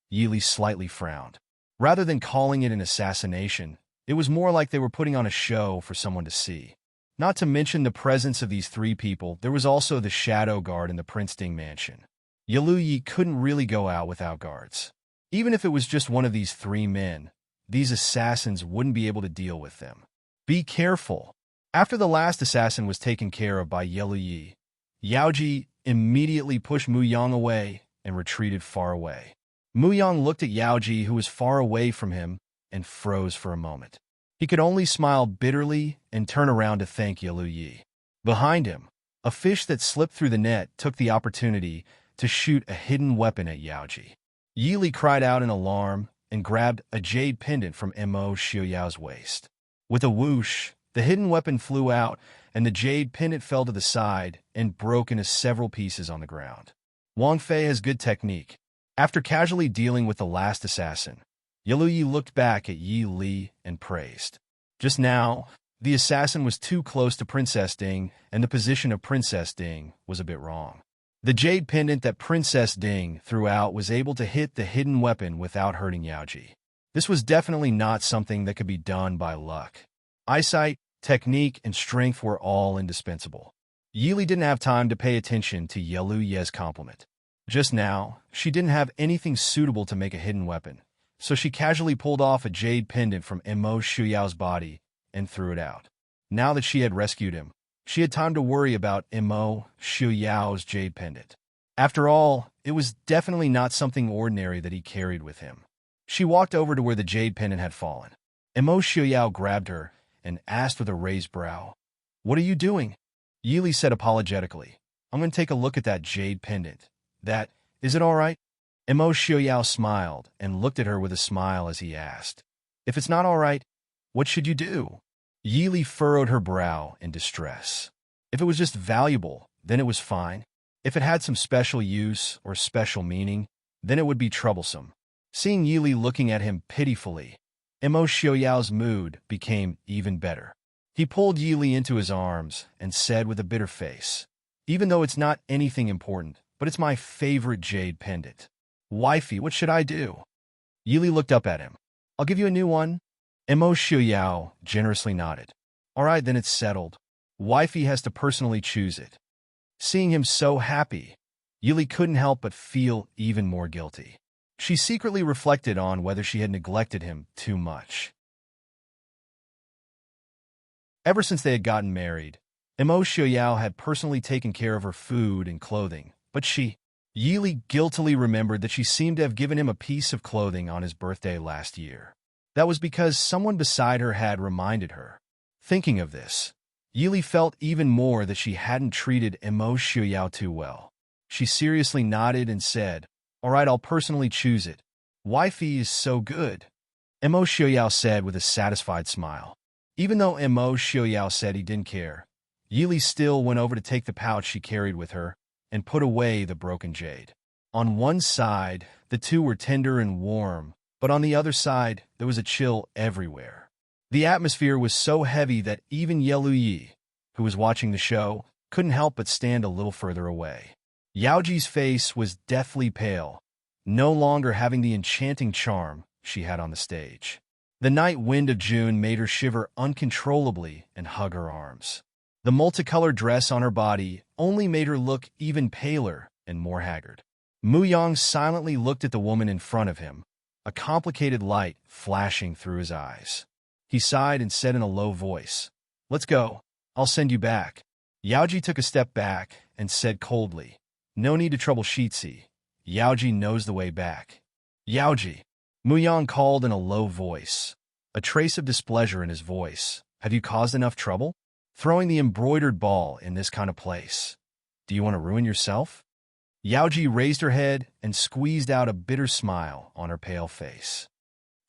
Yi Li slightly frowned. Rather than calling it an assassination, it was more like they were putting on a show for someone to see. Not to mention the presence of these three people, there was also the shadow guard in the Prince Ding mansion. Yalu Yi couldn't really go out without guards. Even if it was just one of these three men, these assassins wouldn't be able to deal with them. Be careful. After the last assassin was taken care of by Yalu Yi, Yaoji immediately pushed Mu Yang away and retreated far away. Mu Yang looked at Yaoji, who was far away from him, and froze for a moment. He could only smile bitterly and turn around to thank Yalu Yi. Behind him, a fish that slipped through the net took the opportunity to shoot a hidden weapon at Yaoji. Yi Li cried out in alarm and grabbed a jade pendant from Immerse Xiuyao's waist. With a whoosh, the hidden weapon flew out, and the jade pendant fell to the side and broke into several pieces on the ground. Wang Fei has good technique. After casually dealing with the last assassin, Yalu Yi looked back at Yi Li and praised. Just now, the assassin was too close to Princess Ding, and the position of Princess Ding was a bit wrong. The jade pendant that Princess Ding threw out was able to hit the hidden weapon without hurting Yaoji. This was definitely not something that could be done by luck. Eyesight, technique, and strength were all indispensable. Yi Li didn't have time to pay attention to Yalu Yi's compliment. Just now, she didn't have anything suitable to make a hidden weapon, so she casually pulled off a jade pendant from Immerse Xiuyao's body and threw it out. Now that she had rescued him, she had time to worry about Immerse Xiuyao's jade pendant. After all, it was definitely not something ordinary that he carried with him. She walked over to where the jade pendant had fallen. Immerse Xiuyao grabbed her and asked with a raised brow. "What are you doing?" Yili said apologetically. "I'm going to take a look at that jade pendant. Is it all right?" Emo Xiaoyao smiled and looked at her with a smile as he asked, "If it's not all right, what should you do?" Yili furrowed her brow in distress. If it was just valuable, then it was fine. If it had some special use or special meaning, then it would be troublesome. Seeing Yili looking at him pitifully, Emo Xiaoyao's mood became even better. He pulled Yili into his arms and said with a bitter face, "Even though it's not anything important, but it's my favorite jade pendant. Wifey, what should I do?" Yili looked up at him. "I'll give you a new one." Emo Xiaoyao generously nodded. "All right, then it's settled. Wifey has to personally choose it." Seeing him so happy, Yili couldn't help but feel even more guilty. She secretly reflected on whether she had neglected him too much. Ever since they had gotten married, Emo Xiaoyao had personally taken care of her food and clothing, but Yili guiltily remembered that she seemed to have given him a piece of clothing on his birthday last year. That was because someone beside her had reminded her. Thinking of this, Yili felt even more that she hadn't treated Emo Xiaoyao too well. She seriously nodded and said, "All right, I'll personally choose it. Wifey is so good," Emo Xiaoyao said with a satisfied smile. Even though Emo Xiaoyao said he didn't care, Yili still went over to take the pouch she carried with her and put away the broken jade. On one side, the two were tender and warm, but on the other side, there was a chill everywhere. The atmosphere was so heavy that even Yeluyi, who was watching the show, couldn't help but stand a little further away. Yaoji's face was deathly pale, no longer having the enchanting charm she had on the stage. The night wind of June made her shiver uncontrollably and hug her arms. The multicolored dress on her body only made her look even paler and more haggard. Mu Yang silently looked at the woman in front of him, a complicated light flashing through his eyes. He sighed and said in a low voice, "Let's go. I'll send you back." Yaoji took a step back and said coldly, "No need to trouble Shitsi. Yaoji knows the way back." "Yaoji," Mu Yang called in a low voice, a trace of displeasure in his voice. "Have you caused enough trouble? Throwing the embroidered ball in this kind of place. Do you want to ruin yourself?" Yaoji raised her head and squeezed out a bitter smile on her pale face.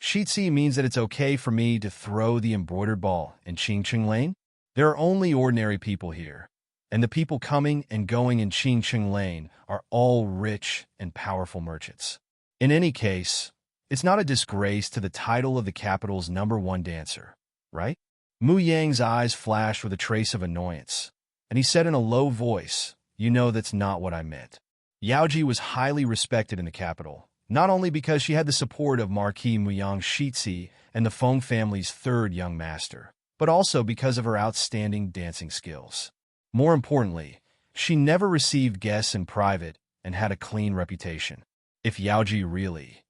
"Shitsi means that it's okay for me to throw the embroidered ball in Qingqing Lane? There are only ordinary people here, and the people coming and going in Qingqing Lane are all rich and powerful merchants. In any case, it's not a disgrace to the title of the capital's #1 dancer, right?" Mu Yang's eyes flashed with a trace of annoyance, and he said in a low voice, "You know that's not what I meant." Yaoji was highly respected in the capital, not only because she had the support of Marquis Muyang Shitsi and the Feng family's third young master, but also because of her outstanding dancing skills. More importantly, she never received guests in private and had a clean reputation. If Yaoji really...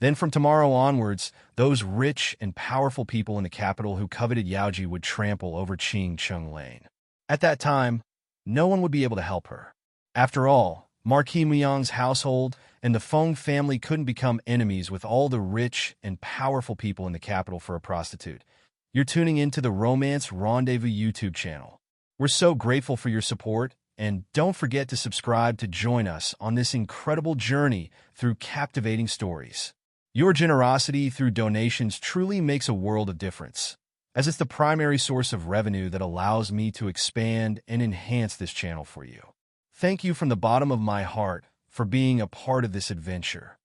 Then from tomorrow onwards, those rich and powerful people in the capital who coveted Yaoji would trample over Qingqing Lane. At that time, no one would be able to help her. After all, Marquis Muyang's household and the Feng family couldn't become enemies with all the rich and powerful people in the capital for a prostitute. You're tuning into the Romance Rendezvous YouTube channel. We're so grateful for your support, and don't forget to subscribe to join us on this incredible journey through captivating stories. Your generosity through donations truly makes a world of difference, as it's the primary source of revenue that allows me to expand and enhance this channel for you. Thank you from the bottom of my heart for being a part of this adventure.